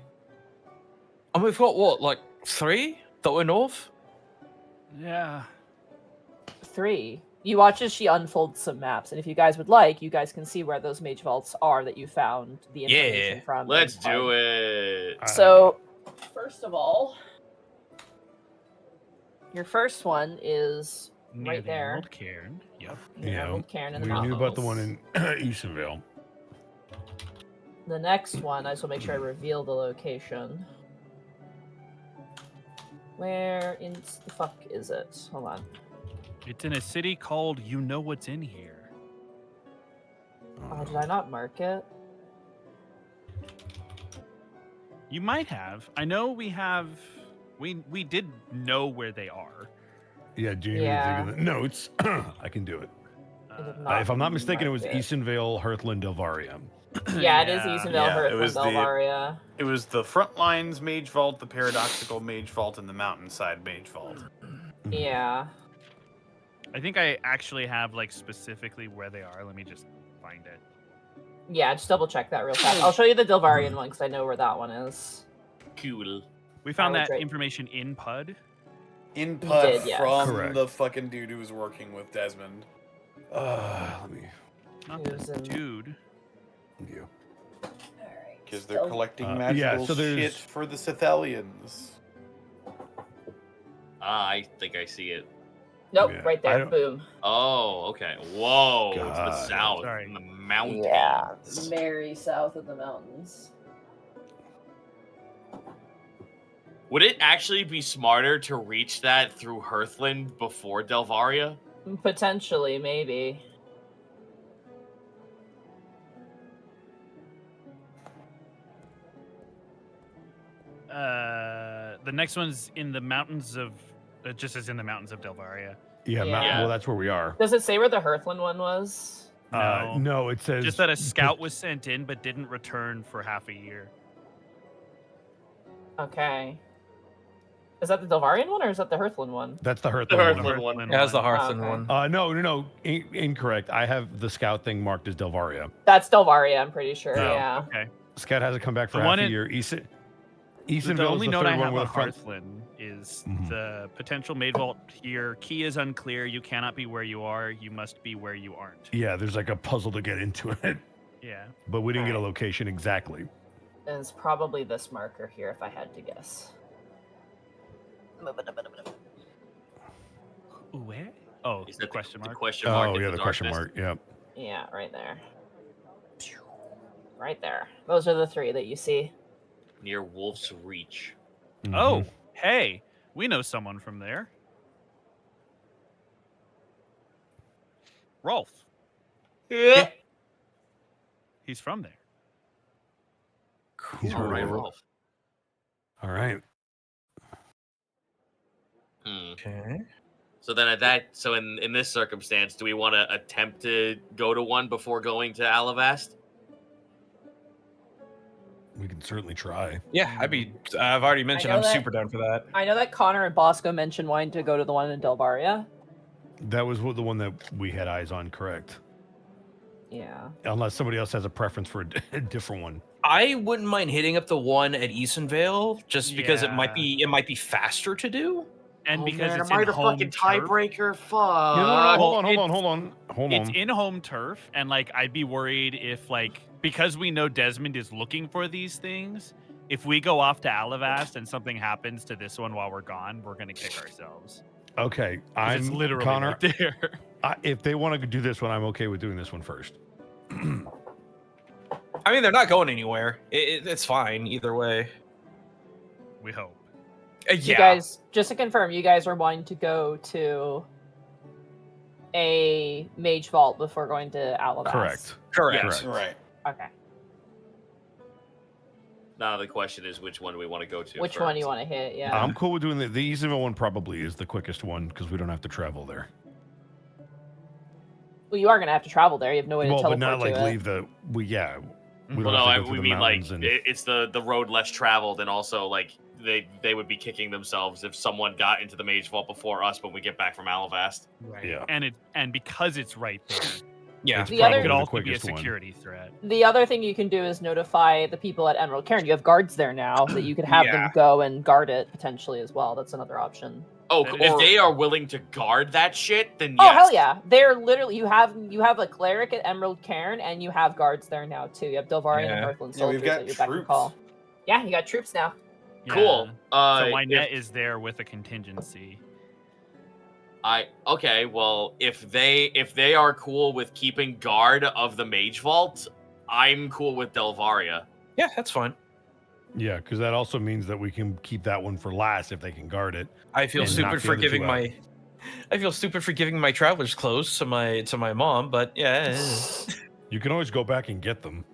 And we've got what, like 3 that we know of? Yeah. 3. You watch as she unfolds some maps, and if you guys would like, you guys can see where those mage vaults are that you found the information from. Let's do it. So, first of all, your first one is Near right the there. Emerald Cairn. Yep. Yeah, Emerald Cairn in we the knew about the mountains. one in Eastonville. The next one, I just want to make sure I reveal the location. Where in the fuck is it? Hold on. It's in a city called You Know What's In Here. Oh, did I not mark it? You might have. I know we have. We did know where they are. Yeah, do you need Yeah. to think of the notes? I can do it. I did not If I'm not mistaken, it was mark it. Eastonvale, Hearthland, Delvaria. Yeah, it is Eastonvale, Yeah, it Hearthland, was the- Delvaria. It was the front lines Mage Vault, the paradoxical Mage Vault, and the mountainside Mage Vault. Yeah. I think I actually have like specifically where they are. Let me just find it. Yeah, just double check that real fast. I'll show you the Delvarian one because I know where that one is. Cool. We found would that rate- information in PUD. Input did, yes. from Correct. the fucking dude who was working with Desmond. Let me. Not It was in- dude. You. Because they're collecting magical yeah, so shit there's- for the Sithelians. I think I see it. Nope, Yeah, right I there. don't- Boom. Oh, okay. Whoa, to the God. south, Sorry. in the mountains. Yeah, very south of the mountains. Would it actually be smarter to reach that through Hearthland before Delvaria? Potentially, maybe. The next one's in the mountains of. It just is in the mountains of Delvaria. Yeah, Yeah. well, that's where we are. Does it say where the Hearthland one was? No. No, it says Just that a scout was sent in but didn't return for half a year. Okay. Is that the Delvarian one or is that the Hearthland one? That's the Hearthland. The one. Hearthland one. Hearthland That was the one. Hearthland okay. one. No, incorrect. I have the scout thing marked as Delvaria. That's Delvaria, I'm pretty sure. Oh, Yeah. Okay. Scout hasn't come back for The half one a in- year. Eastonville The only is the note third I one have with on a front. Hearthland is Mhm. the potential maid vault here. Key is unclear. You cannot be where you are. You must be where you aren't. Yeah, there's like a puzzle to get into it, Yeah. but we didn't get a location exactly. And it's probably this marker here if I had to guess. Where? Oh, Is that question the mark. question mark? Oh in yeah, the question darkness? mark. Yeah. Yeah, right there. Right there. Those are the three that you see. Near Wolf's Reach. Oh, Mhm. hey, we know someone from there. Rolf. Yeah. He's from there. He's All right, right. Rolf. All right. Okay. So then in this circumstance, do we want to attempt to go to one before going to Alavast? We can certainly try. Yeah, I've already mentioned know I'm that- super down for that. I know that Connor and Bosco mentioned wanting to go to the one in Delvaria. That was the one that we had eyes on, correct? Yeah. Unless somebody else has a preference for a different one. I wouldn't mind hitting up the one at Eastonvale just because it might Yeah. be faster to do. And because man, it's am I in the home fucking turf. tiebreaker? Fuck. No, hold well, on. It's in home turf, and like I'd be worried if because we know Desmond is looking for these things. If we go off to Alavast and something happens to this one while we're gone, we're gonna kick ourselves. Okay, 'Cause it's literally Connor. right there. If they want to do this one, I'm okay with doing this one first. I mean, they're not going anywhere. It's fine either way. We hope. Yeah. You guys, just to confirm, you guys are wanting to go to a mage vault before going to Alavast. Correct. Correct. Yes. Right. Okay. Now the question is, which one do we want to go to? Which one you want to hit? Yeah. I'm cool with doing the Eastonville one. Probably is the quickest one because we don't have to travel there. Well, you are going to have to travel there. You have no way to Well, teleport but not like to it. leave the. We don't Well, have no, to go through we the mean like mountains and- it's the road less traveled, and also like they would be kicking themselves if someone got into the Mage Vault before us when we get back from Alavast. Right. Yeah. And because it's right there, Yeah. It's The it other- could probably the also be a quickest one. security threat. The other thing you can do is notify the people at Emerald Cairn. You have guards there now that you could have them Yeah. go and guard it potentially as well. That's another option. Oh, That if is- they are willing to guard that shit, then yes. Oh hell yeah! They're literally you have a cleric at Emerald Cairn and you have guards there now too. You have Delvarian and Yeah. Hearthland Yeah, we've soldiers got at your beck and troops. call. Yeah, you got troops now. Cool. Yeah. So If- Wynette is there with a contingency. Okay, well, if they are cool with keeping guard of the Mage Vault, I'm cool with Delvaria. Yeah, that's fine. Yeah, because that also means that we can keep that one for last if they can guard it. I feel stupid for giving my traveler's clothes to my mom, but yeah. You can always go back and get them.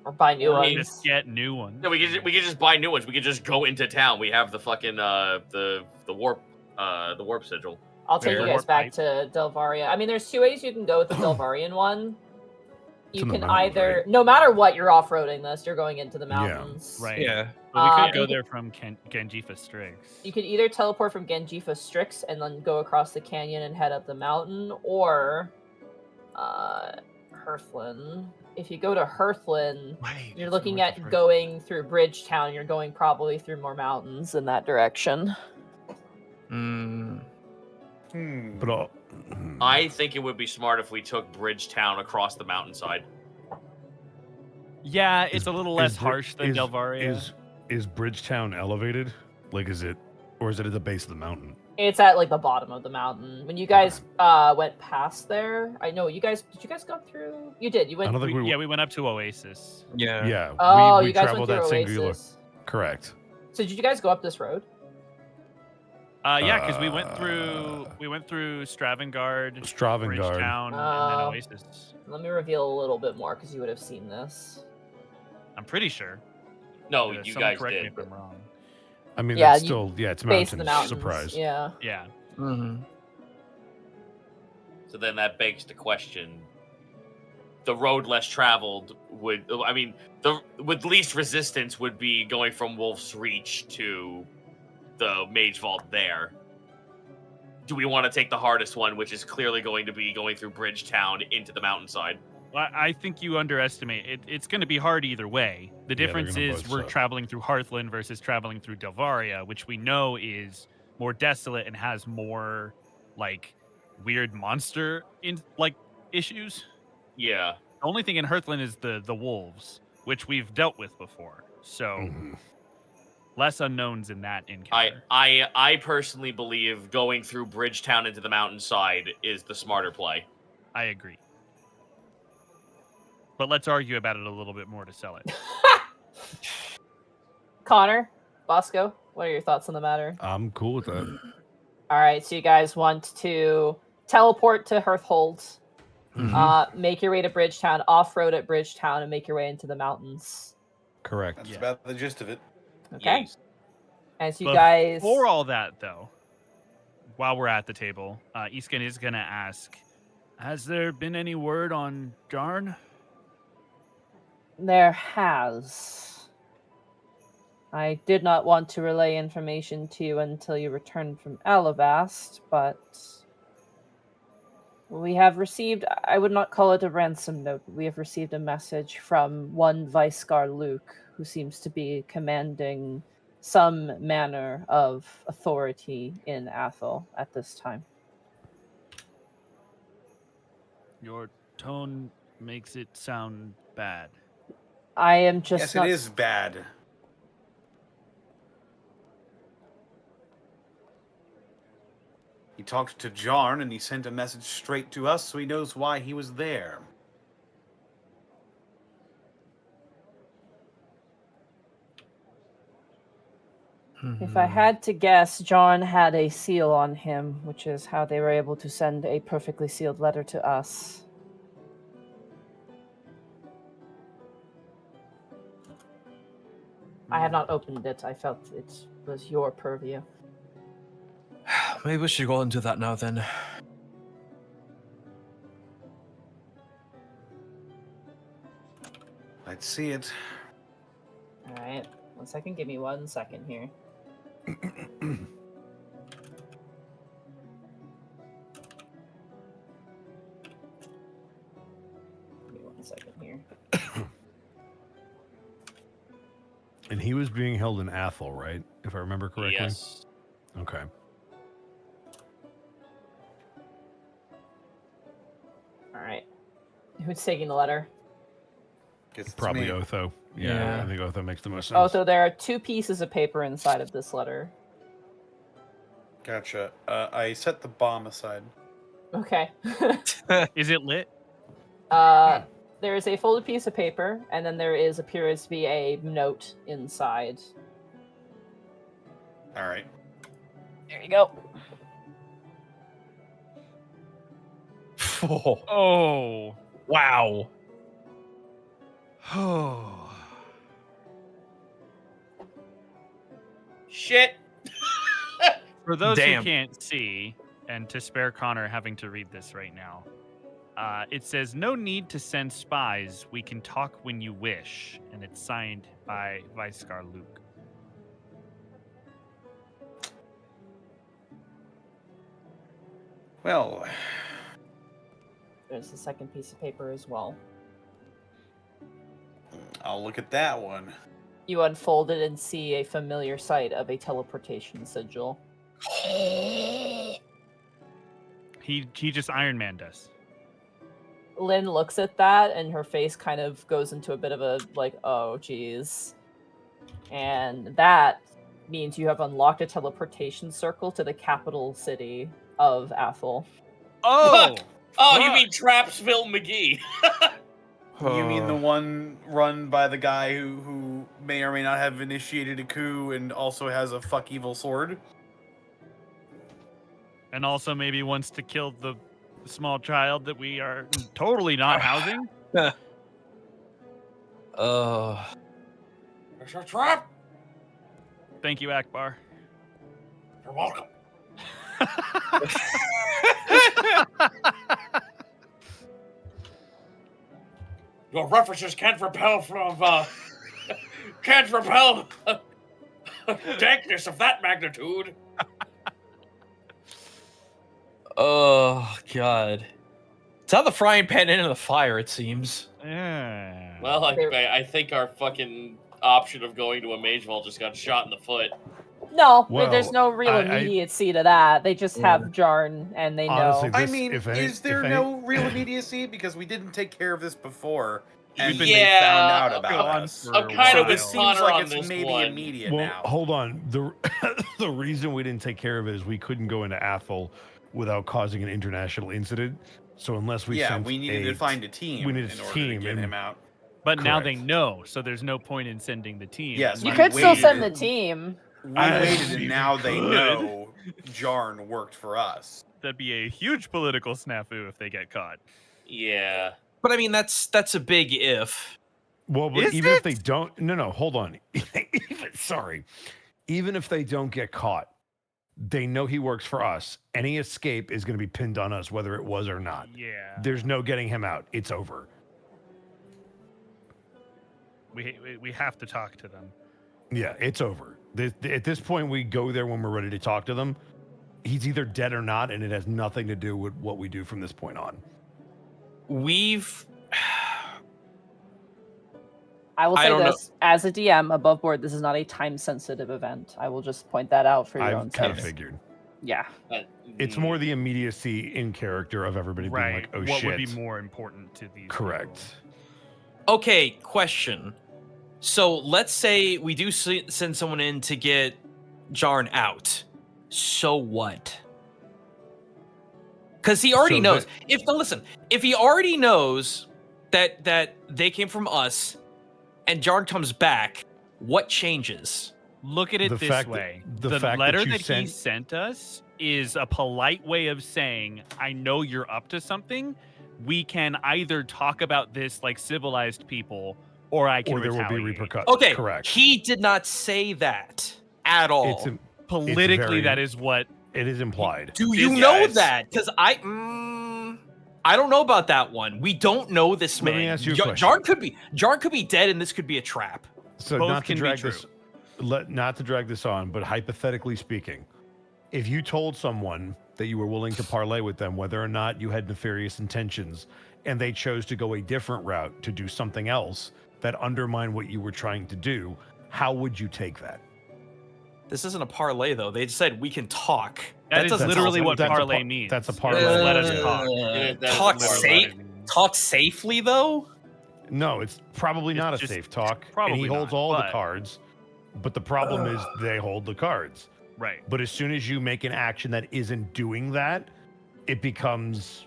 Or buy new Just ones. get new ones. No, we can just buy new ones. We can just go into town. We have the fucking the warp sigil. I'll take you Fair. guys back to Delvaria. I mean, there's two ways you can go with the Delvarian one. You in the can mountains, either, right? no matter what, you're off-roading this. You're going into the mountains. Right. Yeah. But we could go you there from Genjifa Strix. You could either teleport from Genjifa Strix and then go across the canyon and head up the mountain, or Hearthland. If you go to Hearthland, you're looking at going through Bridgetown. You're going probably through more mountains in that direction. But I think it would be smart if we took Bridgetown across the mountainside. Yeah, it's a little less harsh than Delvaria. Is Bridgetown elevated? Like, is it at the base of the mountain? It's at like the bottom of the mountain. When you guys went past there, I know did you guys go through? You did. You went. We went up to Oasis. Yeah. Yeah. Oh, we you guys traveled went through that Oasis. singular. Correct. So did you guys go up this road? Yeah, because we went through Stravengard, Bridgetown, and then Oasis. Let me reveal a little bit more because you would have seen this. I'm pretty sure. No, Someone you guys correct did. me if I'm wrong. I mean, Yeah, it's still it's Base of the mountains. mountains. Surprise. Yeah. Yeah. Mm-hmm. So then that begs the question: the road less traveled with least resistance would be going from Wolf's Reach to the Mage Vault there. Do we want to take the hardest one, which is clearly going to be going through Bridgetown into the mountainside? Well, I think you underestimate it. It's going to be hard either way. The difference is we're traveling through Hearthland versus traveling through Delvaria, which we know is more desolate and has more like weird monster issues. Yeah. The only thing in Hearthland is the wolves, which we've dealt with before. So less unknowns in that encounter. I personally believe going through Bridgetown into the mountainside is the smarter play. I agree. But let's argue about it a little bit more to sell it. Connor, Bosco, what are your thoughts on the matter? I'm cool with that. All right, so you guys want to teleport to Hearthhold, make your way to Bridgetown, off-road at Bridgetown, and make your way into the mountains. Correct. That's about the gist of it. Okay. Yes. As you guys... Before all that, though, while we're at the table, Iskin is going to ask, has there been any word on Jarn? There has. I did not want to relay information to you until you returned from Alabast, but we have received, I would not call it a ransom note, but we have received a message from one Vicegar Luke, who seems to be commanding some manner of authority in Athel at this time. Your tone makes it sound bad. I am just Yes, not... it is bad. He talked to Jarn and he sent a message straight to us, so he knows why he was there. If I had to guess, John had a seal on him, which is how they were able to send a perfectly sealed letter to us. I have not opened it. I felt it was your purview. Maybe we should go into that now then. Let's see it. All right. 1 second. Give me 1 second here. Give me 1 second here. And he was being held in Athel, right? If I remember correctly. Yes. Okay. All right. Who's taking the letter? Guess it's Probably me. Otho. Yeah, I think Otho makes the most sense. Oh, so there are 2 pieces of paper inside of this letter. Gotcha. I set the bomb aside. Okay. Is it lit? There is a folded piece of paper, and then there appears to be a note inside. All right. There you go. Oh. Wow. Oh. Shit. For those Damn. who can't see, and to spare Connor having to read this right now, it says, "No need to send spies. We can talk when you wish." And it's signed by Vice-Gar Luke. Well, There's the second piece of paper as well. I'll look at that one. You unfold it and see a familiar sight of a teleportation sigil. He just Iron Man'd us. Lynn looks at that, and her face kind of goes into a bit of a, like, oh, geez. And that means you have unlocked a teleportation circle to the capital city of Athel. Oh! Oh, you mean Trapsville McGee? You mean the one run by the guy who may or may not have initiated a coup and also has a fuck evil sword? And also maybe wants to kill the small child that we are totally not housing? There's your trap. Thank you, Akbar. You're welcome. Your references can't repel from dankness of that magnitude. Oh, God. It's how the frying pan into the fire, it seems. Yeah. Well, I think our fucking option of going to a mage vault just got shot in the foot. No, Well, there's no real immediacy to that. They just have Jarn, and they Honestly, know. I mean, is there no real immediacy? Because we didn't take care of this before, and they found out about us. I'm kind So of this with seems Connor like on it's this maybe one. immediate Well, now. hold on. The reason we didn't take care of it is we couldn't go into Athel without causing an international incident. So unless we sent we needed to find a team. we needed in a order team to get and- him out. But now they Correct. know, so there's no point in sending the team. Yes, You we could still send the waited. team. We waited, and you now they could. know Jarn worked for us. That'd be a huge political snafu if they get caught. Yeah. But I mean, that's a big if. Well, but Is even if it? they don't, no, hold on. Even if they don't get caught, they know he works for us. Any escape is going to be pinned on us, whether it was or not. Yeah. There's no getting him out. It's over. We have to talk to them. Yeah, it's over. At this point, we go there when we're ready to talk to them. He's either dead or not, and it has nothing to do with what we do from this point on. I will I say don't know. this as a DM above board. This is not a time-sensitive event. I will just point that out for your I've own kind of sake. figured. Yeah. It's more the immediacy in character of everybody being Right. like, oh, what shit. would be more important to these? Correct. Okay, question. So let's say we do send someone in to get Jarn out. So what? Because he already So knows. If he already knows that they came from us, and Jarn comes back, what changes? Look at it The this fact that- way. the The fact that letter you that he sent us is a polite way of saying, I know you're up to something. We can either talk about this like civilized people, or I can Or there will be retaliate. repercussions. Okay, Correct. he did not say that at all. It's im- Politically, very- that is what. it is implied. Do you Yeah, know it's- that? Because I don't know about that one. We don't know this man. Let me ask you a question. Jarn could be dead, and this could be a trap. So Both not to can be drag true. this, not to drag this on, but hypothetically speaking, if you told someone that you were willing to parlay with them, whether or not you had nefarious intentions, and they chose to go a different route to do something else that undermined what you were trying to do, how would you take that? This isn't a parlay, though. They said we can talk. That is doesn't literally sound- what that's a parlay par- means. that's a Just parlay. Let us talk. That's Talk literally safe. what it means. Talk safely, though. No, it's probably It's not a just- safe talk. And probably he holds not, all the but- cards, but the problem is they hold the cards. Right. But as soon as you make an action that isn't doing that, it becomes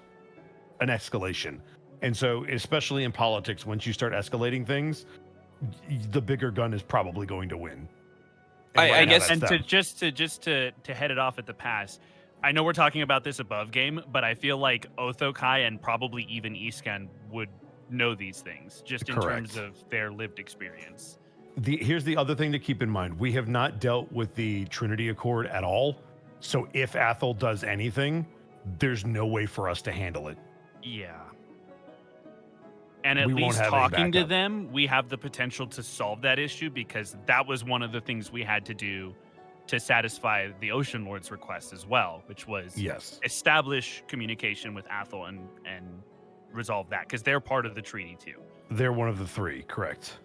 an escalation. And so, especially in politics, once you start escalating things, the bigger gun is probably going to win. I guess, and to head it off at the pass, I know we're talking about this above game, but I feel like Othokai and probably even Iskan would know these things just in terms of their lived experience. Here's the other thing to keep in mind. We have not dealt with the Trinity Accord at all. So if Athel does anything, there's no way for us to handle it. Yeah. And at least talking to them, we have the potential to solve that issue, because that was one of the things we had to do to satisfy the Ocean Lord's request as well, which was establish communication with Athel and resolve that, because they're part of the treaty too. They're one of the three, correct?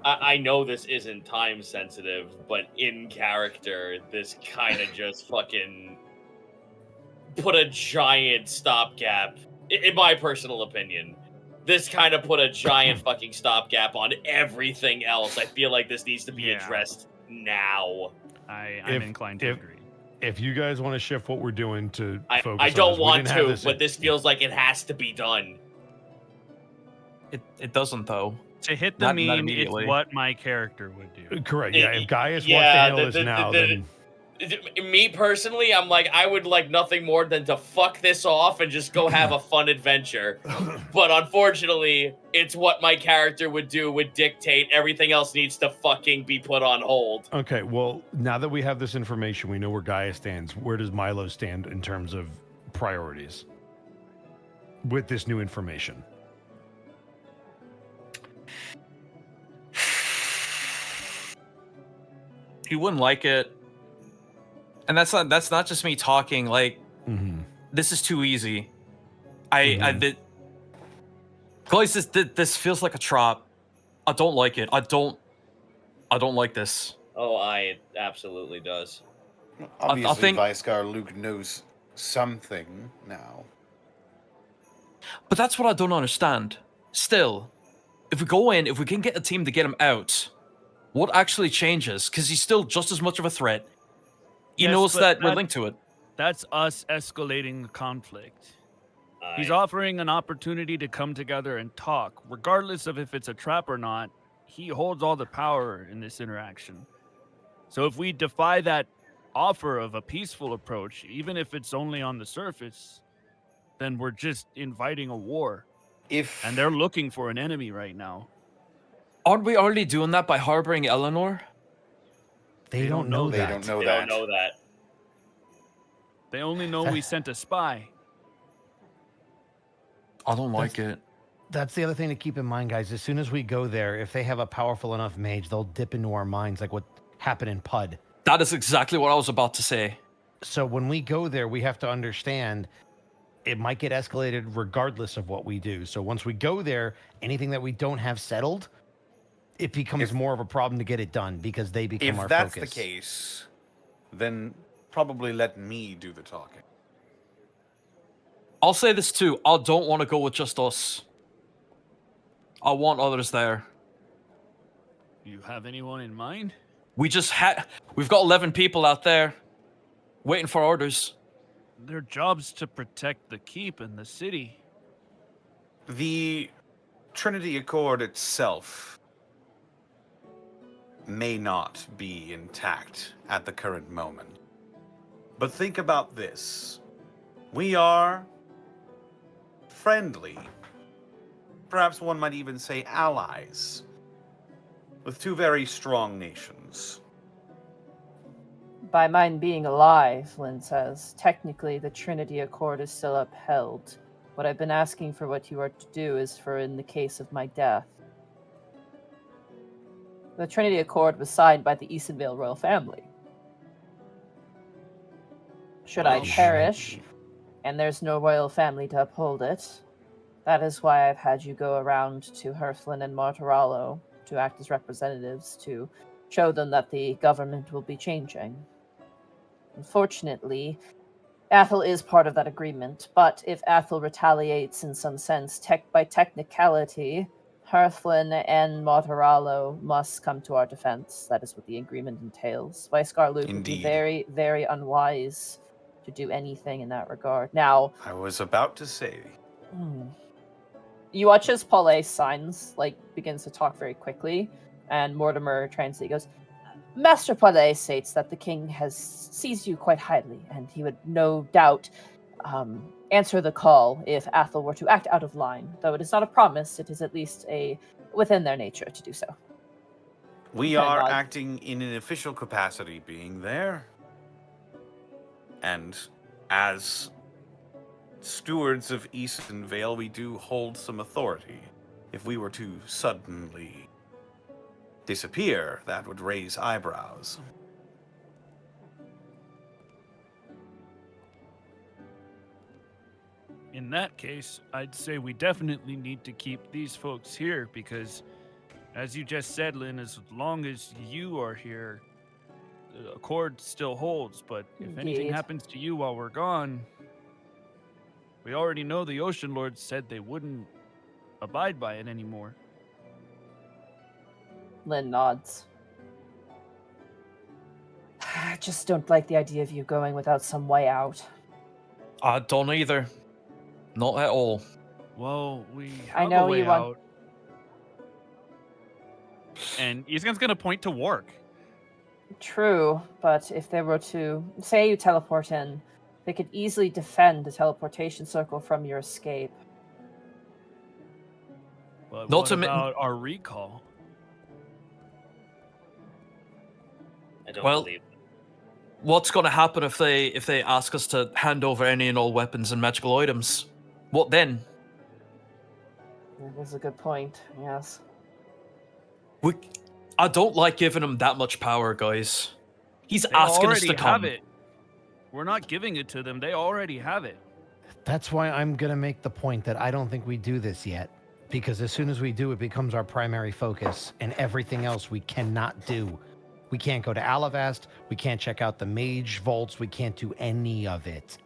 I know this isn't time sensitive, but in character, this kind of just fucking put a giant stopgap, in my personal opinion. This kind of put a giant fucking stopgap on everything else. I feel like this needs to be addressed now. I'm inclined to agree. If you guys want to shift what we're doing to focus I don't want to, this but this feels like it has to be done. It doesn't, though. To hit the meme, it's what my character would do. Correct. Yeah, if Gaius wants to handle this now, then... Me personally, I'm like, I would like nothing more than to fuck this off and just go have a fun adventure. But unfortunately, it's what my character would do, would dictate. Everything else needs to fucking be put on hold. Okay, well, now that we have this information, we know where Gaius stands. Where does Milo stand in terms of priorities with this new information? He wouldn't like it. And that's not just me talking. Like, this is too easy. Guys, this feels like a trap. I don't like it. I don't like this. Oh, it absolutely does. Obviously, I think Viskar Luke knows something now. But that's what I don't understand. Still, if we go in, if we can get a team to get him out, what actually changes? Because he's still just as much of a threat. He knows that we're linked to it. That's us escalating the conflict. He's offering an opportunity to come together and talk. Regardless of if it's a trap or not, he holds all the power in this interaction. So if we defy that offer of a peaceful approach, even if it's only on the surface, then we're just inviting a war. And they're looking for an enemy right now. Aren't we already doing that by harboring Eleanor? They don't know that. They don't know that. They only know we sent a spy. I don't like it. That's the other thing to keep in mind, guys. As soon as we go there, if they have a powerful enough mage, they'll dip into our minds like what happened in Pud. That is exactly what I was about to say. So when we go there, we have to understand it might get escalated regardless of what we do. So once we go there, anything that we don't have settled, it becomes more of a problem to get it done because they become our focus. If that's the case, then probably let me do the talking. I'll say this too. I don't want to go with just us. I want others there. You have anyone in mind? We've got 11 people out there waiting for orders. Their job's to protect the keep and the city. The Trinity Accord itself may not be intact at the current moment. But think about this. We are friendly, perhaps one might even say allies, with two very strong nations. By mine being alive, Flynn says, technically the Trinity Accord is still upheld. What I've been asking for what you are to do is for in the case of my death. The Trinity Accord was signed by the Eastonvale royal family. Should I perish, and there's no royal family to uphold it, that is why I've had you go around to Herflin and Martorallo to act as representatives to show them that the government will be changing. Unfortunately, Athel is part of that agreement, but if Athel retaliates in some sense, by technicality, Hearthlyn and Mortaralo must come to our defense. That is what the agreement entails. Vicegar Luke would be Indeed. very, very unwise to do anything in that regard. Now, I was about to say. you watch as Paulé signs, begins to talk very quickly, and Mortimer translates. He goes, Master Paulé states that the king has seized you quite highly, and he would no doubt answer the call if Athel were to act out of line. Though it is not a promise, it is at least within their nature to do so. We are acting in an official capacity, being there. And as stewards of Eastern Vale, we do hold some authority. If we were to suddenly disappear, that would raise eyebrows. In that case, I'd say we definitely need to keep these folks here because, as you just said, Lynn, as long as you are here, the accord still holds. But if anything happens to you while we're gone, we already know the Ocean Lords said they wouldn't abide by it anymore. Lynn nods. I just don't like the idea of you going without some way out. I don't either. Not at all. Well, we I have know a way you want- out. And Isgan's going to point to Wark. True, but if they were to, say you teleport in, they could easily defend the teleportation circle from your escape. But Not what to about our recall? I don't Well, believe. what's going to happen if they ask us to hand over any and all weapons and magical items? What then? That's a good point, yes. I don't like giving him that much power, guys. He's They asking us already to come. have it. We're not giving it to them. They already have it. That's why I'm going to make the point that I don't think we do this yet. Because as soon as we do, it becomes our primary focus, and everything else we cannot do. We can't go to Alavast. We can't check out the mage vaults. We can't do any of it.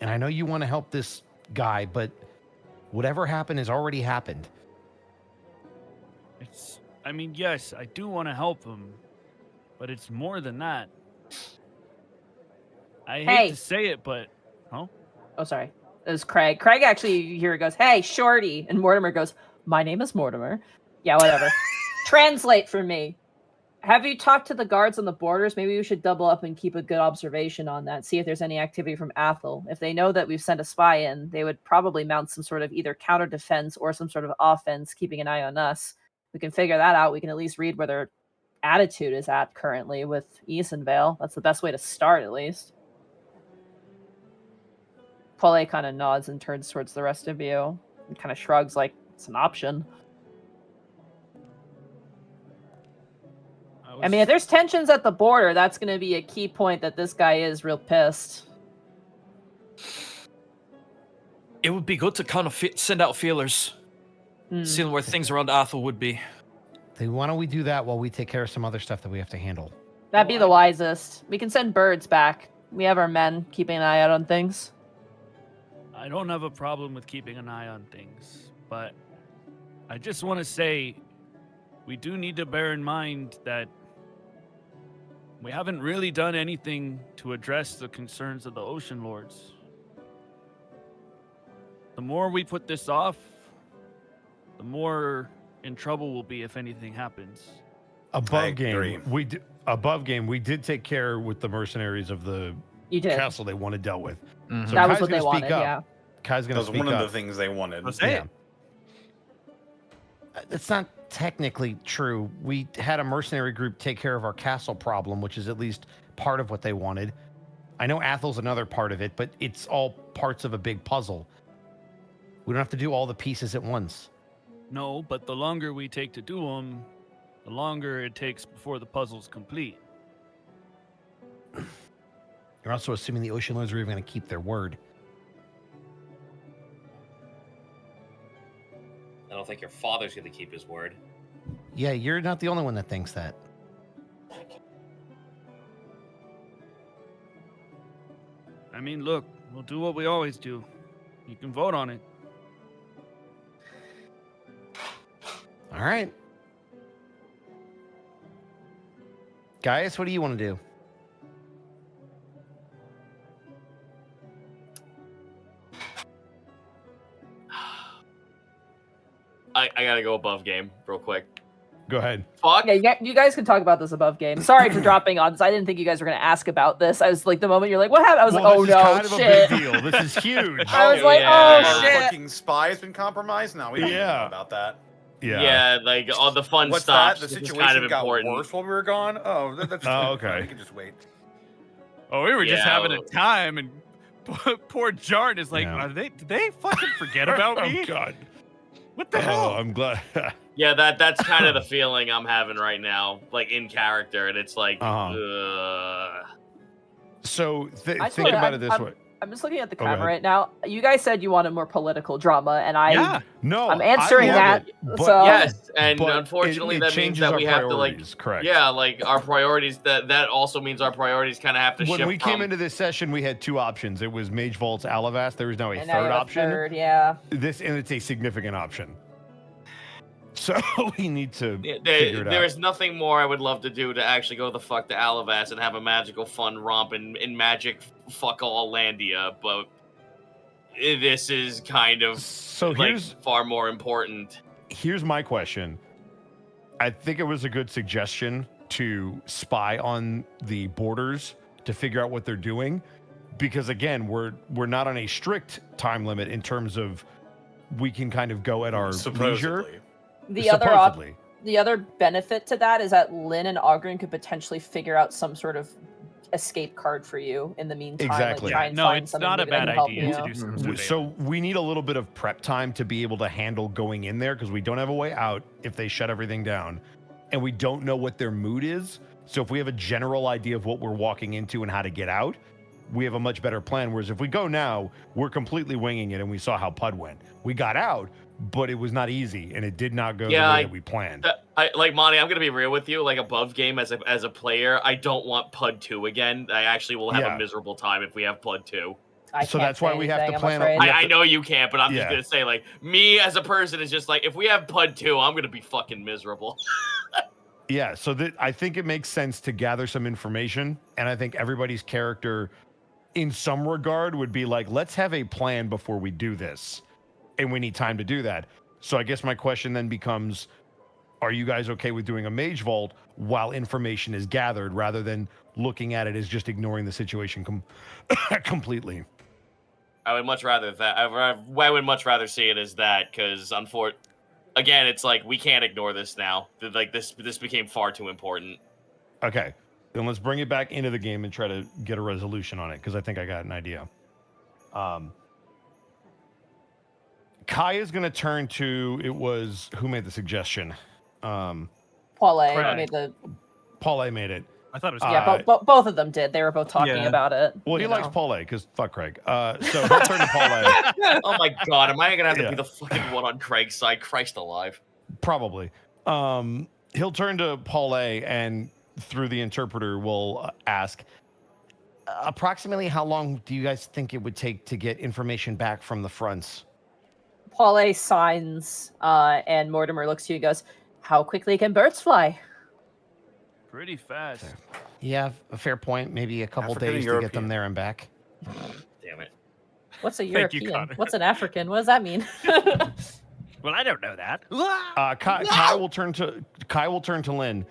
And I know you want to help this guy, but whatever happened has already happened. Yes, I do want to help him, but it's more than that. I hate to say it, but... Oh, sorry. It was Craig. Craig actually here goes, hey, Shorty. And Mortimer goes, my name is Mortimer. Yeah, whatever. Translate for me. Have you talked to the guards on the borders? Maybe we should double up and keep a good observation on that. See if there's any activity from Athel. If they know that we've sent a spy in, they would probably mount some sort of either counter defense or some sort of offense, keeping an eye on us. We can figure that out. We can at least read where their attitude is at currently with Easonvale. That's the best way to start, at least. Paulé kind of nods and turns towards the rest of you and kind of shrugs like it's an option. I mean, if there's tensions at the border, that's going to be a key point that this guy is real pissed. It would be good to kind of send out feelers, seeing where things around Athel would be. Then why don't we do that while we take care of some other stuff that we have to handle? That'd be the wisest. We can send birds back. We have our men keeping an eye out on things. I don't have a problem with keeping an eye on things, but I just want to say we do need to bear in mind that we haven't really done anything to address the concerns of the Ocean Lords. The more we put this off, the more in trouble we'll be if anything happens. Above game, we did take care with the mercenaries of the castle they wanted dealt with. Mm-hmm. So that Kai's was what they wanted, yeah. Kai's going to speak up. That was one of the things they wanted. It's not technically true. We had a mercenary group take care of our castle problem, which is at least part of what they wanted. I know Athel's another part of it, but it's all parts of a big puzzle. We don't have to do all the pieces at once. No, but the longer we take to do them, the longer it takes before the puzzle's complete. You're also assuming the Ocean Lords are even going to keep their word. I don't think your father's going to keep his word. Yeah, you're not the only one that thinks that. I mean, look, we'll do what we always do. You can vote on it. All right. Gaius, what do you want to do? I gotta go above game real quick. Go ahead. Fuck. Yeah, you guys can talk about this above game. Sorry for dropping on this. I didn't think you guys were going to ask about this. I was like, the moment you're like, what happened? I was like, oh this no, is kind of shit. a big deal. This is huge. I was like, yeah. oh Our shit. fucking spy has been compromised. No, we don't know about that. Yeah, like all the fun What's stops. that? The This is situation kind of got important. worse while we were gone. Oh, that's Oh, fine. okay. We can just wait. Oh, we were just Yeah, having a time, and poor Jarn is like, Yeah. did they fucking forget about me? Oh God. What the hell? I'm glad. Yeah, that's kind of the feeling I'm having right now, like in character, and it's like, So I think swear, about it this way. I'm just looking at the Go camera ahead. right now. You guys said you wanted more political drama, and Yeah. No, I'm answering I love that. it, but- So yes, and but unfortunately it that means changes that our we have to like, priorities, correct. yeah, like our priorities. That also means our priorities kind of have to When shift. we came from, into this session, we had two options. It was Mage Vault's Alavast. There was now a and now you third have a option. third, yeah. And it's a significant option. So we need to Yeah, figure it there out. is nothing more I would love to do to actually go the fuck to Alavast and have a magical fun romp in magic fuck all Landia, but this is kind of So like far more important. here's my question. I think it was a good suggestion to spy on the borders to figure out what they're doing, because again, we're not on a strict time limit in terms of we can kind of go at our leisure. Supposedly. The other benefit to that is that Lynn and Ogren could potentially figure out some sort of escape card for you in the meantime. Exactly. Like try and No, find it's something not a maybe that bad can help idea you. to do some surveillance. So we need a little bit of prep time to be able to handle going in there, because we don't have a way out if they shut everything down, and we don't know what their mood is. So if we have a general idea of what we're walking into and how to get out, we have a much better plan. Whereas if we go now, we're completely winging it, and we saw how Pud went. We got out, but it was not easy, and it did not go the way that we planned. I like Monty. I'm gonna be real with you. Like above game as a player, I don't want Pud 2 again. I actually will have a miserable time if we have Pud 2. So that's why we have to plan. I know you can't, but I'm just gonna say, like, me as a person is just like, if we have Pud 2, I'm gonna be fucking miserable. Yeah, so I think it makes sense to gather some information, and I think everybody's character, in some regard, would be like, let's have a plan before we do this, and we need time to do that. So I guess my question then becomes, are you guys okay with doing a Mage Vault while information is gathered, rather than looking at it as just ignoring the situation completely? I would much rather that. I would much rather see it as that, because again, it's like we can't ignore this now. Like this became far too important. Okay, then let's bring it back into the game and try to get a resolution on it, because I think I got an idea. Kai is going to turn to, who made the suggestion? Paulay made the. Paulay made it. I thought it was. Yeah, both of them did. They were both talking about it. Well, he likes Paulay because fuck Craig. So he'll turn to Paulay. Oh my god, am I gonna have to be the fucking one on Craig's side? Christ alive. Probably. He'll turn to Paulay and through the interpreter will ask, approximately how long do you guys think it would take to get information back from the fronts? Paulay signs, and Mortimer looks to you and goes, "How quickly can birds fly?" Pretty fast. Yeah, a fair point. Maybe a couple African days and to get them European. there and back. Damn it. What's a Thank you, European? Connor. What's an African? What does that mean? Well, I don't know that. Kai will turn to Lynn.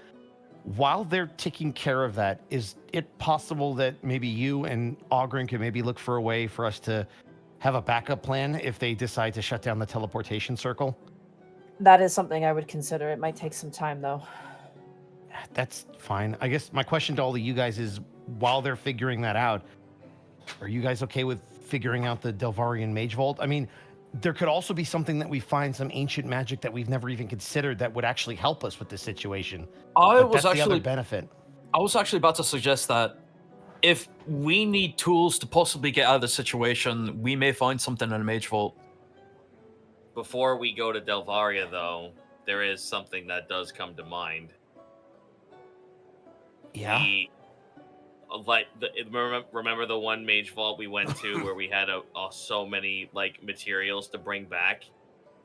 While they're taking care of that, is it possible that maybe you and Ogren could maybe look for a way for us to have a backup plan if they decide to shut down the teleportation circle? That is something I would consider. It might take some time, though. That's fine. I guess my question to all of you guys is, while they're figuring that out, are you guys okay with figuring out the Delvarian Mage Vault? I mean, there could also be something that we find, some ancient magic that we've never even considered that would actually help us with this situation. That's the other benefit. I was actually about to suggest that if we need tools to possibly get out of the situation, we may find something in a Mage Vault. Before we go to Delvaria, though, there is something that does come to mind. Yeah. Remember the one Mage Vault we went to where we had so many like materials to bring back?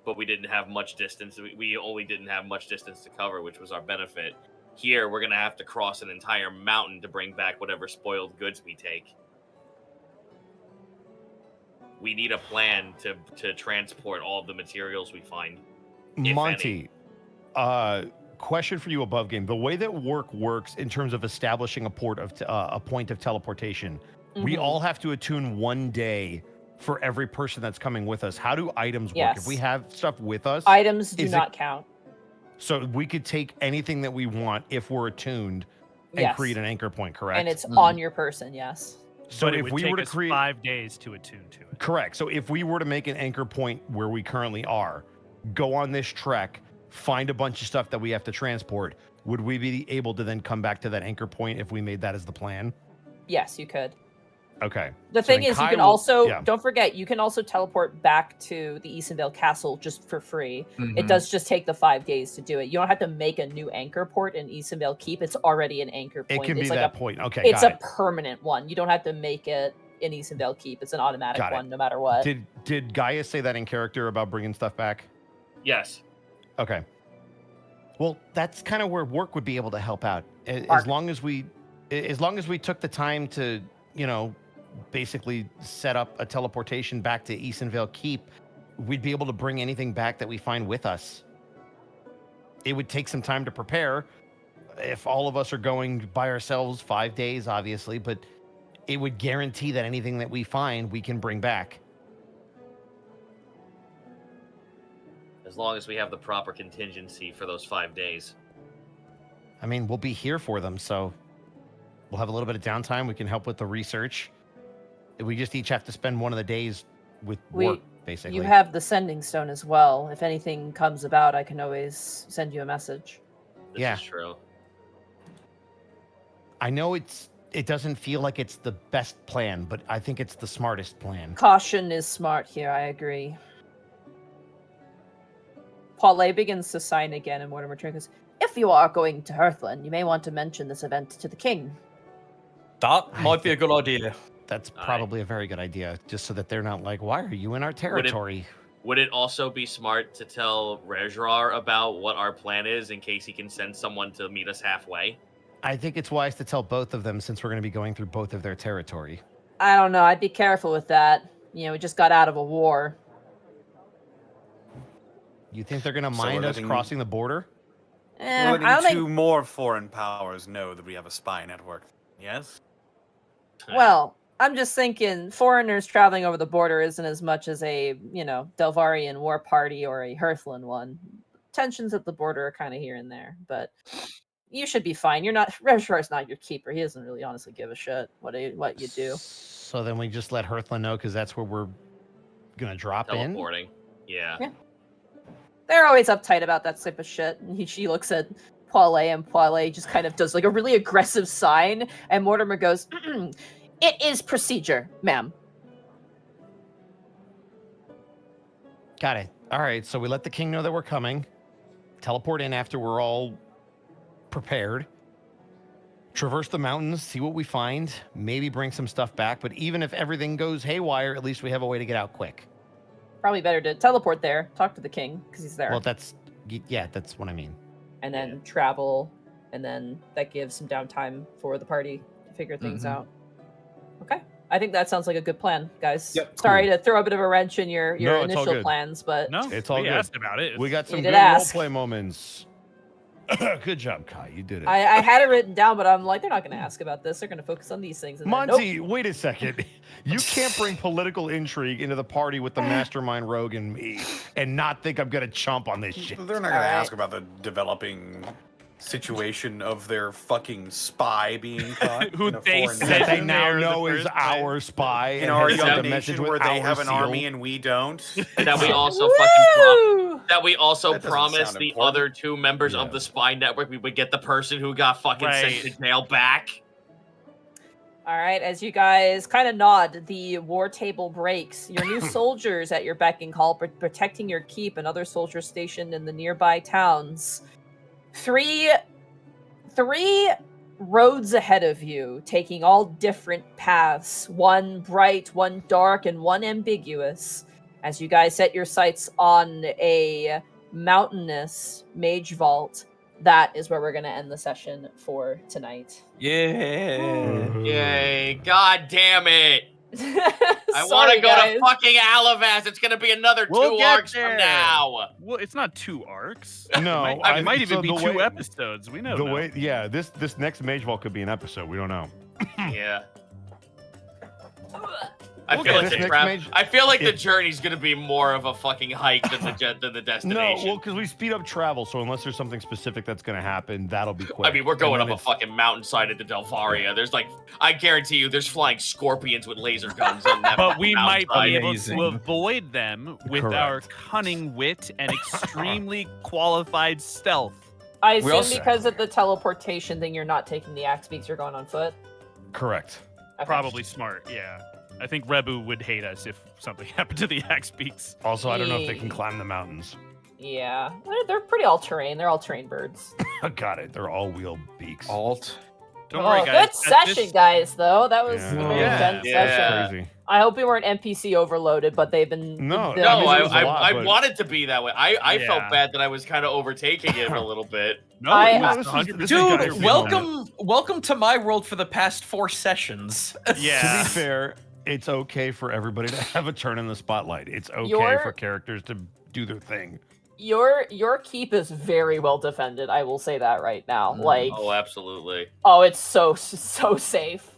but we didn't have much distance. We only didn't have much distance to cover, which was our benefit. Here, we're going to have to cross an entire mountain to bring back whatever spoiled goods we take. We need a plan to transport all of the materials we find. Monty, question for you above game. The way that works in terms of establishing a point of teleportation, we all have to attune 1 day for every person that's coming with us. How do items work? If we have stuff with us, items do not count. So we could take anything that we want if we're attuned and create an anchor point, correct? And it's on your person, yes. So but if we were to create 5 days to attune to it. Correct. So if we were to make an anchor point where we currently are, go on this trek, find a bunch of stuff that we have to transport, would we be able to then come back to that anchor point if we made that as the plan? Yes, you could. Okay. The thing is, you can also, don't forget, you can also teleport back to the Easonvale Castle just for free. It does just take the 5 days to do it. You don't have to make a new anchor port in Easonvale Keep. It's already an anchor point. It can be like that point. Okay, it's a permanent one. You don't have to make it in Easonvale Keep. It's an automatic one no matter what. Did Gaia say that in character about bringing stuff back? Yes. Okay. Well, that's kind of where work would be able to help out. As long as we took the time to, basically set up a teleportation back to Easonvale Keep, we'd be able to bring anything back that we find with us. It would take some time to prepare. If all of us are going by ourselves, 5 days, obviously, but it would guarantee that anything that we find, we can bring back. As long as we have the proper contingency for those 5 days. I mean, we'll be here for them, so we'll have a little bit of downtime. We can help with the research. We just each have to spend one of the days with work, basically. You have the sending stone as well. If anything comes about, I can always send you a message. This is true. I know it doesn't feel like it's the best plan, but I think it's the smartest plan. Caution is smart here, I agree. Paulay begins to sign again, and Mortimer goes, if you are going to Hearthland, you may want to mention this event to the king. That might be a good idea. That's probably a very good idea, just so that they're not like, why are you in our territory? Would it also be smart to tell Rezrar about what our plan is in case he can send someone to meet us halfway? I think it's wise to tell both of them since we're going to be going through both of their territory. I don't know. I'd be careful with that. We just got out of a war. You think they're going to mind us crossing the border? We're letting two more foreign powers know that we have a spy network. Yes? Well, I'm just thinking foreigners traveling over the border isn't as much as a, Delvarian war party or a Hearthland one. Tensions at the border are kind of here and there, but you should be fine. Rezrar's not your keeper. He doesn't really honestly give a shit what you do. So then we just let Hearthland know because that's where we're going to drop Teleporting. Yeah. They're always uptight about that type of shit. And she looks at Paulay, and Paulay just kind of does like a really aggressive sign, and Mortimer goes, it is procedure, ma'am. Got it. All right, so we let the king know that we're coming. Teleport in after we're all prepared. Traverse the mountains, see what we find, maybe bring some stuff back, but even if everything goes haywire, at least we have a way to get out quick. Probably better to teleport there, talk to the king, because he's there. Well, that's what I mean. And then travel, and then that gives some downtime for the party to figure things out. Okay. I think that sounds like a good plan, guys. Yep, Sorry to throw a bit of a wrench in your initial plans, but no, it's all we good. Asked about it. We got some good roleplay moments. Good job, Kai. You did it. I had it written down, but I'm like, they're not going to ask about this. They're going to focus on these things. And Monty, wait a second. You can't bring political intrigue into the party with the mastermind rogue and me and not think I'm going to chomp on this shit. They're not going to ask about the developing situation of their fucking spy being caught. Who they said they now know is our spy. In our young nation where they have an army and we don't. That we also promised the other two members of the spy network we would get the person who got fucking sent to jail back. All right, as you guys kind of nod, the war table breaks. Your new soldiers at your beck and call, protecting your keep, and other soldiers stationed in the nearby towns. Three roads ahead of you, taking all different paths, one bright, one dark, and one ambiguous. as you guys set your sights on a mountainous mage vault, that is where we're going to end the session for tonight. Yeah. Yay. God damn it. I want Sorry, to go guys. to fucking Alavas. It's going to be another We'll 2 get arcs there. from now. Well, it's not 2 arcs. No, it might even so be the 2 way- episodes. We know. The way, yeah, this next Mage Vault could be an episode. We don't know. Yeah. I We'll feel get like this the next I feel like the it- journey's gonna be more of a fucking hike than the No, destination. well, because we speed up travel, so unless there's something specific that's going to happen, that'll be quick. I mean, we're going And up then a fucking mountainside into Delvaria. There's like, I guarantee you, there's flying scorpions with laser guns on that. But we might be mountainside. able Amazing. to avoid them with our Correct. cunning wit and extremely qualified stealth. I We assume also- because of the teleportation thing, you're not taking the axe beaks, you're going on foot. Correct. Okay. Probably smart, yeah. I think Rebu would hate us if something happened to the axe beaks. Also, I don't know if they can Yeah. climb the mountains. Yeah, they're pretty all-terrain. They're all-terrain birds. Got it. They're all wheel beaks. Alt. Don't Oh, worry, guys. good At session, this- guys. Though that was Yeah. a very Yeah. intense Yeah. session. Crazy. I hope we weren't NPC overloaded, but they've been. No, the- No, I mean, it was a lot, I but- wanted to be that way. I Yeah. felt bad that I was kind of overtaking it a little bit. No, I- it No, was this is- 100% this is guys your feeling fault. Welcome to my world for the past 4 sessions. Yeah. To be fair, it's okay for everybody to have a turn in the spotlight. It's okay Your- for characters to do their thing. Your keep is very well defended. I will say that right now. Like, Oh, absolutely. it's so safe.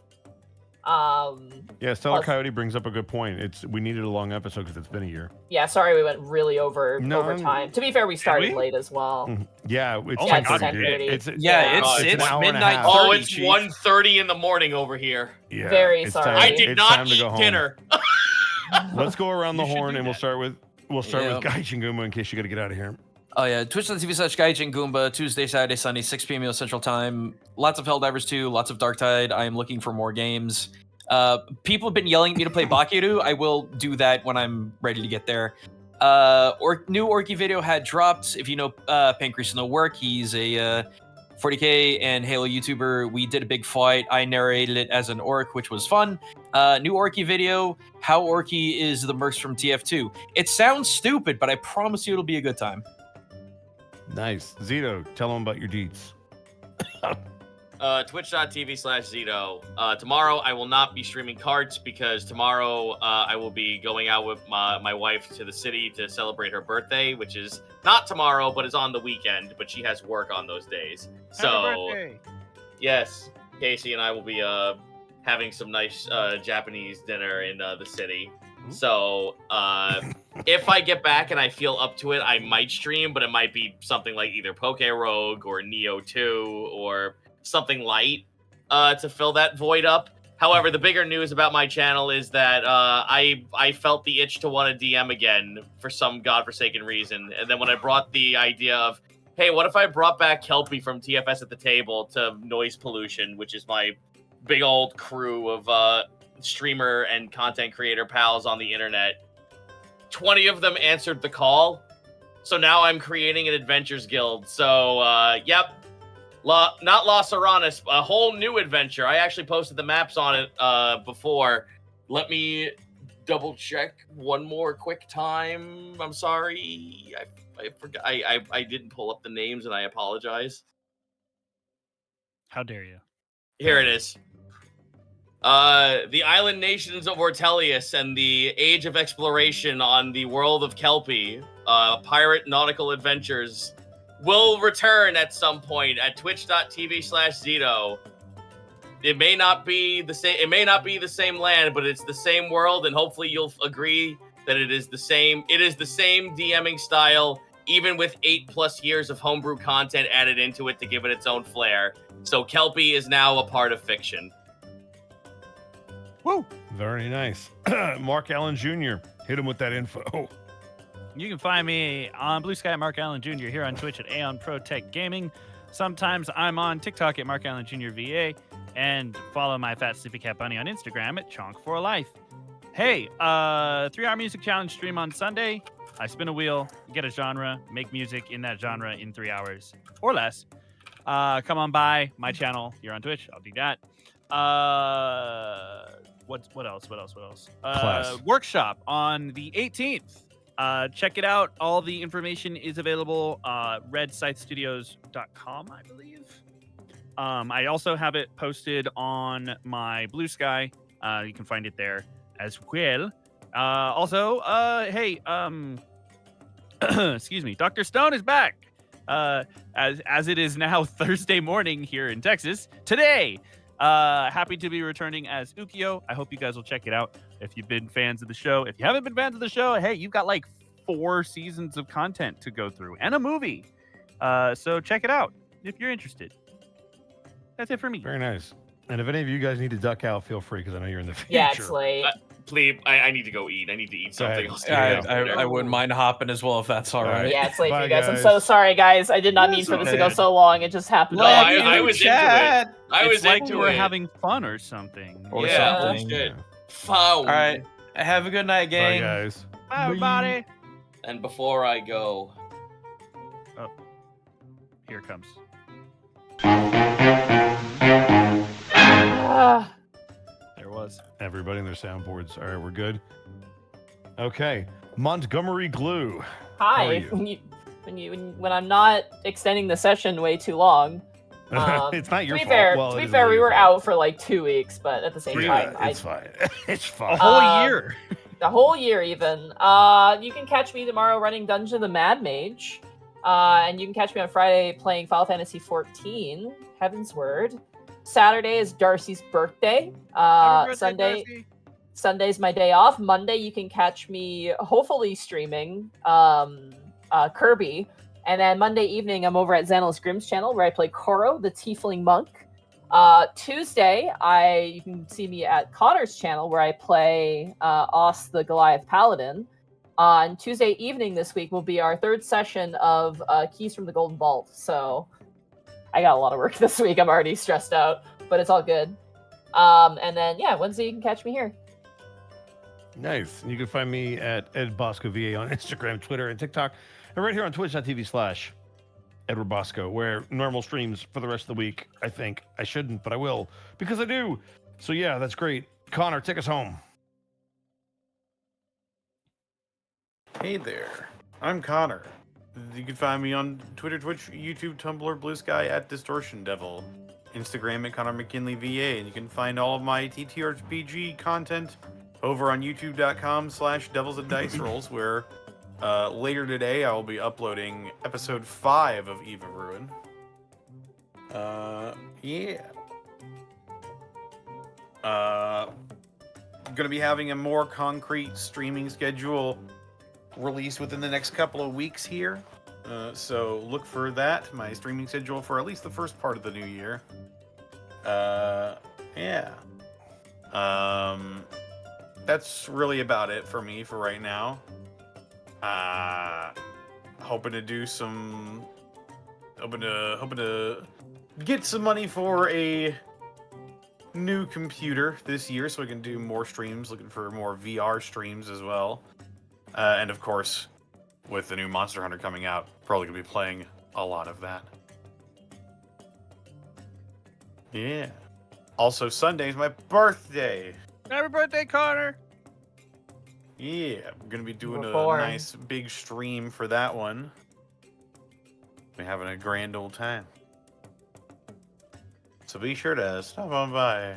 Yeah, Stellar Plus- Coyote brings up a good point. We needed a long episode because it's been a year. Yeah, sorry we went really over No, time. To be fair, we started we? late as well. Yeah, it's Oh my 10:30, God, dude. we did. It's Yeah, God, it's an hour and a midnight. half. 30, Oh, it's Chief. 1:30 in the morning over here. yeah, Very it's sorry. time- I did it's not time to go eat home. dinner. Let's go around the You should horn do and we'll that. start with Yeah. Gaijin Guma in case you got to get out of here. Oh yeah, twitch.tv/Gaijin Goomba, Tuesday, Saturday, Sunday, 6 p.m. US Central Time. Lots of Helldivers 2, lots of Darktide. I am looking for more games. People have been yelling at me to play Bakiru. I will do that when I'm ready to get there. New Orky video had dropped. If you know Pancreas No Work, he's a 40k and Halo YouTuber. We did a big fight. I narrated it as an orc, which was fun. New Orky video, how Orky is the mercs from TF2. It sounds stupid, but I promise you it'll be a good time. Nice. Zito, tell them about your deeds. Twitch.tv/Zito. Tomorrow I will not be streaming cards because tomorrow I will be going out with my wife to the city to celebrate her birthday, which is not tomorrow, but is on the weekend. But she has work on those days. So yes, Casey and I will be having some nice Japanese dinner in the city. So if I get back and I feel up to it, I might stream, but it might be something like either Poke Rogue or Neo 2 or something light to fill that void up. However, the bigger news about my channel is that I felt the itch to want to DM again for some godforsaken reason. And then when I brought the idea of, hey, what if I brought back Kelpie from TFS at the Table to Noise Pollution, which is my big old crew of streamer and content creator pals on the internet. 20 of them answered the call. So now I'm creating an adventures guild. So, yep. Not Los Aranas, a whole new adventure. I actually posted the maps on it before. Let me double check one more quick time. I'm sorry. I forgot. I didn't pull up the names and I apologize. How dare you? Here it is. The island nations of Ortelius and the Age of Exploration on the world of Kelpie, pirate nautical adventures, will return at some point at twitch.tv/Zito. It may not be the same. It may not be the same land, but it's the same world, and hopefully you'll agree that it is the same. It is the same DMing style, even with 8+ years of homebrew content added into it to give it its own flair. So Kelpie is now a part of fiction. Woo! Very nice. Mark Allen Jr. Hit him with that info. You can find me on Blue Sky at Mark Allen Jr. here on Twitch at Aeon Pro Tech Gaming. Sometimes I'm on TikTok at Mark Allen Jr. VA, and follow my fat sleepy cat bunny on Instagram at Chonk4Life. Hey, 3-hour music challenge stream on Sunday. I spin a wheel, get a genre, make music in that genre in 3 hours or less. Come on by my channel here on Twitch. I'll do that. what else? Class. Workshop on the 18th. Check it out. All the information is available. RedScytheStudios.com, I believe. I also have it posted on my Blue Sky. You can find it there as well. Also, hey, excuse me, Dr. Stone is back. As it is now Thursday morning here in Texas today. Happy to be returning as Ukio. I hope you guys will check it out if you've been fans of the show. If you haven't been fans of the show, hey, you've got like 4 seasons of content to go through and a movie. So check it out if you're interested. That's it for me. Very nice. And if any of you guys need to duck out, feel free because I know you're in the future. Yeah, it's late. Please, I need to go eat. I need to eat something else. I wouldn't mind hopping as well if that's all right. Yeah, it's late for Bye, you guys. I'm guys. so sorry, guys. I did not mean for this to go so long. It just happened. No, I was into it. I was It's like into we're it. having fun or something. Or Yeah, something. bullshit. Yeah. All All right. Have a good night, Bye, gang. guys. Bye, everybody. And before I go, Here it comes. Ah. There was. Everybody in their soundboards. All right, we're good. Okay. Montgomery Glue. How are Hi. you? When I'm not extending the session way too long. It's not your to be fault. fair, Well, to it be is fair, we your were fault. out for like 2 weeks, but at the same Yeah, time, it's fine. It's fine. A whole Um, year. the whole year even. You can catch me tomorrow running Dungeon of the Mad Mage. And you can catch me on Friday playing Final Fantasy XIV, Heaven's Word. Saturday is Darcy's birthday. Happy birthday, Sunday Darcy. Sunday's my day off. Monday you can catch me hopefully streaming Kirby. And then Monday evening I'm over at Xanos Grimm's channel where I play Koro, the Tiefling Monk. Tuesday, you can see me at Connor's channel where I play Os the Goliath Paladin. On Tuesday evening this week will be our 3rd session of Keys from the Golden Vault. So I got a lot of work this week. I'm already stressed out, but it's all good. And then, yeah, Wednesday you can catch me here. Nice. And you can find me at Ed Bosco VA on Instagram, Twitter, and TikTok. And right here on twitch.tv/Edward Bosco, where normal streams for the rest of the week. I think I shouldn't, but I will because I do. So yeah, that's great. Connor, take us home. Hey there, I'm Connor. You can find me on Twitter, Twitch, YouTube, Tumblr, Blue Sky at Distortion Devil, Instagram at Connor McKinley VA, and you can find all of my TTRPG content over on youtube.com/Devils and Dice Rolls, where later today I will be uploading episode 5 of Eve of Ruin. Yeah. Gonna be having a more concrete streaming schedule released within the next couple of weeks here. So look for that, my streaming schedule for at least the first part of the new year. Yeah. That's really about it for me for right now. Hoping to get some money for a new computer this year so I can do more streams, looking for more VR streams as well. And of course, with the new Monster Hunter coming out, probably gonna be playing a lot of that. Yeah. Also, Sunday's my birthday. Happy birthday, Connor. Yeah, we're gonna be doing We're a born. nice big stream for that one. We're having a grand old time. So be sure to stop on by.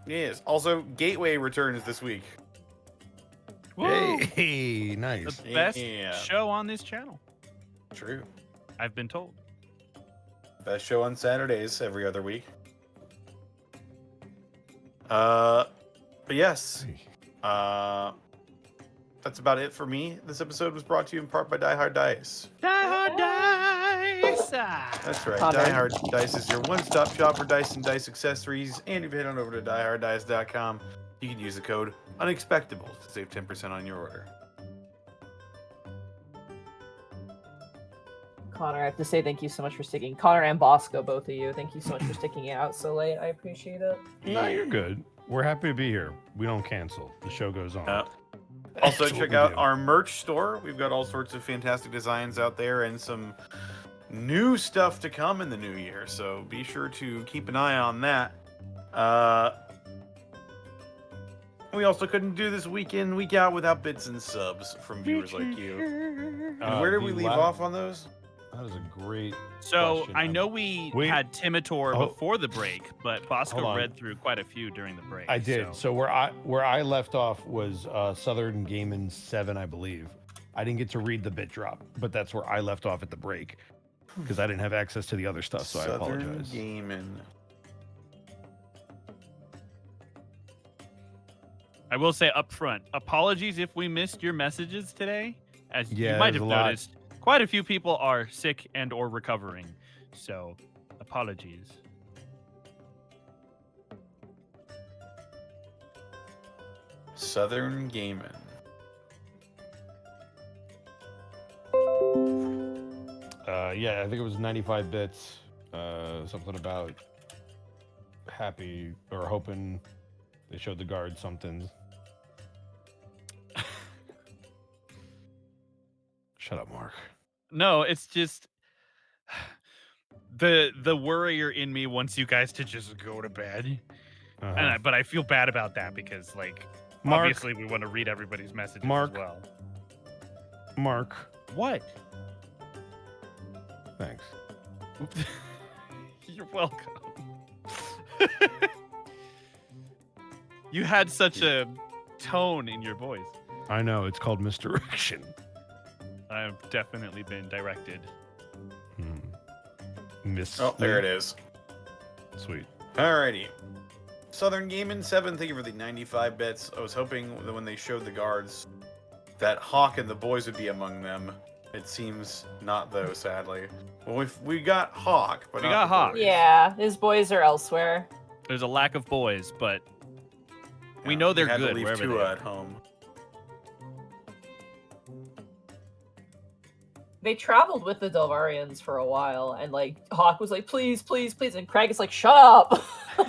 Yes. Also, Gateway returns this week. Woo! Hey, nice. The best Yeah. show on this channel, True. I've been told. Best show on Saturdays every other week. But yes. That's about it for me. This episode was brought to you in part by Die Hard Dice. Die Hard Dice. That's right. Connor. Die Hard Dice is your one-stop shop for dice and dice accessories. And if you head on over to dieharddice.com, you can use the code Unexpectables to save 10% on your order. Connor, I have to say thank you so much for sticking. Connor and Bosco, both of you, thank you so much for sticking it out so late. I appreciate it. No, you're good. We're happy to be here. We don't cancel. The show goes on. Also, That's what check we out do. our merch store. We've got all sorts of fantastic designs out there and some new stuff to come in the new year, so be sure to keep an eye on that. We also couldn't do this week in, week out without bits and subs from viewers like you. And where did we leave off on those? That is a great So question. I know we had Timitor before the break, but Bosco read through quite a few during the break. I did. So where I left off was Southern Gaming 7, I believe. I didn't get to read the bit drop, but that's where I left off at the break because I didn't have access to the other stuff. So I apologize. Gaming. I will say up front, apologies if we missed your messages today. As you Yeah, might there's have a lot. noticed, quite a few people are sick and or recovering. So apologies. Southern Gaming. Yeah, I think it was 95 bits. Something about happy or hoping they showed the guard something. Shut up, Mark. No, it's just the worrier in me wants you guys to just go to bed. But I feel bad about that because, like, Mark, obviously we want to read everybody's messages Mark, as well. Mark. What? Thanks. You're welcome. You had such a tone in your voice. I know, it's called misdirection. I've definitely been directed. Oh, there it is. Sweet. Alrighty. Southern Gaming 7, thank you for the 95 bits. I was hoping that when they showed the guards that Hawk and the boys would be among them. It seems not, though, sadly. Well, we got Hawk, but we got Hawk. Yeah, his boys are elsewhere. There's a lack of boys, but we know they're had good to leave wherever Tua they are. at home. They traveled with the Delvarians for a while, and like Hawk was like, "Please, please, please," and Craig is like, "Shut up,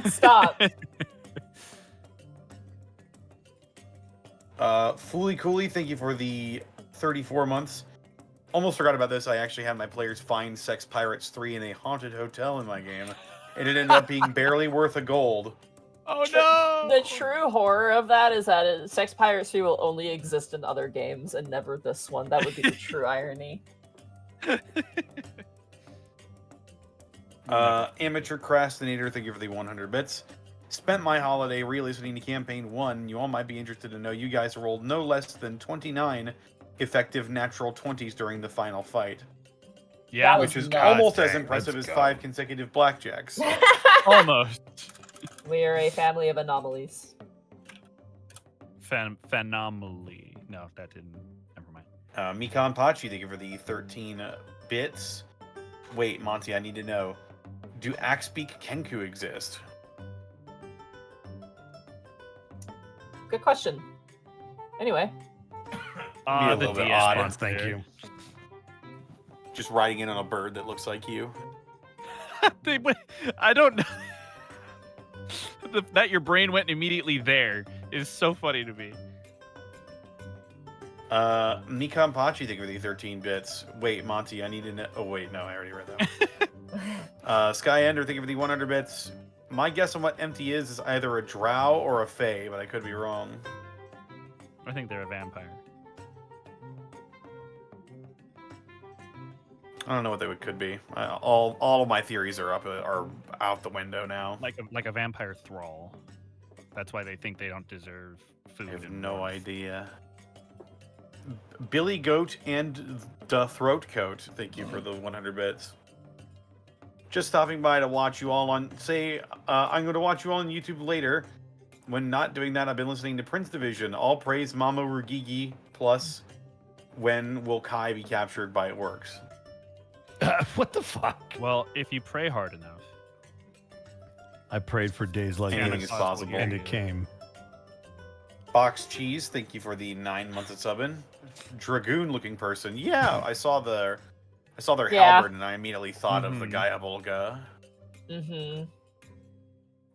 stop." Fooly Cooley, thank you for the 34 months. Almost forgot about this. I actually had my players find Sex Pirates 3 in a haunted hotel in my game, and it ended up being barely worth a gold. Oh no! The true horror of that is that Sex Piracy will only exist in other games and never this one. That would be the true irony. Amateur Crastinator, thank you for the 100 bits. Spent my holiday re-listening to Campaign 1. You all might be interested to know you guys rolled no less than 29 effective natural 20s during the final fight. Yeah, which is almost as impressive as 5 consecutive blackjacks. Almost. We are a family of anomalies. Phenomenally. No, that didn't. Never mind. Mikan Pachi, thank you for the 13 bits. Wait, Monty, I need to know. Do Axebeak Kenku exist? Good question. Anyway. Be a little bit odd. Thank you. Just riding in on a bird that looks like you. I don't know. That your brain went immediately there is so funny to me. Mikan Pachi, thank you for the 13 bits. Wait, Monty, I need to know. Oh, wait, no, I already read that one. Skyender, thank you for the 100 bits. My guess on what empty is either a drow or a fae, but I could be wrong. I think they're a vampire. I don't know what they could be. All of my theories are out the window now. Like a vampire thrall. That's why they think they don't deserve food. I have no idea. Billy Goat and the Throat Coat, thank you for the 100 bits. Just stopping by to watch you all on. I'm going to watch you all on YouTube later. When not doing that, I've been listening to Prince Division. All praise Mama Rugigi. Plus, when will Kai be captured by It Works? What the fuck? Well, if you pray hard enough. I prayed for days like Anything this, is possible. and it came. Box Cheese, thank you for the 9 months of subbing. Dragoon-looking person. Yeah, I saw their halberd, and I immediately thought of the guy Volga. Mm-hmm.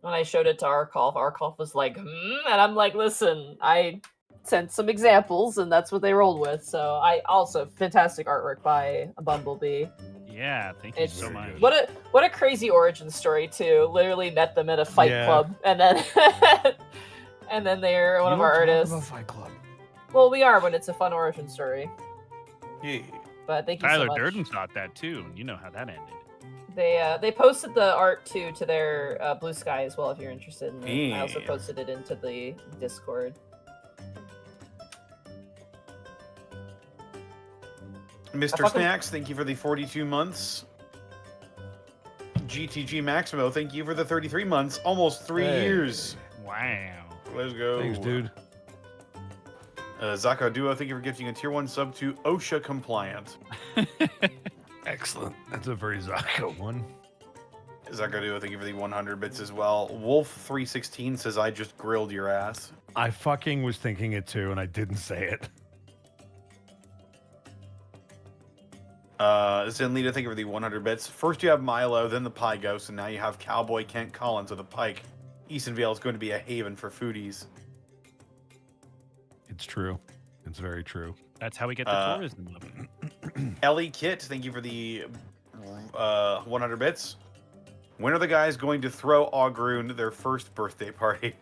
When I showed it to Arkolf was like, and I'm like, listen, I sent some examples, and that's what they rolled with. So I also fantastic artwork by Bumblebee. Yeah, thank you It's so much. what a crazy origin story too. Literally met them at a fight club, and then and then they're one of our artists. Fight Club. Well, we are when it's a fun origin story. Yeah. But thank you Tyler so much. Durden thought that too, and you know how that ended. They posted the art too to their Blue Sky as well if you're interested in it. I also Yeah. posted it into the Discord. Mr. fucking- Snacks, thank you for the 42 months. GTG Maximo, thank you for the 33 months. Almost 3 Hey. years. Wow. Let's go. Thanks, dude. Zako Duo, thank you for gifting a tier 1 sub to OSHA compliant. Excellent. That's a very Zaka one. Zako Duo, thank you for the 100 bits as well. Wolf316 says, I just grilled your ass. I fucking was thinking it too, and I didn't say it. Zenlita, thank you for the 100 bits. First you have Milo, then the Pie Ghost, and now you have Cowboy Kent Collins with a pike. Eastonvale is going to be a haven for foodies. It's true. It's very true. That's how we get the tourism up. Ellie Kit, thank you for the 100 bits. When are the guys going to throw Augroon their first birthday party?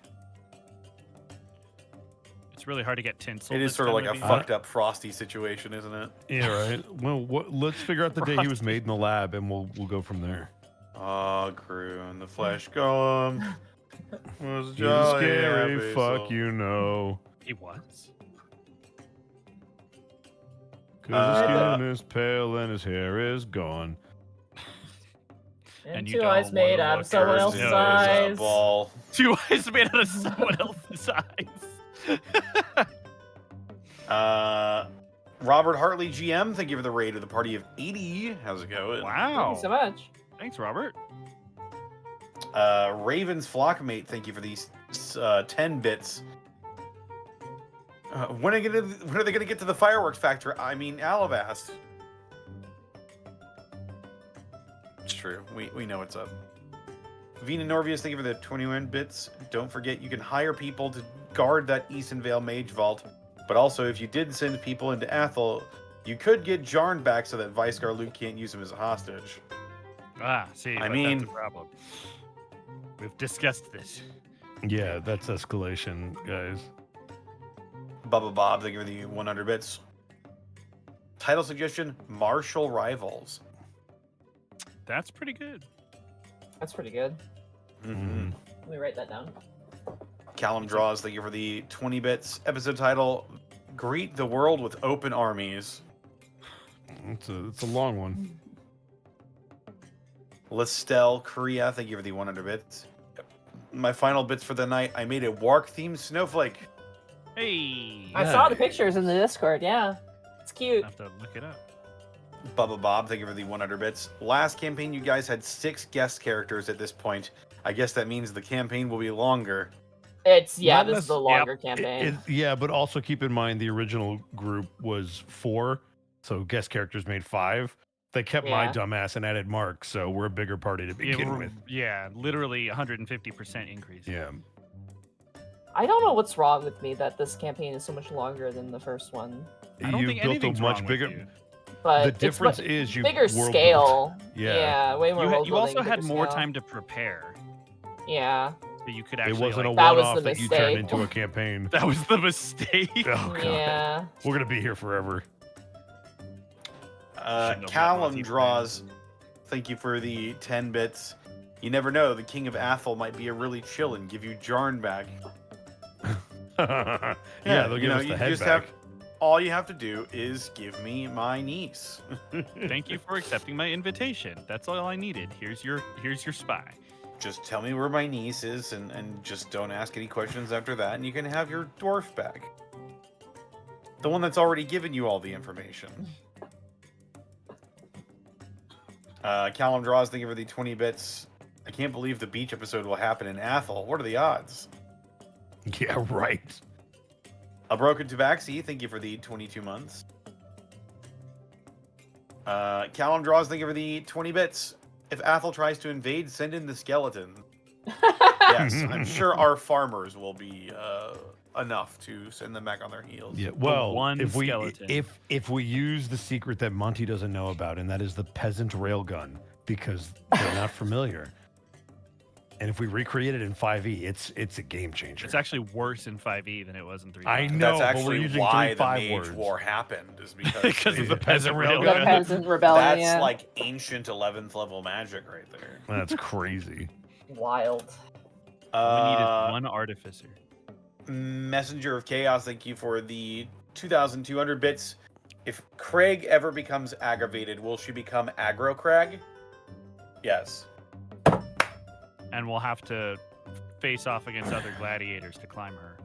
It's really hard to get tinsel. It is this sort of time like a year. fucked up Frosty situation, isn't it? Yeah, right. Well, let's figure out the day he was made in the lab, and we'll go from there. Augroon, the flesh golem. Was He's jolly scary, happy, fuck so- you know. He was. Cause his skin is pale and his hair is gone. And you two eyes don't made wanna out of look someone at else's his eyes. Ball. 2 eyes made out of someone else's eyes. Robert Hartley GM, thank you for the raid of the party of 80. How's it going? Wow. Thank you so much. Thanks, Robert. Raven's Flockmate, thank you for these 10 bits. When are they going to get to the fireworks factory? I mean, Alavast. It's true. We know what's up. Vina Norvius, thank you for the 21 bits. Don't forget, you can hire people to guard that Easton Vale Mage Vault. But also, if you did send people into Athel, you could get Jarn back so that Vicegar Luke can't use him as a hostage. See, I but mean- that's a problem. We've discussed this. Yeah, that's escalation, guys. Bubba Bob, thank you for the 100 bits. Title suggestion, Martial Rivals. That's pretty good. That's pretty good. Mm-hmm. Let me write that down. Callum Draws, thank you for the 20 bits. Episode title, Greet the World with Open Armies. It's a long one. Lestel Korea, thank you for the 100 bits. My final bits for the night, I made a Wark-themed snowflake. Hey. I saw the pictures in the Discord. Yeah, it's cute. I have to look it up. Bubba Bob, thank you for the 100 bits. Last campaign, you guys had 6 guest characters at this point. I guess that means the campaign will be longer. This Not is the longer campaign. Yeah, but also keep in mind the original group was 4, so guest characters made 5. They kept my dumbass and added Mark, so we're a bigger party to begin with. Yeah, literally 150% increase. Yeah. I don't know what's wrong with me that this campaign is so much longer than the first one. I don't You think built anything's a much wrong bigger. with you. But The it's difference mu- is you bigger world built. scale. Yeah. way more. world You also building, had bigger more scale. time to prepare. Yeah. So you could It actually. wasn't like, a That was one-off the that you turned mistake. into a campaign. That was the mistake. Oh god. Yeah. We're gonna be here forever. Shouldn't have Callum let Monty Draws, thank you for the 10 bits. You never know, the King of Athel might be a really chill and give you Jarn back. Yeah, they'll you give know, us the you head just back. all you have to do is give me my niece. Thank you for accepting my invitation. That's all I needed. Here's your spy. Just tell me where my niece is and just don't ask any questions after that, and you can have your dwarf back. The one that's already given you all the information. Callum Draws, thank you for the 20 bits. I can't believe the beach episode will happen in Athel. What are the odds? Yeah, right. A Broken Tabaxi, thank you for the 22 months. Callum Draws, thank you for the 20 bits. If Athel tries to invade, send in the skeleton. Yes, I'm sure our farmers will be enough to send them back on their heels. Yeah, well, one if we skeleton. if we use the secret that Monty doesn't know about, and that is the peasant railgun, because they're not familiar. And if we recreate it in 5e, it's a game changer. It's actually worse in 5e than it was in 3. I know, That's but we're actually using why the 3-5 Mage words. War happened, is because Because of the peasant The railgun. peasant rebellion. that's Yeah. like ancient 11th level magic right there. That's crazy. Wild. We needed one artificer. Messenger of Chaos, thank you for the 2,200 bits. If Craig ever becomes aggravated, will she become aggro Craig? Yes. And we'll have to face off against other gladiators to climb her.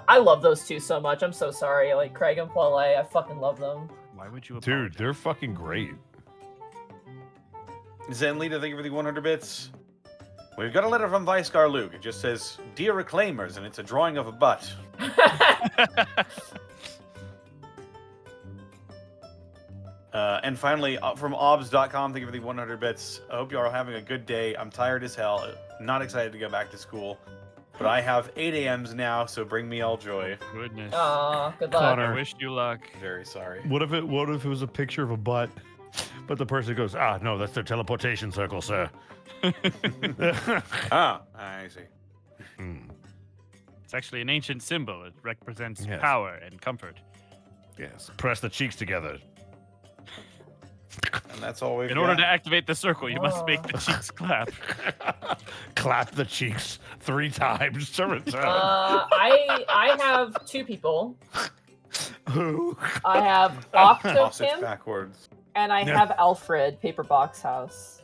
I love those two so much. I'm so sorry. Like Craig and Paul, I fucking love them. Why would you Dude, apologize? they're fucking great. Zen Leader, thank you for the 100 bits. We've got a letter from Vice-Gar Luke. It just says, "Dear Reclaimers," and it's a drawing of a butt. And finally, from obs.com, thank you for the 100 bits. I hope you are having a good day. I'm tired as hell. Not excited to go back to school. But I have 8 a.m.s now, so bring me all joy. Goodness. Aw, good luck. Connor. I wish you luck. Very sorry. What if it was a picture of a butt, but the person goes, "Ah, no, that's their teleportation circle, sir." Ah, I see. It's actually an ancient symbol. It represents Yes. power and comfort. Yes. Press the cheeks together. And that's all we've In order got. to activate the circle, you must make the cheeks clap. Clap the cheeks 3 times to return. I have 2 people. Who? I have Toss it Octokim backwards. and I have Alfred, Paper Box House.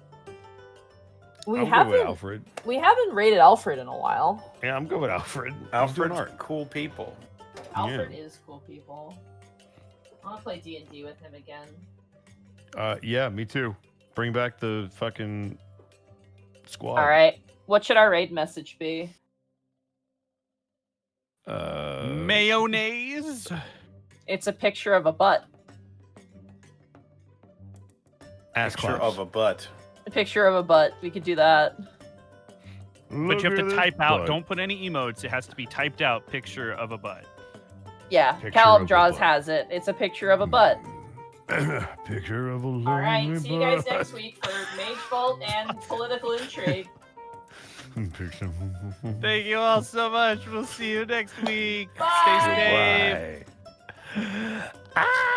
We I'm good with haven't Alfred. rated Alfred in a while. Yeah, I'm good with Alfred. Alfred's cool people. Alfred is cool people. I want to play D&D with him again. Yeah, me too. Bring back the fucking squad. All right. What should our raid message be? Mayonnaise. It's a picture of a butt. Ass Picture claps. of a butt. A picture of a butt. We could do that. But you have Look to at type this out. butt. Don't put any emotes. It has to be typed out. Picture of a butt. Yeah, Picture Callum of a Draws butt. has it. It's a picture of a butt. Picture of a lonely All right. See you guys butt. next week for Mage Vault and political intrigue. Picture of a- Thank you all so much. We'll see you next week. Bye. Stay safe. Bye. Ah!